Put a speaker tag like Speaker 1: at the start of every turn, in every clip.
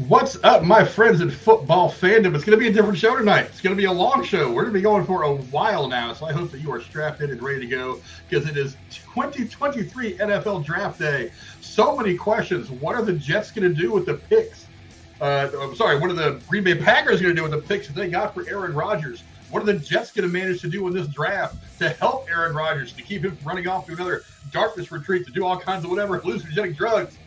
Speaker 1: What's up, my friends in football fandom? It's going to be a different show tonight. It's going to be a long show. We're going to be going for a while now, so I hope that you are strapped in and ready to go because it is 2023 NFL Draft Day. So many questions. What are the Jets going to do with the picks? What are the Green Bay Packers going to do with the picks that they got for Aaron Rodgers? What are the Jets going to manage to do in this draft to help Aaron Rodgers, to keep him from running off to another darkness retreat, to do all kinds of whatever, hallucinogenic drugs?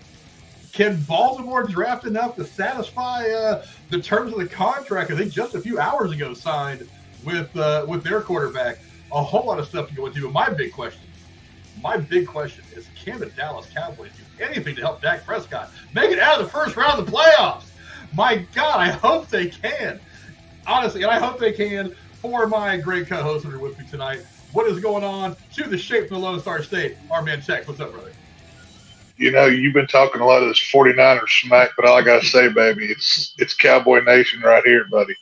Speaker 1: Can Baltimore draft enough to satisfy the terms of the contract? I think just a few hours ago signed with their quarterback. A whole lot of stuff to go into. But my big question is, can the Dallas Cowboys do anything to help Dak Prescott make it out of the first round of the playoffs? My God, I hope they can. Honestly, and I hope they can. For my great co-hosts that are with me tonight, what is going on to the shape from the Lone Star State? Our man Tex, what's up, brother?
Speaker 2: You know, you've been talking a lot of this 49ers smack, but all I got to say, baby, it's Cowboy Nation right here, buddy.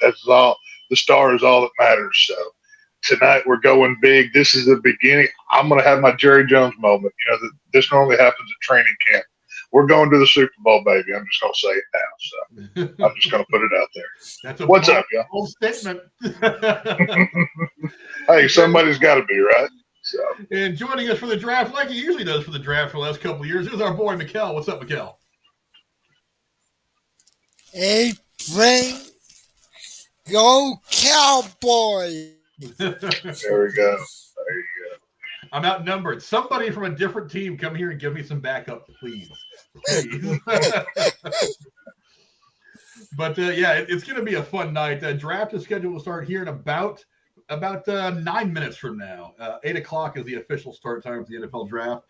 Speaker 2: That's all. The star is all that matters. So tonight we're going big. This is the beginning. I'm going to have my Jerry Jones moment. You know, this normally happens at training camp. We're going to the Super Bowl, baby. I'm just going to say it now. So I'm just going to put it out there.
Speaker 1: That's a
Speaker 2: What's up, y'all?
Speaker 1: Bold statement.
Speaker 2: Hey, somebody's got to be, right? So.
Speaker 1: And joining us for the draft, like he usually does for the draft for the last couple of years, is our boy Mikkel. What's up, Mikkel?
Speaker 3: Hey, Frank. Go Cowboys.
Speaker 2: There we go. There you go.
Speaker 1: I'm outnumbered. Somebody from a different team come here and give me some backup, please. Please. But, it's going to be a fun night. The draft is scheduled to start here in about 9 minutes from now. 8 o'clock is the official start time for the NFL draft.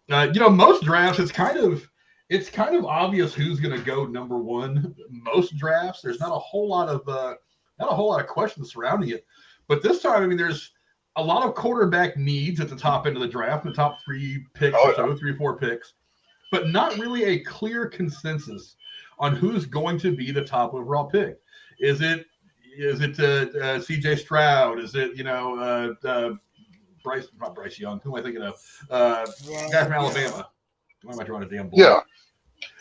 Speaker 1: Most drafts, it's kind of obvious who's going to go number one. Most drafts, there's not a whole lot of questions surrounding it. But this time, I mean, there's a lot of quarterback needs at the top end of the draft, the top 3 picks, 3-4 picks, but not really a clear consensus on who's going to be the top overall pick. Is it C.J. Stroud? Is it, not Bryce Young? Who am I thinking of? Guy from Alabama. Why am I drawing a damn blank?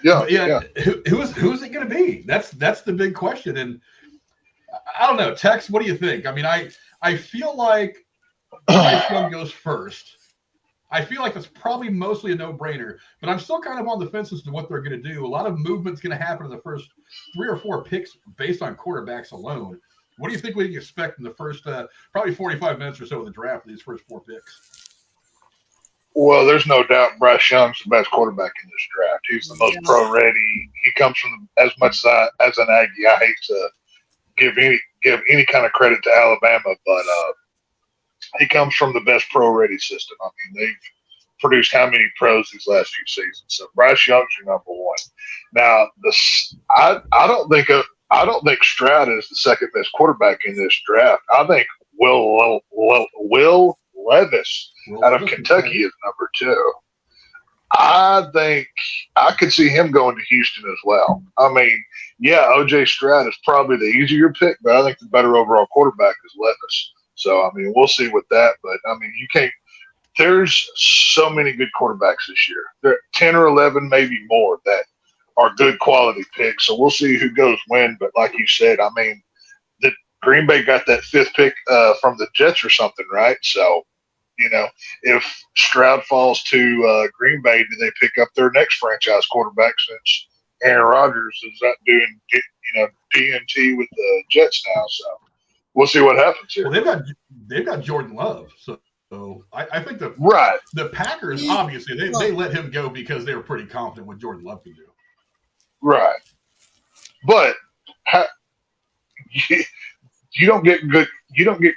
Speaker 2: Yeah.
Speaker 1: Who's it going to be? That's the big question. And I don't know. Tex, what do you think? I mean, I feel like Bryce Young goes first. I feel like that's probably mostly a no-brainer, but I'm still kind of on the fence as to what they're going to do. A lot of movement's going to happen in the first 3 or 4 picks based on quarterbacks alone. What do you think we can expect in the first probably 45 minutes or so of the draft, these first 4 picks?
Speaker 2: Well, there's no doubt Bryce Young's the best quarterback in this draft. He's the most pro-ready. He comes from, as much as an Aggie, I hate to give any kind of credit to Alabama, but he comes from the best pro-ready system. I mean, they've produced how many pros these last few seasons? So Bryce Young's your number one. Now, I don't think Stroud is the second best quarterback in this draft. I think Will Levis out of Kentucky is number 2. I think I could see him going to Houston as well. I mean, O.J. Stroud is probably the easier pick, but I think the better overall quarterback is Levis. So, I mean, we'll see with that. But, I mean, you can't – there's so many good quarterbacks this year. There are 10 or 11, maybe more, that are good quality picks. So, we'll see who goes when. But like you said, I mean, the Green Bay got that 5th pick from the Jets or something, right? So, if Stroud falls to Green Bay, do they pick up their next franchise quarterback since Aaron Rodgers is not doing, TNT with the Jets now? So we'll see what happens here.
Speaker 1: Well, they've got Jordan Love, so I think the Packers obviously they let him go because they were pretty confident what Jordan Love could do.
Speaker 2: Right, but you don't get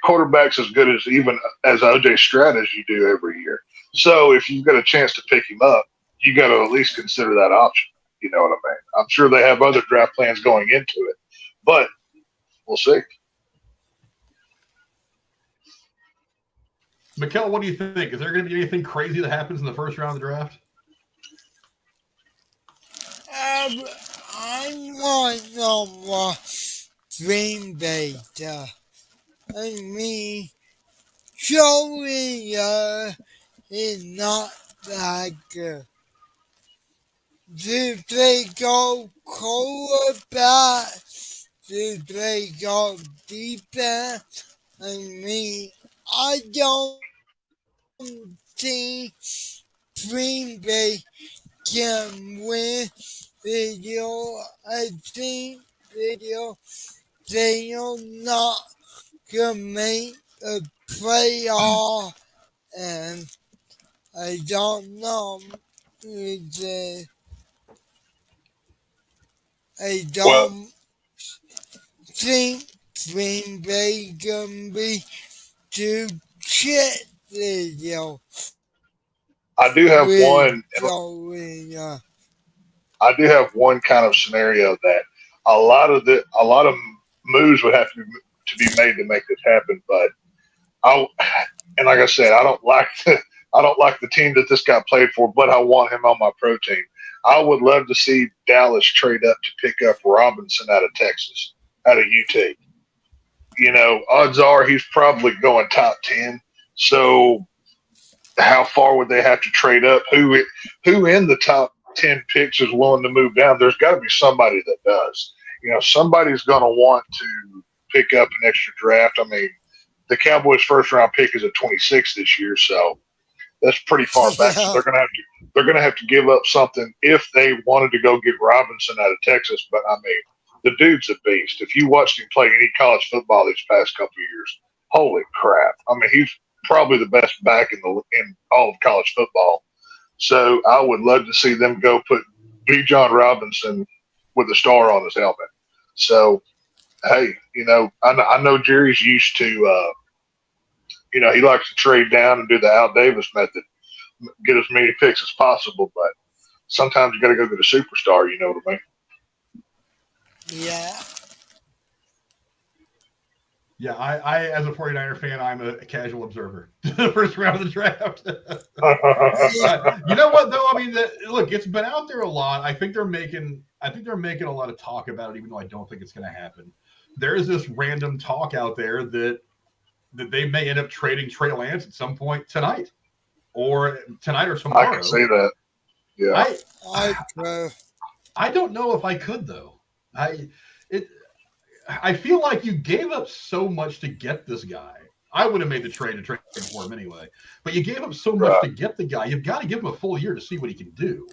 Speaker 2: quarterbacks as good as O.J. Stroud as you do every year. So if you've got a chance to pick him up, you got to at least consider that option. You know what I mean? I'm sure they have other draft plans going into it, but we'll see.
Speaker 1: Mikkel, what do you think? Is there going to be anything crazy that happens in the first round of the draft?
Speaker 3: I want Green Bay. Joey is not that good. Do they go quarterback? Do they go defense? I mean, I don't think Green Bay can win video. I think video they are not gonna make a playoff, and I don't know. I
Speaker 2: Well,
Speaker 3: don't think Green Bay gonna be too shit video
Speaker 2: I do have
Speaker 3: with
Speaker 2: one.
Speaker 3: going.
Speaker 2: I do have one kind of scenario that a lot of moves would have to be made to make this happen. But I and like I said, I don't like the team that this guy played for, but I want him on my pro team. I would love to see Dallas trade up to pick up Robinson out of Texas, out of UT. You know, odds are he's probably going top 10. So how far would they have to trade up? Who in the top 10 picks is willing to move down? There's got to be somebody that does. You know, somebody's going to want to pick up an extra draft. I mean, the Cowboys' first round pick is at 26 this year, so that's pretty far back. So they're going to have to give up something if they wanted to go get Robinson out of Texas. But I mean, the dude's a beast. If you watched him play any college football these past couple of years, holy crap! I mean, he's probably the best back in all of college football. So I would love to see them go put B. John Robinson with a star on his helmet. So hey, you know, I know Jerry's used to, you know, he likes to trade down and do the Al Davis method, get as many picks as possible. But sometimes you got to go get a superstar. You know what I mean?
Speaker 3: Yeah.
Speaker 1: Yeah, I as a 49er fan, I'm a casual observer. The first round of the draft. You know what though? I mean, look, it's been out there a lot. I think they're making a lot of talk about it, even though I don't think it's going to happen. There is this random talk out there that they may end up trading Trey Lance at some point tonight or tomorrow.
Speaker 2: I can say that. Yeah.
Speaker 1: I don't know if I could though. I feel like you gave up so much to get this guy. I would have made the trade for him anyway. But you gave up so much to get the guy. You've got to give him a full year to see what he can do.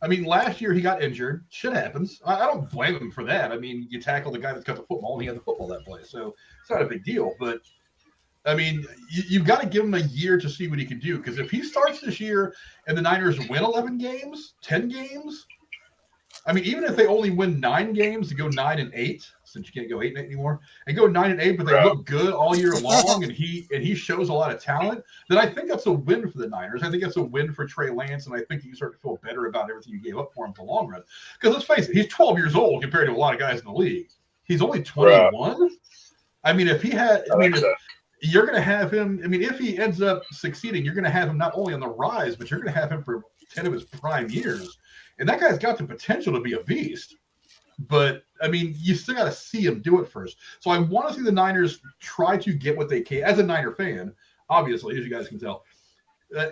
Speaker 1: I mean, last year he got injured. Shit happens. I don't blame him for that. I mean, you tackle the guy that's got the football, and he had the football that play. So it's not a big deal. But, I mean, you've got to give him a year to see what he can do. Because if he starts this year and the Niners win 11 games, 10 games, I mean, even if they only win 9 games to go 9-8, since you can't go 8-8 anymore, and go 9-8, but they look good all year long, and he shows a lot of talent, then I think that's a win for the Niners. I think that's a win for Trey Lance, and I think you start to feel better about everything you gave up for him for the long run. Because let's face it, he's 12 years old compared to a lot of guys in the league. He's only 21. I mean, you're going to have him. I mean, if he ends up succeeding, you're going to have him not only on the rise, but you're going to have him for 10 of his prime years. And that guy's got the potential to be a beast. But, I mean, you still got to see him do it first. So I want to see the Niners try to get what they can. As a Niner fan, obviously, as you guys can tell,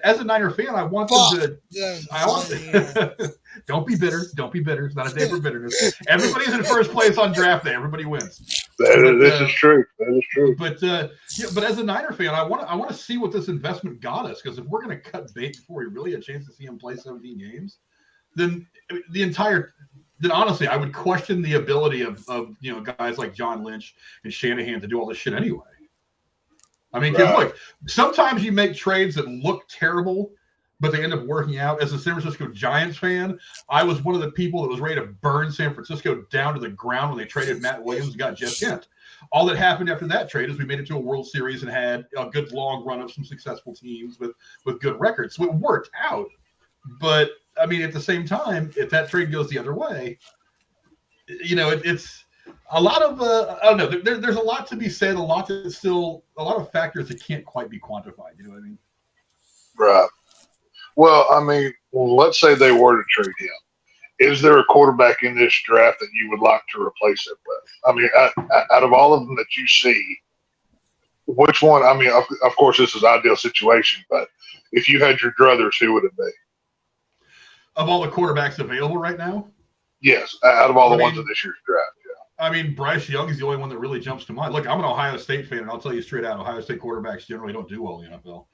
Speaker 1: as a Niner fan, I want them to – don't be bitter. Don't be bitter. It's not a day for bitterness. Everybody's in first place on draft day. Everybody wins.
Speaker 2: This is true. That is true.
Speaker 1: But but as a Niner fan, I want to see what this investment got us. Because if we're going to cut bait before we really had a chance to see him play 17 games – then honestly, I would question the ability of you know, guys like John Lynch and Shanahan to do all this shit anyway. I mean, look, sometimes you make trades that look terrible, but they end up working out. As a San Francisco Giants fan, I was one of the people that was ready to burn San Francisco down to the ground when they traded Matt Williams and got Jeff Kent. All that happened after that trade is we made it to a World Series and had a good long run of some successful teams with good records. So it worked out. But I mean, at the same time, if that trade goes the other way, you know, it's a lot of I don't know. There's a lot to be said. A lot of factors that can't quite be quantified. You know what I mean?
Speaker 2: Right. Well, I mean, let's say they were to trade him. Is there a quarterback in this draft that you would like to replace it with? I mean, out of all of them that you see, which one? I mean, of course, this is an ideal situation, but if you had your druthers, who would it be?
Speaker 1: Of all the quarterbacks available right now?
Speaker 2: Yes, out of all the ones in this year's draft.
Speaker 1: I mean, Bryce Young is the only one that really jumps to mind. Look, I'm an Ohio State fan, and I'll tell you straight out, Ohio State quarterbacks generally don't do well in the NFL.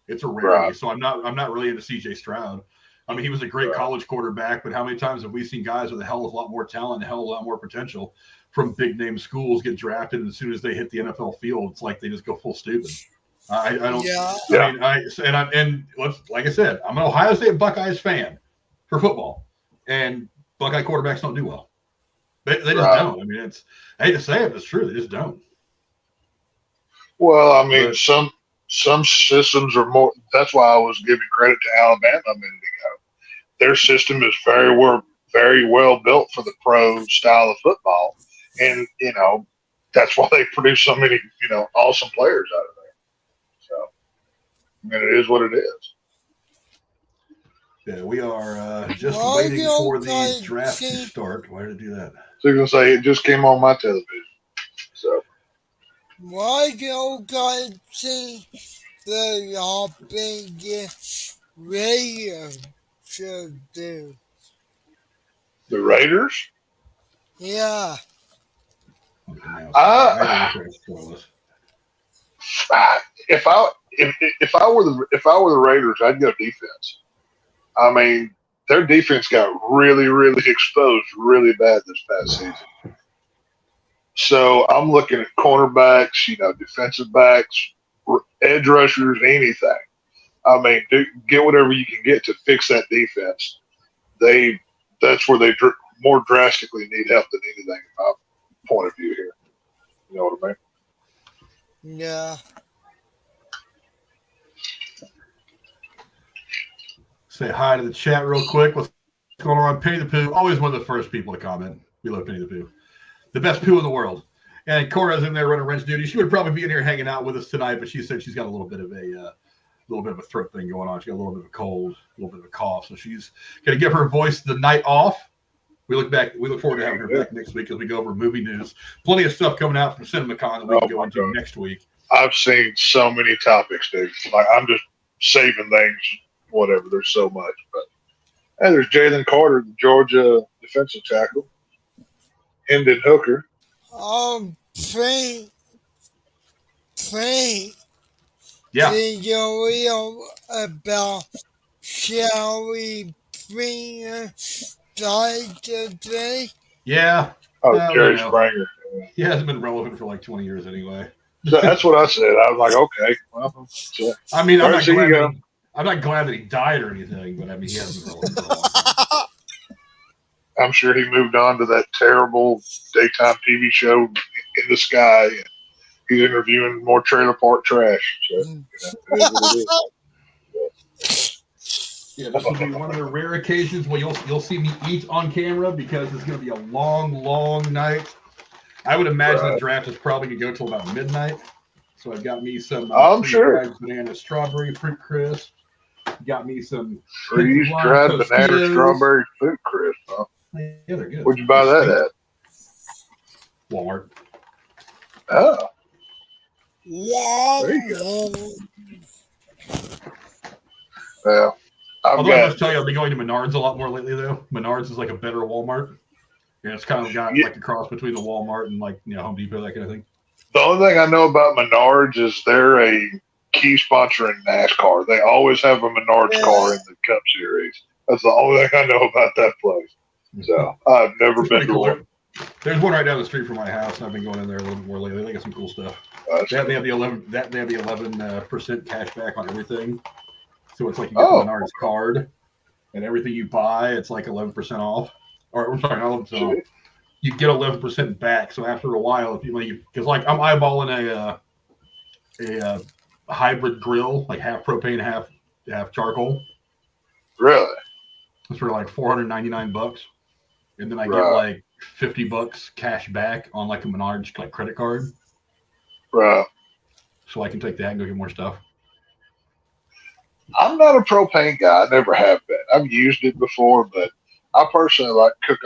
Speaker 1: It's a rarity. Right. So I'm not really into C.J. Stroud. I mean, he was a great college quarterback, but how many times have we seen guys with a hell of a lot more talent and a hell of a lot more potential from big name schools get drafted, and as soon as they hit the NFL field, it's like they just go full stupid. I don't. Yeah. I mean, like I said, I'm an Ohio State Buckeyes fan for football, and Buckeye quarterbacks don't do well. They just don't. I mean, I hate to say it, but it's true. They just don't.
Speaker 2: Well, I mean, some systems are more. That's why I was giving credit to Alabama a minute ago. Their system is very well built for the pro style of football, and that's why they produce so many awesome players out of there. So, I mean, it is what it is.
Speaker 1: Yeah, we are just waiting for the draft to start. Why did it do that?
Speaker 2: So you're gonna say it just came on my television. So
Speaker 3: why you guys see the big Raiders should do?
Speaker 2: The Raiders?
Speaker 3: Yeah.
Speaker 2: If I were the Raiders, I'd go defense. I mean, their defense got really, really exposed really bad this past season. So I'm looking at cornerbacks, defensive backs, edge rushers, anything. I mean, get whatever you can get to fix that defense. That's where they more drastically need help than anything, from my point of view here. You know what I mean?
Speaker 3: Yeah.
Speaker 1: Say hi to the chat real quick. What's going on? Penny the Pooh, always one of the first people to comment. We love Penny the Pooh. The best poo in the world. And Cora's in there running wrench duty. She would probably be in here hanging out with us tonight, but she said she's got a little bit of a throat thing going on. She's got a little bit of a cold, a little bit of a cough. So she's going to give her voice the night off. We look forward to having her back next week as we go over movie news. Plenty of stuff coming out from CinemaCon that we can go into next week.
Speaker 2: I've seen so many topics, dude. Like, I'm just saving things. Whatever, there's so much. But there's Jalen Carter, the Georgia defensive tackle. Hendon Hooker.
Speaker 3: Frank.
Speaker 1: Yeah.
Speaker 3: Did you read about shall we bring today?
Speaker 1: Yeah.
Speaker 2: Jerry Springer.
Speaker 1: He hasn't been relevant for like 20 years anyway.
Speaker 2: So that's what I said. I was like, okay. Well,
Speaker 1: I mean, I'm not glad that he died or anything, but I mean, he hasn't been relevant for a long time.
Speaker 2: I'm sure he moved on to that terrible daytime TV show In the Sky. And he's interviewing more trailer park trash. So,
Speaker 1: Yeah, this will be one of the rare occasions where you'll see me eat on camera because it's going to be a long, long night. I would imagine the draft is probably going to go till about midnight. So I've got me some banana strawberry fruit crisp. Got me some
Speaker 2: freeze-dried banana strawberry fruit crisp. Huh?
Speaker 1: Yeah, they're good.
Speaker 2: Where'd you buy that at?
Speaker 1: Walmart.
Speaker 2: Oh.
Speaker 3: Wow.
Speaker 2: There you go. Yeah.
Speaker 1: I must tell you, I've been going to Menards a lot more lately, though. Menards is like a better Walmart. Yeah, it's kind of got like a cross between the Walmart and like Home Depot, that kind of thing.
Speaker 2: The only thing I know about Menards is they're a key sponsor in NASCAR. They always have a Menards car in the Cup Series. That's the only thing I know about that place. So I've never been to one.
Speaker 1: There's one right down the street from my house, and I've been going in there a little bit more lately. They got some cool stuff. They have the 11% cash back on everything. So it's like you get the Menards card, and everything you buy, it's like 11% off. Or I'm sorry, not 11% off. You get 11% back. So after a while, if because like I'm eyeballing a hybrid grill, like half propane, half charcoal.
Speaker 2: Really?
Speaker 1: It's for like $499, and then I get like $50 cash back on like a Menards like credit card.
Speaker 2: Right.
Speaker 1: So I can take that and go get more stuff.
Speaker 2: I'm not a propane guy. I never have been. I've used it before, but I personally like to cook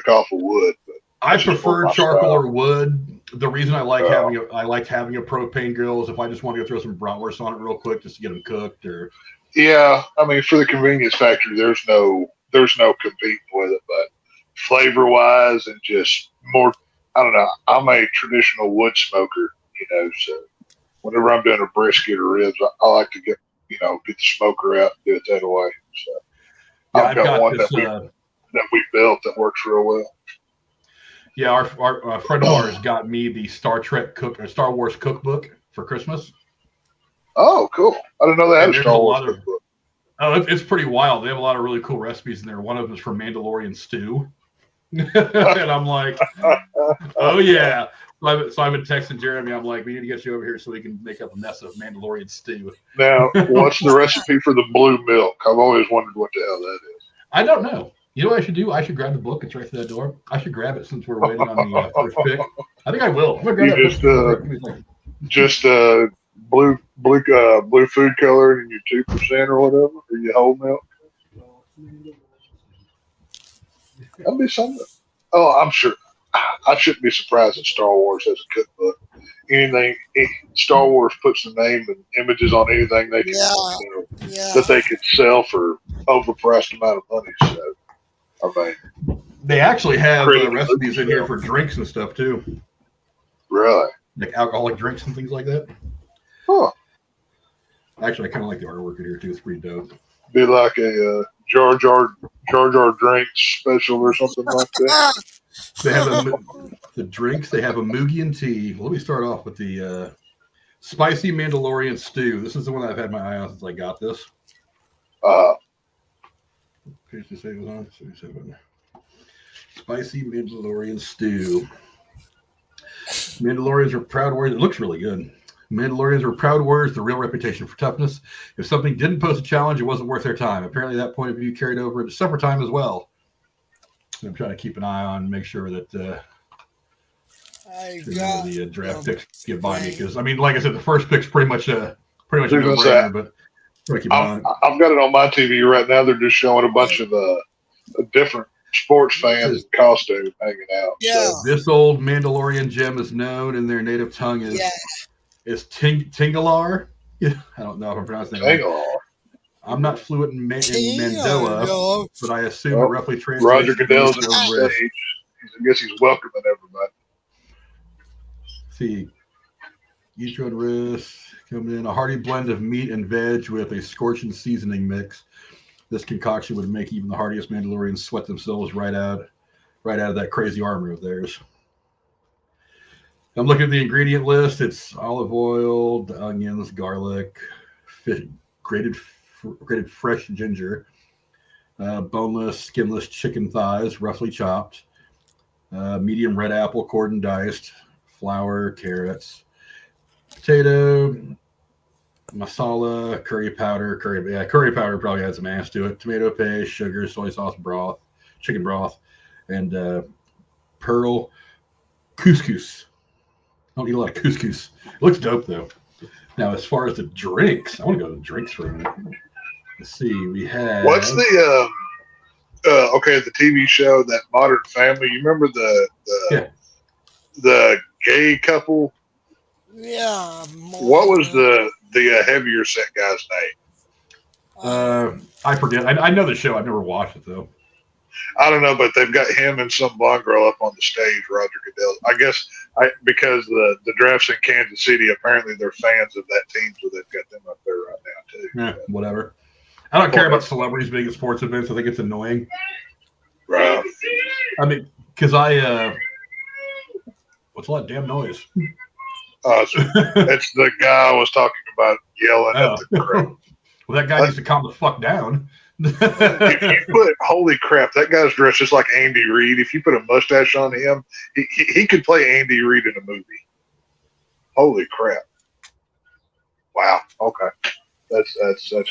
Speaker 2: off of wood. But
Speaker 1: I prefer charcoal or wood. The reason I like having a propane grill is if I just want to go throw some bratwurst on it real quick just to get them cooked, or
Speaker 2: Yeah, I mean, for the convenience factor, there's no competing with it. But flavor wise and just more, I don't know. I'm a traditional wood smoker, so whenever I'm doing a brisket or ribs, I like to get the smoker out and do it that way. So
Speaker 1: Yeah,
Speaker 2: I've got one
Speaker 1: this,
Speaker 2: that we built that works real well.
Speaker 1: Yeah, our friend of ours got me the Star Wars cookbook for Christmas.
Speaker 2: Oh, cool! I didn't know they had a Star Wars cookbook.
Speaker 1: Oh, it's pretty wild. They have a lot of really cool recipes in there. One of them is for Mandalorian stew, and I'm like, oh yeah. So I've been texting Jeremy. I'm like, we need to get you over here so we can make up a mess of Mandalorian stew.
Speaker 2: Now, what's the recipe for the blue milk? I've always wondered what the hell that is.
Speaker 1: I don't know. You know what I should do? I should grab the book. It's right through that door. I should grab it since we're waiting on the first pick. I think I will. I'm gonna grab that
Speaker 2: just blue food color and your 2% or whatever, or your whole milk. That'd be something. Oh, I'm sure. I shouldn't be surprised that Star Wars has a cookbook. Star Wars puts the name and images on anything they can, that they can sell for overpriced amount of money. So, I mean,
Speaker 1: they actually have recipes in here for drinks and stuff too.
Speaker 2: Really?
Speaker 1: Like alcoholic drinks and things like that.
Speaker 2: Huh.
Speaker 1: Actually, I kind of like the artwork in here too. It's pretty dope.
Speaker 2: Be like a Jar Jar drinks special or something like that.
Speaker 1: They have the drinks. They have a Mugian tea. Well, let me start off with the spicy Mandalorian stew. This is the one I've had my eye on since I got this. Page to say it was on 77. Spicy Mandalorian stew. Mandalorians are proud warriors. It looks really good. Mandalorians are proud warriors, the real reputation for toughness. If something didn't pose a challenge, it wasn't worth their time. Apparently, that point of view carried over into supper time as well. I'm trying to keep an eye on, make sure that the draft picks get by me, because I mean, like I said, the first pick's pretty much a no-brainer. But
Speaker 2: I've got it on my TV right now. They're just showing a bunch of different sports fans in costume hanging out.
Speaker 3: Yeah.
Speaker 2: So.
Speaker 1: This old Mandalorian gem is known in their native tongue is Tingalar. Yeah, I don't know if I'm pronouncing that right. I'm not fluent in Mandela, but I assume it roughly translates.
Speaker 2: Roger Goodell's on the stage. I guess he's welcoming everybody.
Speaker 1: See, each on wrist coming in a hearty blend of meat and veg with a scorching seasoning mix. This concoction would make even the hardiest Mandalorians sweat themselves right out of that crazy armor of theirs. I'm looking at the ingredient list. It's olive oil, onions, garlic, grated fresh ginger, boneless, skinless chicken thighs, roughly chopped, medium red apple, cored and diced, flour, carrots, potato, masala, curry powder. Curry powder probably adds some ass to it. Tomato paste, sugar, soy sauce, broth, chicken broth, and pearl couscous. I don't eat a lot of couscous. It looks dope though. Now, as far as the drinks, I want to go to the drinks for a minute. Let's see. We have.
Speaker 2: What's the the TV show, that Modern Family? You remember the gay couple?
Speaker 3: Yeah.
Speaker 2: What was the heavier set guy's name?
Speaker 1: I forget. I know the show. I've never watched it though.
Speaker 2: I don't know, but they've got him and some blonde girl up on the stage, Roger Goodell. I guess because the draft's in Kansas City, apparently they're fans of that team, so they've got them up there right now too.
Speaker 1: Yeah, whatever. I don't care about celebrities being at sports events. I think it's annoying.
Speaker 2: Right.
Speaker 1: I mean, because what's all that damn noise?
Speaker 2: It's the guy I was talking about yelling at the crowd.
Speaker 1: Well, that guy needs to calm the fuck down.
Speaker 2: If you put, holy crap, that guy's dressed just like Andy Reid. If you put a mustache on him, he could play Andy Reid in a movie. Holy crap! Wow. Okay, that's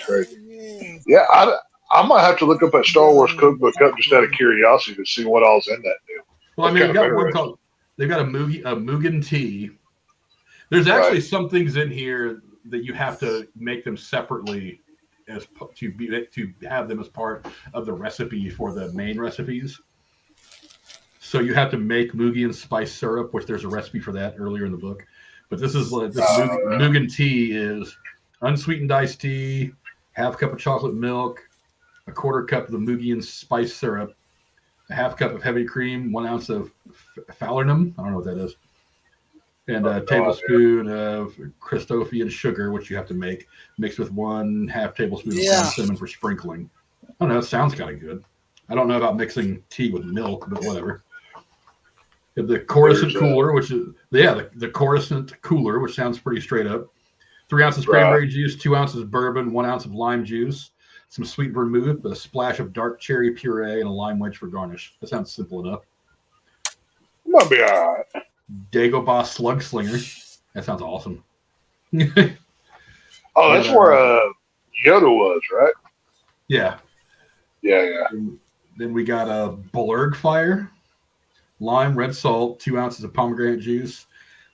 Speaker 2: crazy. Yeah, I might have to look up that Star Wars cookbook up just out of curiosity to see what all's in that deal.
Speaker 1: Well, I mean, they've got a Mugen tea. There's actually some things in here that you have to make them separately to have them as part of the recipe for the main recipes. So you have to make Mugian spice syrup, which there's a recipe for that earlier in the book. But this is Mugen tea is unsweetened iced tea, half cup of chocolate milk, a quarter cup of the Mugian spice syrup, a half cup of heavy cream, 1 ounce of falernum. I don't know what that is. And a tablespoon of Christophian sugar, which you have to make, mixed with 1/2 tablespoon of ground cinnamon for sprinkling. I don't know. It sounds kind of good. I don't know about mixing tea with milk, but whatever. The Coruscant cooler, which is the Coruscant cooler, which sounds pretty straight up. 3 ounces cranberry juice, 2 ounces bourbon, 1 ounce of lime juice, some sweet vermouth, a splash of dark cherry puree, and a lime wedge for garnish. That sounds simple enough.
Speaker 2: Might be all right.
Speaker 1: Dagobah Slug Slinger. That sounds awesome.
Speaker 2: Oh, that's where Yoda was, right?
Speaker 1: Yeah.
Speaker 2: Yeah.
Speaker 1: Then we got a Blurg Fire, lime, red salt, 2 ounces of pomegranate juice,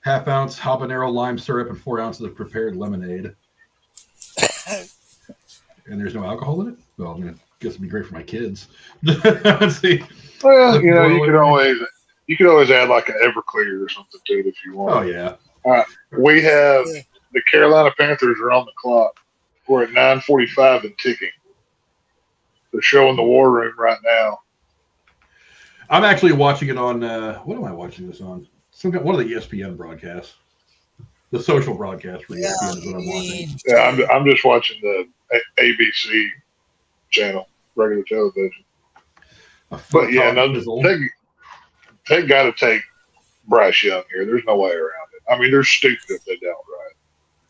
Speaker 1: 1/2 ounce habanero lime syrup, and 4 ounces of prepared lemonade. And there's no alcohol in it? Well, I guess it'd be great for my kids. Let's see.
Speaker 2: Well, you could always add like an Everclear or something to it if you want.
Speaker 1: Oh, yeah.
Speaker 2: All right. We have the Carolina Panthers are on the clock. We're at 9:45 and ticking. They're showing the war room right now.
Speaker 1: I'm actually watching it on, what am I watching this on? One of the ESPN broadcasts. The social broadcast for ESPN is what I'm watching.
Speaker 2: Yeah, I'm just watching the ABC channel, regular television. But yeah, they got to take Bryce Young here. There's no way around it. I mean, they're stupid if they don't, right?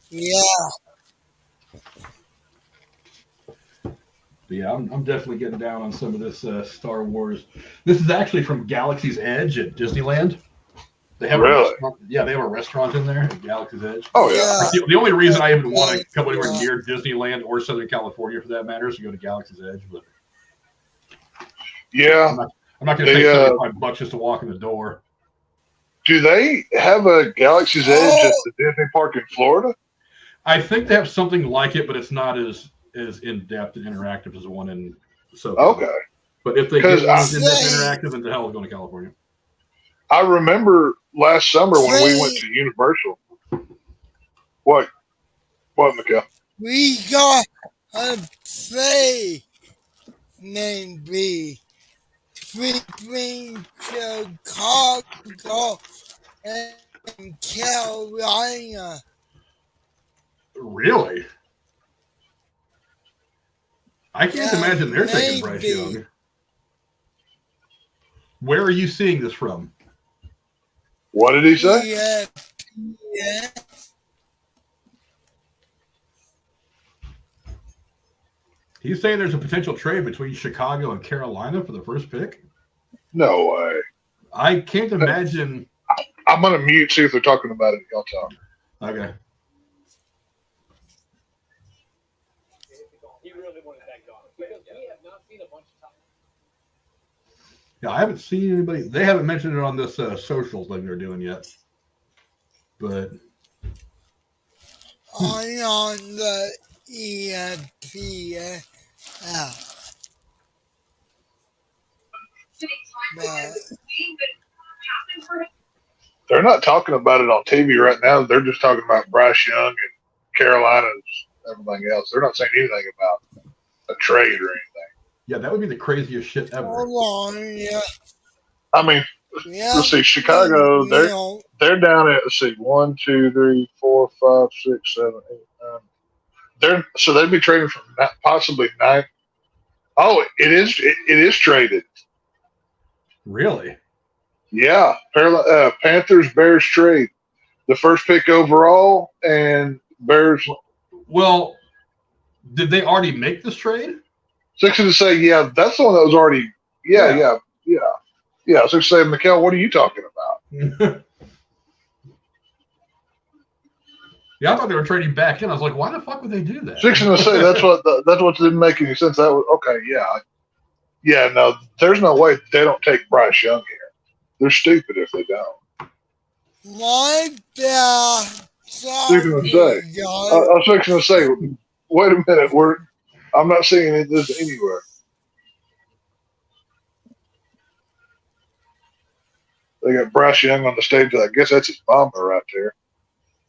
Speaker 3: Yeah.
Speaker 1: But yeah, I'm definitely getting down on some of this Star Wars. This is actually from Galaxy's Edge at Disneyland. They have
Speaker 2: really?
Speaker 1: They have a restaurant in there at Galaxy's Edge.
Speaker 2: Oh, yeah.
Speaker 1: The only reason I even want to come anywhere near Disneyland or Southern California, for that matter, is to go to Galaxy's Edge. But
Speaker 2: yeah,
Speaker 1: I'm not going to pay $75 just to walk in the door.
Speaker 2: Do they have a Galaxy's Edge at the Disney Park in Florida?
Speaker 1: I think they have something like it, but it's not as in-depth and interactive as the one in SoCal.
Speaker 2: Okay.
Speaker 1: But if they get one as in-depth interactive, then the hell is going to California.
Speaker 2: I remember last summer when we went to Universal. What, Mikhail?
Speaker 3: We got a play named B between Chicago and Carolina.
Speaker 1: Really? I can't imagine they're taking Bryce Young. Where are you seeing this from?
Speaker 2: What did he say?
Speaker 3: Yeah.
Speaker 1: He's saying there's a potential trade between Chicago and Carolina for the first pick?
Speaker 2: No way.
Speaker 1: I can't imagine.
Speaker 2: I'm going to mute, see if they're talking about it. Y'all talk.
Speaker 1: Okay.
Speaker 4: He really wanted that gone because we have not seen a bunch of times.
Speaker 1: Yeah, I haven't seen anybody. They haven't mentioned it on this social thing they're doing yet. But
Speaker 3: on the ESPN app.
Speaker 2: They're not talking about it on TV right now. They're just talking about Bryce Young and Carolina and everything else. They're not saying anything about a trade or anything.
Speaker 1: Yeah, that would be the craziest shit ever.
Speaker 3: Hold on, yeah.
Speaker 2: I mean, let's see, Chicago, they're down at, let's see, 1, 2, 3, 4, 5, 6, 7, 8, 9. So they'd be trading from possibly 9. Oh, it is traded.
Speaker 1: Really?
Speaker 2: Yeah. Panthers, Bears trade. The first pick overall and Bears.
Speaker 1: Well, did they already make this trade?
Speaker 2: Six to say, yeah, that's the one that was already. Yeah. So say, Mikhail, what are you talking about?
Speaker 1: Yeah, I thought they were trading back in. I was like, why the fuck would they do that?
Speaker 2: Six to say that's what didn't make any sense. That was okay. Yeah. No, there's no way they don't take Bryce Young here. They're stupid if they don't.
Speaker 3: What the?
Speaker 2: I was fixing to say, wait a minute, I'm not seeing this anywhere. They got Bryce Young on the stage. I guess that's his mama right there.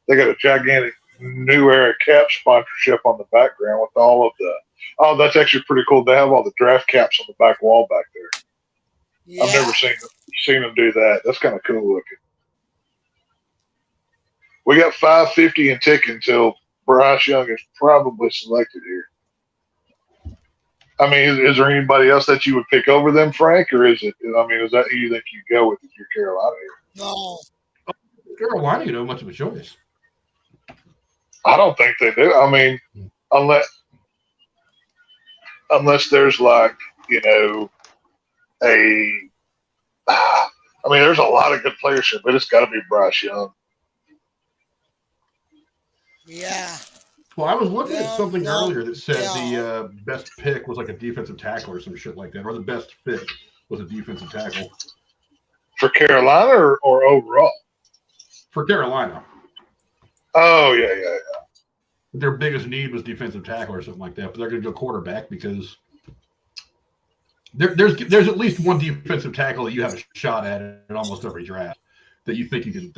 Speaker 2: They got a gigantic New Era cap sponsorship on the background with all of the. Oh, that's actually pretty cool. They have all the draft caps on the back wall back there.
Speaker 3: Yeah.
Speaker 2: I've never seen them do that. That's kind of cool looking. We got 550 and ticking until Bryce Young is probably selected here. I mean, is there anybody else that you would pick over them, Frank, or is it? I mean, is that who you think you go with if you're Carolina here?
Speaker 3: No.
Speaker 1: Carolina, you know, much of a choice.
Speaker 2: I don't think they do. I mean, unless there's like, you know, I mean, there's a lot of good players here, but it's got to be Bryce Young.
Speaker 3: Yeah.
Speaker 1: Well, I was looking at something
Speaker 3: No.
Speaker 1: earlier that said
Speaker 3: Yeah.
Speaker 1: the best pick was like a defensive tackle or some shit like that, or the best fit was a defensive tackle
Speaker 2: For Carolina or overall?
Speaker 1: for Carolina.
Speaker 2: Oh, yeah.
Speaker 1: Their biggest need was defensive tackle or something like that, but they're going to go quarterback because there's at least one defensive tackle that you have a shot at in almost every draft that you think you can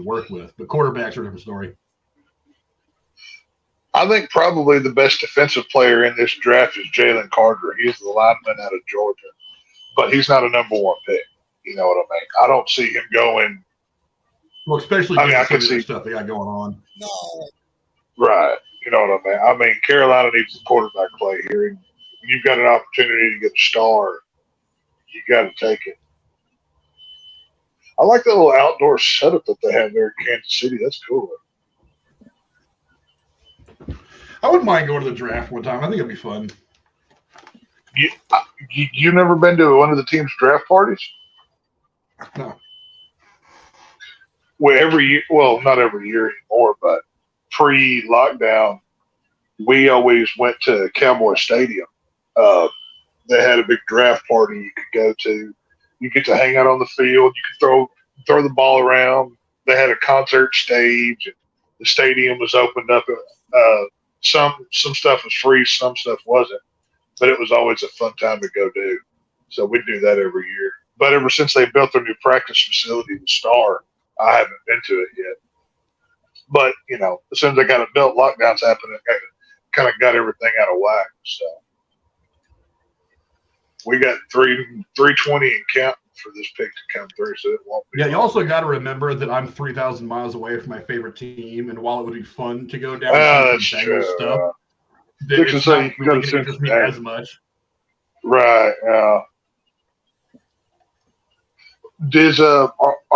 Speaker 1: work with. But quarterbacks are a different story.
Speaker 2: I think probably the best defensive player in this draft is Jalen Carter. He's the lineman out of Georgia, but he's not a number one pick. You know what I mean? I don't see him going.
Speaker 1: Well, especially
Speaker 2: I
Speaker 1: given
Speaker 2: can
Speaker 1: some of the
Speaker 2: see
Speaker 1: stuff they got going on.
Speaker 3: No.
Speaker 2: Right. You know what I mean? I mean, Carolina needs a quarterback play here. And you've got an opportunity to get a star. You got to take it. I like that little outdoor setup that they have there in Kansas City. That's cool.
Speaker 1: I wouldn't mind going to the draft one time. I think it'd be fun.
Speaker 2: You never been to one of the team's draft parties?
Speaker 1: No.
Speaker 2: Well, every year. Well, not every year anymore, but pre-lockdown, we always went to Cowboy Stadium. They had a big draft party you could go to. You get to hang out on the field. You could throw the ball around. They had a concert stage. And the stadium was opened up. Some stuff was free, some stuff wasn't. But it was always a fun time to go do. So we do that every year. But ever since they built their new practice facility, the Star, I haven't been to it yet. But, you know, as soon as they got it built, lockdowns happened and kind of got everything out of whack. So we got 320 and counting for this pick to come through, so it won't be.
Speaker 1: Yeah, you also got to remember that I'm 3,000 miles away from my favorite team, and while it would be fun to go down and see some Bengals stuff, it's not really going to interest me as much.
Speaker 2: Right. Are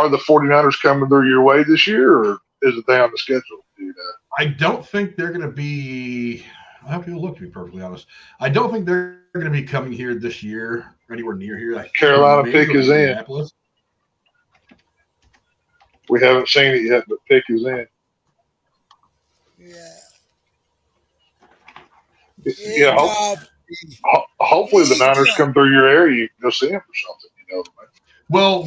Speaker 2: the 49ers coming through your way this year, or is it they on the schedule to do that?
Speaker 1: I don't think they're going to be – I have to look, to be perfectly honest. I don't think they're going to be coming here this year or anywhere near here.
Speaker 2: Carolina pick is in. We haven't seen it yet, but pick is in.
Speaker 3: Yeah.
Speaker 2: Hopefully the Niners come through your area. You can go see them or something. You know.
Speaker 1: Well,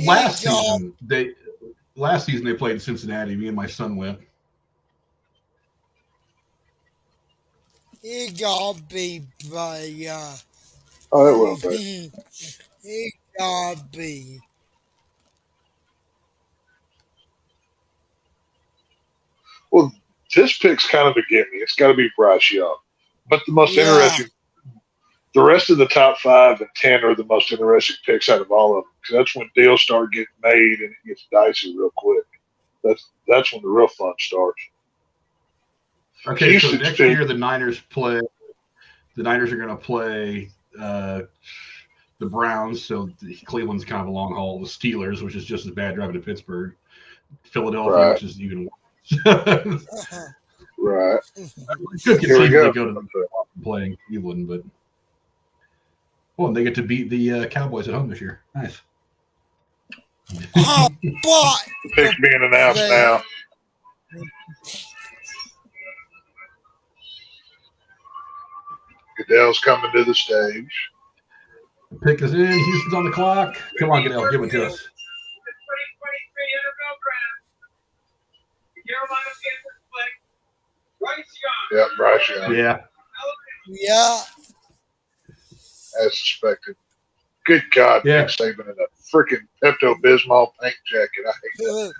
Speaker 1: last season they played in Cincinnati. Me and my son went.
Speaker 3: It gotta be, but yeah.
Speaker 2: Oh, it will be.
Speaker 3: It gotta be.
Speaker 2: Well, this pick's kind of a gimme. It's got to be Bryce Young. But the most interesting, the rest of the top 5 and 10 are the most interesting picks out of all of them. Because that's when deals start getting made and it gets dicey real quick. That's when the real fun starts.
Speaker 1: Okay, so next year the Niners play. The Niners are going to play the Browns. So Cleveland's kind of a long haul. The Steelers, which is just as bad driving to Pittsburgh. Philadelphia, which is even worse.
Speaker 2: Right.
Speaker 1: Could conceivably go to playing Cleveland, but and they get to beat the Cowboys at home this year. Nice.
Speaker 3: But
Speaker 2: the pick's being announced now. Goodell's coming to the stage.
Speaker 1: The pick is in. Houston's on the clock. Come on, Goodell, give it to us.
Speaker 2: Yeah, Bryce Young.
Speaker 1: Yeah.
Speaker 3: Yeah.
Speaker 2: As suspected. Good God, Nick Saban in a freaking Pepto-Bismol paint jacket. I hate that.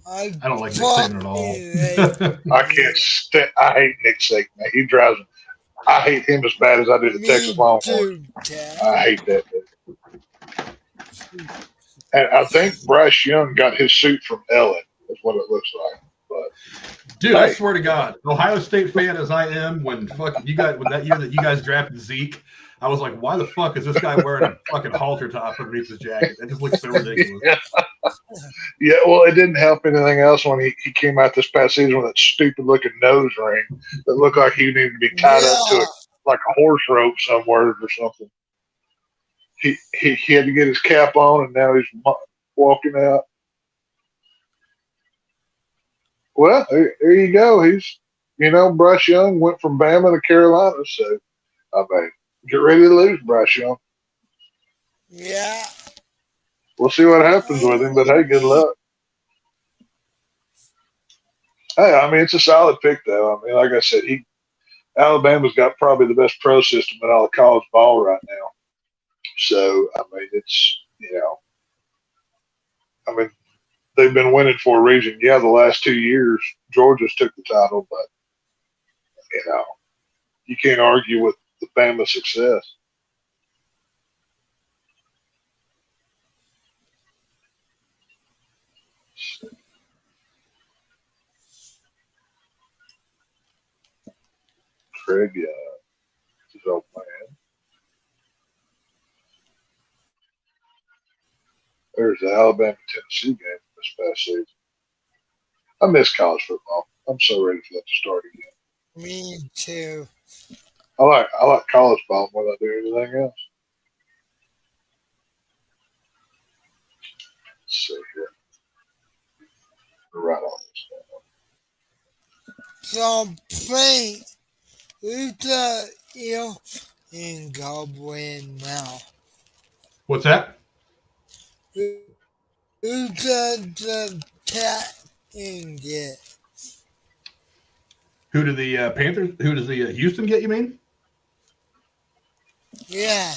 Speaker 1: I don't like Nick Saban at all.
Speaker 2: I can't stand. I hate Nick Saban. He drives me. I hate him as bad as I do the Texas Longhorns. I hate that dude. And I think Bryce Young got his suit from Ellen. Is what it looks like. But
Speaker 1: dude, I swear to God, Ohio State fan as I am, when fucking when that year that you guys drafted Zeke, I was like, why the fuck is this guy wearing a fucking halter top underneath his jacket? That just looks so ridiculous.
Speaker 2: Yeah, well, it didn't help anything else when he came out this past season with that stupid looking nose ring that looked like he needed to be tied up to like a horse rope somewhere or something. He had to get his cap on, and now he's walking out. Well, there you go. He's, Bryce Young went from Bama to Carolina, so I mean, get ready to lose, Bryce Young.
Speaker 3: Yeah.
Speaker 2: We'll see what happens with him, but hey, good luck. Hey, I mean, it's a solid pick, though. I mean, like I said, Alabama's got probably the best pro system in all of college ball right now. So, I mean, it's, they've been winning for a reason. Yeah, the last 2 years, Georgia's took the title, but, you can't argue with the Bama success. Craig, his old man. There's the Alabama-Tennessee game this past season. I miss college football. I'm so ready for that to start again.
Speaker 3: Me too.
Speaker 2: I like college ball more than I do anything else. Let's see here. Right on this down.
Speaker 3: So play who's the eel in Goblin now?
Speaker 1: What's that?
Speaker 3: Who's the cat in get?
Speaker 1: Who did the Panthers? Who does the Houston get? You mean?
Speaker 3: Yeah.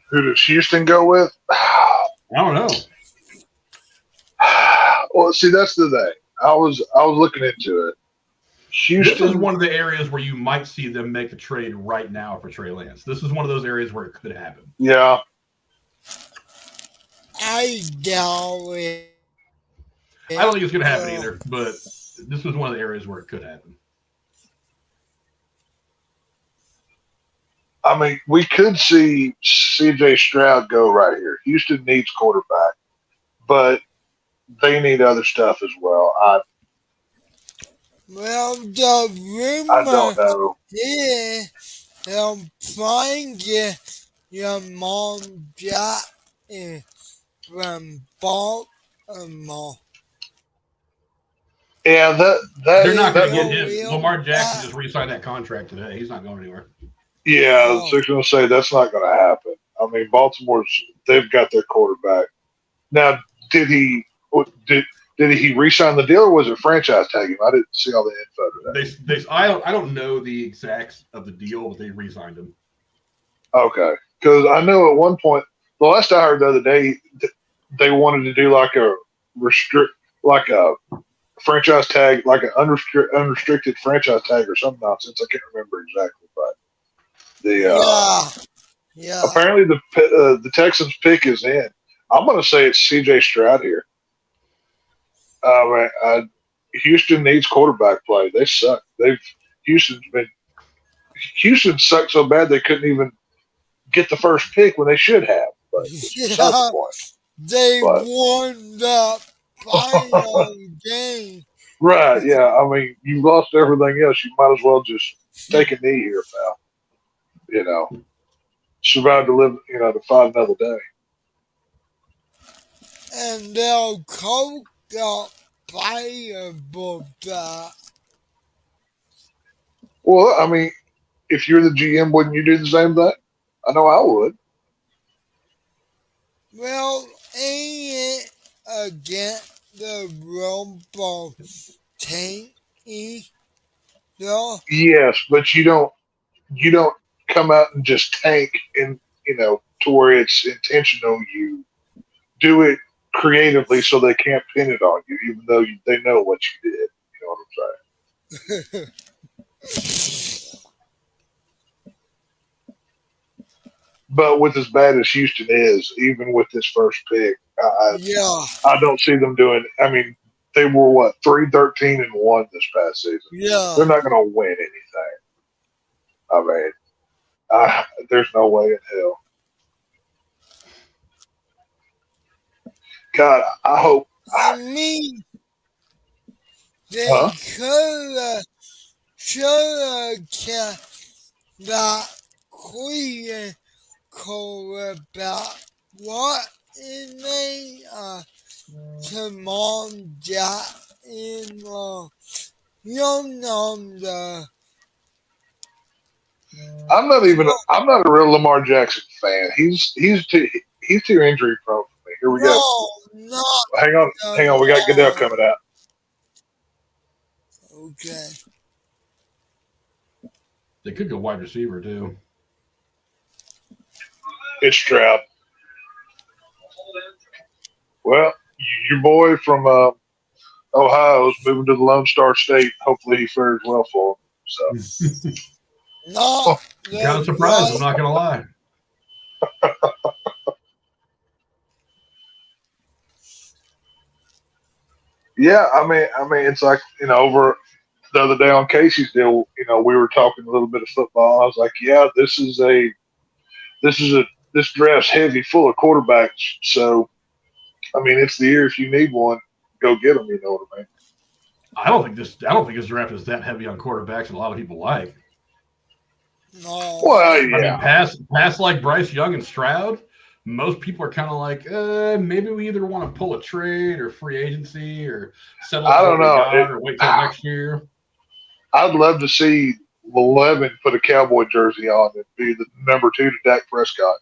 Speaker 2: Who does Houston go with?
Speaker 1: I don't know.
Speaker 2: Well, see, that's the thing. I was looking into it. Houston
Speaker 1: This is one of the areas where you might see them make a trade right now for Trey Lance. This is one of those areas where it could happen.
Speaker 2: Yeah.
Speaker 3: I doubt it.
Speaker 1: I don't think it's going to happen either, but this was one of the areas where it could happen.
Speaker 2: I mean, we could see C.J. Stroud go right here. Houston needs quarterback, but they need other stuff as well.
Speaker 3: Well, the rumor
Speaker 2: I don't know.
Speaker 3: is they'll probably get your mom Jack from Baltimore.
Speaker 2: Yeah,
Speaker 1: They're not going to get him.
Speaker 3: real
Speaker 1: Lamar Jackson
Speaker 3: bad.
Speaker 1: just re-signed that contract today. He's not going anywhere.
Speaker 2: Yeah,
Speaker 3: Oh.
Speaker 2: so I was going to say that's not going to happen. I mean, they've got their quarterback. Now, did he re-sign the deal, or was it franchise tag him? I didn't see all the info to that.
Speaker 1: I don't know the exacts of the deal, but they re-signed him.
Speaker 2: Okay, because I know at one point, the last I heard the other day, they wanted to do like a franchise tag, like an unrestricted franchise tag or some nonsense. I can't remember exactly, but
Speaker 3: Yeah.
Speaker 2: apparently the Texans pick is in. I'm going to say it's C.J. Stroud here. Houston needs quarterback play. They suck. Houston sucked so bad they couldn't even get the first pick when they should have. But beside the point.
Speaker 3: They won the final game.
Speaker 2: Right, yeah. I mean, you've lost everything else. You might as well just take a knee here, pal. Survive to live, to fight another day.
Speaker 3: And they'll coach got playable that.
Speaker 2: Well, I mean, if you're the GM, wouldn't you do the same thing? I know I would.
Speaker 3: Well, ain't it against the Rumble tank? No.
Speaker 2: Yes, but you don't come out and just tank and to where it's intentional. You do it creatively so they can't pin it on you, even though they know what you did. You know what I'm saying? But with as bad as Houston is, even with this first pick, I don't see them doing. I mean, they were what 3-13-1 this past season.
Speaker 3: Yeah.
Speaker 2: They're not going to win anything. I mean, there's no way in hell. God, I hope.
Speaker 3: I mean, they could kept that Cleveland quarterback. What is his name? Tamon Jack in young number.
Speaker 2: I'm not a real Lamar Jackson fan. He's too injury prone for me. Here we go.
Speaker 3: No,
Speaker 2: Hang on. We got Goodell coming out.
Speaker 3: Okay.
Speaker 1: They could go wide receiver too.
Speaker 2: It's Stroud. Well, your boy from Ohio is moving to the Lone Star State. Hopefully, he fares well for him. So.
Speaker 3: No,
Speaker 1: kind of surprised. I'm not going to lie.
Speaker 2: Yeah, I mean, it's like over the other day on Casey's deal. We were talking a little bit of football. I was like, yeah, this draft's heavy, full of quarterbacks. So, I mean, it's the year if you need one, go get them. You know what I mean?
Speaker 1: I don't think this draft is that heavy on quarterbacks that a lot of people like.
Speaker 3: No.
Speaker 2: Well, yeah.
Speaker 1: I mean, pass like Bryce Young and Stroud, most people are kind of like, maybe we either want to pull a trade or free agency or settle or wait till next year.
Speaker 2: I'd love to see Levin put a Cowboy jersey on and be the number 2 to Dak Prescott.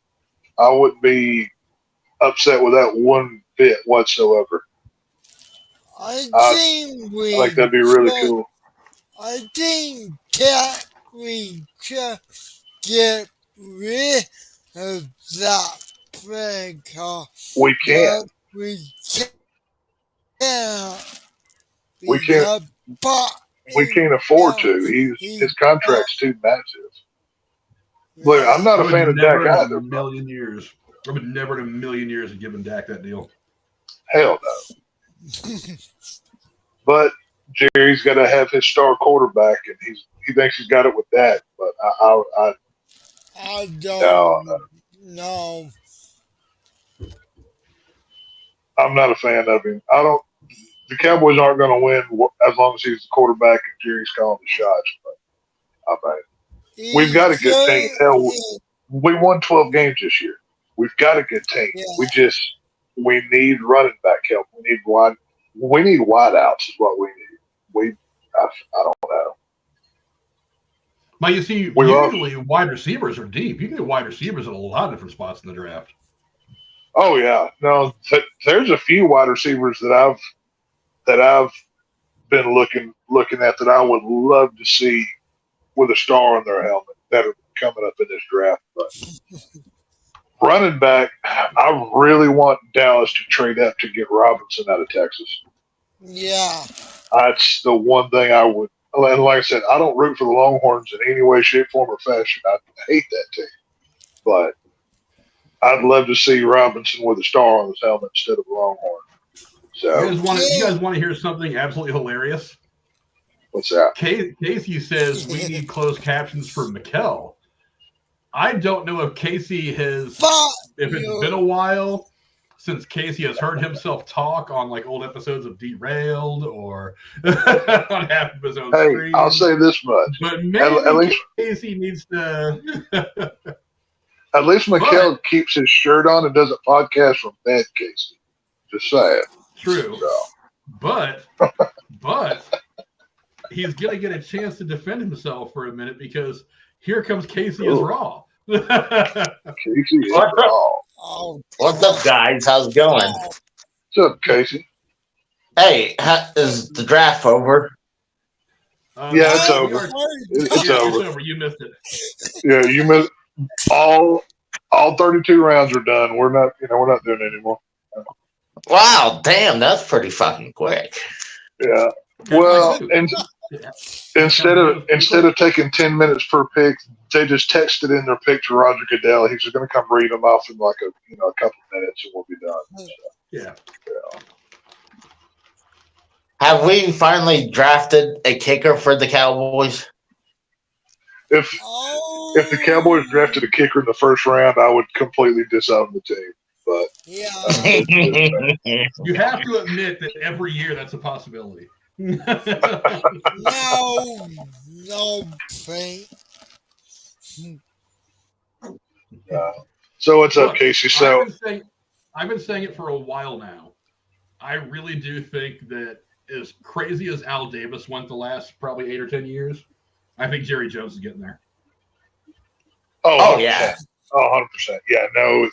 Speaker 2: I wouldn't be upset with that one bit whatsoever.
Speaker 3: I think
Speaker 2: that'd be really cool.
Speaker 3: I think that we should get rid of that player.
Speaker 2: We can't.
Speaker 3: We can't.
Speaker 2: We can't afford to. His contract's too massive. Look, I'm not a fan of Dak either.
Speaker 1: I would never in a million years have given Dak that deal.
Speaker 2: Hell no. But Jerry's got to have his star quarterback, and he thinks he's got it with that. But
Speaker 3: I don't know.
Speaker 2: I'm not a fan of him. The Cowboys aren't going to win as long as he's the quarterback and Jerry's calling the shots. But I mean, we've got a good team. Hell, we won 12 games this year. We've got a good team. Yeah. We need running back help. We need wideouts is what we need. I don't know.
Speaker 1: But you see, usually wide receivers are deep. You can get wide receivers at a lot of different spots in the draft.
Speaker 2: Oh yeah, no. There's a few wide receivers that I've been looking at that I would love to see with a star on their helmet that are coming up in this draft. But running back, I really want Dallas to trade up to get Robinson out of Texas.
Speaker 3: Yeah.
Speaker 2: That's the one thing I would. And like I said, I don't root for the Longhorns in any way, shape, form, or fashion. I hate that team. But I'd love to see Robinson with a star on his helmet instead of a Longhorn. So,
Speaker 1: you guys want to hear something absolutely hilarious?
Speaker 2: What's that?
Speaker 1: Casey says we need closed captions for Mikkel. I don't know if Casey if it's been a while since Casey has heard himself talk on like old episodes of Derailed or on half of his own stream.
Speaker 2: I'll say this much.
Speaker 1: But maybe at least Casey needs to
Speaker 2: at least Mikkel keeps his shirt on and does a podcast from bed, Casey. Just saying.
Speaker 1: True. So. But he's gonna get a chance to defend himself for a minute because here comes Casey is raw.
Speaker 2: Casey is raw.
Speaker 5: What's up, guys? How's it going?
Speaker 2: What's up, Casey?
Speaker 5: Hey, is the draft over?
Speaker 2: Yeah, it's over. It's over.
Speaker 1: You missed it.
Speaker 2: Yeah, you missed all 32 rounds are done. We're not doing it anymore.
Speaker 5: Wow, damn, that's pretty fucking quick.
Speaker 2: Yeah.
Speaker 1: That's
Speaker 2: Well,
Speaker 1: what I do.
Speaker 2: and
Speaker 1: Yeah.
Speaker 2: instead of taking 10 minutes per pick, they just texted in their pick to Roger Goodell. He's just going to come read them off in like a couple minutes, and we'll be done. So,
Speaker 1: Yeah.
Speaker 5: Have we finally drafted a kicker for the Cowboys?
Speaker 2: If the Cowboys drafted a kicker in the first round, I would completely disown the team. But
Speaker 3: Yeah.
Speaker 1: You have to admit that every year that's a possibility.
Speaker 3: No, Frank.
Speaker 2: so what's up,
Speaker 1: Look,
Speaker 2: Casey? So
Speaker 1: I've been saying it for a while now. I really do think that as crazy as Al Davis went the last probably 8 or 10 years, I think Jerry Jones is getting there.
Speaker 5: Oh, yeah.
Speaker 2: 100%. Yeah, no,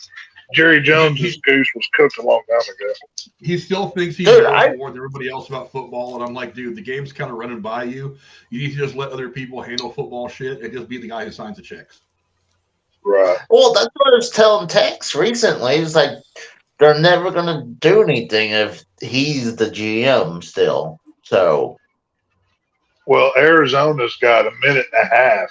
Speaker 2: Jerry Jones' goose was cooked a long time ago.
Speaker 1: He still thinks he
Speaker 5: Dude,
Speaker 1: knows more than everybody else about football, and I'm like, dude, the game's kind of running by you. You need to just let other people handle football shit and just be the guy who signs the checks.
Speaker 2: Right.
Speaker 5: Well, that's what I was telling Tex recently. It's like they're never going to do anything if he's the GM still. So,
Speaker 2: well, Arizona's got a minute and a half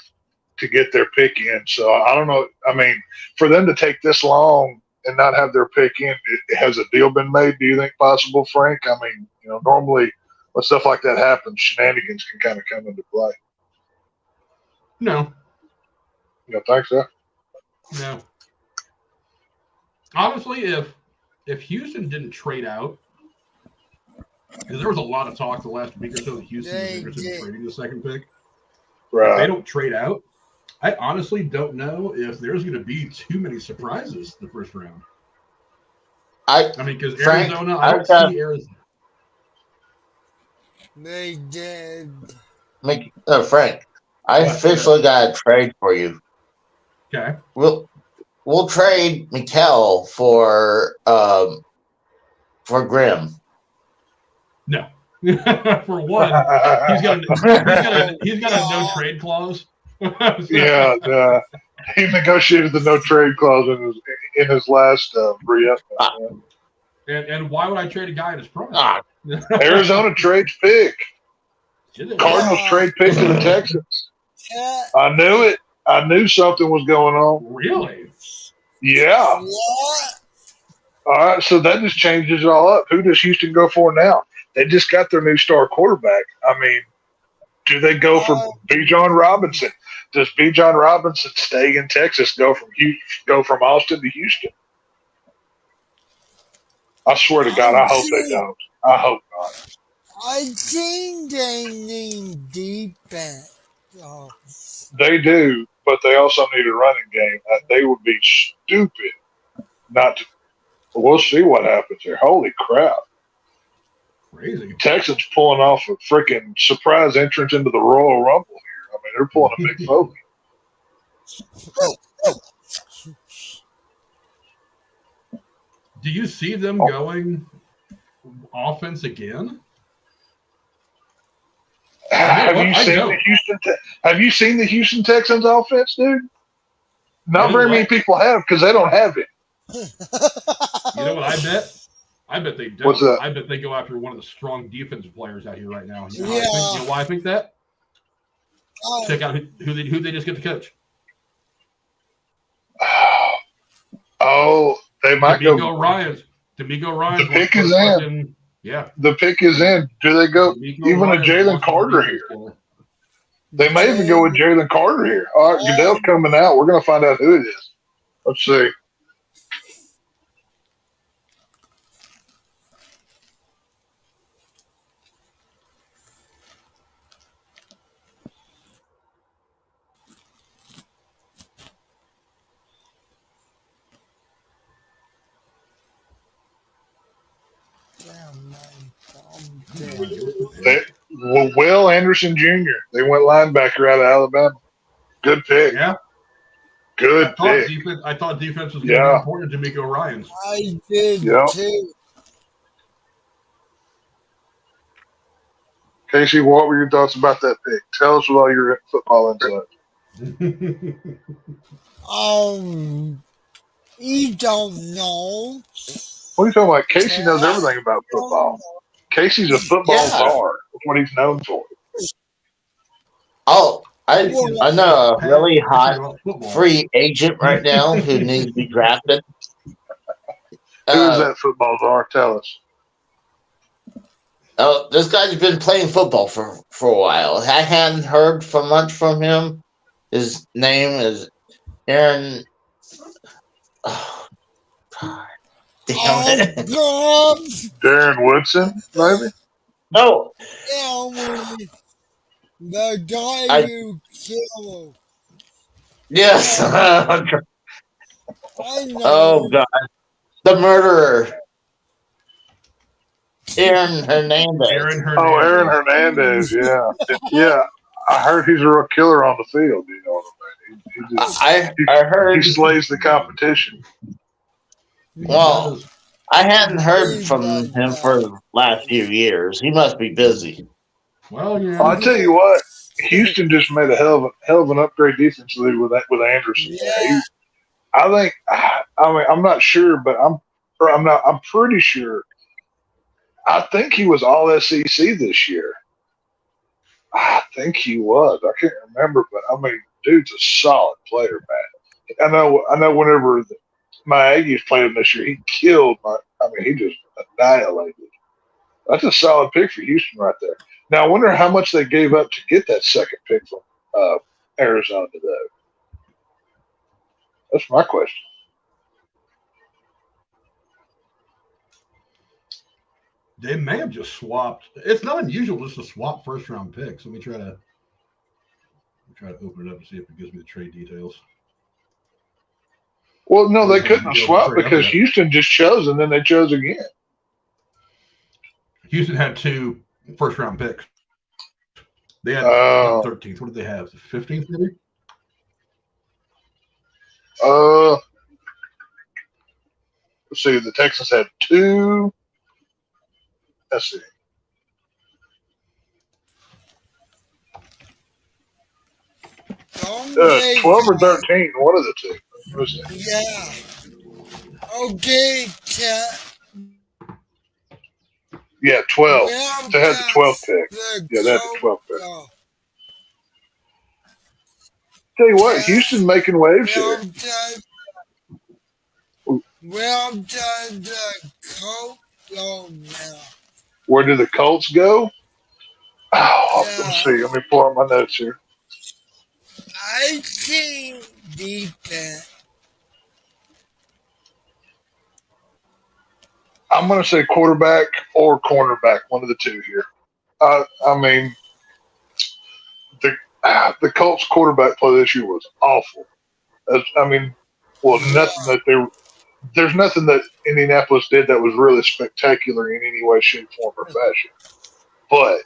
Speaker 2: to get their pick in. So I don't know. I mean, for them to take this long and not have their pick in, has a deal been made? Do you think possible, Frank? I mean, normally when stuff like that happens, shenanigans can kind of come into play.
Speaker 1: No.
Speaker 2: You don't think so?
Speaker 1: No. Honestly, if Houston didn't trade out, because there was a lot of talk the last week or so that Houston was interested in trading the second pick.
Speaker 2: Right.
Speaker 1: If they don't trade out, I honestly don't know if there's going to be too many surprises the first round. I mean, because Arizona, I don't see Arizona.
Speaker 3: They did.
Speaker 5: Frank, I officially got a trade for you.
Speaker 1: Okay.
Speaker 5: We'll trade Mikkel for Grimm.
Speaker 1: No. For one, he's got a no trade clause.
Speaker 2: Yeah, he negotiated the no trade clause in his last re-up.
Speaker 1: And why would I trade a guy in his prime?
Speaker 2: Arizona trades pick. Cardinals trade pick to the Texans. I knew it. I knew something was going on.
Speaker 1: Really?
Speaker 2: Yeah.
Speaker 3: What?
Speaker 2: All right, so that just changes it all up. Who does Houston go for now? They just got their new star quarterback. I mean, do they go for Bijan Robinson? Does Bijan Robinson stay in Texas? Go from Austin to Houston? I swear to God, I hope they don't. I hope not.
Speaker 3: I think they need defense.
Speaker 2: They do, but they also need a running game. They would be stupid not to. We'll see what happens here. Holy crap.
Speaker 1: Crazy.
Speaker 2: Texans pulling off a freaking surprise entrance into the Royal Rumble here. I mean, they're pulling a big bogey.
Speaker 1: Do you see them going offense again?
Speaker 2: Have you seen the Houston Texans offense, dude? Not very many people have because they don't have it.
Speaker 1: You know what I bet? I bet they don't.
Speaker 2: What's that?
Speaker 1: I bet they go after one of the strong defensive players out here right now. You know,
Speaker 3: Yeah.
Speaker 1: why I think that? Check out who they just get to coach.
Speaker 2: Oh, they might
Speaker 1: D'Amico Ryans.
Speaker 2: The pick is in.
Speaker 1: Yeah.
Speaker 2: The pick is in. Do they go even a Jalen Carter here? They may even go with Jalen Carter here. All right, Goodell's coming out. We're going to find out who it is. Let's see. Will Anderson Jr. They went linebacker out of Alabama. Good pick.
Speaker 1: Yeah.
Speaker 2: Good pick.
Speaker 1: I thought defense was going to be important to D'Amico Ryans.
Speaker 3: I did too.
Speaker 2: Casey, what were your thoughts about that pick? Tell us with all your football insight.
Speaker 3: You don't know.
Speaker 2: What are you talking about? Casey knows everything about football. Casey's a football czar. That's what he's known for.
Speaker 5: Oh, I know a really
Speaker 1: Passionate
Speaker 5: hot
Speaker 1: about football.
Speaker 5: free agent right now who needs to be drafted.
Speaker 2: Who is that football czar? Tell us.
Speaker 5: Oh, this guy's been playing football for a while. I hadn't heard much from him. His name is Aaron. Oh, God. Damn it.
Speaker 3: God.
Speaker 2: Darren Woodson, maybe?
Speaker 5: No.
Speaker 3: The guy who killed.
Speaker 5: Yes.
Speaker 3: I know.
Speaker 5: Oh, God. The murderer. Aaron Hernandez.
Speaker 2: Oh, Aaron Hernandez, yeah. Yeah, I heard he's a real killer on the field, you know what I mean?
Speaker 5: I heard
Speaker 2: he slays the competition.
Speaker 5: Well, I hadn't heard from him for the last few years. He must be busy.
Speaker 1: Well, yeah.
Speaker 2: I'll tell you what, Houston just made a hell of an upgrade defensively with Anderson.
Speaker 3: Yeah.
Speaker 2: I think. I mean, I'm not sure, but I'm pretty sure. I think he was all SEC this year. I think he was. I can't remember, but I mean, dude's a solid player, man. I know. Whenever my Aggies played him this year, he killed my. I mean, he just annihilated. That's a solid pick for Houston right there. Now, I wonder how much they gave up to get that second pick from Arizona, though. That's my question.
Speaker 1: They may have just swapped. It's not unusual just to swap first-round picks. Let me try to open it up and see if it gives me the trade details.
Speaker 2: Well, no, they couldn't have swapped because Houston just chose and then they chose again.
Speaker 1: Houston had 2 first-round picks. They had 13th. What did they have? The 15th, maybe?
Speaker 2: Let's see. The Texans had 2. Let's see.
Speaker 3: Don't
Speaker 2: 12 or 13, one of the two.
Speaker 3: Yeah. Okay, Cat.
Speaker 2: Yeah, 12.
Speaker 3: Well,
Speaker 2: They had the 12th pick. Yeah, they had the 12th pick. Tell you what, Houston making waves here.
Speaker 3: Well done, the Colts go now.
Speaker 2: Where did the Colts go? Oh, let's see. Let me pull out my notes here.
Speaker 3: I think defense.
Speaker 2: I'm going to say quarterback or cornerback, one of the two here. I mean, the Colts quarterback play this year was awful. There's nothing that Indianapolis did that was really spectacular in any way, shape, form, or fashion. But,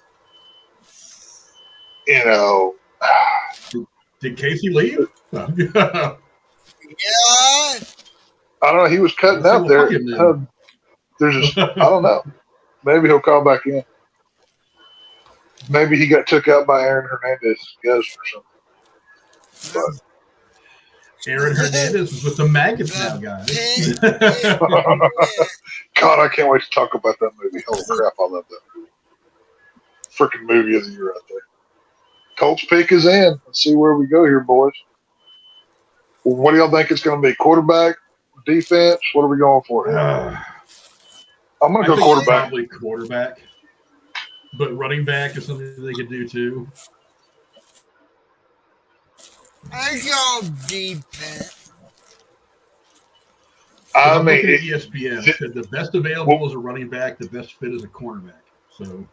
Speaker 2: you know.
Speaker 1: Did Casey leave?
Speaker 3: Yeah.
Speaker 2: I don't know. He was cutting out there. There's just, I don't know. Maybe he'll call back in. Maybe he got took out by Aaron Hernandez's ghost or something. But
Speaker 1: Aaron Hernandez is with the maggots now, guys.
Speaker 2: God, I can't wait to talk about that movie. Holy crap, I love that movie. Freaking movie of the year right there. Colts pick is in. Let's see where we go here, boys. What do y'all think it's going to be? Quarterback? Defense? What are we going for here? I'm going to go quarterback.
Speaker 1: Probably quarterback. But running back is something they could do too.
Speaker 3: I go defense.
Speaker 1: I mean, ESPN said the best available is a running back, the best fit is a cornerback. So,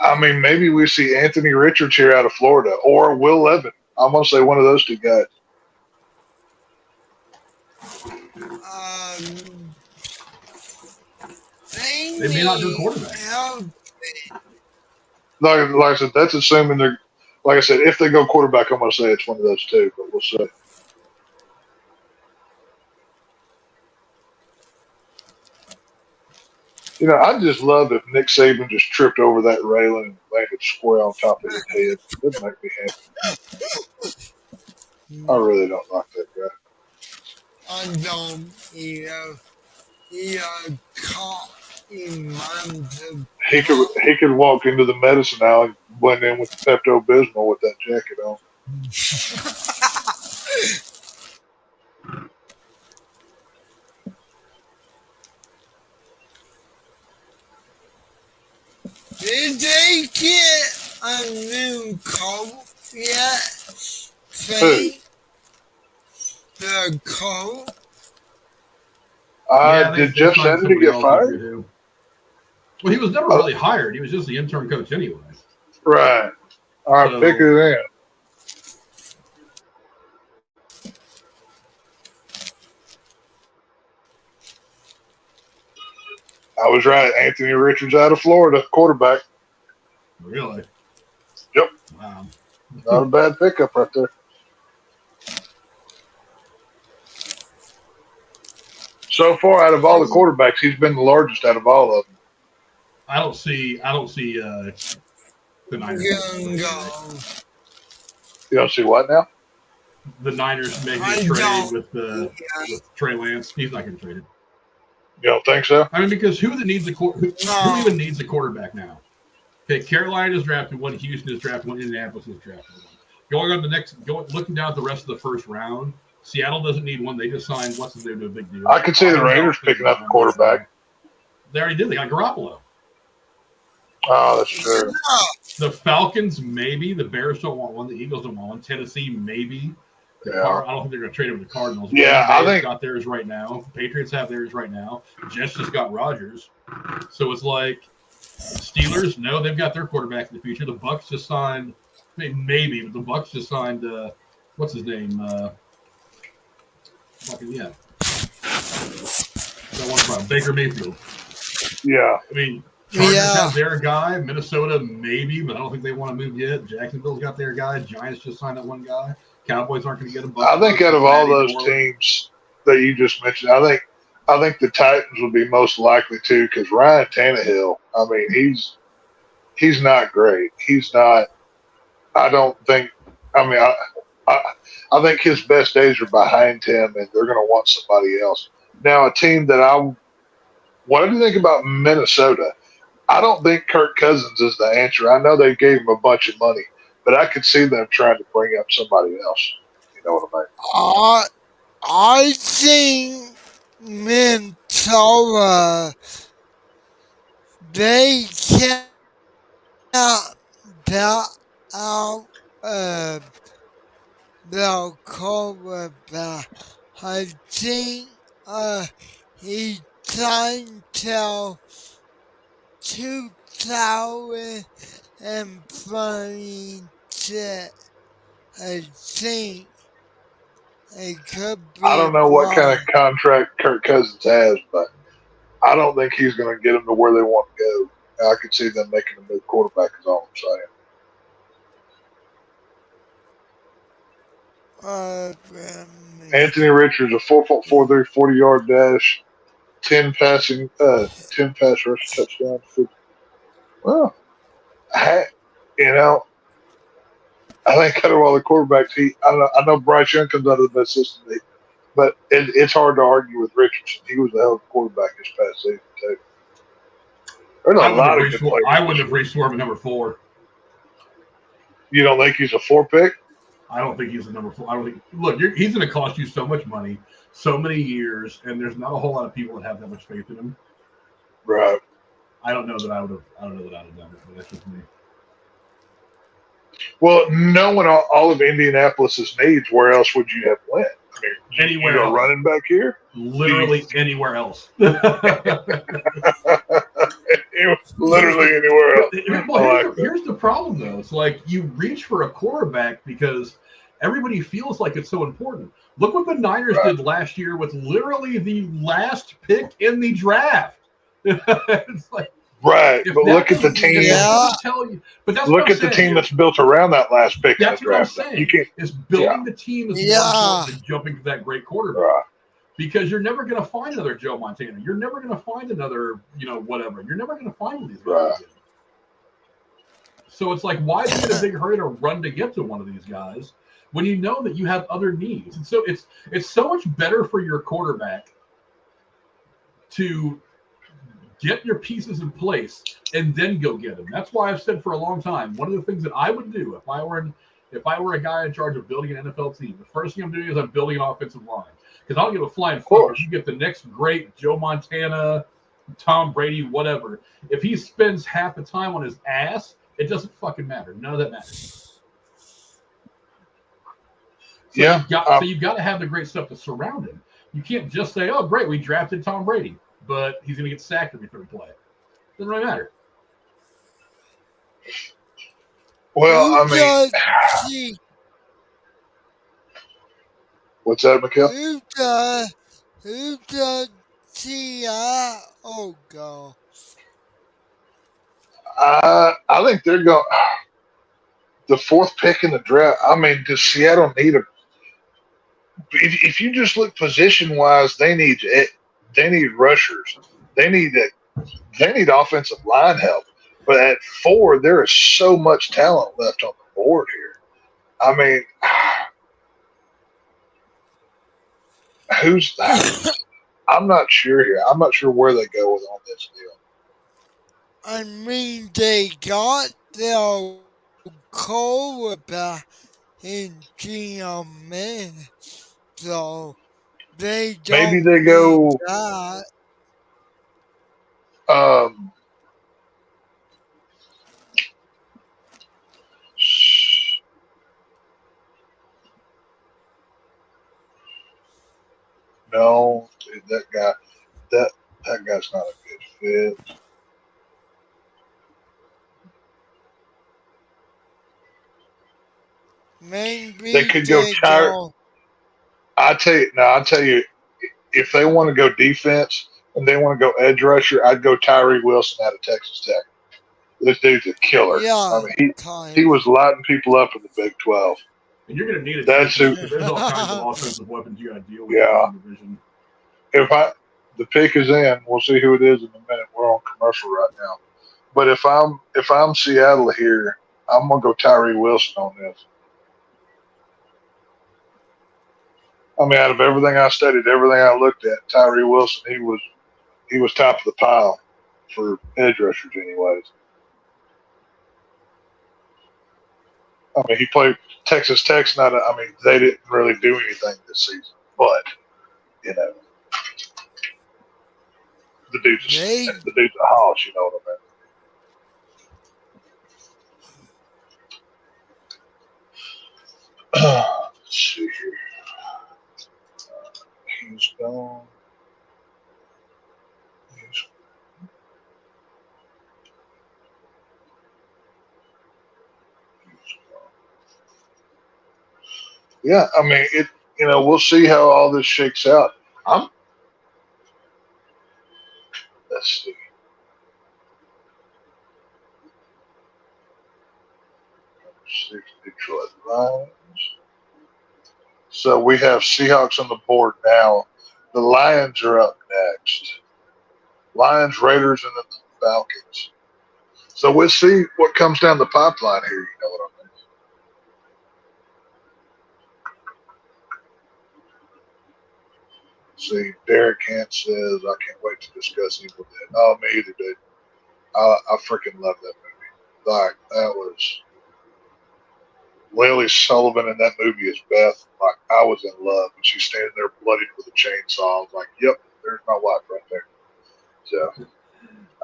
Speaker 2: I mean, maybe we see Anthony Richards here out of Florida or Will Levin. I'm going to say one of those two guys.
Speaker 1: They may not do quarterback.
Speaker 2: Like I said, that's assuming they're. Like I said, if they go quarterback, I'm going to say it's one of those two, but we'll see. You know, I just love if Nick Saban just tripped over that railing and landed square on top of his head. That'd make me happy. I really don't like that guy.
Speaker 3: I don't, he caught him on the
Speaker 2: He could walk into the medicine aisle and blend in with the Pepto-Bismol with that jacket on.
Speaker 3: Did they get a new coat yet? Say the coat.
Speaker 2: Did Jeff Saturday get fired?
Speaker 1: Well, he was never really hired. He was just the interim coach anyway.
Speaker 2: Right. All right,
Speaker 1: So,
Speaker 2: pick it in. I was right. Anthony Richards out of Florida, quarterback.
Speaker 1: Really?
Speaker 2: Yep.
Speaker 1: Wow.
Speaker 2: Not a bad pickup right there. So far, out of all the quarterbacks, he's been the largest out of all of them.
Speaker 1: I don't see the Niners.
Speaker 2: You don't see what now?
Speaker 1: The Niners making a trade with Trey Lance. He's not going to trade it.
Speaker 2: You don't think so?
Speaker 1: I mean, because who even needs a quarterback now? Okay, Carolina has drafted one, Houston has drafted one, Indianapolis has drafted one. Going on the next, looking down at the rest of the first round, Seattle doesn't need one. They just signed what's his name to a big deal.
Speaker 2: I could see the Raiders picking up a quarterback.
Speaker 1: They already did. They got Garoppolo.
Speaker 2: Oh, that's true.
Speaker 1: The Falcons, maybe. The Bears don't want one. The Eagles don't want one. Tennessee, maybe. I don't think they're going to trade him with the Cardinals.
Speaker 2: Yeah, I think
Speaker 1: got theirs right now. Patriots have theirs right now. Jets just got Rodgers. So it's like Steelers, no, they've got their quarterback in the future. The Bucks just signed, maybe, but the Bucks just signed, what's his name? That one from Baker Mayfield.
Speaker 2: Yeah.
Speaker 1: I mean, Chargers have their guy. Minnesota, maybe, but I don't think they want to move yet. Jacksonville's got their guy. Giants just signed that one guy. Cowboys aren't going to get him.
Speaker 2: I think out of all those teams that you just mentioned, I think the Titans would be most likely to, because Ryan Tannehill, I mean, he's not great. He's not. I don't think. I mean, I think his best days are behind him, and they're going to want somebody else. Now, a team that what do you think about Minnesota? I don't think Kirk Cousins is the answer. I know they gave him a bunch of money, but I could see them trying to bring up somebody else. You know what I mean?
Speaker 3: I think Minnesota, they cannot back out the quarterback. I think he signed till 2026. I think it could be.
Speaker 2: I don't know what kind of contract Kirk Cousins has, but I don't think he's going to get them to where they want to go. I could see them making a new quarterback, is all I'm saying. Anthony Richards, a 4.43 40-yard dash, 10 pass rush touchdown. Well, I think out of all the quarterbacks, I know Bryce Young comes out of the best system, but it's hard to argue with Richardson. He was a hell of a quarterback this past season too. There's a lot of good players.
Speaker 1: I wouldn't have rescored him number 4.
Speaker 2: You don't think he's a 4 pick?
Speaker 1: I don't think he's a number 4. I don't think. Look, he's going to cost you so much money, so many years, and there's not a whole lot of people that have that much faith in him.
Speaker 2: Right.
Speaker 1: I don't know that I would have done it, but that's just me.
Speaker 2: Well, knowing all of Indianapolis's needs, where else would you have went? I mean,
Speaker 1: anywhere
Speaker 2: else. Running back here?
Speaker 1: Literally anywhere else.
Speaker 2: Literally anywhere else.
Speaker 1: Well, here's the problem, though. It's like you reach for a quarterback because everybody feels like it's so important. Look what the Niners did last year with literally the last pick in the draft. It's like,
Speaker 2: right, but look at the team. Look at the team that's built around that last pick.
Speaker 1: That's what I'm saying.
Speaker 2: You can't.
Speaker 1: Is building the team is more important than jumping to that great quarterback.
Speaker 2: Right.
Speaker 1: Because you're never going to find another Joe Montana. You're never going to find another, whatever. You're never going to find these guys again. So it's like, why is it a big hurry to run to get to one of these guys when you know that you have other needs? And so it's so much better for your quarterback to get your pieces in place and then go get them. That's why I've said for a long time, one of the things that I would do if I were a guy in charge of building an NFL team, the first thing I'm doing is I'm building an offensive line. Because I don't give a flying fuck if you get the next great Joe Montana, Tom Brady, whatever. If he spends half the time on his ass, it doesn't fucking matter. None of that matters. So you've got to have the great stuff to surround him. You can't just say, oh, great, we drafted Tom Brady, but he's going to get sacked every third play. Doesn't really matter.
Speaker 2: Well, I mean, what's that, Mikhail?
Speaker 3: Who does Seattle go?
Speaker 2: I think they're going the fourth pick in the draft. I mean, does Seattle need a? If you just look position wise, they need rushers. They need offensive line help. But at 4, there is so much talent left on the board here. I mean, who's that? I'm not sure here. I'm not sure where they go with on this deal.
Speaker 3: I mean, they got their quarterback in GM, so they don't
Speaker 2: Maybe they go.
Speaker 3: need that.
Speaker 2: No, that guy's not a good fit.
Speaker 3: Maybe
Speaker 2: They could go I'll tell you, if they want to go defense and they want to go edge rusher, I'd go Tyree Wilson out of Texas Tech. This dude's a killer.
Speaker 3: Yeah,
Speaker 2: I mean, he was lighting people up in the Big 12.
Speaker 1: And you're going to need it.
Speaker 2: That's who.
Speaker 1: There's all kinds of offensive weapons you got to deal with.
Speaker 2: Yeah.
Speaker 1: In the division.
Speaker 2: The pick is in, we'll see who it is in a minute. We're on commercial right now. But if I'm Seattle here, I'm gonna go Tyree Wilson on this. I mean, out of everything I studied, everything I looked at, Tyree Wilson, he was top of the pile for edge rushers, anyways. I mean, he played Texas Tech's not. I mean, they didn't really do anything this season, but you know, the dude's a hoss. You know what I mean? Let's see here. He's gone. Yeah, I mean, we'll see how all this shakes out. Let's see. Detroit Lions. So we have Seahawks on the board now. The Lions are up next. Lions, Raiders, and then the Falcons. So we'll see what comes down the pipeline here. You know what I mean? See, Derek Hant says, I can't wait to discuss Evil Dead. Oh, me either, dude. I freaking love that movie. Like, that was Lily Sullivan in that movie as Beth. Like, I was in love. And she's standing there bloodied with a chainsaw. I was like, yep, there's my wife right there. So,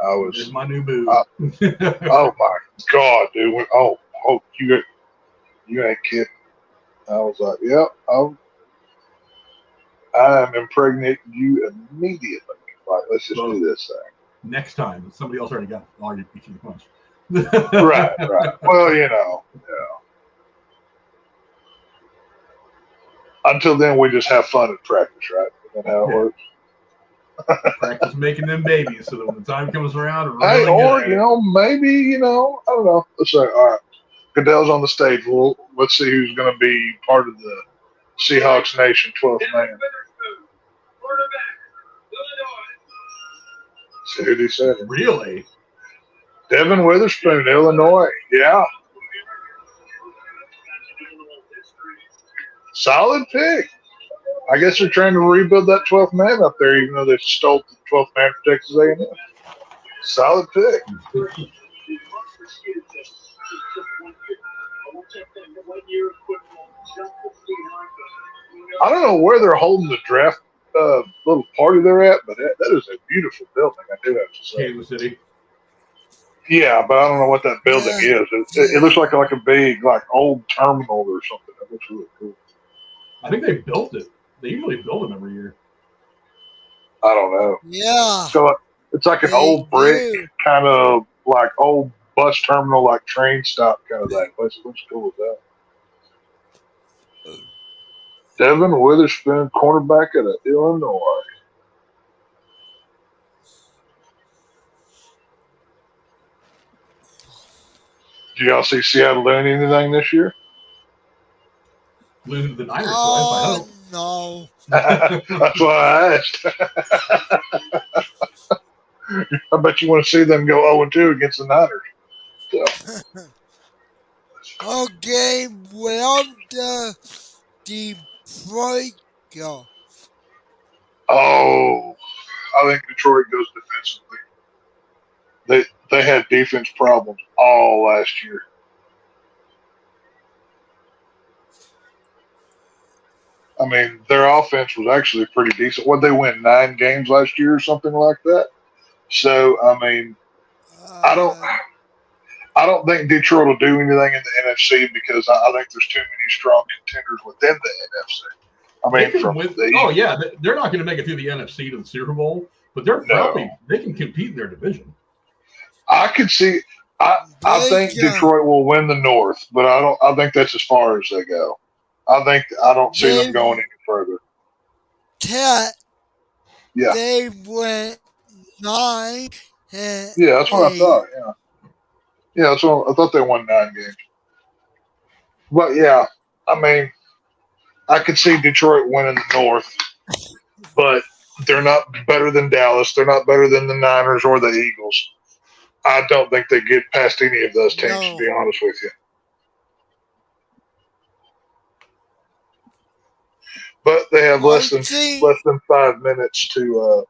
Speaker 2: I was.
Speaker 1: There's my new boo.
Speaker 2: Oh, my God, dude. Oh, you ain't kidding. I was like, yep, I'm impregnating you immediately. Like, let's just do this thing.
Speaker 1: Next time, somebody else already got already beat you the punch.
Speaker 2: Right. Well, yeah. Until then, we just have fun at practice, right? Isn't that how it works?
Speaker 1: Practice making them babies so that when the time comes around,
Speaker 2: maybe, I don't know. Let's say, all right, Goodell's on the stage. Well, let's see who's going to be part of the Seahawks Nation 12th man. See who he said.
Speaker 1: Really?
Speaker 2: Devin Witherspoon, Illinois. Yeah. Solid pick. I guess they're trying to rebuild that 12th man up there, even though they stole the 12th man for Texas A&M. Solid pick. I don't know where they're holding the draft little party they're at, but that is a beautiful building. I do have to say.
Speaker 1: Kansas City.
Speaker 2: Yeah, but I don't know what that building is. It looks like a big old terminal or something. That looks really cool.
Speaker 1: I think they built it. They usually build them every year.
Speaker 2: I don't know.
Speaker 3: Yeah.
Speaker 2: So it's like an
Speaker 3: They
Speaker 2: old brick,
Speaker 3: do.
Speaker 2: kind of like old bus terminal, like train stop kind of thing. Looks cool with that. Devin Witherspoon, cornerback at Illinois. Did y'all see Seattle doing anything this year?
Speaker 1: Losing to the Niners twice, I hope.
Speaker 3: No.
Speaker 2: That's why I asked. I bet you want to see them go 0-2 against the Niners. So.
Speaker 3: Okay, well, the Detroit go.
Speaker 2: Oh, I think Detroit goes defensively. They had defense problems all last year. I mean, their offense was actually pretty decent. What they win 9 games last year or something like that. So I mean, I don't think Detroit will do anything in the NFC because I think there's too many strong contenders within the NFC. I mean,
Speaker 1: they're not going to make it through the NFC to the Super Bowl, but they can compete in their division.
Speaker 2: I could see. I think Detroit will win the North, but I think that's as far as they go. I don't see them going any further. Yeah.
Speaker 3: They went 9.
Speaker 2: Yeah, that's what I thought. Yeah, that's what I thought. They won 9 games. But yeah, I mean, I could see Detroit winning the North, but they're not better than Dallas. They're not better than the Niners or the Eagles. I don't think they get past any of those teams, to be honest with you. But they have less than 5 minutes to.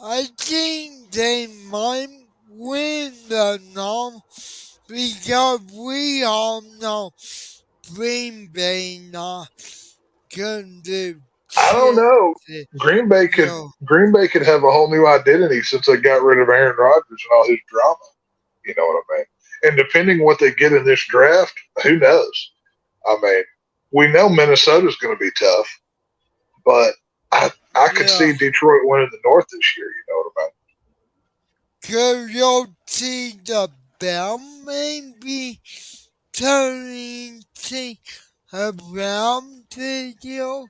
Speaker 3: I think they might win the North because we all know Green Bay not gonna do.
Speaker 2: I don't know. Green Bay could have a whole new identity since they got rid of Aaron Rodgers and all his drama. You know what I mean? And depending what they get in this draft, who knows? I mean, we know Minnesota's going to be tough, but I could see Detroit winning the North this year. You know what I mean?
Speaker 3: Could you see the Bell maybe turning things around to you?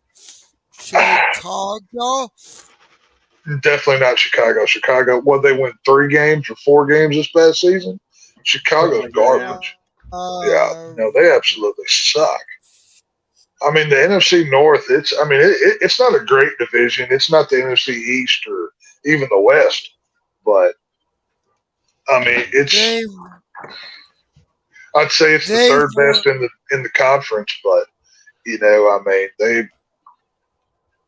Speaker 3: Chicago?
Speaker 2: Definitely not Chicago. Chicago, they win 3 games or 4 games this past season? Chicago's garbage. No, they absolutely suck. I mean, the NFC North, it's not a great division. It's not the NFC East or even the West. But, I mean, I'd say it's the 3rd best in the conference. But, you know, I mean,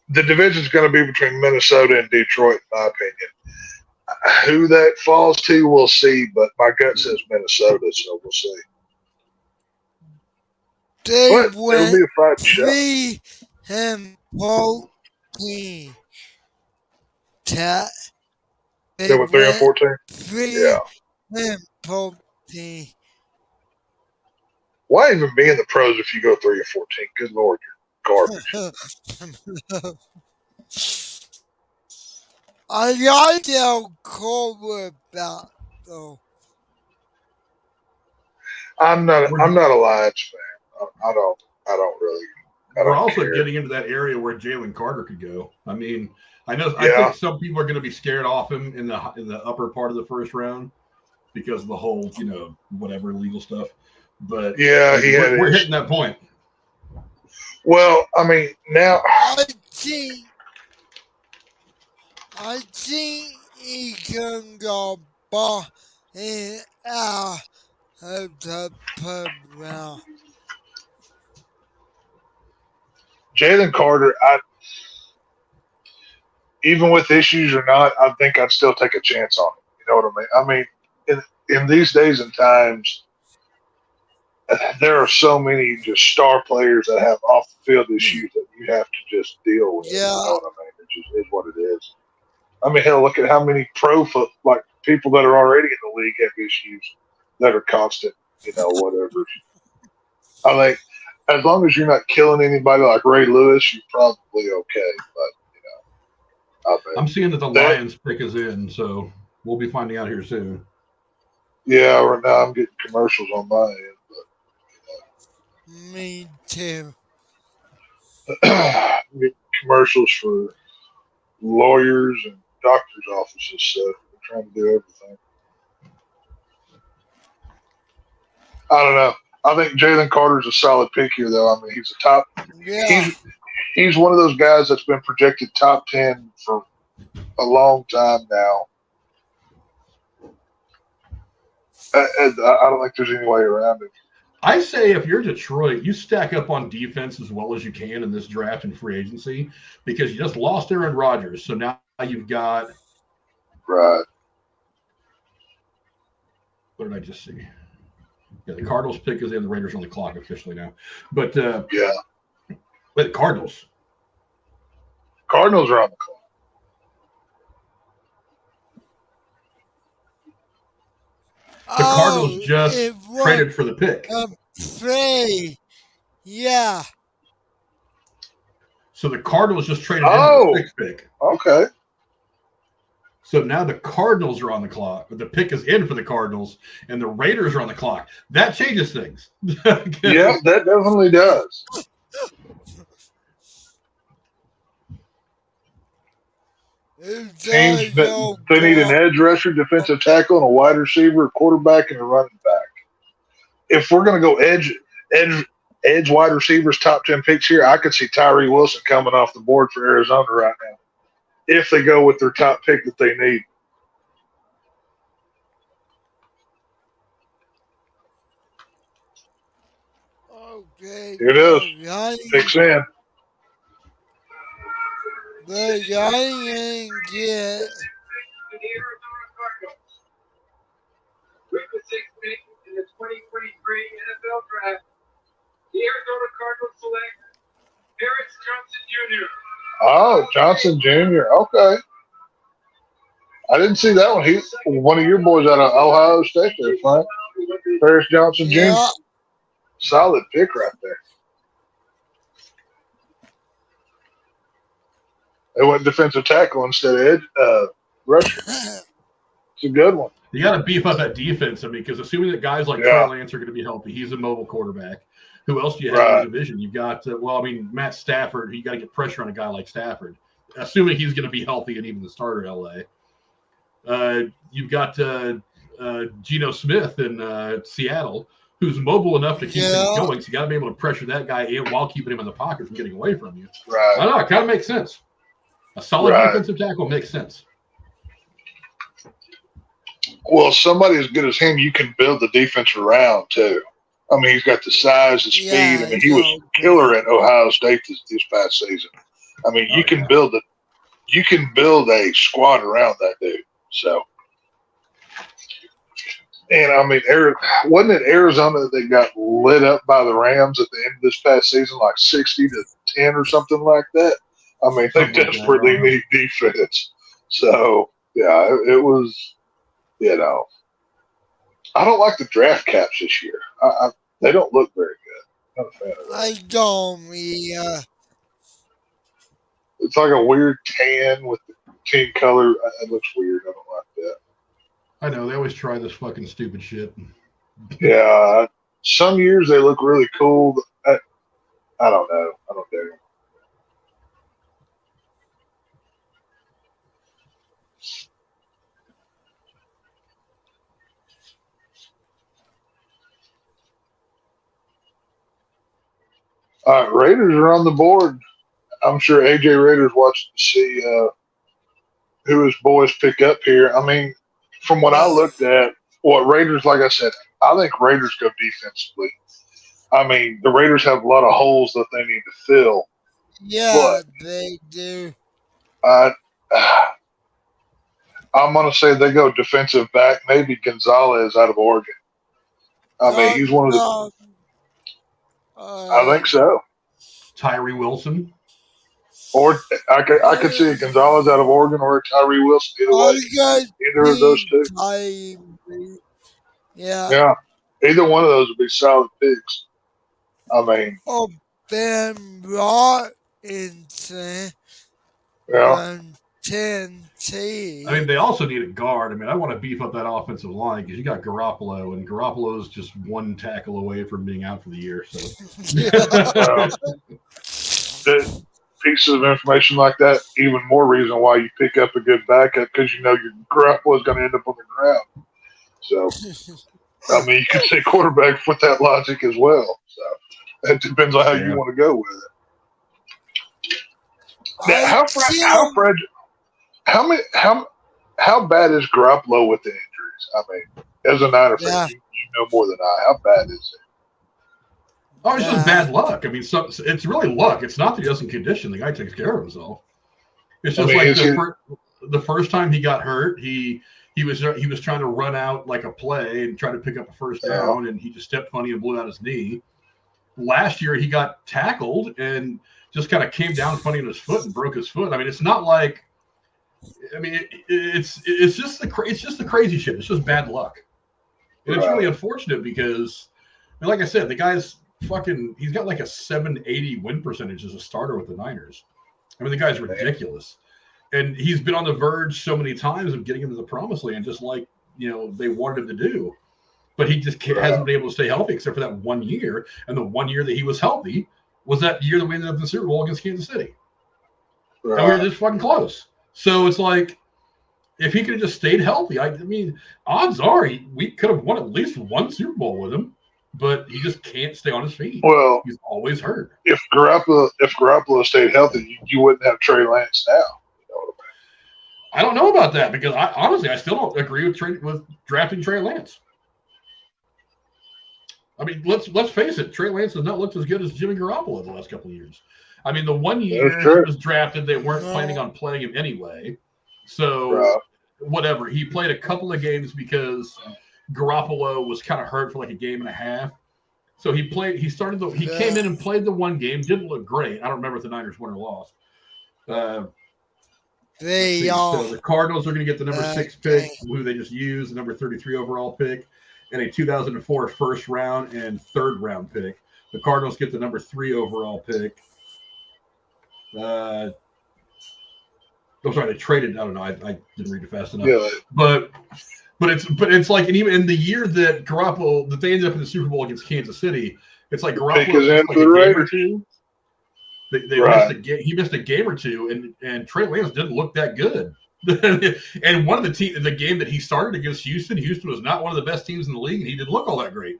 Speaker 2: the division's going to be between Minnesota and Detroit, in my opinion. Who that falls to, we'll see. But my gut says Minnesota, so we'll see.
Speaker 3: They
Speaker 2: went it'll be a fighting shot.
Speaker 3: 3 and 14.
Speaker 2: They went 3 and 14?
Speaker 3: 3 and 14.
Speaker 2: Why even be in the pros if you go 3 and 14? Good Lord, you're garbage.
Speaker 3: I like to call about though.
Speaker 2: I'm not a Lions fan. I don't really.
Speaker 1: We're also getting into that area where Jalen Carter could go. I mean, I think some people are going to be scared off him in the upper part of the first round because of the whole, whatever legal stuff. But
Speaker 2: yeah,
Speaker 1: we're hitting that point.
Speaker 2: Well, I mean, now
Speaker 3: I think he can go ball and out of the pub round.
Speaker 2: Jalen Carter, even with issues or not, I think I'd still take a chance on it. You know what I mean? I mean, in these days and times, there are so many just star players that have off the field issues that you have to just deal with.
Speaker 3: Yeah.
Speaker 2: You know what I mean? It just is what it is. I mean, hell, look at how many like people that are already in the league have issues that are constant. You know, whatever. I think as long as you're not killing anybody like Ray Lewis, you're probably okay. But I think
Speaker 1: I'm seeing that the Lions pick is in, so we'll be finding out here soon.
Speaker 2: Yeah, right now I'm getting commercials on my end.
Speaker 3: Me too.
Speaker 2: I'm getting commercials for lawyers and doctors' offices, so we're trying to do everything. I don't know. I think Jalen Carter's a solid pick here, though. I mean, he's a top.
Speaker 3: Yeah.
Speaker 2: He's one of those guys that's been projected top 10 for a long time now. I don't think there's any way around it.
Speaker 1: I say if you're Detroit, you stack up on defense as well as you can in this draft and free agency because you just lost Aaron Rodgers. So now you've got.
Speaker 2: Right.
Speaker 1: What did I just see? Yeah, the Cardinals pick is in. The Raiders on the clock officially now. But
Speaker 2: yeah.
Speaker 1: Wait, Cardinals.
Speaker 2: Cardinals are on the clock.
Speaker 1: The Cardinals just traded for the pick.
Speaker 3: Yeah.
Speaker 1: So the Cardinals just traded in the sixth pick.
Speaker 2: Okay.
Speaker 1: So now the Cardinals are on the clock. The pick is in for the Cardinals, and the Raiders are on the clock. That changes things.
Speaker 2: Yeah, that definitely does. Teams they need an edge rusher, defensive tackle, and a wide receiver, a quarterback, and a running back. If we're going to go edge wide receivers, top 10 picks here, I could see Tyree Wilson coming off the board for Arizona right now. If they go with their top pick that they need.
Speaker 3: Okay.
Speaker 2: Here it is. Picks in.
Speaker 3: The Giants get.
Speaker 4: With the sixth pick in the 2023 NFL Draft, the Arizona Cardinals select Paris Johnson Jr.
Speaker 2: Oh, Johnson Jr. Okay. I didn't see that one. He's one of your boys out of Ohio State there, Frank. Paris Johnson Jr. Solid pick right there. They went defensive tackle instead of rusher. It's a good one.
Speaker 1: You got to beef up that defense, I mean, because assuming that guys like Trey Lance are going to be healthy, he's a mobile quarterback. Who else do you have in the division? You've got, Matt Stafford. You got to get pressure on a guy like Stafford, assuming he's going to be healthy and even the starter in LA. You've got Geno Smith in Seattle, who's mobile enough to keep things going. So you got to be able to pressure that guy in while keeping him in the pocket from getting away from you.
Speaker 2: Right.
Speaker 1: I don't know. It kind of makes sense. A solid defensive tackle makes sense.
Speaker 2: Well, somebody as good as him, you can build the defense around too. I mean, he's got the size and speed. I mean, he was killer at Ohio State this past season. I mean, you can build a squad around that dude. So, and I mean, wasn't it Arizona that they got lit up by the Rams at the end of this past season, like 60-10 or something like that? I mean, they desperately need defense. So, yeah, it was. You know, I don't like the draft caps this year. They don't look very good. Not a fan of that.
Speaker 3: I don't.
Speaker 2: It's like a weird tan with the team color. It looks weird. I don't like that.
Speaker 1: I know. They always try this fucking stupid shit.
Speaker 2: Yeah. Some years they look really cool. I don't know. I don't dig them. All right, Raiders are on the board. I'm sure AJ Raiders watching to see who his boys pick up here. I mean, from what I looked at, what Raiders, like I said, I think Raiders go defensively. I mean, the Raiders have a lot of holes that they need to fill.
Speaker 3: Yeah, they do.
Speaker 2: I'm going to say they go defensive back, maybe Gonzalez out of Oregon. I mean, he's one of the. I think so.
Speaker 1: Tyree Wilson.
Speaker 2: Or I could see Gonzalez out of Oregon or Tyree Wilson. Either way, either of those two.
Speaker 3: Yeah.
Speaker 2: Either one of those would be solid picks. I mean,
Speaker 3: Ben Robinson from Tennessee.
Speaker 1: I mean, they also need a guard. I mean, I want to beef up that offensive line because you got Garoppolo, and Garoppolo's just one tackle away from being out for the year. So,
Speaker 2: pieces of information like that, even more reason why you pick up a good backup because you know your Garoppolo is going to end up on the ground. So, I mean, you could say quarterback with that logic as well. So, it depends on how you want to go with it. Now, how bad is Garoppolo with the injuries? I mean, as a Niner fan, you know more than I. How bad is it?
Speaker 1: Oh, it's just bad luck. I mean, it's really luck. It's not that he doesn't condition. The guy takes care of himself. It's just the first time he got hurt, he was trying to run out like a play and try to pick up a first down, and he just stepped funny and blew out his knee. Last year, he got tackled and just kind of came down funny on his foot and broke his foot. I mean, it's not like. I mean, it's just the crazy shit. It's just bad luck, and it's really unfortunate because, like I said, the guy's he's got like a 780 win percentage as a starter with the Niners. I mean, the guy's ridiculous, and he's been on the verge so many times of getting into the promised land, just like they wanted him to do, but he just hasn't been able to stay healthy except for that 1 year, and the 1 year that he was healthy was that year that we ended up in the Super Bowl against Kansas City, and we were just fucking close. So it's like, if he could have just stayed healthy, I mean, odds are we could have won at least one Super Bowl with him, but he just can't stay on his feet.
Speaker 2: Well,
Speaker 1: he's always hurt.
Speaker 2: If Garoppolo stayed healthy, you wouldn't have Trey Lance now. You know what
Speaker 1: I don't know about that because I still don't agree with drafting Trey Lance. I mean, let's face it, Trey Lance has not looked as good as Jimmy Garoppolo the last couple of years. I mean, the 1 year he was drafted, they weren't planning on playing him anyway. So, whatever. He played a couple of games because Garoppolo was kind of hurt for like a game and a half. So he came in and played the one game, didn't look great. I don't remember if the Niners won or lost. So the Cardinals are going to get the number 6 pick, who they just used, the number 33 overall pick, and a 2004 first round and third round pick. The Cardinals get the number 3 overall pick. I'm sorry, they traded. I don't know. I didn't read it fast enough. Yeah. But it's like, and even in the year that Garoppolo that they ended up in the Super Bowl against Kansas City, it's like Garoppolo missed like a game or two. He missed a game or two, and Trey Lance didn't look that good. And one of the game that he started against Houston was not one of the best teams in the league, and he didn't look all that great.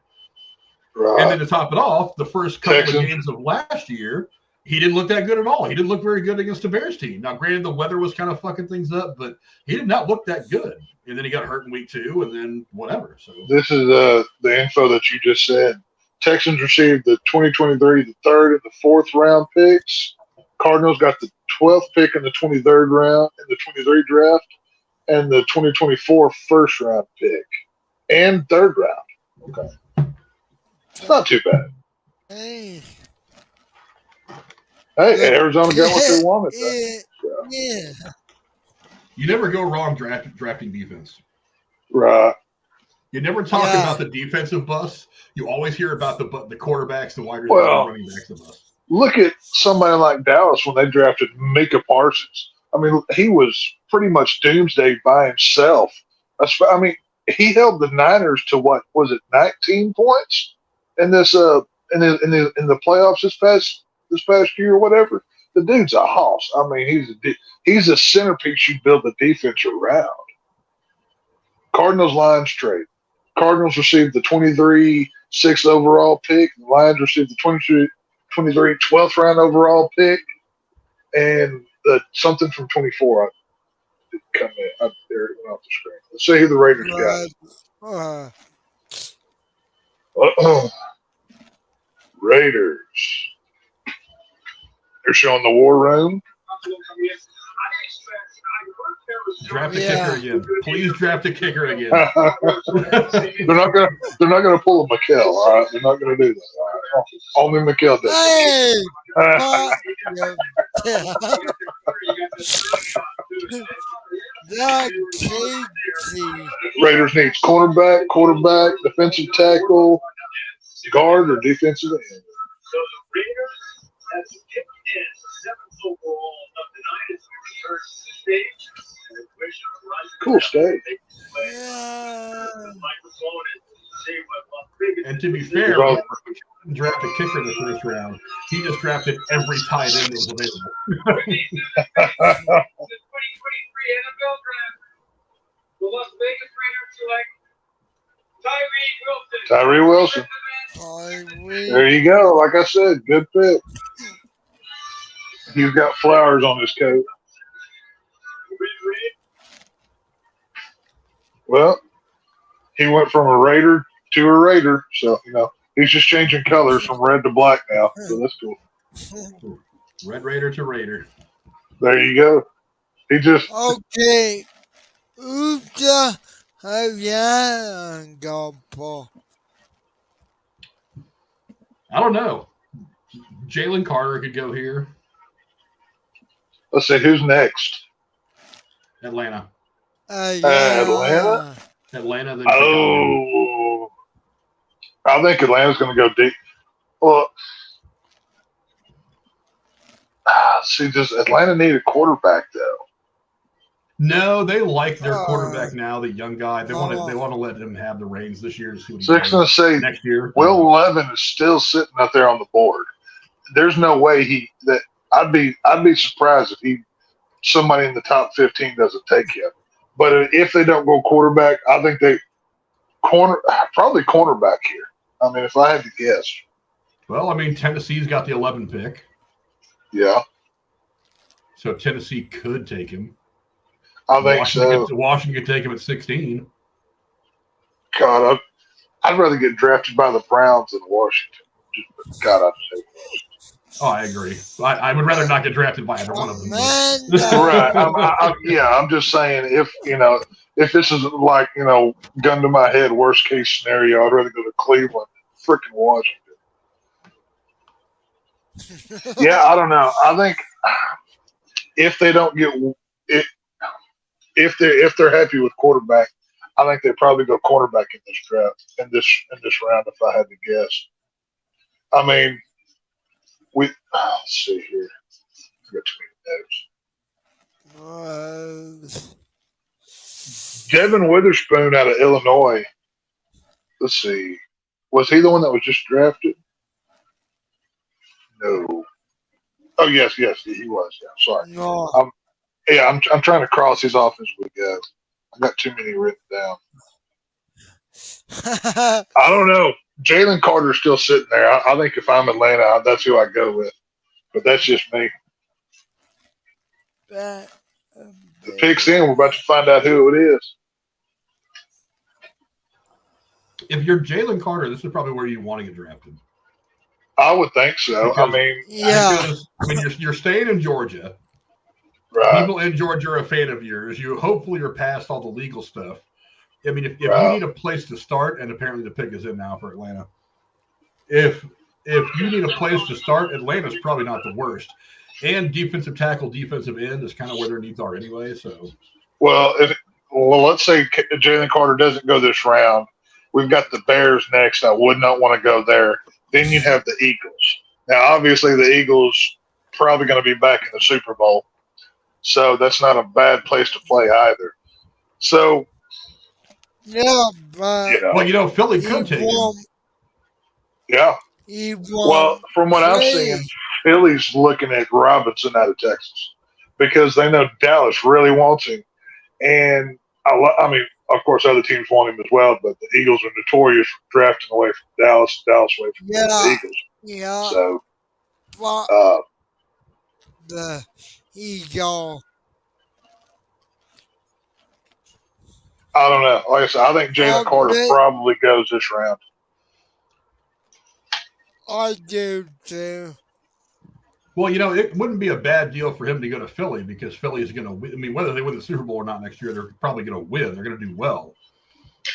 Speaker 1: Right. And then to top it off, the first couple of games of last year, he didn't look that good at all. He didn't look very good against the Bears team. Now, granted, the weather was kind of fucking things up, but he did not look that good. And then he got hurt in week 2, and then whatever. So
Speaker 2: this is the info that you just said. Texans received the 2023, the 3rd and the 4th round picks. Cardinals got the 12th pick in the 23rd round in the 23 draft, and the 2024 first round pick and 3rd round. Okay, it's not too bad. Hey, Arizona got what they wanted.
Speaker 3: Yeah.
Speaker 1: You never go wrong drafting defense.
Speaker 2: Right.
Speaker 1: You never talk about the defensive bust. You always hear about the quarterbacks, the wide receivers, the running backs, the bust.
Speaker 2: Look at somebody like Dallas when they drafted Micah Parsons. I mean, he was pretty much doomsday by himself. I mean, he held the Niners to what was it, 19 points in this in the playoffs this past year or whatever. The dude's a hoss. I mean, he's a centerpiece you build the defense around. Cardinals Lions trade. Cardinals received the 23 6th overall pick. The Lions received the 23 12th round overall pick, and something from 24. Didn't come in. There it went off the screen. Let's see who the Raiders got. Raiders. They're showing the war room.
Speaker 1: Draft a kicker again. Please draft a kicker again.
Speaker 2: they're not gonna pull a McHale, all right? They're not gonna do that. All right? Only McHale does.
Speaker 3: Hey, that Casey.
Speaker 2: Raiders needs cornerback, quarterback, defensive tackle, guard, or defensive end.
Speaker 4: So the Raiders have skipped in 7th overall of the night as we return to the stage. And the question arises
Speaker 2: Cool stage.
Speaker 3: Yeah.
Speaker 4: microphone and say what Las Vegas
Speaker 1: And to be fair,
Speaker 2: Well-
Speaker 1: he didn't draft a kicker in the first round. He just drafted every tight end that was available.
Speaker 4: the 2023 NFL Draft. The Las Vegas Raiders select Tyree Wilson.
Speaker 2: Tyree Wilson. There you go. Like I said, good pick. He's got flowers on his coat. Well, he went from a Raider to a Raider, so he's just changing colors from red to black now. So that's cool.
Speaker 1: Red Raider to Raider.
Speaker 2: There you go. He just
Speaker 3: Okay. Oops. Yeah, go, Paul.
Speaker 1: I don't know. Jalen Carter could go here.
Speaker 2: let's see who's next.
Speaker 1: Atlanta.
Speaker 2: Atlanta.
Speaker 1: Atlanta. Then
Speaker 2: Oh, I think Atlanta's going to go deep. Well, see, does Atlanta need a quarterback though?
Speaker 1: No, they like their quarterback now, the young guy. They want to let him have the reins this year to see what he
Speaker 2: Six
Speaker 1: does
Speaker 2: and say
Speaker 1: next year.
Speaker 2: Will Levin is still sitting up there on the board. There's no way I'd be surprised if somebody in the top 15 doesn't take him. But if they don't go quarterback, I think probably cornerback here. I mean, if I had to guess.
Speaker 1: Well, I mean, Tennessee's got the 11 pick.
Speaker 2: Yeah.
Speaker 1: So Tennessee could take him.
Speaker 2: I think so.
Speaker 1: Washington could take him at 16.
Speaker 2: God, I'd rather get drafted by the Browns than Washington. God, I'd say.
Speaker 1: Oh, I agree. I would rather not get drafted by either one of them.
Speaker 2: Right. I'm just saying if this is like, gun to my head, worst case scenario, I'd rather go to Cleveland than freaking Washington. Yeah, I don't know. I think if they don't get it, if they're happy with quarterback, I think they probably go cornerback in this draft in this round. If I had to guess, I mean, let's see here. I got too many notes. Devin Witherspoon out of Illinois. Let's see. Was he the one that was just drafted? No. Oh yes, he was. Yeah, sorry.
Speaker 3: No.
Speaker 2: I'm trying to cross these off as we go. I got too many written down. I don't know. Jalen Carter's still sitting there. I think if I'm Atlanta, that's who I go with. But that's just me. The pick's in. We're about to find out who it is.
Speaker 1: If you're Jalen Carter, this is probably where you want to get drafted.
Speaker 2: I would think so.
Speaker 1: Because,
Speaker 2: yeah.
Speaker 1: When you're staying in Georgia,
Speaker 2: right.
Speaker 1: People in Georgia are a fan of yours. You hopefully are past all the legal stuff. I mean, if
Speaker 2: right.
Speaker 1: you need a place to start, and apparently the pick is in now for Atlanta. If you need a place to start, Atlanta's probably not the worst. And defensive tackle, defensive end is kind of where their needs are anyway. So,
Speaker 2: well, let's say Jalen Carter doesn't go this round. We've got the Bears next. I would not want to go there. Then you have the Eagles. Now, obviously, the Eagles probably going to be back in the Super Bowl, so that's not a bad place to play either. So,
Speaker 3: yeah, but
Speaker 1: well, Philly could take him.
Speaker 2: Yeah. Well, from what I'm seeing, Philly's looking at Robinson out of Texas because they know Dallas really wants him. And, I mean, of course, other teams want him as well, but the Eagles are notorious for drafting away from Dallas away from the Eagles.
Speaker 3: Yeah.
Speaker 2: So,
Speaker 3: the Eagle.
Speaker 2: I don't know. Like I said, I think Jalen Carter probably goes this round.
Speaker 3: I do too.
Speaker 1: Well, you know, it wouldn't be a bad deal for him to go to Philly because Philly is going to win. I mean, whether they win the Super Bowl or not next year, they're probably going to win. They're going to do well.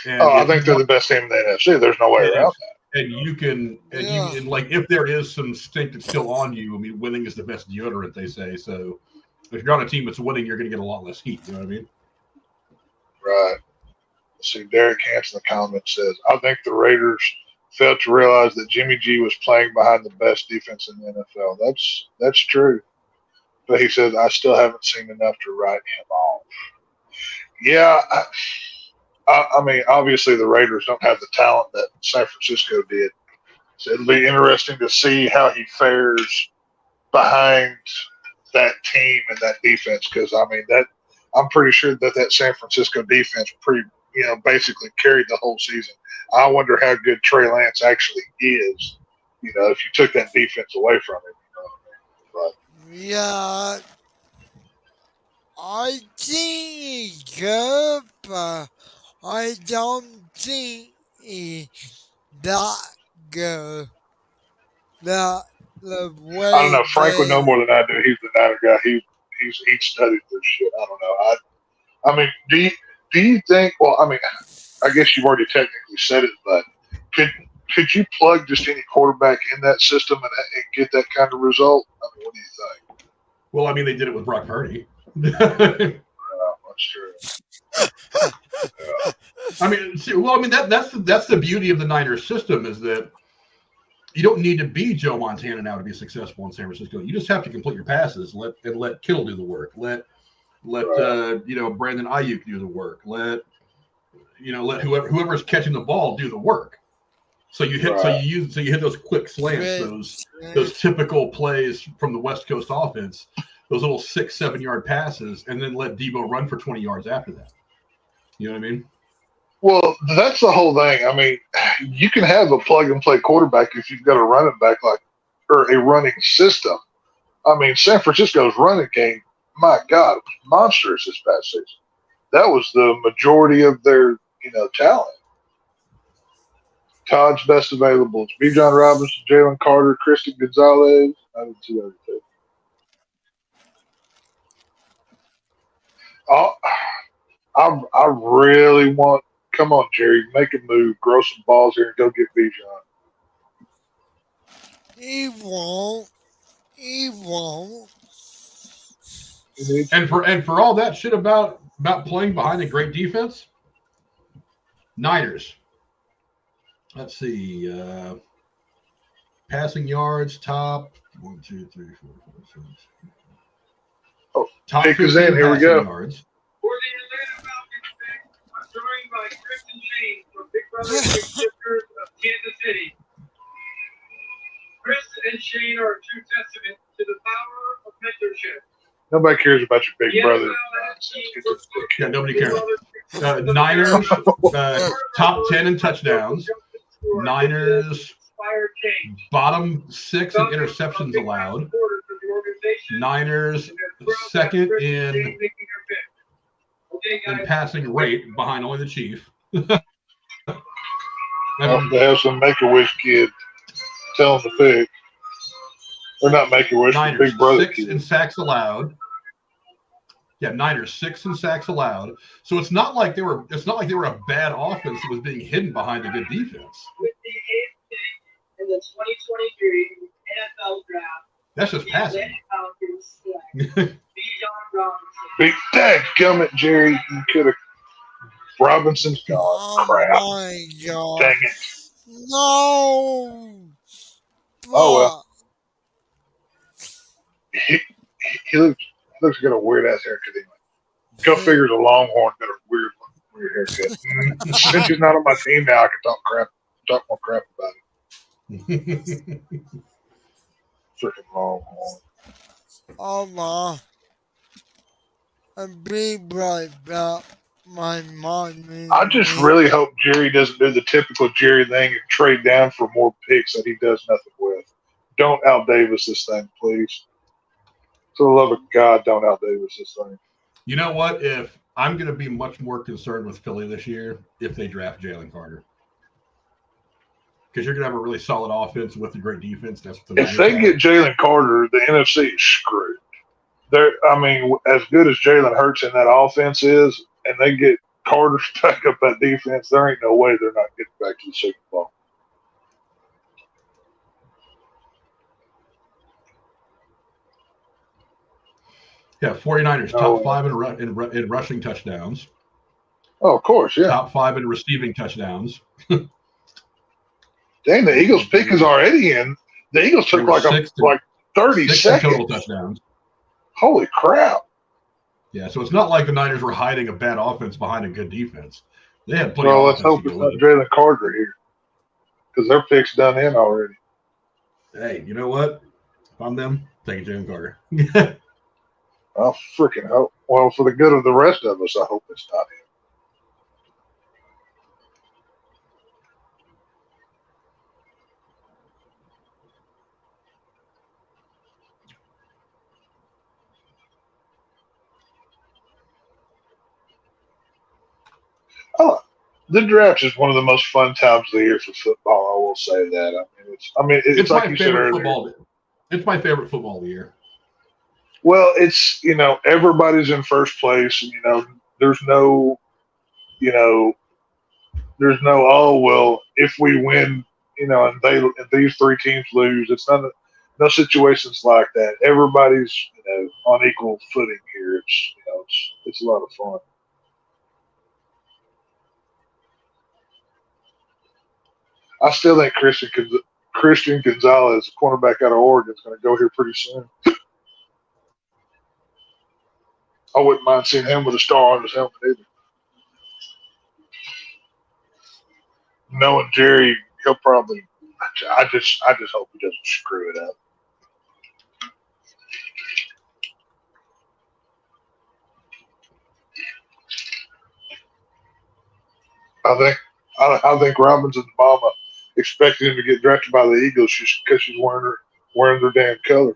Speaker 1: And
Speaker 2: I think they're the best team in the NFC. There's no way around that.
Speaker 1: And you can, and like, if there is some stink that's still on you, I mean, winning is the best deodorant, they say. So if you're on a team that's winning, you're going to get a lot less heat. You know what I mean?
Speaker 2: Right. See, Derek Hansen in the comments says, I think the Raiders failed to realize that Jimmy G was playing behind the best defense in the NFL. That's true. But he says, I still haven't seen enough to write him off. Yeah, I mean, obviously the Raiders don't have the talent that San Francisco did. So it'll be interesting to see how he fares behind that team and that defense because, I mean, I'm pretty sure that San Francisco defense basically carried the whole season. I wonder how good Trey Lance actually is, if you took that defense away from him.
Speaker 3: Yeah, I think good, but I don't think that good. The way
Speaker 2: I don't know. Frank would know more than I do. He's the Niner guy. He studied this shit. I don't know. I mean, do you think? Well, I mean, I guess you've already technically said it, but could you plug just any quarterback in that system and get that kind of result? I mean, what do you think?
Speaker 1: Well, I mean, they did it with Brock Purdy.
Speaker 2: That's true.
Speaker 1: Yeah. I mean, that's the beauty of the Niners system is that you don't need to be Joe Montana now to be successful in San Francisco. You just have to complete your passes. Let Kittle do the work. Let Brandon Ayuk do the work. Let whoever's catching the ball do the work. So you hit you hit those quick slants, those typical plays from the West Coast offense, those little 6-7 yard passes, and then let Debo run for 20 yards after that. You know what I mean?
Speaker 2: Well, that's the whole thing. I mean, you can have a plug-and-play quarterback if you've got a running back or a running system. I mean, San Francisco's running game, my God, was monstrous this past season. That was the majority of their, talent. Todd's best available. It's Bijan Robinson, Jalen Carter, Christian Gonzalez. I didn't see everything. I really want. Come on, Jerry, make a move, grow some balls here, and go get Bijan.
Speaker 3: He won't.
Speaker 1: And for all that shit about playing behind a great defense, Niners. Let's see. Passing yards, top 1, 2, 3, 4, 5, 6.
Speaker 2: Oh,
Speaker 1: top
Speaker 2: pick is in. Here we go.
Speaker 1: Yards.
Speaker 4: For the Atlanta Falcons pick, joined by Chris and Shane from Big Brothers Big Sisters of Kansas City. Chris and Shane are a true testament to the power of mentorship.
Speaker 2: Nobody cares about your big brother.
Speaker 1: Yeah, nobody cares. Niners, top 10 in touchdowns. Niners, bottom 6 in interceptions allowed. Niners, second in passing rate behind only the Chief.
Speaker 2: They have some Make-A-Wish kid telling the pick. Or not Make-A-Wish, the Big Brother
Speaker 1: 6
Speaker 2: kid.
Speaker 1: in sacks allowed. Yeah, Niners 6 in sacks allowed. So it's not like they were a bad offense that was being hidden behind a good defense.
Speaker 4: With the 8th pick in the 2023 NFL Draft,
Speaker 1: That's just passing.
Speaker 4: Falcons select Bijan Robinson.
Speaker 2: Big dadgummit, Jerry. You could have. Robinson's gone.
Speaker 3: Oh
Speaker 2: Crap.
Speaker 3: my God.
Speaker 2: Dang it.
Speaker 3: No.
Speaker 2: Oh, well. He looks like a weird ass haircut anyway. Go figure the Longhorn got a weird haircut. Since he's not on my team now, I can talk more crap about it. Freaking Longhorn.
Speaker 3: Oh my. I'm being right about my money.
Speaker 2: I just really hope Jerry doesn't do the typical Jerry thing and trade down for more picks that he does nothing with. Don't out Davis this thing, please. For the love of God, don't out Davis this thing.
Speaker 1: You know what? If I'm going to be much more concerned with Philly this year if they draft Jalen Carter. because you're going to have a really solid offense with a great defense. That's what the
Speaker 2: If they get Jalen Carter, the NFC is screwed. I mean, as good as Jalen Hurts in that offense is, and they get Carter back up that defense, there ain't no way they're not getting back to the Super Bowl.
Speaker 1: Yeah, 49ers, top 5 in rushing touchdowns.
Speaker 2: Oh, of course, yeah.
Speaker 1: Top 5 in receiving touchdowns.
Speaker 2: Dang, the Eagles' pick is already in. The Eagles took like 30 seconds.
Speaker 1: Total touchdowns.
Speaker 2: Holy crap.
Speaker 1: Yeah, so it's not like the Niners were hiding a bad offense behind a good defense. They had plenty
Speaker 2: well,
Speaker 1: of
Speaker 2: let's hope it's not Jalen Carter here, because their pick's done in already.
Speaker 1: Hey, you know what? If I'm them, take Jalen Carter.
Speaker 2: I freaking hope. Well, for the good of the rest of us, I hope it's not him. Oh, the draft is one of the most fun times of the year for football. I will say that. It's like you said earlier.
Speaker 1: It's my favorite football of the year.
Speaker 2: Well, it's, everybody's in first place, and, there's no, oh, well, if we win, and these three teams lose, it's no situations like that. Everybody's, on equal footing here. It's a lot of fun. I still think Christian Gonzalez, a cornerback out of Oregon, is going to go here pretty soon. I wouldn't mind seeing him with a star on his helmet either. Knowing Jerry, he'll probably. I just hope he doesn't screw it up. I think Robinson's mama expected him to get drafted by the Eagles just because she's wearing their damn colors.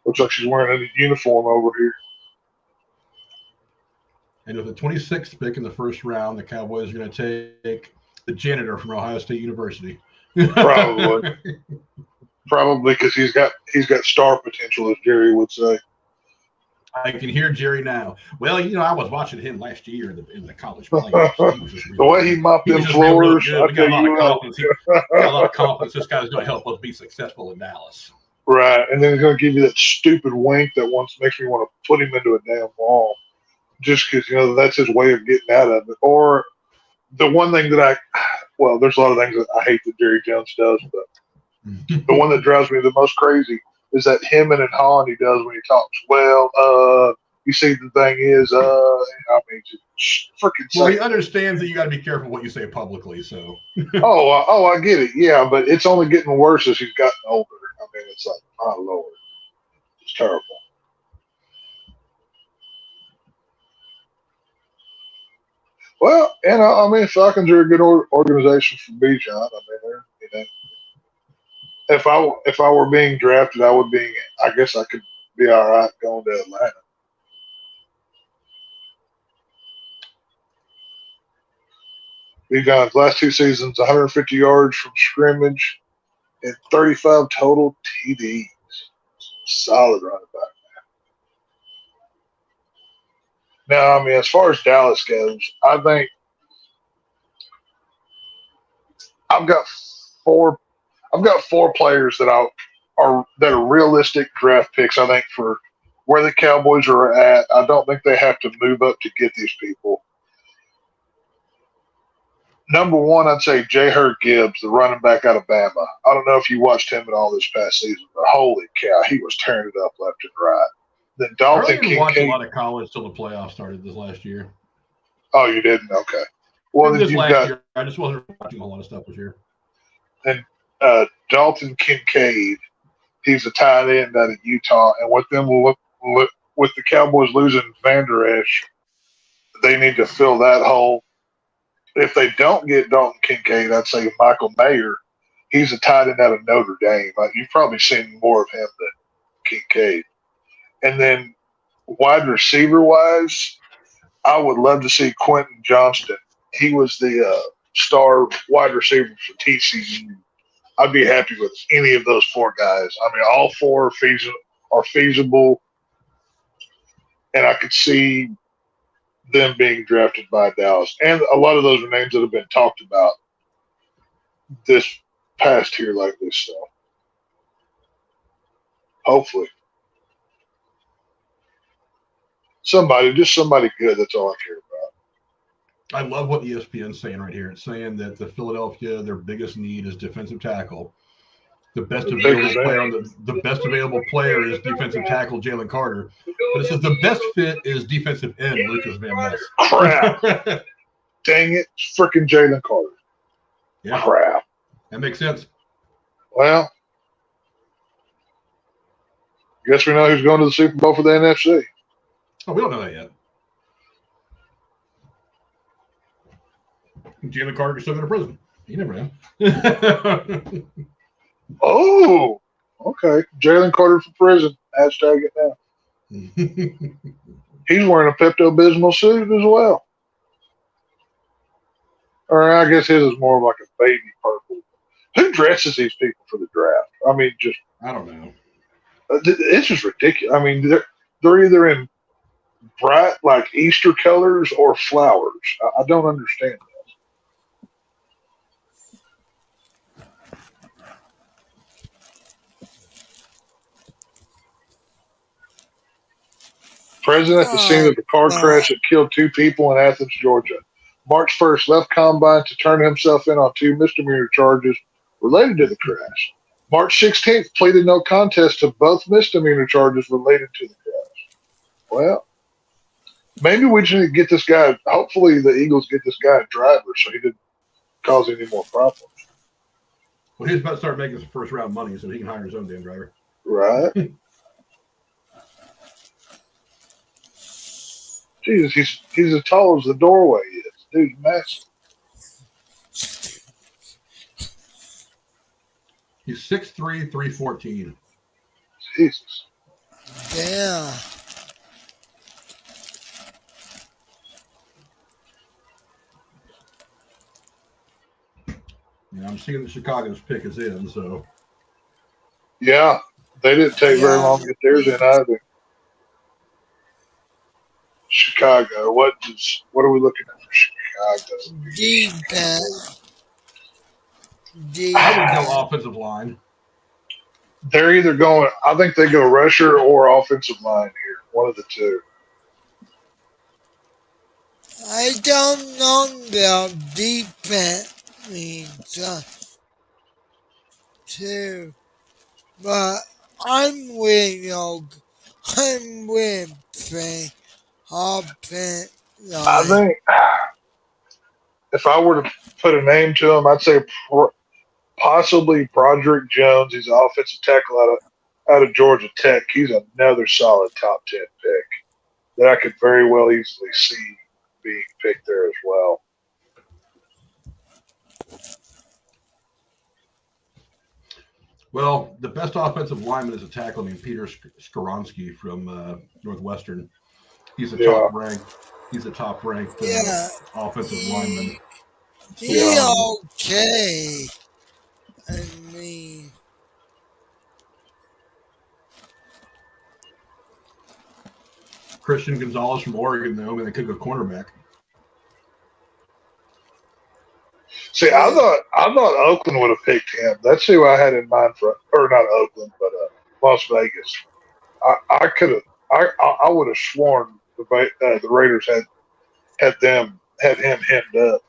Speaker 2: Looks like she's wearing a uniform over here.
Speaker 1: And with the 26th pick in the first round, the Cowboys are going to take the janitor from Ohio State University.
Speaker 2: Probably because he's got star potential, as Jerry would say.
Speaker 1: I can hear Jerry now. Well, I was watching him last year in the college playoffs.
Speaker 2: The way he mopped them floors,
Speaker 1: we got a lot of confidence. This guy's going to help us be successful in Dallas.
Speaker 2: Right, and then he's going to give you that stupid wink that makes me want to put him into a damn wall, just because that's his way of getting out of it. Or the one thing that there's a lot of things that I hate that Jerry Jones does, but the one that drives me the most crazy is that him and Han he does when he talks. Well, you see, the thing is, just freaking.
Speaker 1: Well, he understands that you got to be careful what you say publicly. So.
Speaker 2: I get it. Yeah, but it's only getting worse as he's gotten older. It's like, my Lord, it's terrible. Well, Falcons are a good organization for Bijan. If I were being drafted, I guess I could be all right going to Atlanta. Bijan's last 2 seasons, 150 yards from scrimmage and 35 total TDs. Solid running back. Now, as far as Dallas goes, I think I've got four players that are realistic draft picks. I think for where the Cowboys are at, I don't think they have to move up to get these people. Number one, I'd say J. Herb Gibbs, the running back out of Bama. I don't know if you watched him at all this past season, but holy cow, he was tearing it up left and right. Then Dalton Kincaid. I didn't watch a
Speaker 1: lot of college till the playoffs started this last year.
Speaker 2: Oh, you didn't? Okay. Well, then
Speaker 1: year, I just wasn't watching a lot of stuff this year.
Speaker 2: And Dalton Kincaid, he's a tight end out of Utah, and with the Cowboys losing Van Der Esch, they need to fill that hole. If they don't get Dalton Kincaid, I'd say Michael Mayer. He's a tight end out of Notre Dame. You've probably seen more of him than Kincaid. And then wide receiver-wise, I would love to see Quentin Johnston. He was the star wide receivers for TCU. I'd be happy with any of those 4 guys. I mean, all 4 are feasible, and I could see them being drafted by Dallas. And a lot of those are names that have been talked about this past year like this. So hopefully somebody good. That's all I care about.
Speaker 1: I love what ESPN's saying right here. It's saying that the Philadelphia, their biggest need is defensive tackle. The best available player is defensive tackle Jalen Carter. But it says the best fit is defensive end Lucas Van Ness.
Speaker 2: Crap. Dang it. Freaking Jalen Carter.
Speaker 1: Yeah.
Speaker 2: Crap.
Speaker 1: That makes sense.
Speaker 2: Well, guess we know who's going to the Super Bowl for the NFC.
Speaker 1: Oh, we don't know that yet. Jalen Carter's still in prison. You never know.
Speaker 2: Oh, okay. Jalen Carter for prison. Hashtag it now. He's wearing a Pepto-Bismol suit as well. Or I guess his is more of like a baby purple. Who dresses these people for the draft? I mean, just
Speaker 1: I don't know.
Speaker 2: It's just ridiculous. I mean, they're either in bright like Easter colors or flowers. I don't understand that. Present at the scene of the car crash that killed 2 people in Athens, Georgia. March 1st, left Combine to turn himself in on 2 misdemeanor charges related to the crash. March 16th, pleaded no contest to both misdemeanor charges related to the crash. Well, maybe we just need to get this guy. Hopefully, the Eagles get this guy a driver so he didn't cause any more problems.
Speaker 1: Well, he's about to start making some first-round money so he can hire his own damn driver.
Speaker 2: Right. Jesus, he's as tall as the doorway is. Dude's massive.
Speaker 1: He's 6'3", 314.
Speaker 2: Jesus.
Speaker 3: Yeah.
Speaker 1: Yeah, I'm seeing that Chicago's pick is in, so.
Speaker 2: Yeah, they didn't take very long to get theirs in either. Chicago. What are we looking at for Chicago?
Speaker 3: Defense.
Speaker 1: I would go offensive line.
Speaker 2: They're either going. I think they go rusher or offensive line here. One of the two.
Speaker 3: I don't know about defense too, but I'm with you. I'm with Frank. Offense
Speaker 2: I
Speaker 3: line.
Speaker 2: think if I were to put a name to him, I'd say possibly Broderick Jones. He's an offensive tackle out of Georgia Tech. He's another solid top 10 pick that I could very well easily see being picked there as well.
Speaker 1: Well, the best offensive lineman is a tackle named Peter Skoronsky from Northwestern. He's a top ranked. He's a top ranked offensive lineman.
Speaker 3: Okay. I mean,
Speaker 1: Christian Gonzalez from Oregon, though, and they could go cornerback.
Speaker 2: See, I thought Oakland would have picked him. That's who I had in mind for, or not Oakland, but Las Vegas. I would have sworn the Raiders had him hemmed up.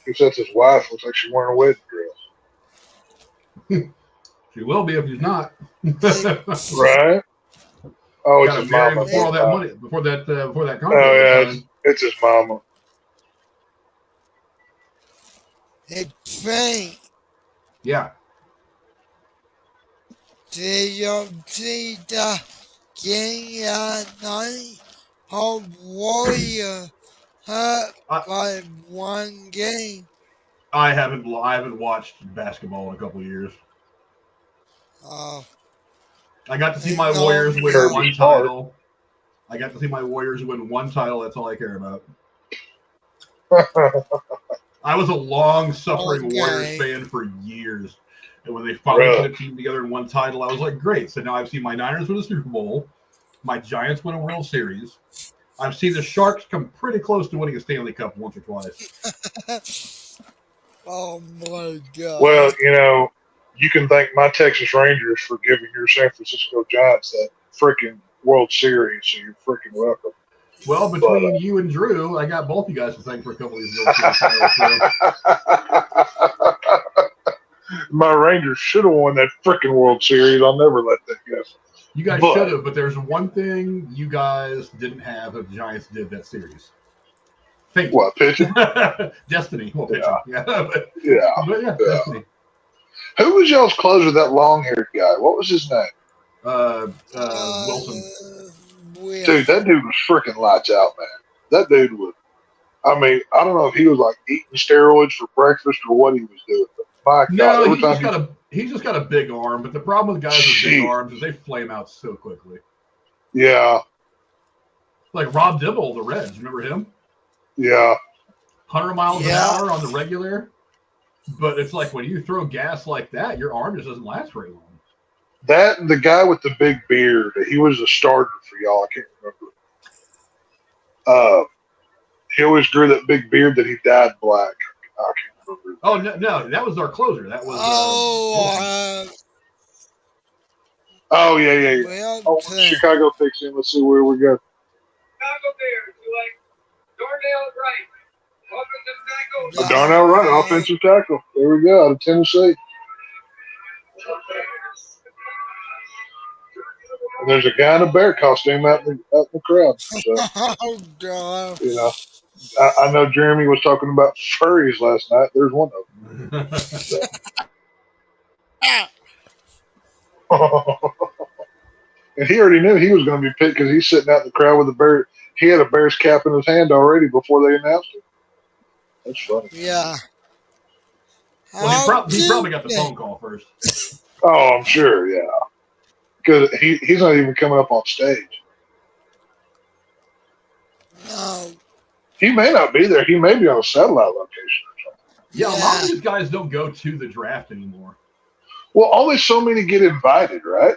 Speaker 2: Because that's his wife. Looks like she's wearing a wedding dress.
Speaker 1: She will be if he's not.
Speaker 2: Right? Oh, it's his mama.
Speaker 1: Before all that money, before that contract.
Speaker 2: Oh yeah, it's his mama.
Speaker 3: it's Frank.
Speaker 1: Yeah.
Speaker 3: Did you see the game last night? How Warrior hurt by one game.
Speaker 1: I haven't watched basketball in a couple of years. I got to see my Warriors win one title. I got to see my Warriors win one title. That's all I care about. I was a long-suffering Warriors fan for years. And when they finally put a team together and won title, I was like, great. So now I've seen my Niners win a Super Bowl. My Giants win a World Series. I've seen the Sharks come pretty close to winning a Stanley Cup once or twice.
Speaker 3: Oh, my God.
Speaker 2: Well, you can thank my Texas Rangers for giving your San Francisco Giants that freaking World Series, so you're freaking welcome.
Speaker 1: Well, between you and Drew, I got both you guys to thank for a couple of these World Series titles. So.
Speaker 2: My Rangers should have won that freaking World Series. I'll never let that go.
Speaker 1: You guys should have, but there's one thing you guys didn't have that the Giants did that series. Fate.
Speaker 2: What, pitching?
Speaker 1: Destiny. Well, pitching. Yeah. But Destiny.
Speaker 2: Who was y'all's closer, that long-haired guy? What was his name?
Speaker 1: Wilson.
Speaker 2: Dude, that dude was freaking lights out, man. That dude was, I don't know if he was like eating steroids for breakfast or what he was doing. But my God,
Speaker 1: he's just got a big arm. But the problem with guys with big arms is they flame out so quickly.
Speaker 2: Yeah.
Speaker 1: Like Rob Dibble, the Reds. Remember him?
Speaker 2: Yeah.
Speaker 1: 100 miles an hour on the regular. But it's like when you throw gas like that, your arm just doesn't last very long.
Speaker 2: That and the guy with the big beard, he was a starter for y'all. I can't remember. He always grew that big beard that he dyed black. I can't remember.
Speaker 1: Oh, no, that was our closer. That was.
Speaker 2: Yeah.
Speaker 3: Well,
Speaker 2: Chicago picks him. Let's see where we go.
Speaker 4: Chicago Bears, you like Darnell Wright. Offensive tackle.
Speaker 2: Darnell Wright, offensive tackle. There we go, out of Tennessee. And there's a guy in a bear costume out in the crowd. So,
Speaker 3: oh, God.
Speaker 2: I know Jeremy was talking about furries last night. There's one of them. So. And he already knew he was going to be picked because he's sitting out in the crowd with a bear. He had a Bears cap in his hand already before they announced it. That's funny.
Speaker 3: Yeah.
Speaker 1: Well, he probably got the phone call first.
Speaker 2: Oh, I'm sure, yeah. Because he's not even coming up on stage.
Speaker 3: No.
Speaker 2: He may not be there. He may be on a satellite location or something.
Speaker 1: Yeah, a lot of these guys don't go to the draft anymore.
Speaker 2: Well, only so many get invited, right?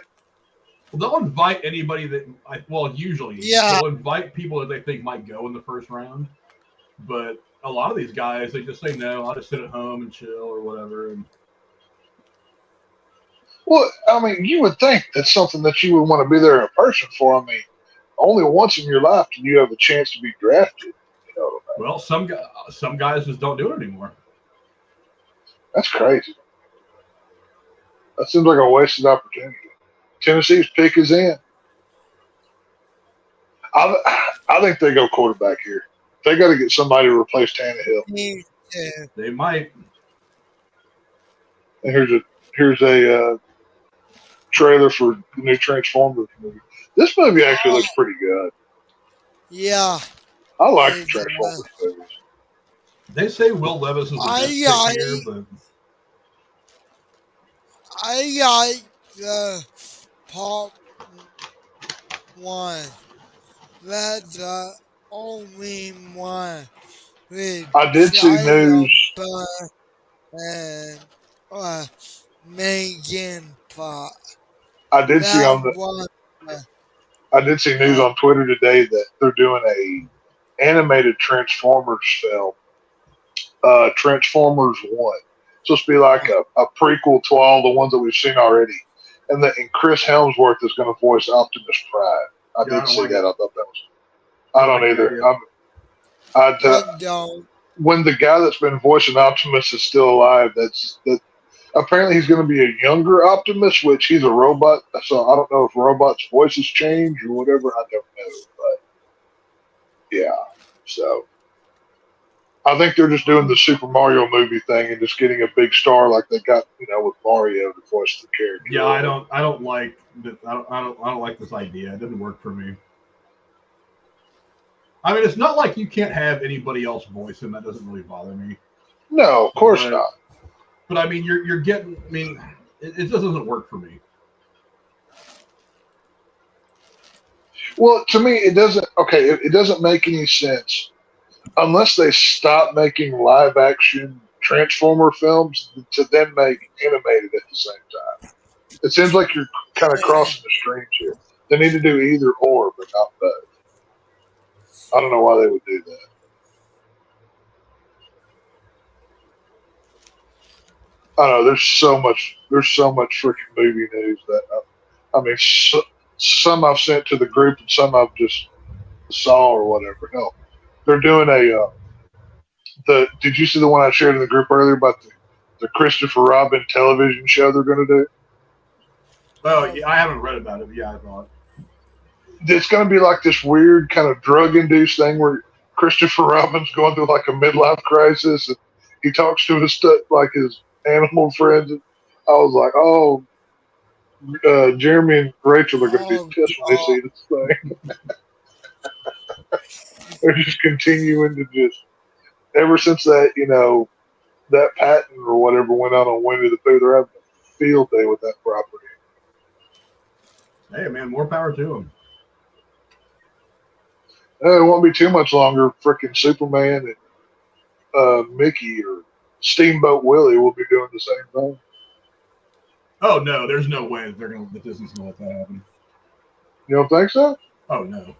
Speaker 1: Well, they'll invite anybody usually.
Speaker 3: Yeah.
Speaker 1: They'll invite people that they think might go in the first round. But a lot of these guys, they just say, no, I'll just sit at home and chill or whatever. And
Speaker 2: well, you would think that's something that you would want to be there in person for. Only once in your life do you have a chance to be drafted.
Speaker 1: Well, some guys just don't do it anymore.
Speaker 2: That's crazy. That seems like a wasted opportunity. Tennessee's pick is in. I think they go quarterback here. They got to get somebody to replace Tannehill.
Speaker 1: They might.
Speaker 2: And here's a trailer for the new Transformers movie. This movie actually looks pretty good.
Speaker 3: Yeah.
Speaker 2: I like the Transformers movies.
Speaker 1: They say Will Levis is the best pick here, but
Speaker 3: I like the part one. That's the only one.
Speaker 2: I did see news.
Speaker 3: And Megan part.
Speaker 2: I did see news on Twitter today that they're doing a animated Transformers film. Transformers 1. It's supposed to be like a prequel to all the ones that we've seen already. And Chris Helmsworth is going to voice Optimus Prime. I did see that. I thought that was. I don't either. I don't. When the guy that's been voicing Optimus is still alive, apparently he's going to be a younger Optimus, which he's a robot. So I don't know if robots' voices change or whatever. I don't know, but yeah. So I think they're just doing the Super Mario movie thing and just getting a big star like they got, with Mario to voice the character.
Speaker 1: Yeah, I don't like that. I don't like this idea. It didn't work for me. It's not like you can't have anybody else voice him. That doesn't really bother me.
Speaker 2: No, of course
Speaker 1: But-
Speaker 2: not.
Speaker 1: But I mean, you're getting. I mean, it just doesn't work for me.
Speaker 2: Well, to me, it doesn't. Okay, it doesn't make any sense unless they stop making live action Transformer films to then make animated at the same time. It seems like you're kind of crossing the streams here. They need to do either or, but not both. I don't know why they would do that. I don't know. There's so much freaking movie news that I mean, some I've sent to the group and some I've just saw or whatever. Hell, they're doing did you see the one I shared in the group earlier about the Christopher Robin television show they're going to do?
Speaker 1: Oh, yeah, I haven't read about it, but yeah, I thought.
Speaker 2: It's going to be like this weird kind of drug-induced thing where Christopher Robin's going through like a midlife crisis and he talks to his animal friends. And I was like, oh, Jeremy and Rachel are going to be pissed when they see this thing. They're just continuing to just, ever since that, that patent or whatever went out on Winnie the Pooh, they're having a field day with that property.
Speaker 1: Hey, man, more power to them.
Speaker 2: It won't be too much longer. Frickin' Superman and Mickey or Steamboat Willie will be doing the same thing.
Speaker 1: Oh no, there's no way that Disney's gonna let that happen.
Speaker 2: You don't think so?
Speaker 1: Oh no,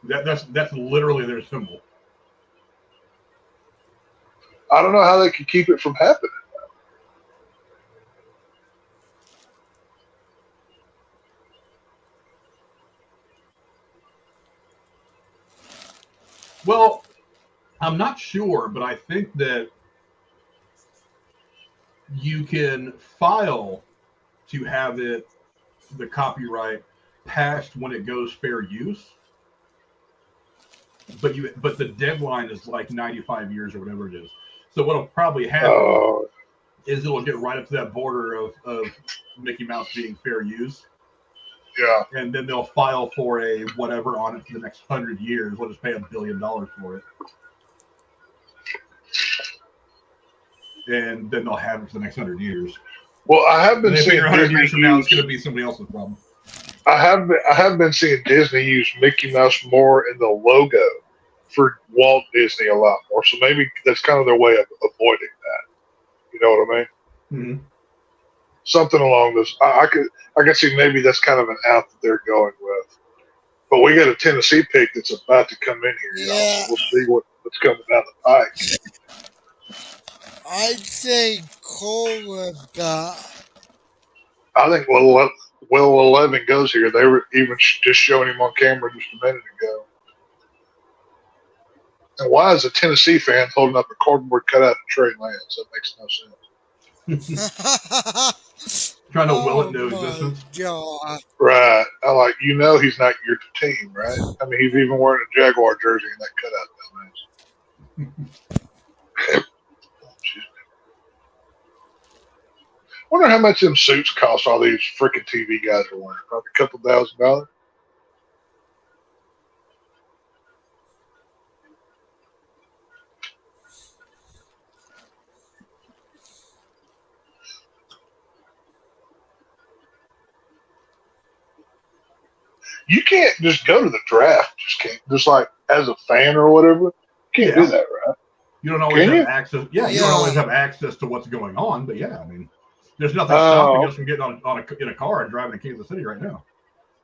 Speaker 1: that's literally their symbol.
Speaker 2: I don't know how they could keep it from happening.
Speaker 1: Well, I'm not sure, but I think that you can file to have the copyright passed when it goes fair use, but the deadline is like 95 years or whatever it is. So what'll probably happen is it'll get right up to that border of Mickey Mouse being fair use.
Speaker 2: Yeah.
Speaker 1: And then they'll file for a whatever on it for the next 100 years. We'll just pay $1 billion for it. And then they'll have it for the next 100 years.
Speaker 2: Well, I have been seeing
Speaker 1: 100 years from now, it's going to be somebody else's problem.
Speaker 2: I have been seeing Disney use Mickey Mouse more in the logo for Walt Disney a lot more. So maybe that's kind of their way of avoiding that. You know what I mean?
Speaker 1: Mm-hmm.
Speaker 2: Something along those. I could see maybe that's kind of an out that they're going with. But we got a Tennessee pick that's about to come in here.
Speaker 3: Yeah.
Speaker 2: So we'll see what's coming down the pike.
Speaker 3: I'd say Cole got.
Speaker 2: I think Will 11 goes here. They were even just showing him on camera just a minute ago. And why is a Tennessee fan holding up a cardboard cutout of Trey Lance? That makes no sense.
Speaker 1: Trying to will it into existence.
Speaker 3: God.
Speaker 2: Right. He's not your team, right? I mean, he's even wearing a Jaguar jersey in that cutout. Wonder how much them suits cost all these freaking TV guys are wearing. Probably a couple $1,000. You can't just go to the draft. Just like as a fan or whatever. You can't do that, right?
Speaker 1: You don't always have access. Yeah, you don't always have access to what's going on. But yeah, I mean, there's nothing stopping us from getting in a car and driving to Kansas City right now.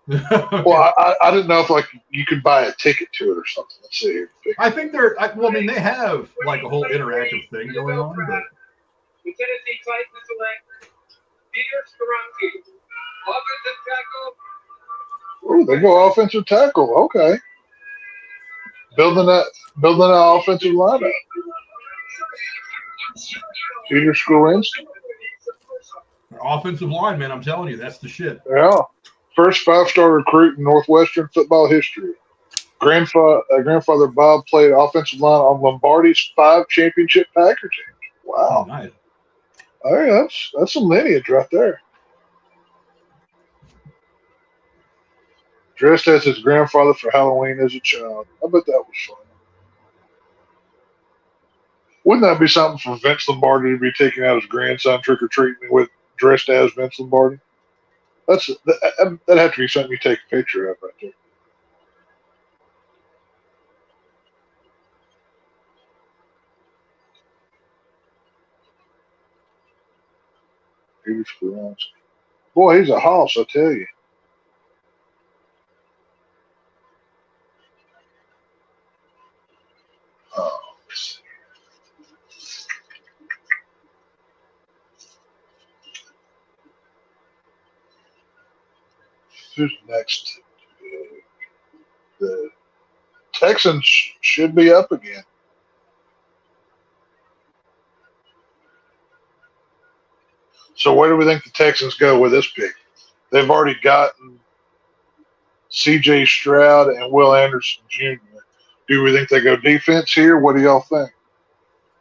Speaker 2: Well, I didn't know if you could buy a ticket to it or something. Let's see here.
Speaker 1: I think they have like a whole interactive thing going on. But...
Speaker 4: The Tennessee Titans select Peter Skoronski, offensive tackle.
Speaker 2: Oh, they go offensive tackle. Okay, building that offensive lineup. Peter Skoronski.
Speaker 1: Offensive line, man, I'm telling you, that's the shit.
Speaker 2: Yeah. First 5-star recruit in Northwestern football history. Grandfather Bob played offensive line on Lombardi's 5 championship Packer teams. Wow.
Speaker 1: Oh, nice.
Speaker 2: All right, that's some lineage right there. Dressed as his grandfather for Halloween as a child. I bet that was fun. Wouldn't that be something for Vince Lombardi to be taking out his grandson trick or treating with dressed as Vince Lombardi? That'd have to be something you take a picture of right there. Boy, he's a hoss, I tell you. Let's see. Who's next? The Texans should be up again. So where do we think the Texans go with this pick? They've already gotten C.J. Stroud and Will Anderson Jr. Do we think they go defense here? What do y'all think?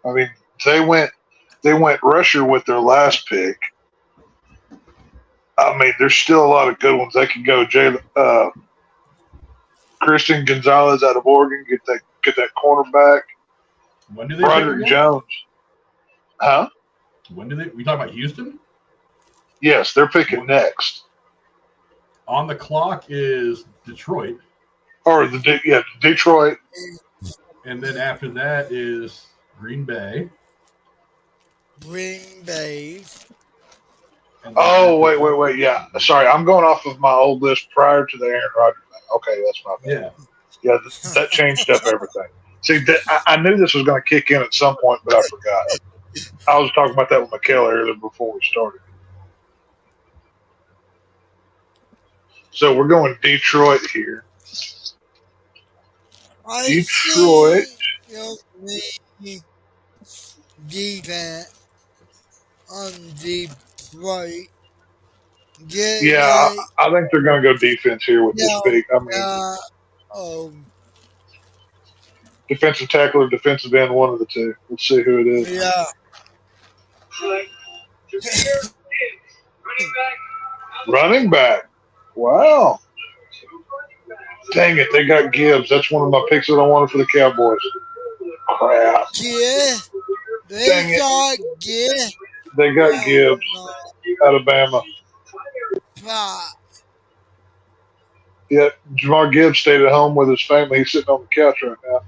Speaker 2: I mean, they went rusher with their last pick. I mean, there's still a lot of good ones. They could go Christian Gonzalez out of Oregon, get that cornerback.
Speaker 1: When do they
Speaker 2: Broderick Jones. Huh?
Speaker 1: When do they? We talk about Houston?
Speaker 2: Yes, they're picking next.
Speaker 1: On the clock is Detroit.
Speaker 2: Or Detroit.
Speaker 1: And then after that is Green Bay.
Speaker 3: Green Bay.
Speaker 2: Oh, wait. Yeah. Sorry, I'm going off of my old list prior to the Aaron Rodgers thing. Okay, that's my bad. Yeah, that changed up everything. See, I knew this was going to kick in at some point, but I forgot. I was talking about that with Mikhail earlier before we started. So we're going Detroit here. Detroit.
Speaker 3: Defense on Detroit.
Speaker 2: I think they're going to go defense here with this pick. I mean, defensive tackle or defensive end, one of the two. Let's see who it is.
Speaker 3: Yeah.
Speaker 2: Running back. Wow. Dang it, they got Gibbs. That's one of my picks that I wanted for the Cowboys. Crap.
Speaker 3: Yeah.
Speaker 2: They got Gibbs. Alabama. Yeah, Jamar Gibbs stayed at home with his family. He's sitting on the couch right now.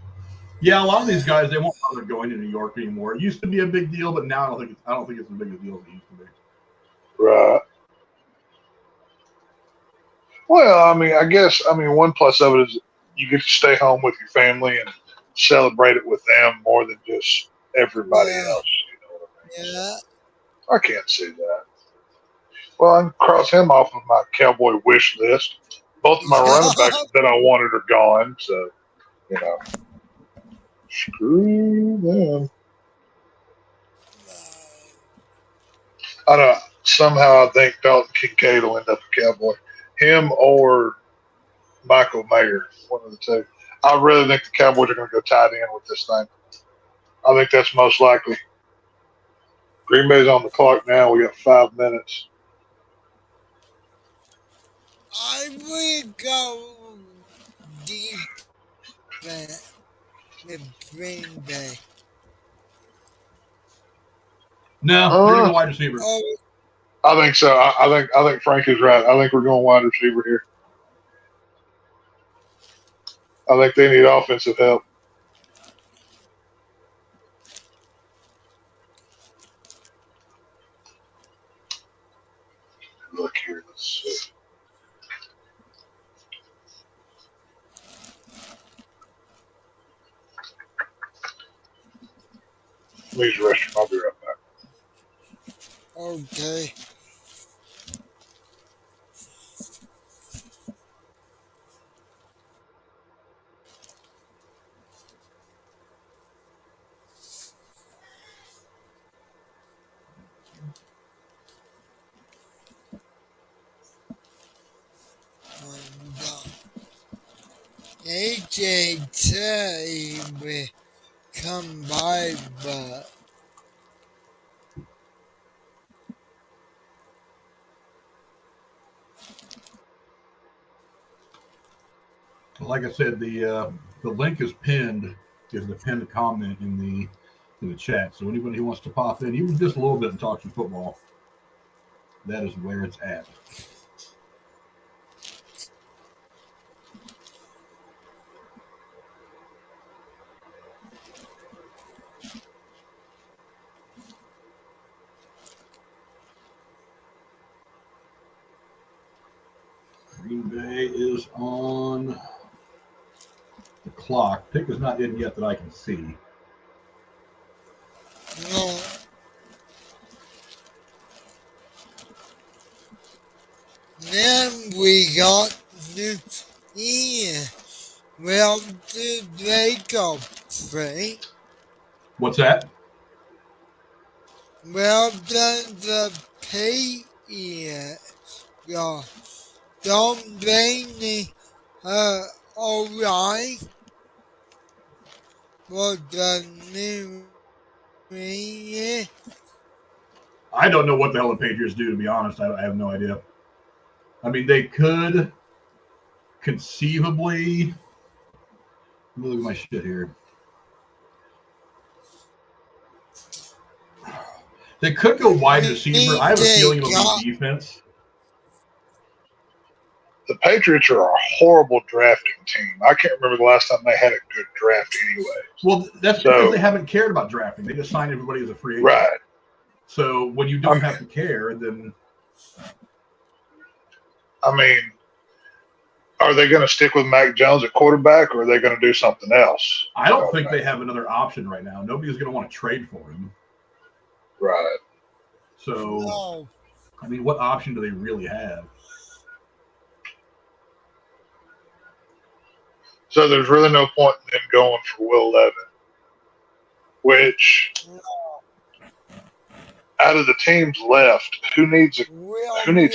Speaker 1: Yeah, a lot of these guys, they won't bother going to New York anymore. It used to be a big deal, but now I don't think it's as big a deal as it used to be.
Speaker 2: Right. Well, I mean, one plus of it is you get to stay home with your family and celebrate it with them more than just everybody else. You know what I mean?
Speaker 3: Yeah.
Speaker 2: I can't see that. Well, I can cross him off of my Cowboy wish list. Both of my running backs that I wanted are gone, so, you know. Screw them. I don't know. Somehow I think Dalton Kincaid will end up a Cowboy. Him or Michael Mayer, one of the two. I really think the Cowboys are going to go tight end with this thing. I think that's most likely. Green Bay's on the clock now. We got 5 minutes.
Speaker 3: I would go defense with Green Bay.
Speaker 1: No, we're going to wide receiver.
Speaker 2: I think so. I think Frank is right. I think we're going wide receiver here. I think they need offensive help. Look here. Let's see. Please restroom. I'll be right back.
Speaker 3: Okay. AJ will come by, but
Speaker 1: Like I said, the link is pinned. Is the pinned comment in the in the chat. So anybody who wants to pop in, even just a little bit and talk some football, that is where it's at. Green Bay is on the clock. Pick is not in yet that I can see.
Speaker 3: No. Then we got the well, the breakup free.
Speaker 1: What's that?
Speaker 3: Well, the pay yeah. Don't blame the alright for the new year.
Speaker 1: I don't know what the hell the Patriots do, to be honest. I have no idea. I mean, they could conceivably. Let me look at my shit here. They could go wide receiver. I have a feeling it'll be defense.
Speaker 2: The Patriots are a horrible drafting team. I can't remember the last time they had a good draft anyway.
Speaker 1: Well, that's because they haven't cared about drafting. They just signed everybody as a free agent.
Speaker 2: Right.
Speaker 1: So when you don't have to care, then...
Speaker 2: I mean, are they going to stick with Mac Jones at quarterback, or are they going to do something else?
Speaker 1: I don't think they have another option right now. Nobody's going to want to trade for him.
Speaker 2: Right.
Speaker 1: So,
Speaker 3: No.
Speaker 1: I mean, what option do they really have?
Speaker 2: So there's really no point in them going for Will Levis, which out of the teams left, who needs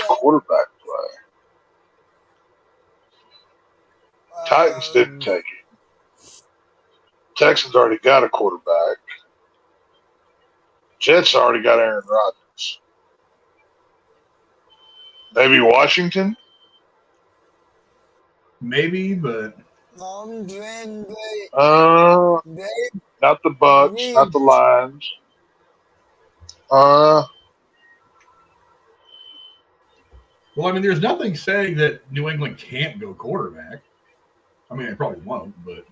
Speaker 2: quarterback play? Titans didn't take it. Texans already got a quarterback. Jets already got Aaron Rodgers. Maybe Washington?
Speaker 1: Maybe, but...
Speaker 2: not the Bucks, not the Lions.
Speaker 1: Well, I mean, there's nothing saying that New England can't go quarterback. I mean, they probably won't, but...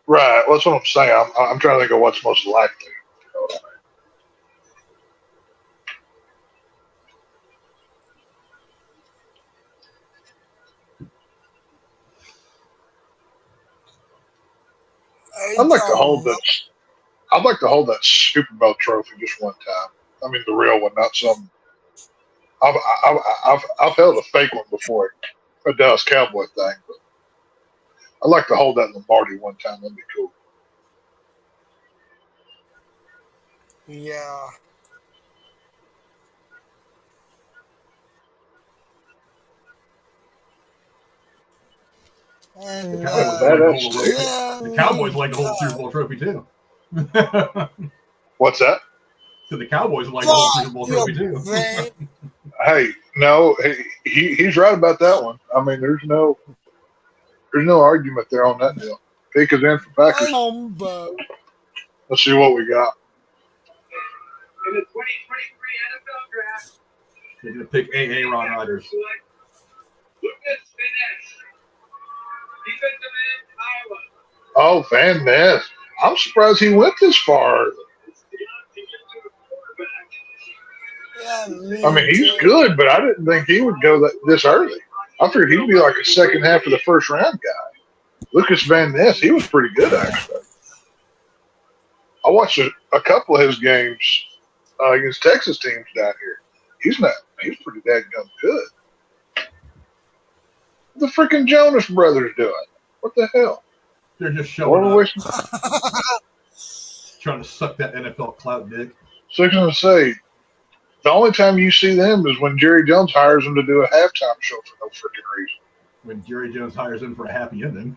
Speaker 2: Right, well, that's what I'm saying. I'm trying to think of what's most likely. You know what I mean? I'd like to hold that Super Bowl trophy just one time. I mean, the real one, not some. I've held a fake one before, a Dallas Cowboy thing, but I'd like to hold that Lombardi one time. That'd be cool.
Speaker 3: Yeah. And
Speaker 1: the Cowboys like to hold the Super Bowl trophy too.
Speaker 2: What's that?
Speaker 1: So the Cowboys like to hold the Super Bowl trophy too.
Speaker 2: Hey, no, he's right about that one. I mean, there's no argument there on that deal. Pick is in for Packers. Let's see what we got.
Speaker 4: In the 2023 NFL Draft,
Speaker 1: they're going to pick Aaron Rodgers.
Speaker 4: Lucas Finesse, defensive end, Iowa.
Speaker 2: Oh, Van Ness. I'm surprised he went this far. I mean, he's good, but I didn't think he would go this early. I figured he'd be like a second half of the first round guy. Lucas Van Ness, he was pretty good, actually. I watched a couple of his games against Texas teams down here. He's pretty daggum good. What the freaking Jonas Brothers doing? What the hell?
Speaker 1: They're just showing up. Trying to suck that NFL clout dick.
Speaker 2: So I was going to say, the only time you see them is when Jerry Jones hires them to do a halftime show for no freaking reason.
Speaker 1: When Jerry Jones hires them for a happy ending.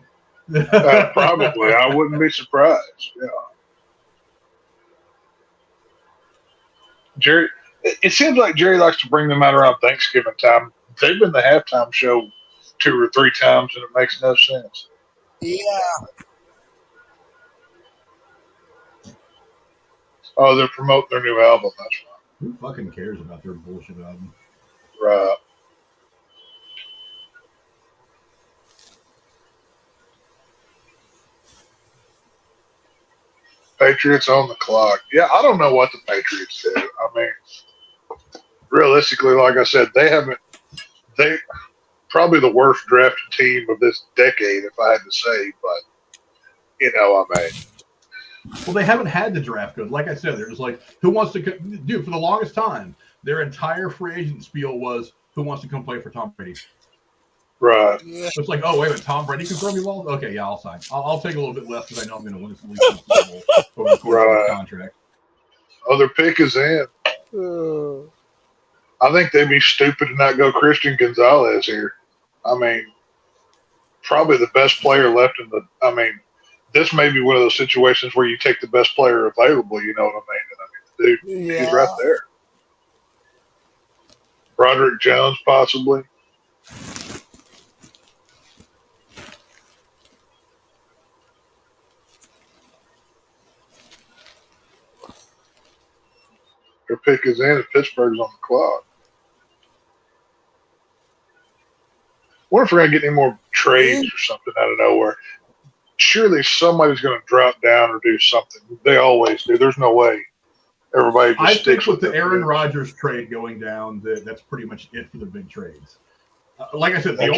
Speaker 2: Probably. I wouldn't be surprised. Yeah. Jerry, it seems like Jerry likes to bring them out around Thanksgiving time. They've been the halftime show 2 or 3 times, and it makes no sense.
Speaker 3: Yeah.
Speaker 2: Oh, they're promoting their new album. That's
Speaker 1: Who fucking cares about their bullshit album?
Speaker 2: right. Patriots on the clock. Yeah, I don't know what the Patriots do. I mean, realistically, like I said, they probably the worst drafted team of this decade, if I had to say. But I mean,
Speaker 1: well, they haven't had the draft good. Like I said, they're just like, who wants to do for the longest time? Their entire free agent spiel was, who wants to come play for Tom Brady?
Speaker 2: right.
Speaker 1: It's like, oh, wait a minute, Tom Brady can throw me balls? Okay, yeah, I'll sign. I'll take a little bit less because I know I'm going to win this league over the course of the contract.
Speaker 2: Other pick is in. I think they'd be stupid to not go Christian Gonzalez here. I mean, probably the best player left in the. I mean, this may be one of those situations where you take the best player available. You know what I mean? And I mean, the dude, he's right there. Broderick Jones, possibly. Their pick is in, and Pittsburgh's on the clock. What if we're going to get any more trades or something out of nowhere? Surely somebody's going to drop down or do something. They always do. There's no way everybody just
Speaker 1: I
Speaker 2: sticks
Speaker 1: think with
Speaker 2: with
Speaker 1: the Aaron Rodgers trade going down, that's pretty much it for the big trades. Like I said, the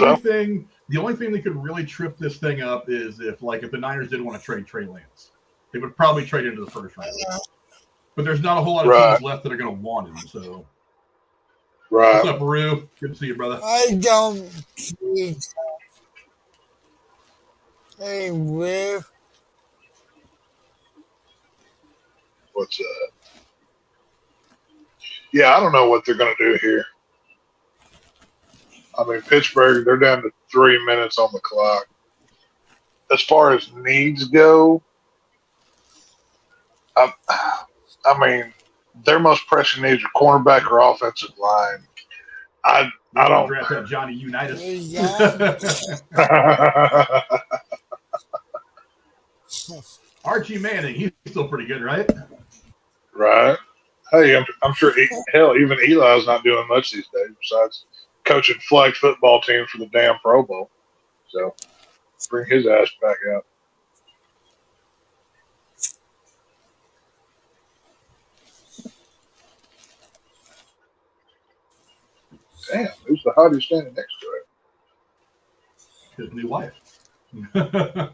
Speaker 1: only thing that could really trip this thing up is if the Niners didn't want to trade Trey Lance. They would probably trade into the first round. But there's not a whole lot of teams left that are going to want him. So, what's up, Rue? Good to see you, brother.
Speaker 3: I don't think so. Hey, Rue.
Speaker 2: What's that? Yeah, I don't know what they're going to do here. I mean, Pittsburgh, they're down to 3 minutes on the clock. As far as needs go, I mean, their most pressing needs are cornerback or offensive line. I don't
Speaker 1: draft that Johnny Unitas. Archie Manning, he's still pretty good, right?
Speaker 2: Right. Hey, I'm sure. Hell, even Eli's not doing much these days besides coaching flag football teams for the damn Pro Bowl. So bring his ass back out. Damn, who's the hottie standing next to it?
Speaker 1: His new wife.
Speaker 2: Damn.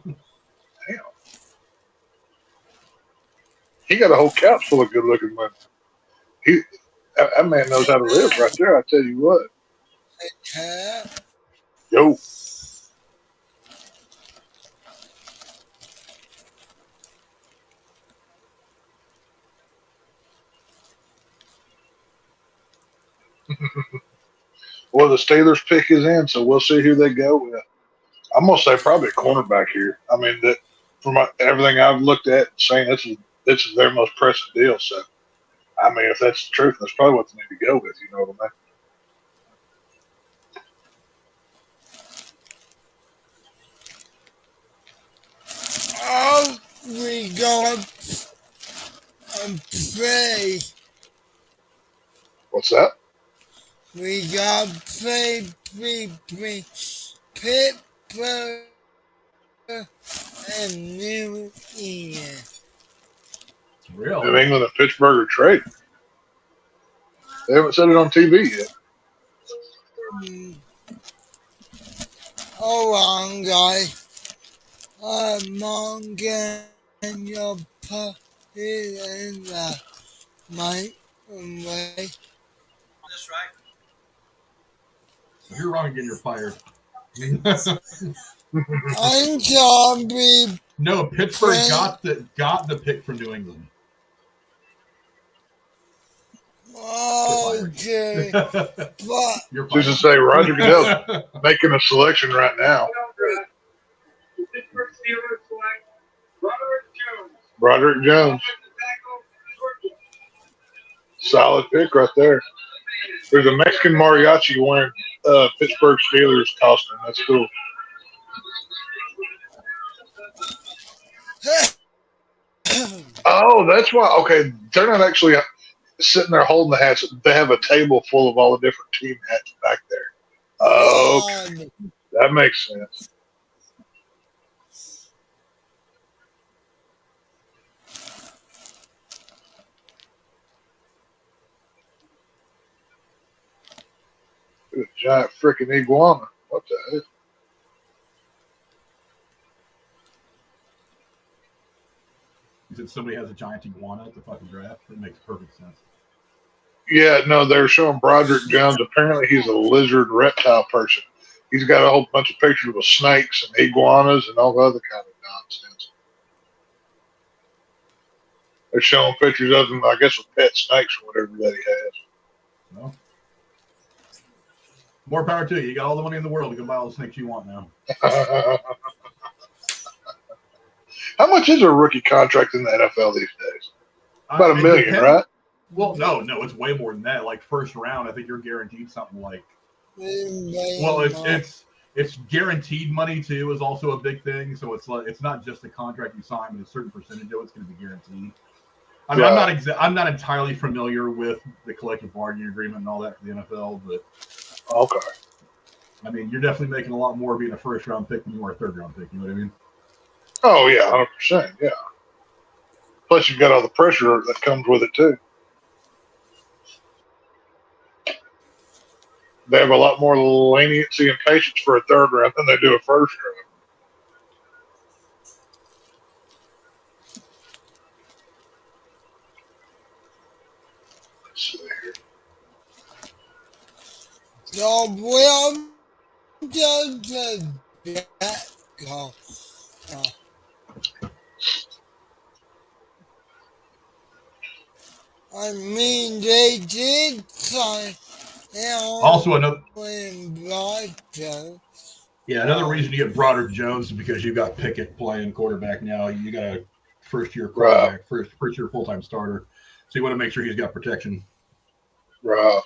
Speaker 2: He got a whole couch full of good-looking women. That man knows how to live right there, I tell you what. Yo. Well, the Steelers pick is in, so we'll see who they go with. I'm gonna say probably a cornerback here. I mean, that from everything I've looked at, saying this is their most pressing deal. So, I mean, if that's the truth, that's probably what they need to go with. You know what I mean?
Speaker 3: Oh, we go and play.
Speaker 2: What's that?
Speaker 3: We got play Pittsburgh and New England.
Speaker 1: Really?
Speaker 2: New England and Pittsburgh are trading. They haven't said it on TV yet.
Speaker 3: Hold on, guys. I'm on getting your put it in the mic away.
Speaker 4: That's right.
Speaker 1: If you're wrong again, you're fired.
Speaker 3: I'm sorry.
Speaker 1: No, Pittsburgh got the pick from New England.
Speaker 3: Okay. But
Speaker 1: You're
Speaker 2: Just to say, Roger Goodell's making a selection right now.
Speaker 4: The Pittsburgh Steelers select Broderick Jones.
Speaker 2: Broderick Jones. Solid pick right there. There's a Mexican mariachi wearing Pittsburgh Steelers costume. That's cool. Oh, that's why. Okay, they're not actually sitting there holding the hats. They have a table full of all the different team hats back there. Okay, that makes sense. A giant freaking iguana. What the heck?
Speaker 1: You said somebody has a giant iguana at the fucking draft? That makes perfect sense.
Speaker 2: Yeah, no, they're showing Broderick Jones. Apparently, he's a lizard reptile person. He's got a whole bunch of pictures with snakes and iguanas and all other kind of nonsense. They're showing pictures of him, I guess, with pet snakes or whatever that he has.
Speaker 1: Well, more power to you. You got all the money in the world. You can buy all the snakes you want now.
Speaker 2: How much is a rookie contract in the NFL these days? About $1 million, right?
Speaker 1: Well, no, it's way more than that. Like first round, I think you're guaranteed something like. Well, it's guaranteed money too is also a big thing. So it's like it's not just a contract you sign, but a certain percentage of it's going to be guaranteed. I mean, I'm not entirely familiar with the collective bargaining agreement and all that for the NFL, but
Speaker 2: okay.
Speaker 1: I mean, you're definitely making a lot more being a first round pick than you are a third round pick. You know what I mean?
Speaker 2: Oh yeah, 100%. Yeah. Plus, you've got all the pressure that comes with it too. They have a lot more leniency and patience for a third round than they do a first round. Let's see here.
Speaker 3: So well does that go? I mean, they did sign.
Speaker 1: Also, another
Speaker 3: Broderick.
Speaker 1: Yeah, another reason to get Broderick Jones is because you've got Pickett playing quarterback now. You got a first-year quarterback, first-year full-time starter, so you want to make sure he's got protection.
Speaker 2: Right.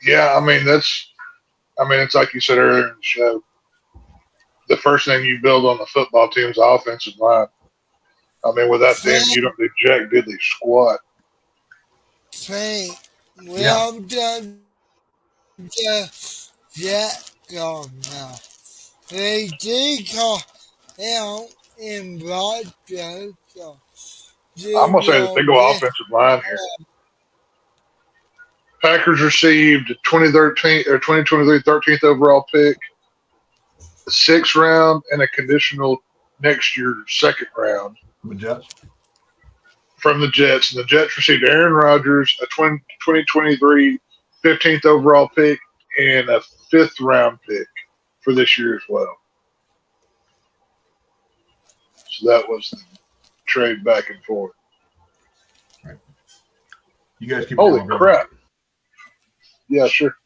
Speaker 2: Yeah, I mean it's like you said earlier in the show. The first thing you build on the football team's offensive line. I mean, without them, you don't do jack diddly squat.
Speaker 3: Well done. Jack go now. They did call out in Broderick.
Speaker 2: I'm gonna say that they go offensive line here. Packers received 2023 13th overall pick, a 6th round, and a conditional next year 2nd round.
Speaker 1: From the Jets?
Speaker 2: From the Jets. And the Jets received Aaron Rodgers, a 2023 15th overall pick, and a 5th round pick for this year as well. So that was the trade back and forth.
Speaker 1: Right. You guys keep
Speaker 2: Holy crap. Yeah, sure.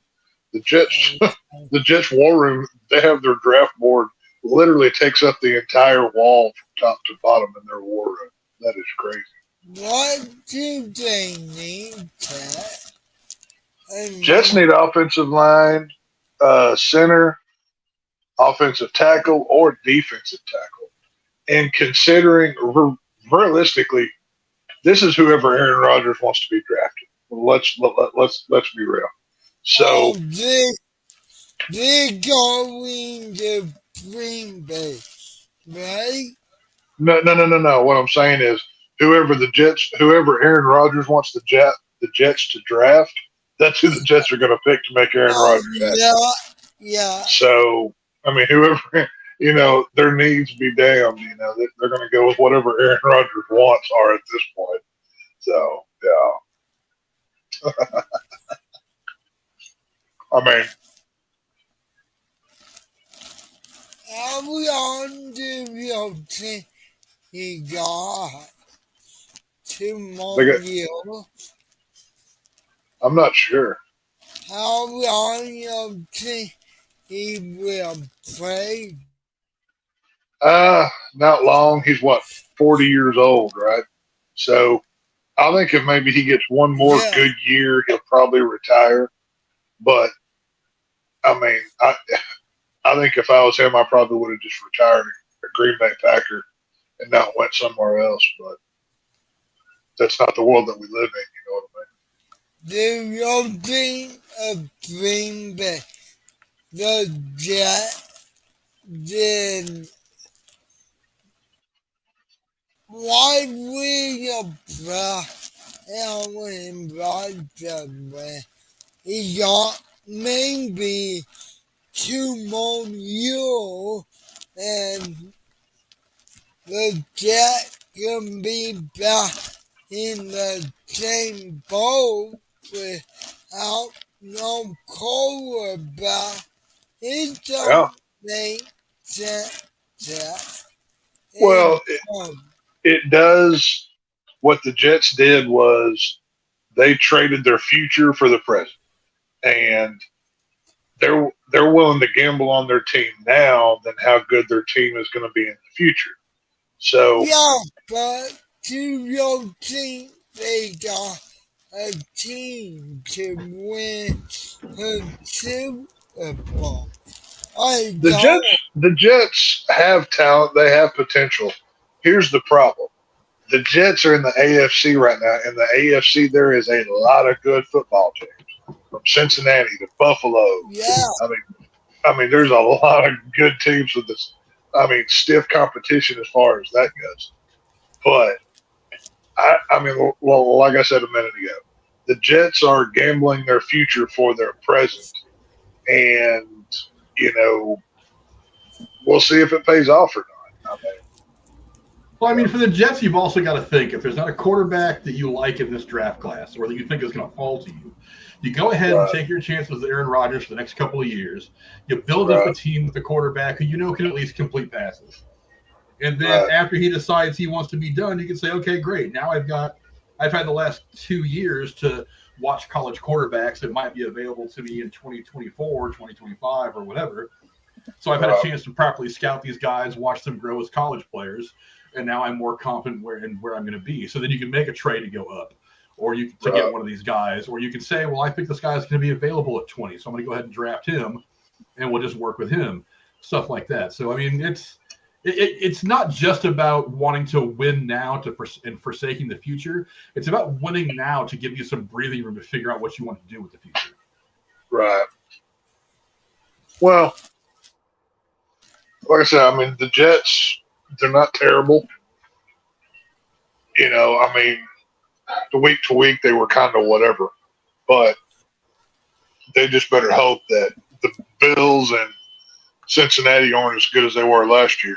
Speaker 2: The Jets war room, they have their draft board literally takes up the entire wall from top to bottom in their war room. That is crazy.
Speaker 3: What do they need that?
Speaker 2: Jets need offensive line, center, offensive tackle, or defensive tackle. And considering realistically, this is whoever Aaron Rodgers wants to be drafted. Let's be real. So
Speaker 3: they're going to Green Bay, right?
Speaker 2: No. What I'm saying is whoever Aaron Rodgers wants the Jets to draft, that's who the Jets are going to pick to make Aaron Rodgers happy.
Speaker 3: Yeah.
Speaker 2: So, I mean, whoever, their needs be damned, they're going to go with whatever Aaron Rodgers wants are at this point. So, yeah. I mean,
Speaker 3: how long do you think he got? 2 more years?
Speaker 2: I'm not sure.
Speaker 3: How long do you think he will play?
Speaker 2: Not long. He's 40 years old, right? So I think if maybe he gets one more good year, he'll probably retire. But I mean, I think if I was him, I probably would have just retired a Green Bay Packer and not went somewhere else. But that's not the world that we live in. You know what I mean?
Speaker 3: The opening of Green Bay, the Jets did. Why William Allen Broadway? He got maybe 2 more years, and the Jets can be back in the same boat without no quarterback. It
Speaker 2: Yeah.
Speaker 3: don't make sense.
Speaker 2: Well,
Speaker 3: Um,
Speaker 2: it does. What the Jets did was they traded their future for the present, and they're willing to gamble on their team now than how good their team is going to be in the future. So
Speaker 3: yeah, but to your team, they got a team to win a Super Bowl. I don't.
Speaker 2: the Jets have talent, they have potential. Here's the problem. The Jets are in the AFC right now. In the AFC, there is a lot of good football teams, from Cincinnati to Buffalo.
Speaker 3: Yeah,
Speaker 2: I mean, there's a lot of good teams with this. I mean, stiff competition as far as that goes. But I mean, well, like I said a minute ago, the Jets are gambling their future for their present, and you know, we'll see if it pays off or not.
Speaker 1: Well, I mean, for the Jets, you've also got to think if there's not a quarterback that you like in this draft class or that you think is going to fall to you, you go ahead and take your chances with Aaron Rodgers for the next couple of years. You build up a team with a quarterback who you know can at least complete passes. And then after he decides he wants to be done, you can say, okay, great. Now I've had the last 2 years to watch college quarterbacks that might be available to me in 2024, 2025, or whatever. So I've had a chance to properly scout these guys, watch them grow as college players, and now I'm more confident where I'm going to be. So then you can make a trade to go up, or you can get one of these guys, or you can say, well, I think this guy's going to be available at 20, so I'm going to go ahead and draft him, and we'll just work with him, stuff like that. So I mean, it's not just about wanting to win now and forsaking the future. It's about winning now to give you some breathing room to figure out what you want to do with the future.
Speaker 2: Right. Well, like I said, I mean, the Jets, they're not terrible. You know, I mean, the week to week, they were kind of whatever. But they just better hope that the Bills and Cincinnati aren't as good as they were last year.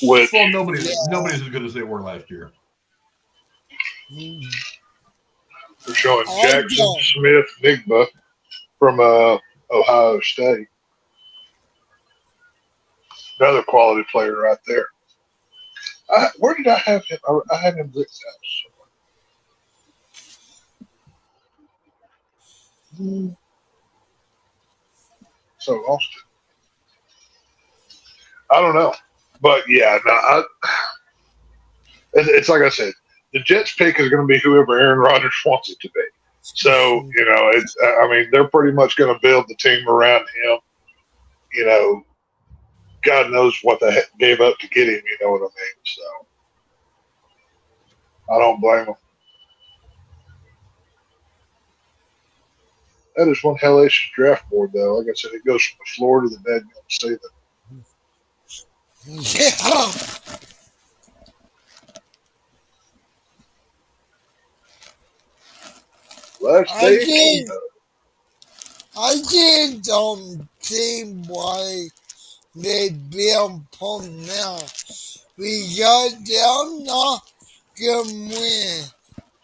Speaker 1: Well, nobody's as good as they were last year.
Speaker 2: They're showing Jackson Smith-Njigba from Ohio State. Another quality player right there. Where did I have him? I had him this somewhere. So lost it. I don't know. But, yeah, no, it's like I said. The Jets pick is going to be whoever Aaron Rodgers wants it to be. So, you know, I mean, they're pretty much going to build the team around him. You know, God knows what they gave up to get him, you know what I mean? So, I don't blame them. That is one hellacious draft board, though. Like I said, it goes from the floor to the bed. You don't see that.
Speaker 3: yeah. I don't see why they build him now. Because they're not going to win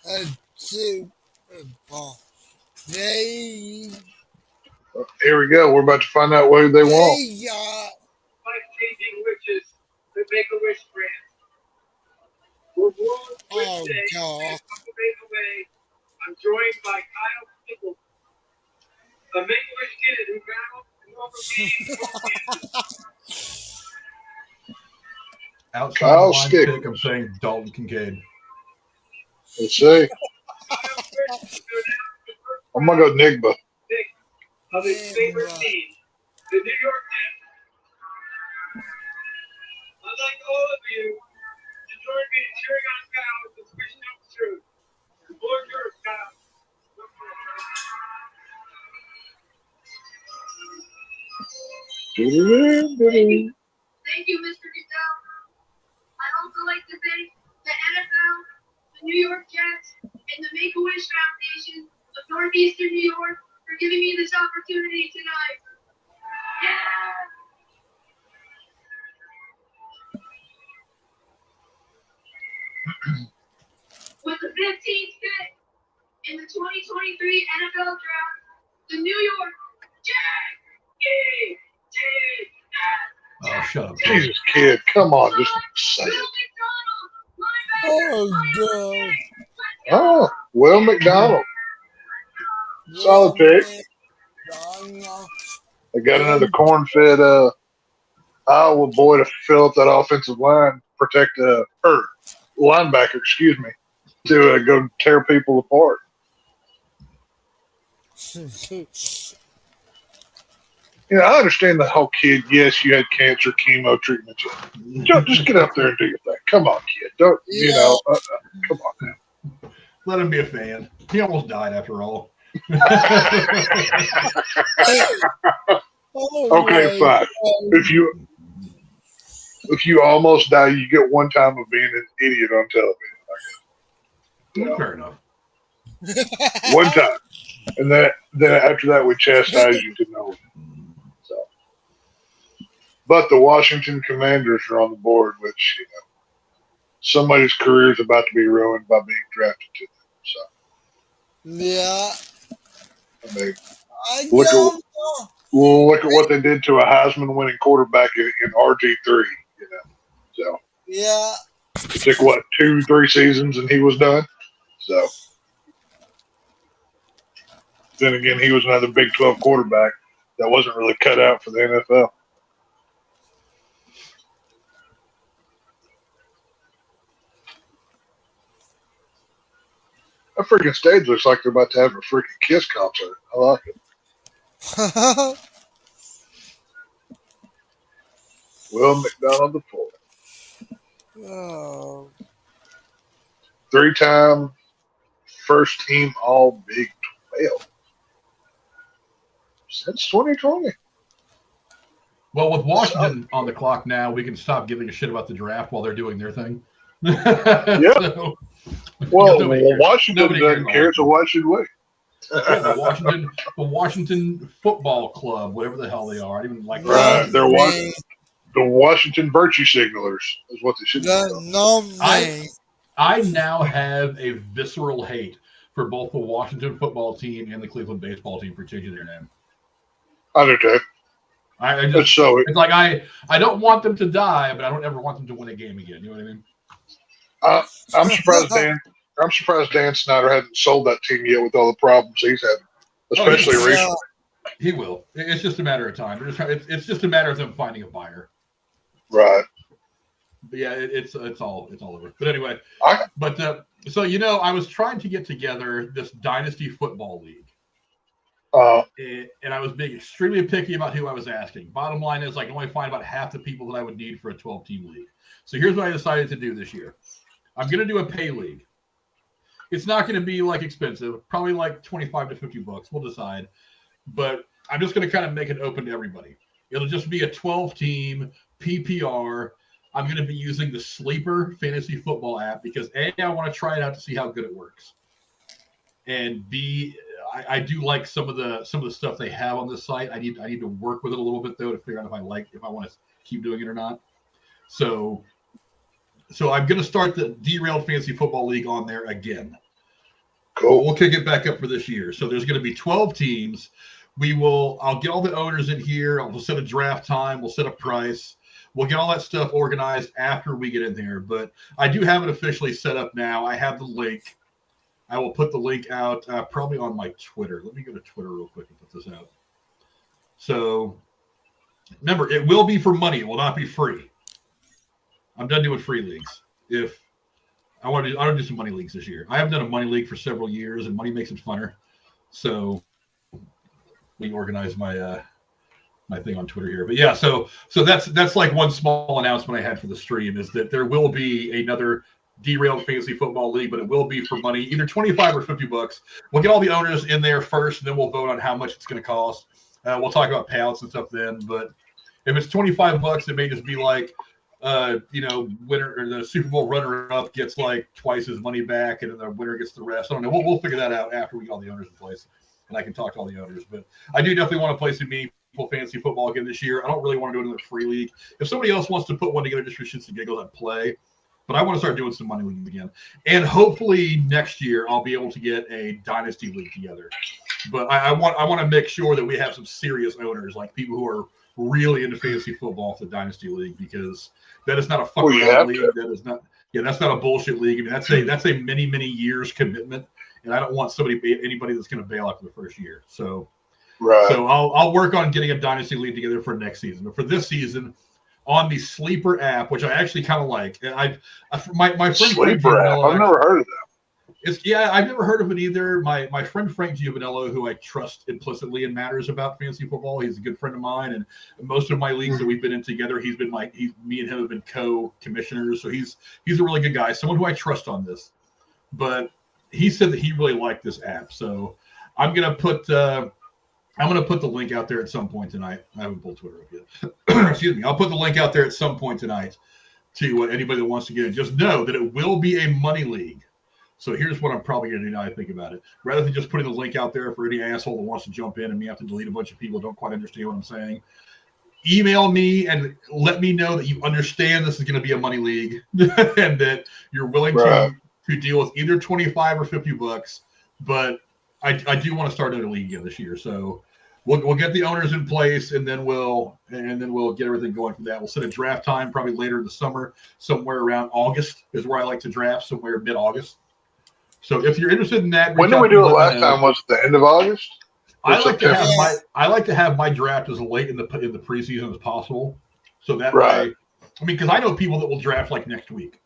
Speaker 3: a Super Bowl.
Speaker 2: Here we go. We're about to find out who they want.
Speaker 4: Life-changing witches that make a wish brand. We're World Witch Day. A couple days away. I'm joined by Kyle Pickle, a Make-A-Wish kid who battled and overcame.
Speaker 1: Outside the line pick, I'm saying Dalton Kincaid.
Speaker 2: Let's see. I'm going to go Njigba.
Speaker 4: Of his favorite team, the New York all of you to join me in cheering on Kyle as this wish comes true. The floor is yours, Kyle.
Speaker 6: Thank you, Mr. Goodell. I'd also like to thank the NFL, the New York Jets, and the Make-A-Wish Foundation of Northeastern New York for giving me this opportunity tonight. Yeah! With the 15th pick in the 2023 NFL Draft, the New York Jets.
Speaker 1: Oh, shut up.
Speaker 2: Jesus, kid, come on, just say it.
Speaker 3: Oh, God.
Speaker 2: Oh, Will McDonald. Solid pick. They got another corn-fed Iowa boy to fill up that offensive line, protect linebacker, excuse me, to go tear people apart. You know, I understand the whole kid. Yes, you had cancer, chemo treatment. Just get up there and do your thing. Come on, kid. Don't come on now.
Speaker 1: Let him be a fan. He almost died after all.
Speaker 2: Okay, fine. If you almost die, you get one time of being an idiot on television.
Speaker 1: Fair enough.
Speaker 2: One time, and then after that, we chastise you to no end. So, but the Washington Commanders are on the board, which somebody's career is about to be ruined by being drafted to them. So,
Speaker 3: Yeah.
Speaker 2: I mean, look at what they did to a Heisman-winning quarterback in RG3. So
Speaker 3: Yeah.
Speaker 2: it took 2-3 seasons, and he was done. So then again, he was another Big 12 quarterback that wasn't really cut out for the NFL. That freaking stage looks like they're about to have a freaking Kiss concert. I like it. Will McDonald the fourth.
Speaker 3: Oh.
Speaker 2: 3-time first team All Big 12 since 2020.
Speaker 1: Well, with Washington on the clock now, we can stop giving a shit about the draft while they're doing their thing.
Speaker 2: Yeah.
Speaker 1: So,
Speaker 2: Washington doesn't care, so why should we?
Speaker 1: Yeah, the Washington Football Club, whatever the hell they are. I don't even like
Speaker 2: Right. They're the Washington Virtue Signalers is what they should be.
Speaker 1: I now have a visceral hate for both the Washington football team and the Cleveland baseball team for changing their name.
Speaker 2: I do too.
Speaker 1: It's like I don't want them to die, but I don't ever want them to win a game again. You know what I mean?
Speaker 2: I'm surprised Dan Snyder hasn't sold that team yet with all the problems he's had, especially recently.
Speaker 1: He will. It's just a matter of time. It's just a matter of them finding a buyer.
Speaker 2: Right.
Speaker 1: But yeah, it's all over. But anyway, I was trying to get together this Dynasty Football League. And I was being extremely picky about who I was asking. Bottom line is I can only find about half the people that I would need for a 12-team league. So here's what I decided to do this year. I'm going to do a pay league. It's not going to be expensive, probably like $25 to $50. We'll decide. But I'm just going to kind of make it open to everybody. It'll just be a 12-team PPR. I'm going to be using the Sleeper Fantasy Football app because A, I want to try it out to see how good it works. And B, I do like some of the stuff they have on this site. I need to work with it a little bit though to figure out if I want to keep doing it or not. So I'm going to start the Derailed Fantasy Football League on there again.
Speaker 2: Cool.
Speaker 1: We'll kick it back up for this year. So there's going to be 12 teams. I'll get all the owners in here. We'll set a draft time. We'll set a price. We'll get all that stuff organized after we get in there. But I do have it officially set up now. I have the link. I will put the link out probably on my Twitter. Let me go to Twitter real quick and put this out. So remember, it will be for money. It will not be free. I'm done doing free leagues. If I want to do some money leagues this year. I haven't done a money league for several years, and money makes it funner. So we organize my my thing on Twitter here. But yeah, so that's like one small announcement I had for the stream is that there will be another Derailed Fantasy Football League, but it will be for money, either $25 or $50. We'll get all the owners in there first, and then we'll vote on how much it's going to cost. We'll talk about payouts and stuff then. But if it's $25, it may just be like, winner or the Super Bowl runner-up gets like twice his money back, and then the winner gets the rest. I don't know. We'll figure that out after we get all the owners in place, and I can talk to all the owners. But I do definitely want to play some meaningful fantasy football again this year. I don't really want to do another free league. If somebody else wants to put one together just for shits and giggles, I'd play. But I want to start doing some money leagues again. And hopefully next year I'll be able to get a dynasty league together. But I want to make sure that we have some serious owners, like people who are really into fantasy football for the dynasty league, because that is not a fuck around league. That is not that's not a bullshit league. I mean, that's a many years commitment, and I don't want anybody that's going to bail after the first year. So I'll work on getting a dynasty league together for next season. But for this season, on the Sleeper app, which I actually kind of like. My friend
Speaker 2: Sleeper app. I've never heard of that.
Speaker 1: I've never heard of it either. My friend Frank Giovanello, who I trust implicitly in matters about fantasy football, he's a good friend of mine, and most of my leagues that we've been in together, me and him have been co-commissioners. So he's a really good guy, someone who I trust on this. But he said that he really liked this app, so I'm gonna put the link out there at some point tonight. I haven't pulled Twitter up yet. Excuse me. I'll put the link out there at some point tonight to anybody that wants to get it. Just know that it will be a money league. So here's what I'm probably going to do now I think about it. Rather than just putting the link out there for any asshole that wants to jump in and me have to delete a bunch of people who don't quite understand what I'm saying, email me and let me know that you understand this is going to be a money league and that you're willing to deal with either $25 or $50. But I do want to start another league again this year, so we'll get the owners in place, and then we'll get everything going for that. We'll set a draft time probably later in the summer, somewhere around August is where I like to draft, somewhere mid-August. So if you're interested in that,
Speaker 2: when did we do it last time? Was it the end of August?
Speaker 1: I like to have my draft as late in the preseason as possible, so that way. I mean, because I know people that will draft like next week,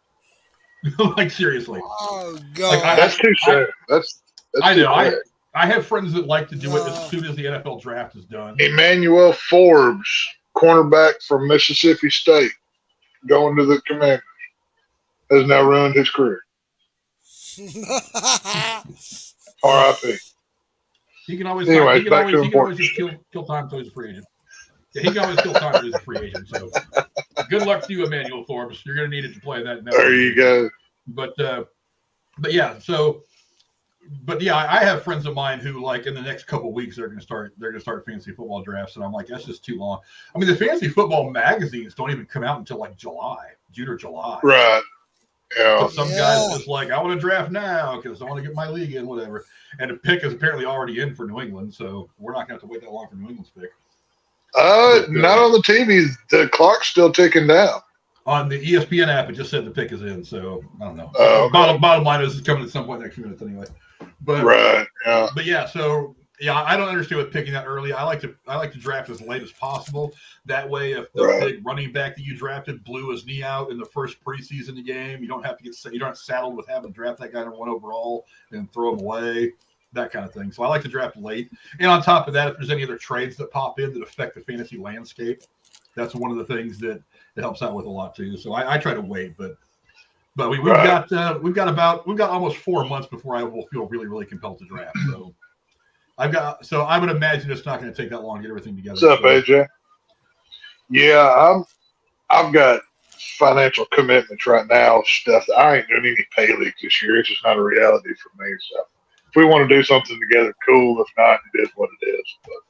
Speaker 1: like seriously.
Speaker 3: Oh God,
Speaker 2: that's too soon.
Speaker 1: I know. I have friends that like to do it as soon as the NFL draft is done.
Speaker 2: Emmanuel Forbes, cornerback from Mississippi State, going to the Commanders, has now ruined his career. R.I.P.
Speaker 1: He can always just kill time until he's a free agent. Yeah, he can always kill time until he's a free agent. So good luck to you, Emmanuel Forbes. You're going to need it to play that.
Speaker 2: There you go.
Speaker 1: But yeah, so. But yeah, I have friends of mine who, like, in the next couple of weeks they're gonna start fantasy football drafts, and I'm like, that's just too long. I mean, the fantasy football magazines don't even come out until like June or July.
Speaker 2: Right. Yeah.
Speaker 1: But some guys just like, I want to draft now because I want to get my league in, whatever. And the pick is apparently already in for New England, so we're not gonna have to wait that long for New England's pick.
Speaker 2: Not on the TV. The clock's still ticking down.
Speaker 1: On the ESPN app, it just said the pick is in, so I don't know.
Speaker 2: Okay.
Speaker 1: Bottom line is it's coming at some point next few minutes anyway. But I don't understand with picking that early. I like to draft as late as possible. That way, if the big running back that you drafted blew his knee out in the first preseason game, you don't have to you don't saddled with having to draft that guy in 1 overall and throw him away, that kind of thing. So I like to draft late. And on top of that, if there's any other trades that pop in that affect the fantasy landscape, that's one of the things that it helps out with a lot too. So I try to wait, but we've got almost 4 months before I will feel really compelled to draft. So I would imagine it's not going to take that long to get everything together.
Speaker 2: What's up, AJ? Yeah, I've got financial commitments right now. Stuff that I ain't doing any pay leagues this year. It's just not a reality for me. So if we want to do something together, cool. If not, it is what it is. But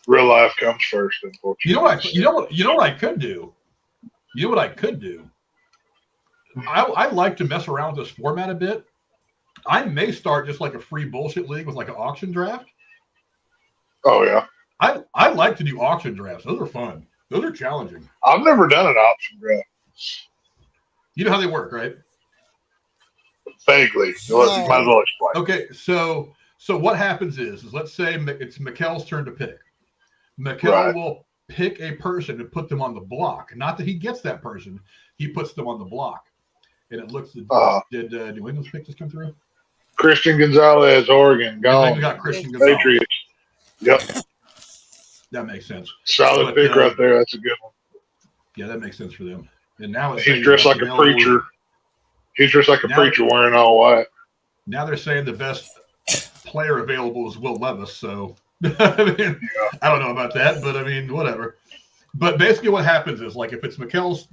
Speaker 2: real life comes first, unfortunately.
Speaker 1: You know what I could do? You know what I could do? I like to mess around with this format a bit. I may start just like a free bullshit league with like an auction draft.
Speaker 2: Oh yeah.
Speaker 1: I like to do auction drafts. Those are fun. Those are challenging.
Speaker 2: I've never done an auction draft.
Speaker 1: You know how they work, right?
Speaker 2: Vaguely. You might as well explain.
Speaker 1: Okay, so what happens is let's say it's Mikkel's turn to pick. Mikkel will pick a person and put them on the block. Not that he gets that person. He puts them on the block. And it looks, did New England's pick just come through?
Speaker 2: Christian Gonzalez, Oregon, gone.
Speaker 1: We got Christian Gonzalez.
Speaker 2: Patriots. Yep.
Speaker 1: That makes sense.
Speaker 2: Solid pick right there. That's a good one.
Speaker 1: Yeah, that makes sense for them. And now it's
Speaker 2: he's dressed like a preacher. He's dressed like a preacher wearing all white.
Speaker 1: Now they're saying the best player available is Will Levis. So I mean, I don't know about that, but I mean, whatever. But basically, what happens is, like, if it's Mikkel's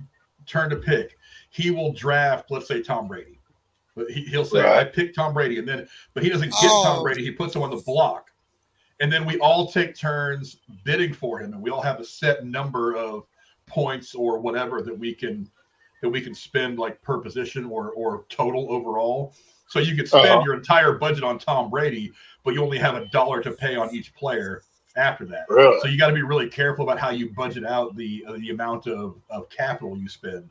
Speaker 1: turn to pick, he will draft, let's say, Tom Brady. But he'll say, I picked Tom Brady, but he doesn't get Tom Brady. He puts him on the block. And then we all take turns bidding for him, and we all have a set number of points or whatever that we can spend, like, per position or total overall. So you could spend your entire budget on Tom Brady, but you only have $1 to pay on each player after that.
Speaker 2: Really?
Speaker 1: So you got to be really careful about how you budget out the amount of capital you spend.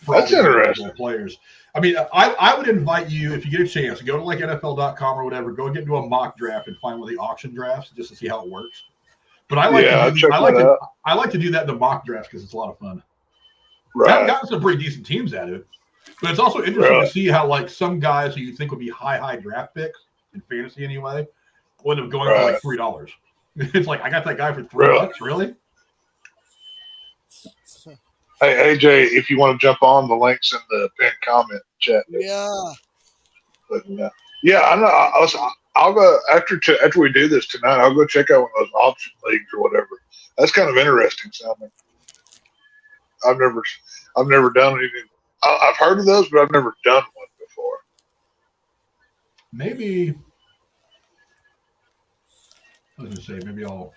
Speaker 2: That's interesting.
Speaker 1: Players. I mean, I would invite you, if you get a chance, to go to like NFL.com or whatever, go get into a mock draft and find one of the auction drafts just to see how it works. But I like to do that in the mock draft because it's a lot of fun.
Speaker 2: Right.
Speaker 1: I've gotten some pretty decent teams at it. But it's also interesting to see how, like, some guys who you think would be high draft picks in fantasy anyway will end up going for like $3. It's like, I got that guy for $3. Really?
Speaker 2: Hey, AJ, if you want to jump on, the link's in the pinned comment chat.
Speaker 3: Yeah.
Speaker 2: But, yeah, I know. I'll go after we do this tonight. I'll go check out one of those option leagues or whatever. That's kind of interesting sounding. I've never done anything. I've heard of those, but I've never done one before.
Speaker 1: Maybe I was going to say maybe I'll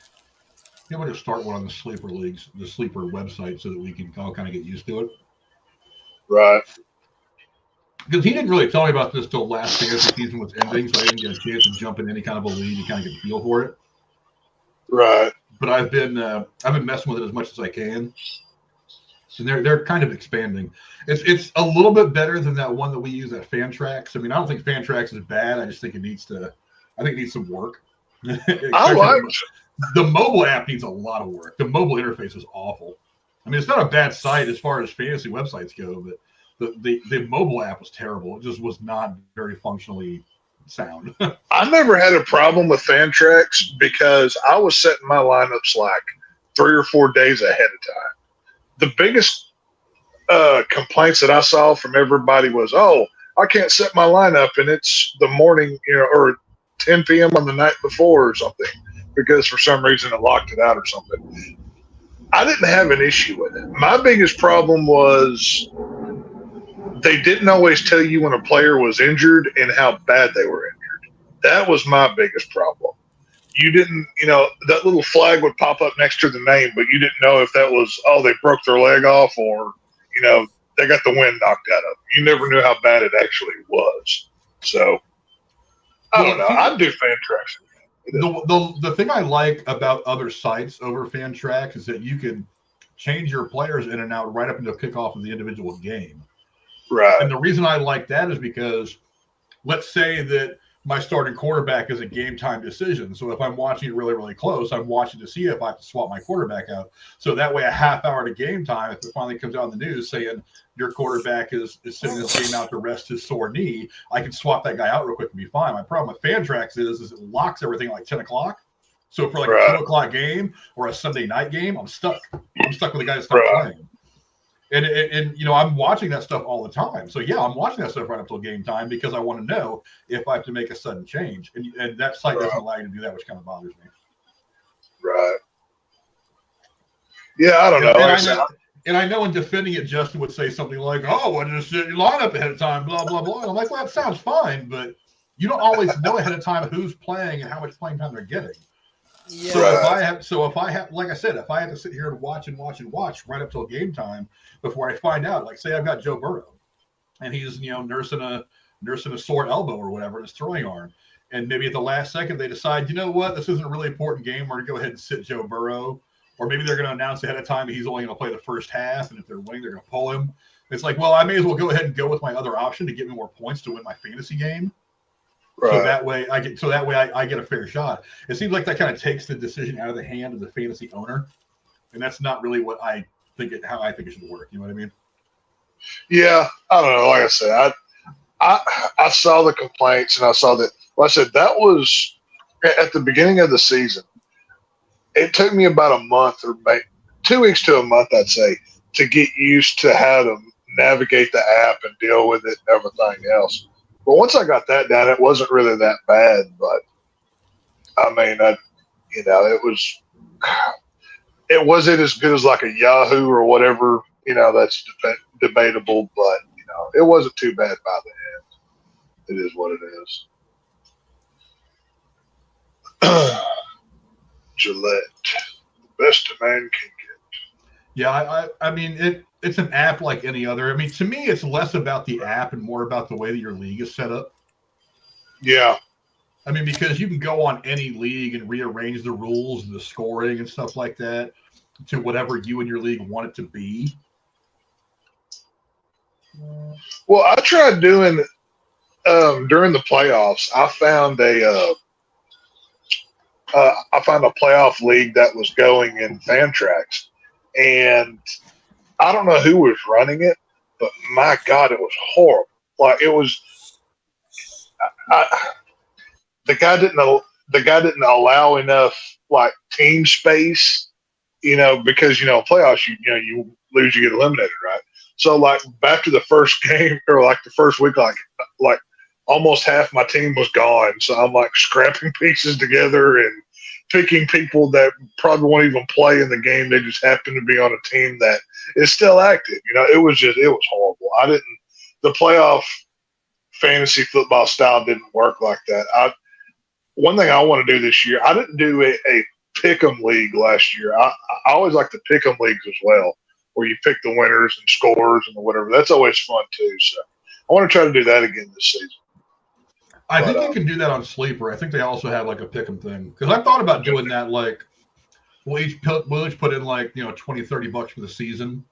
Speaker 1: just start one on the sleeper leagues, the sleeper website, so that we can all kind of get used to it.
Speaker 2: Right.
Speaker 1: Because he didn't really tell me about this till last fantasy season was ending, so I didn't get a chance to jump in any kind of a league and kind of get a feel for it.
Speaker 2: Right.
Speaker 1: But I've been messing with it as much as I can. And they're kind of expanding. It's a little bit better than that one that we use at Fantrax. I mean, I don't think Fantrax is bad. I just think it needs some work.
Speaker 2: I like
Speaker 1: the mobile app needs a lot of work. The mobile interface is awful. I mean, it's not a bad site as far as fantasy websites go, but the mobile app was terrible. It just was not very functionally sound.
Speaker 2: I never had a problem with Fantrax because I was setting my lineups like 3 or 4 days ahead of time. The biggest complaints that I saw from everybody was, I can't set my lineup and it's the morning, or 10 p.m. on the night before or something, because for some reason it locked it out or something. I didn't have an issue with it. My biggest problem was they didn't always tell you when a player was injured and how bad they were injured. That was my biggest problem. You didn't, that little flag would pop up next to the name, but you didn't know if that was, they broke their leg off or, they got the wind knocked out of them. You never knew how bad it actually was. So, I don't know. I'd do Fantrax.
Speaker 1: The thing I like about other sites over Fantrax is that you can change your players in and out right up until kickoff of the individual game.
Speaker 2: Right.
Speaker 1: And the reason I like that is because let's say that my starting quarterback is a game time decision. So if I'm watching it really, really close, I'm watching to see if I have to swap my quarterback out. So that way, a half hour to game time, if it finally comes out in the news saying your quarterback is sitting this game out to rest his sore knee, I can swap that guy out real quick and be fine. My problem with Fantrax is it locks everything at like 10 o'clock. So for like a 2 o'clock game or a Sunday night game, I'm stuck. I'm stuck with the guy that's not playing. And I'm watching that stuff all the time. So, yeah, I'm watching that stuff right up till game time because I want to know if I have to make a sudden change. And that site doesn't allow you to do that, which kind of bothers me.
Speaker 2: Right. Yeah, I don't know.
Speaker 1: And I know in defending it, Justin would say something like, just set your lineup ahead of time, blah, blah, blah. And I'm like, well, that sounds fine, but you don't always know ahead of time who's playing and how much playing time they're getting. Yeah. So if I have, like I said, if I have to sit here and watch right up till game time before I find out, like say I've got Joe Burrow and he's, nursing a sore elbow or whatever in his throwing arm. And maybe at the last second they decide, this isn't a really important game. We're going to go ahead and sit Joe Burrow. Or maybe they're going to announce ahead of time he's only going to play the first half. And if they're winning, they're going to pull him. It's like, well, I may as well go ahead and go with my other option to get me more points to win my fantasy game. Right. So that way I get a fair shot. It seems like that kind of takes the decision out of the hand of the fantasy owner, and that's not really what how I think it should work. You know what I mean?
Speaker 2: Yeah, I don't know. Like I said, I saw the complaints, and I saw that. Well, I said that was at the beginning of the season, it took me about a month or maybe 2 weeks to a month, I'd say, to get used to how to navigate the app and deal with it and everything else. But once I got that down, it wasn't really that bad. But I mean, it wasn't as good as like a Yahoo or whatever. That's debatable, but it wasn't too bad by the end. It is what it is. Gillette, the best a man can get.
Speaker 1: Yeah, I mean, it's an app like any other. I mean, to me, it's less about the app and more about the way that your league is set up.
Speaker 2: Yeah.
Speaker 1: I mean, because you can go on any league and rearrange the rules and the scoring and stuff like that to whatever you and your league want it to be.
Speaker 2: Well, I tried doing during the playoffs. I found a playoff league that was going in Fantrax, and I don't know who was running it, but my God, it was horrible. Like it was, the guy didn't allow enough like team space, because playoffs you lose, you get eliminated, right? So like after the first game or like the first week, like almost half my team was gone. So I'm like scrapping pieces together and picking people that probably won't even play in the game. They just happen to be on a team that is still active. It was horrible. The playoff fantasy football style didn't work like that. One thing I want to do this year, I didn't do a pick'em league last year. I always like the pick'em leagues as well, where you pick the winners and scores and whatever. That's always fun too. So I want to try to do that again this season.
Speaker 1: I think you can do that on Sleeper. I think they also have like a pick'em thing. Because I thought about doing that. Like we'll each put in like $20-$30 for the season,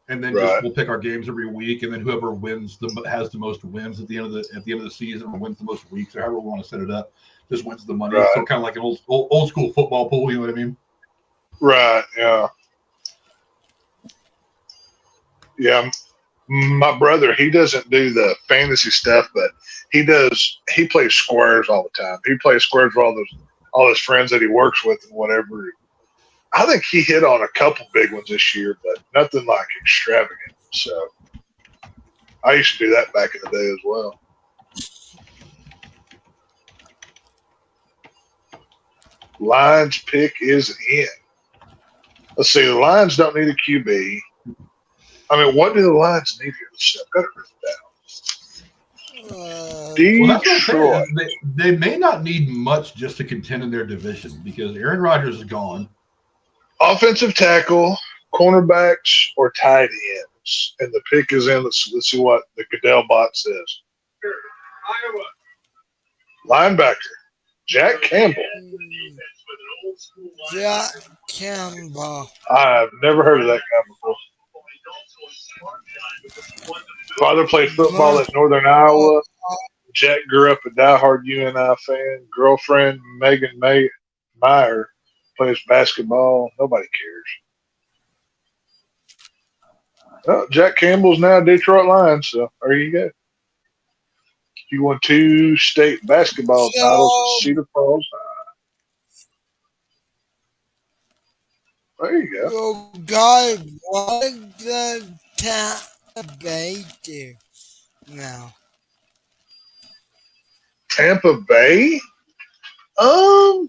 Speaker 1: and then we'll pick our games every week, and then whoever wins has the most wins at the end of the season, or wins the most weeks, or however we want to set it up, just wins the money. Right. So kind of like an old school football pool. You know what I mean?
Speaker 2: Right. Yeah. Yeah. My brother, he doesn't do the fantasy stuff, but he plays squares all the time. He plays squares with all his friends that he works with and whatever. I think he hit on a couple big ones this year, but nothing like extravagant. So I used to do that back in the day as well. Lions pick is in. Let's see. The Lions don't need a QB. I mean, what do the Lions need here? I've got it written down. Detroit.
Speaker 1: They may not need much just to contend in their division because Aaron Rodgers is gone.
Speaker 2: Offensive tackle, cornerbacks, or tight ends. And the pick is in. Let's see what the Goodell bot says.
Speaker 4: Iowa.
Speaker 2: Linebacker, Jack Campbell.
Speaker 3: Jack Campbell.
Speaker 2: I've never heard of that guy before. Father played football at Northern Iowa. Jack grew up a diehard UNI fan. Girlfriend, Megan Meyer, plays basketball. Nobody cares. Oh, Jack Campbell's now Detroit Lions, so there you go. He won 2 state basketball titles at Cedar Falls. There you go.
Speaker 3: Oh, God, what the Tampa Bay do now?
Speaker 2: Tampa Bay?
Speaker 3: I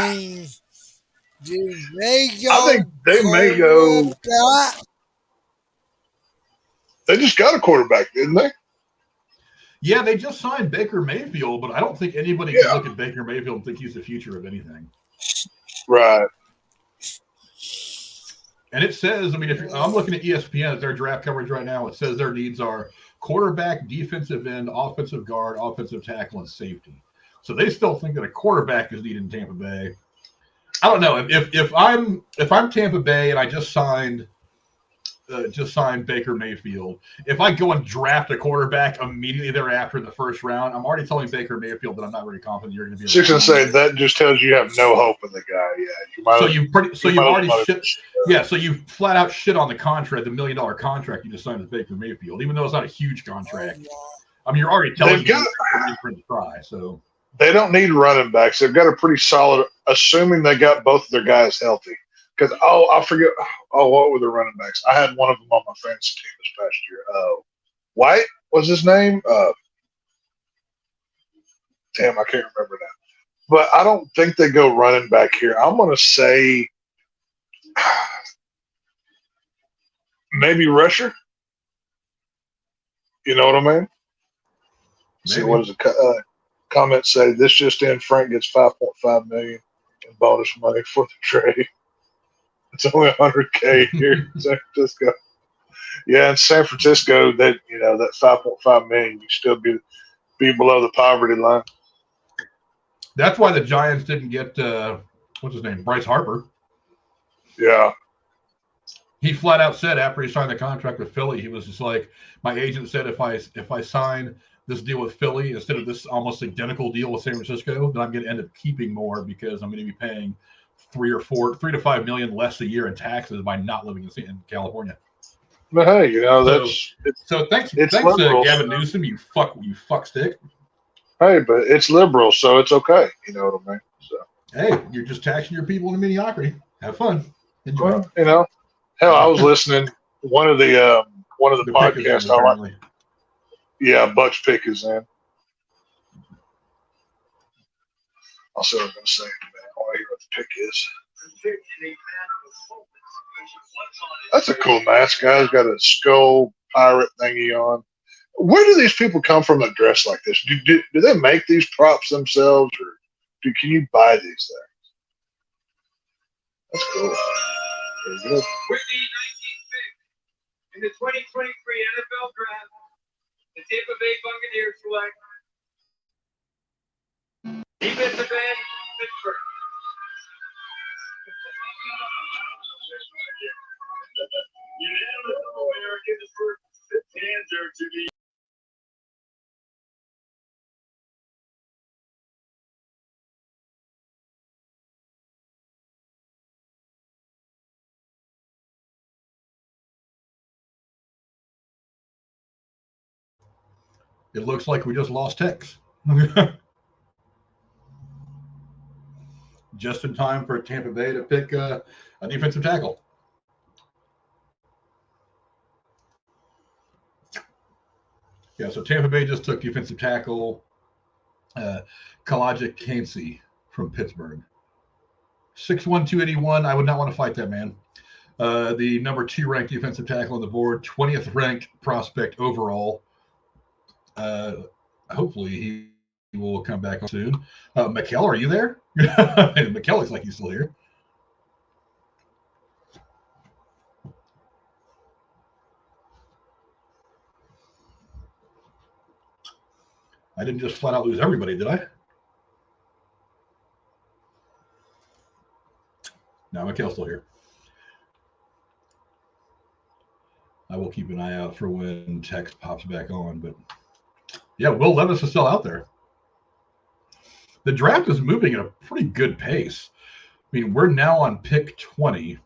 Speaker 3: mean, do they go?
Speaker 2: I think they may go. They just got a quarterback, didn't they?
Speaker 1: Yeah, they just signed Baker Mayfield, but I don't think anybody can look at Baker Mayfield and think he's the future of anything.
Speaker 2: Right.
Speaker 1: And it says, I mean, I'm looking at ESPN at their draft coverage right now. It says their needs are quarterback, defensive end, offensive guard, offensive tackle, and safety. So they still think that a quarterback is needed in Tampa Bay. I don't know if I'm Tampa Bay and I just signed Baker Mayfield. If I go and draft a quarterback immediately thereafter in the first round, I'm already telling Baker Mayfield that I'm not very confident you're going to be.
Speaker 2: Six and say that just tells you have no hope in the guy. Yeah,
Speaker 1: so you flat out shit on the contract, the $1 million contract you just signed with Baker Mayfield, even though it's not a huge contract. I mean, you're already telling me for him to try. So
Speaker 2: They don't need running backs. They've got a pretty solid, assuming they got both of their guys healthy. Because, I forget. Oh, what were the running backs? I had one of them on my fantasy team this past year. White was his name. Damn, I can't remember that. But I don't think they go running back here. I'm going to say maybe rusher. You know what I mean? See, what does the comment say? This just in: Frank gets $5.5 million in bonus money for the trade. It's only $100K here in San Francisco. Yeah, in San Francisco, that that $5.5 million, you still be below the poverty line.
Speaker 1: That's why the Giants didn't get what's his name, Bryce Harper.
Speaker 2: Yeah.
Speaker 1: He flat out said after he signed the contract with Philly, he was just like, my agent said if I sign this deal with Philly instead of this almost identical deal with San Francisco, then I'm going to end up keeping more because I'm going to be paying $3 to $5 million less a year in taxes by not living in California.
Speaker 2: But hey, that's
Speaker 1: so thanks Gavin Newsom, you fuck stick.
Speaker 2: Hey, but it's liberal, so it's okay. You know what I mean? So
Speaker 1: hey, you're just taxing your people into mediocrity. Have fun. Enjoy.
Speaker 2: Well, hell, I was listening one of the podcasts I like. Yeah, Buck's pick is in. I'll see what I'm going to say. I want to hear what the pick is. That's a cool mask. Guy's got a skull pirate thingy on. Where do these people come from that dress like this? Do they make these props themselves, or can you buy these things? That's cool.
Speaker 4: With the 19th pick in the 2023 NFL Draft, the Tampa Bay Buccaneers select defensive end Pittsburgh. Unanimous winner gives us the answer to the.
Speaker 1: It looks like we just lost Tex. Just in time for Tampa Bay to pick a defensive tackle. Yeah, so Tampa Bay just took defensive tackle Kalajic Kancey from Pittsburgh. 6'1", 281. I would not want to fight that man. The number 2 ranked defensive tackle on the board, 20th ranked prospect overall. Hopefully he will come back soon. Mikkel, are you there? Mikkel looks like he's still here. I didn't just flat out lose everybody, did I? No, Mikkel's still here. I will keep an eye out for when text pops back on, but yeah, Will Levis is still out there. The draft is moving at a pretty good pace. I mean, we're now on pick 20. So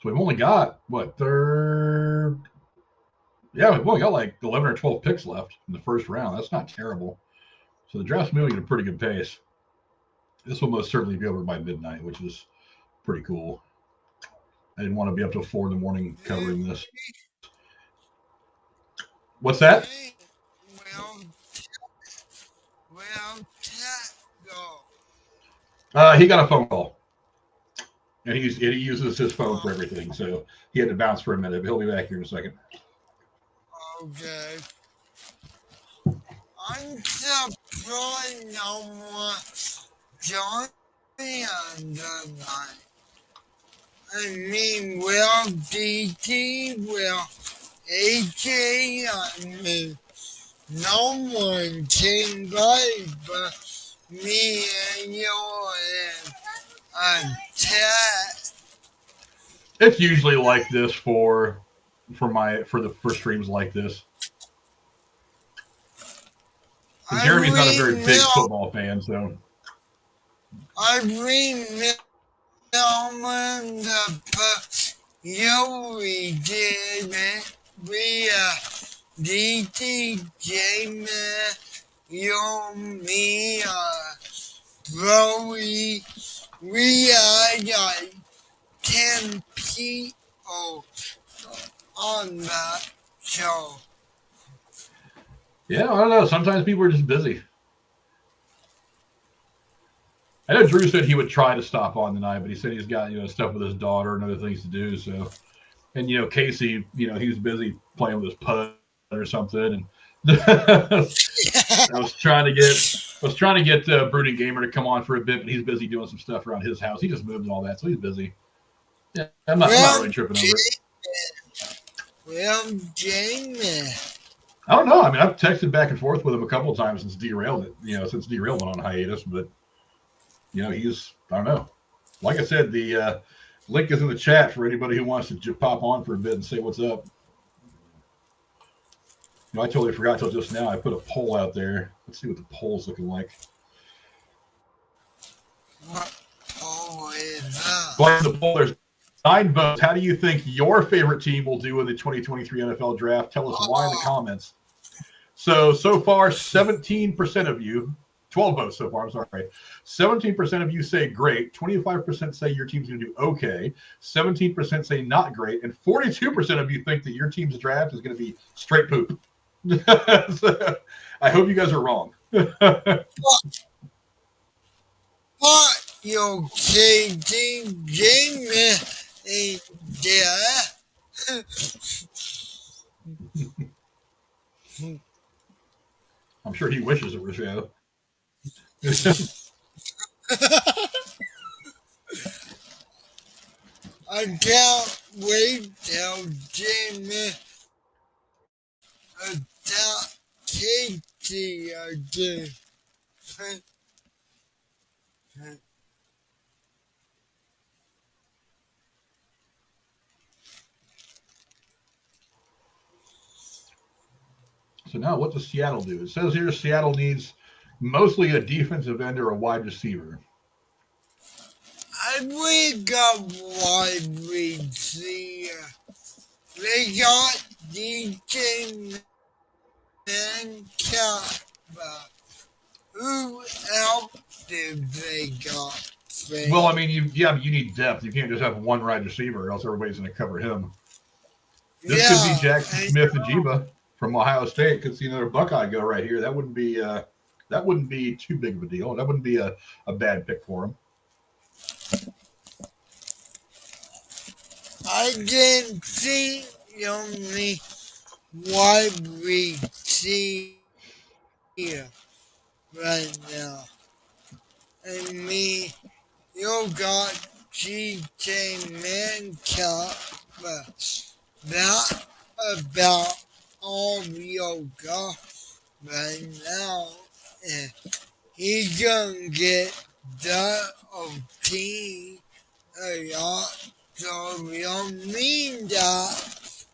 Speaker 1: we've only got, third? Yeah, we've only got like 11 or 12 picks left in the first round. That's not terrible. So the draft's moving at a pretty good pace. This will most certainly be over by midnight, which is pretty cool. I didn't want to be up till 4 in the morning covering this. What's that? He got a phone call. And he uses his phone for everything, so he had to bounce for a minute, but he'll be back here in a second.
Speaker 3: Okay. I'm surprised no one joined me on the line. I mean, will DT, will AJ, I mean, no one came by but me and you and Ted.
Speaker 1: It's usually like this for streams like this. Jeremy's not a very big football fan, so
Speaker 3: I remember the we did it. We DT James me, bro, we had like 10 people on that show.
Speaker 1: Yeah, I don't know. Sometimes people are just busy. I know Drew said he would try to stop on tonight, but he said he's got stuff with his daughter and other things to do. So, and Casey, he was busy playing with his putt or something. And I was trying to get Brooding Gamer to come on for a bit, but he's busy doing some stuff around his house. He just moved and all that, so he's busy. Yeah, I'm not really tripping over it.
Speaker 3: Well, Jamie.
Speaker 1: I don't know. I mean, I've texted back and forth with him a couple of times since Derailed went on hiatus, but he's, I don't know. Like I said, the link is in the chat for anybody who wants to pop on for a bit and say what's up. I totally forgot till just now. I put a poll out there. Let's see what the poll's looking like.
Speaker 3: What poll is that?
Speaker 1: But the poll, there's 9 votes. How do you think your favorite team will do in the 2023 NFL draft? Tell us why in the comments. So far, 17% of you, 12 votes so far, I'm sorry. 17% of you say great, 25% say your team's going to do okay, 17% say not great, and 42% of you think that your team's draft is going to be straight poop. So, I hope you guys are wrong.
Speaker 3: What your KD Jamie is there?
Speaker 1: I'm sure he wishes it were so.
Speaker 3: I can't wait till Jamie attack Katie again.
Speaker 1: So now what does Seattle do? It says here Seattle needs mostly a defensive end or a wide receiver.
Speaker 3: I think got wide receiver. They got DJ Metcalf. Who else did they got?
Speaker 1: Well, I mean, you need depth. You can't just have one wide receiver, or else everybody's going to cover him. This could be Jackson Smith-Njigba from Ohio State. Could see another Buckeye go right here. That wouldn't be too big of a deal. That wouldn't be a bad pick for him.
Speaker 3: I didn't see only wide receiver right now. I mean, you got DJ Metcalf, but not about all you got right now. And he's gonna get the OT a lot. So we don't mean that.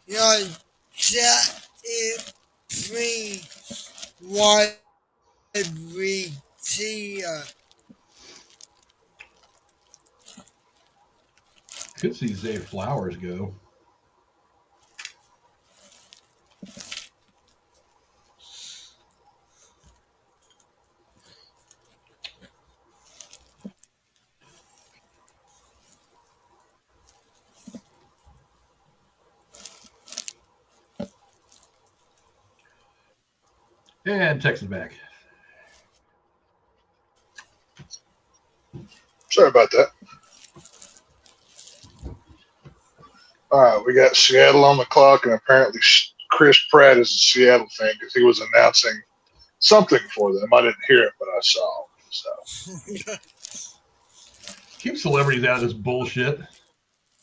Speaker 3: You're set it free wide receiver.
Speaker 1: Could see Zay Flowers go. And Texas back.
Speaker 2: Sorry about that. All right, we got Seattle on the clock, and apparently Chris Pratt is a Seattle fan because he was announcing something for them. I didn't hear it, but I saw him. So
Speaker 1: keep celebrities out of this bullshit.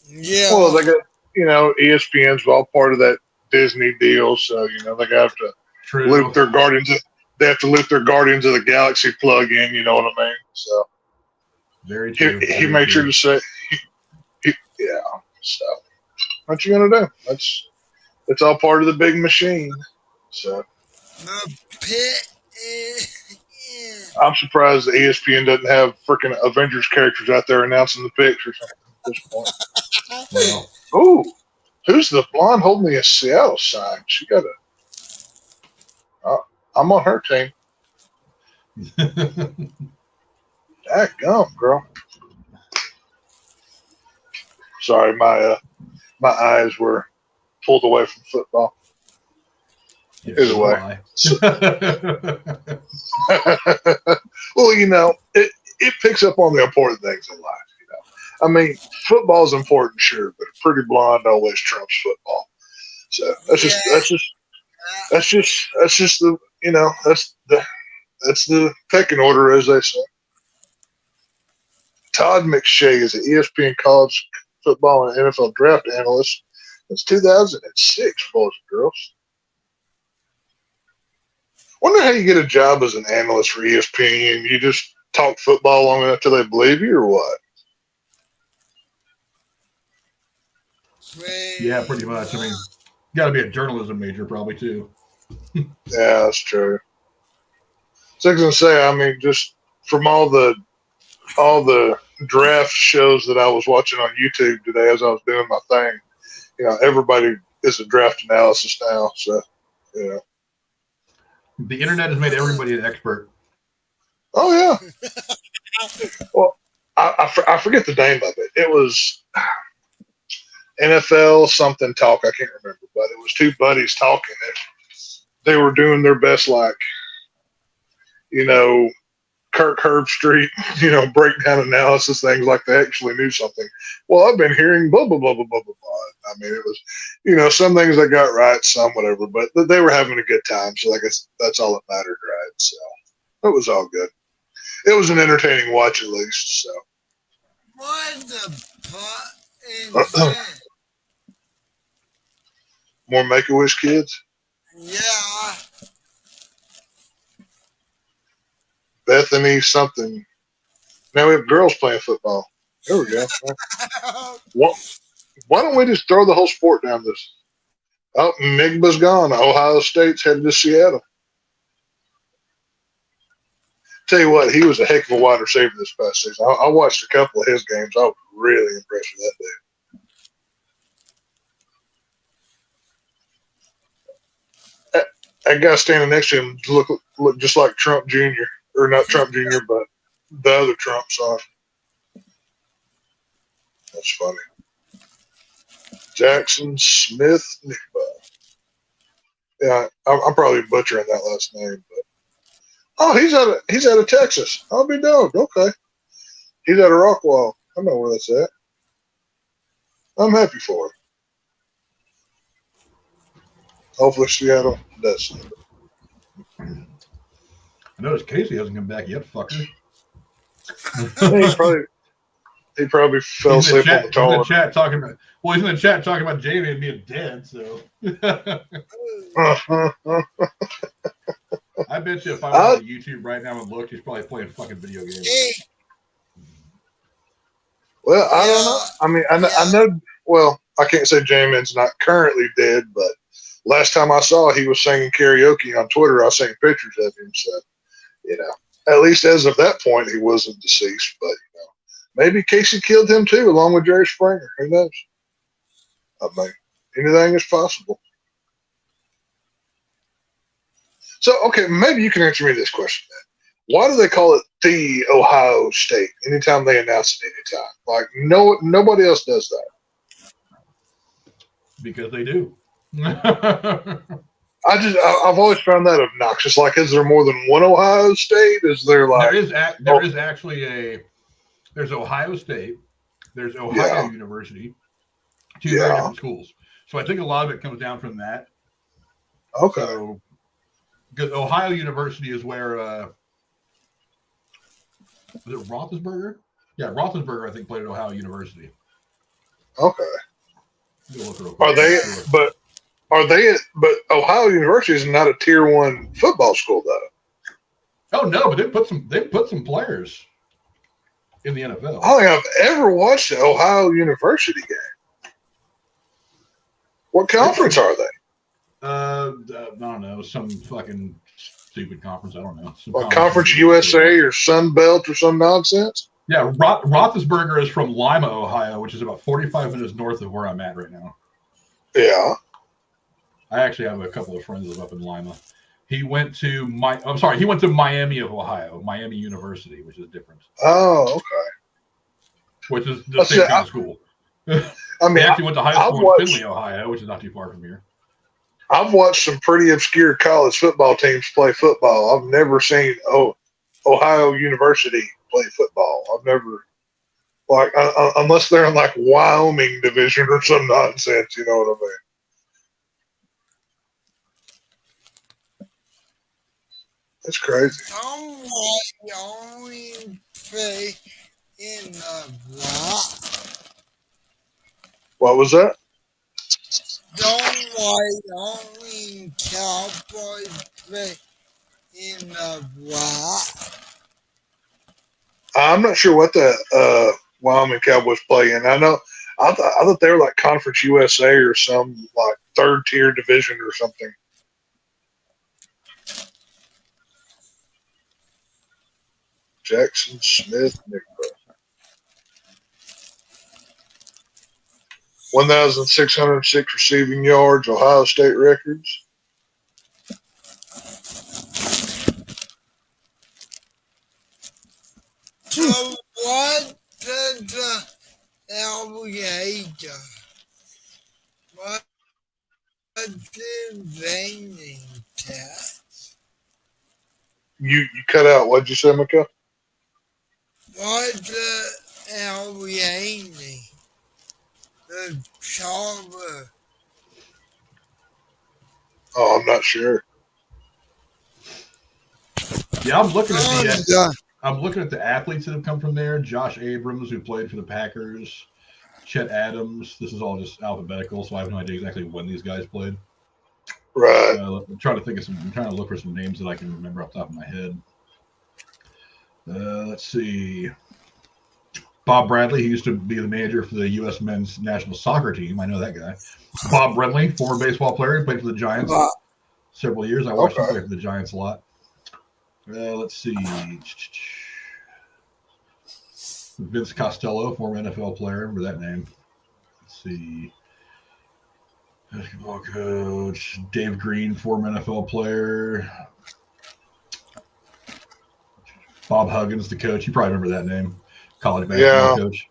Speaker 3: Yeah.
Speaker 2: Well, they got ESPN's all part of that Disney deal, so they have to loop their Guardians. They have to loop their Guardians of the Galaxy plug in. You know what I mean? So
Speaker 1: very true.
Speaker 2: He made sure to say, yeah. So what you gonna do? That's all part of the big machine. So
Speaker 3: the pit is.
Speaker 2: I'm surprised the ESPN doesn't have freaking Avengers characters out there announcing the picks or something at this point.
Speaker 1: Well,
Speaker 2: ooh, who's the blonde holding the Seattle sign? She got a. I'm on her team. Dadgum, girl. Sorry, my eyes were pulled away from football.
Speaker 1: Yeah,
Speaker 2: Either
Speaker 1: so
Speaker 2: way.
Speaker 1: am
Speaker 2: Well, you know, it picks up on the important things in life. You know, I mean, football's important, sure, but a pretty blonde always trumps football. So that's just the, you know, that's the pecking order, as they say. Todd McShay is an ESPN college football and NFL draft analyst since 2006, boys and girls. Wonder how you get a job as an analyst for ESPN. You just talk football long enough till they believe you, or what?
Speaker 1: Yeah, pretty much. I mean, you got to be a journalism major probably too.
Speaker 2: Yeah, that's true. So I was gonna say, I mean, just from all the draft shows that I was watching on YouTube today as I was doing my thing, you know, everybody is a draft analysis now. So, you know.
Speaker 1: The internet has made everybody an expert.
Speaker 2: Oh yeah. Well, I forget the name of it. It was NFL something talk. I can't remember, but it was two buddies talking. They were doing their best, like, you know, Kirk Herbstreit, you know, breakdown analysis, things like they actually knew something. Well, I've been hearing blah, blah, blah, blah, blah, blah, blah. I mean, it was, you know, some things they got right, some whatever, but they were having a good time. So I guess that's all that mattered, right? So it was all good. It was an entertaining watch, at least. So.
Speaker 3: What the fuck?
Speaker 2: More Make-A-Wish kids?
Speaker 3: Yeah.
Speaker 2: Bethany something. Now we have girls playing football. There we go. Why don't we just throw the whole sport down this? Oh, Nigma's gone. Ohio State's headed to Seattle. Tell you what, he was a heck of a wide receiver this past season. I watched a couple of his games. I was really impressed with that dude. That guy standing next to him look just like Trump Jr. Or not Trump Jr., but the other Trump, sorry. That's funny. Jackson Smith Nigba. Yeah, I'm probably butchering that last name, but he's out of Texas. I'll be dogged. Okay, he's out of Rockwall. I know where that's at. I'm happy for him. Hopefully, Seattle does.
Speaker 1: I noticed Casey hasn't come back yet, fucker.
Speaker 2: he probably fell asleep on the toilet.
Speaker 1: He's in the chat talking about Jamie and being dead. So I bet you if I went on YouTube right now and looked, he's probably playing fucking video games.
Speaker 2: Well, I don't know. I mean, I know. Well, I can't say Jamin's not currently dead, but last time I saw he was singing karaoke on Twitter. I was seeing pictures of him. So, you know, at least as of that point, he wasn't deceased. But, you know, maybe Casey killed him too, along with Jerry Springer. Who knows? I mean, anything is possible. So, okay, maybe you can answer me this question then. Why do they call it the Ohio State anytime they announce it anytime? Like, nobody else does that.
Speaker 1: Because they do.
Speaker 2: I've always found that obnoxious. Like, is there more than one Ohio State? Is there like
Speaker 1: there is actually there's Ohio State, there's Ohio University, two very different schools. So I think a lot of it comes down from that.
Speaker 2: Okay.
Speaker 1: So, because Ohio University is where was it Roethlisberger? Yeah, Roethlisberger I think played at Ohio University.
Speaker 2: Okay.
Speaker 1: Look real quick.
Speaker 2: But Ohio University is not a tier 1 football school though.
Speaker 1: Oh no, but they put some players in the NFL.
Speaker 2: I don't think I've ever watched an Ohio University game. What conference are they?
Speaker 1: I don't know, some fucking stupid conference. I don't know.
Speaker 2: Like Conference USA or Sun Belt or some nonsense?
Speaker 1: Yeah, Roethlisberger is from Lima, Ohio, which is about 45 minutes north of where I'm at right now.
Speaker 2: Yeah.
Speaker 1: I actually have a couple of friends that live up in Lima. He went to he went to Miami of Ohio, Miami University, which is different.
Speaker 2: Oh, okay.
Speaker 1: Which is the same kind of school.
Speaker 2: I mean,
Speaker 1: he actually went to high school in Findlay, Ohio, which is not too far from here.
Speaker 2: I've watched some pretty obscure college football teams play football. I've never seen Ohio University play football. I've never, like, unless they're in like Wyoming division or some nonsense. You know what I mean? That's crazy.
Speaker 3: Someone only play in the block.
Speaker 2: What was that?
Speaker 3: Only Cowboys play in the block.
Speaker 2: I'm not sure what the Wyoming Cowboys play in. I thought they were like Conference USA or some like third tier division or something. Jackson Smith, Nick 1,606 receiving yards, Ohio State records.
Speaker 3: So what does the LBA do? What the raining test?
Speaker 2: You cut out. What'd you say, Mika?
Speaker 3: What the LBA mean? The charter.
Speaker 2: Oh, I'm not sure.
Speaker 1: Yeah, I'm looking at the athletes that have come from there. Josh Abrams, who played for the Packers. Chet Adams. This is all just alphabetical, so I have no idea exactly when these guys played.
Speaker 2: Right.
Speaker 1: I'm trying to look for some names that I can remember off the top of my head. Let's see. Bob Bradley, he used to be the manager for the U.S. men's national soccer team. I know that guy. Bob Brenly, former baseball player, played for the Giants several years. I watched him play for the Giants a lot. Let's see. Vince Costello, former NFL player. Remember that name. Let's see. Basketball coach. Dave Green, former NFL player. Bob Huggins, the coach. You probably remember that name. College basketball coach.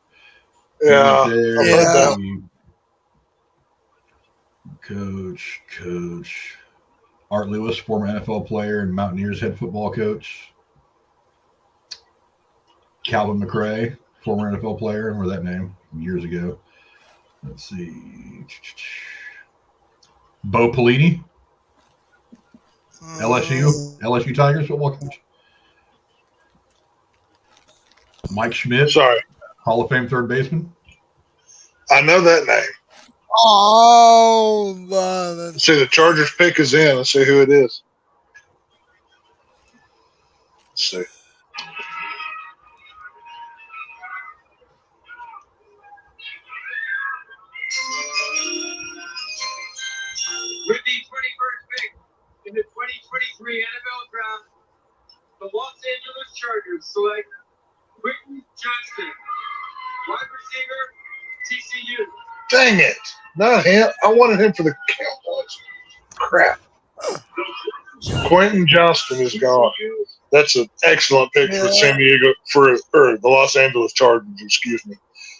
Speaker 2: Yeah.
Speaker 1: Coach. Art Lewis, former NFL player and Mountaineers head football coach. Calvin McRae, former NFL player. Remember that name from years ago. Let's see. Bo Pelini, LSU Tigers football coach. Mike Schmidt, Hall of Fame third baseman.
Speaker 2: I know that name.
Speaker 3: Oh,
Speaker 2: let's see, the Chargers pick is in. Let's see who it is. Let's see.
Speaker 4: With the 21st pick in the 2023 NFL Draft, the Los Angeles Chargers select Quentin Johnston, wide receiver, TCU.
Speaker 2: Dang it. Not him. I wanted him for the Cowboys. Crap. Quentin Johnston is gone. That's an excellent pick for San Diego, for the Los Angeles Chargers, excuse me.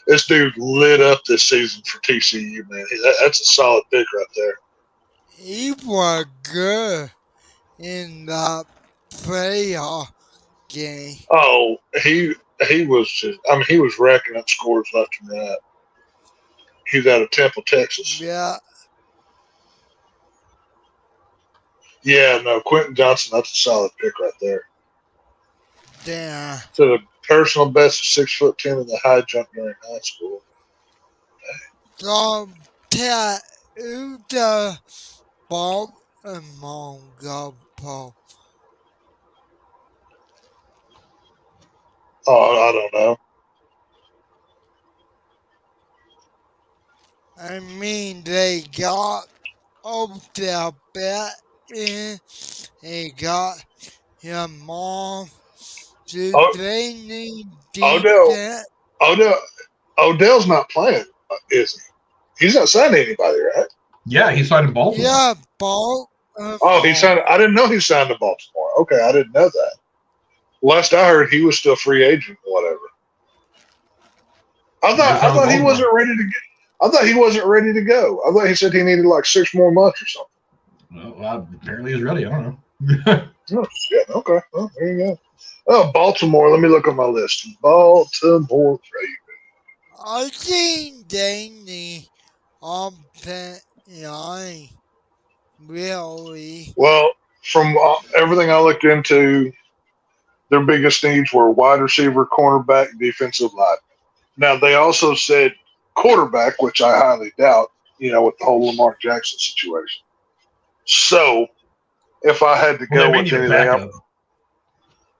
Speaker 2: This dude lit up this season for TCU, man. That's a solid pick right there.
Speaker 3: He was good in the playoff game.
Speaker 2: Oh, he was just, I mean, he was racking up scores left and right. He's out of Temple, Texas.
Speaker 3: Yeah.
Speaker 2: Yeah, no, Quentin Johnson, that's a solid pick right there.
Speaker 3: Yeah.
Speaker 2: So the personal best is 6'10" in the high jump during high school.
Speaker 3: So, who the ball among the ball?
Speaker 2: Oh, I don't know.
Speaker 3: I mean, they got up their bet and they got your mom. Do they need defense?
Speaker 2: Odell's not playing, is he? He's not signing anybody, right?
Speaker 1: Yeah, he signed in Baltimore.
Speaker 3: Yeah, ball
Speaker 2: Oh, he signed. I didn't know he signed to Baltimore. Okay, I didn't know that. Last I heard, he was still a free agent or whatever. I thought he wasn't ready to get. I thought he wasn't ready to go. I thought he said he needed like 6 more months or something.
Speaker 1: Well, apparently he's ready. I don't know.
Speaker 2: Oh shit! Okay, well, there you go. Oh, Baltimore. Let me look on my list. Baltimore Ravens.
Speaker 3: I think they need offensive line. Really?
Speaker 2: Well, from everything I looked into, their biggest needs were wide receiver, cornerback, defensive line. Now, they also said quarterback, which I highly doubt, with the whole Lamar Jackson situation. So, if I had to go with anything else,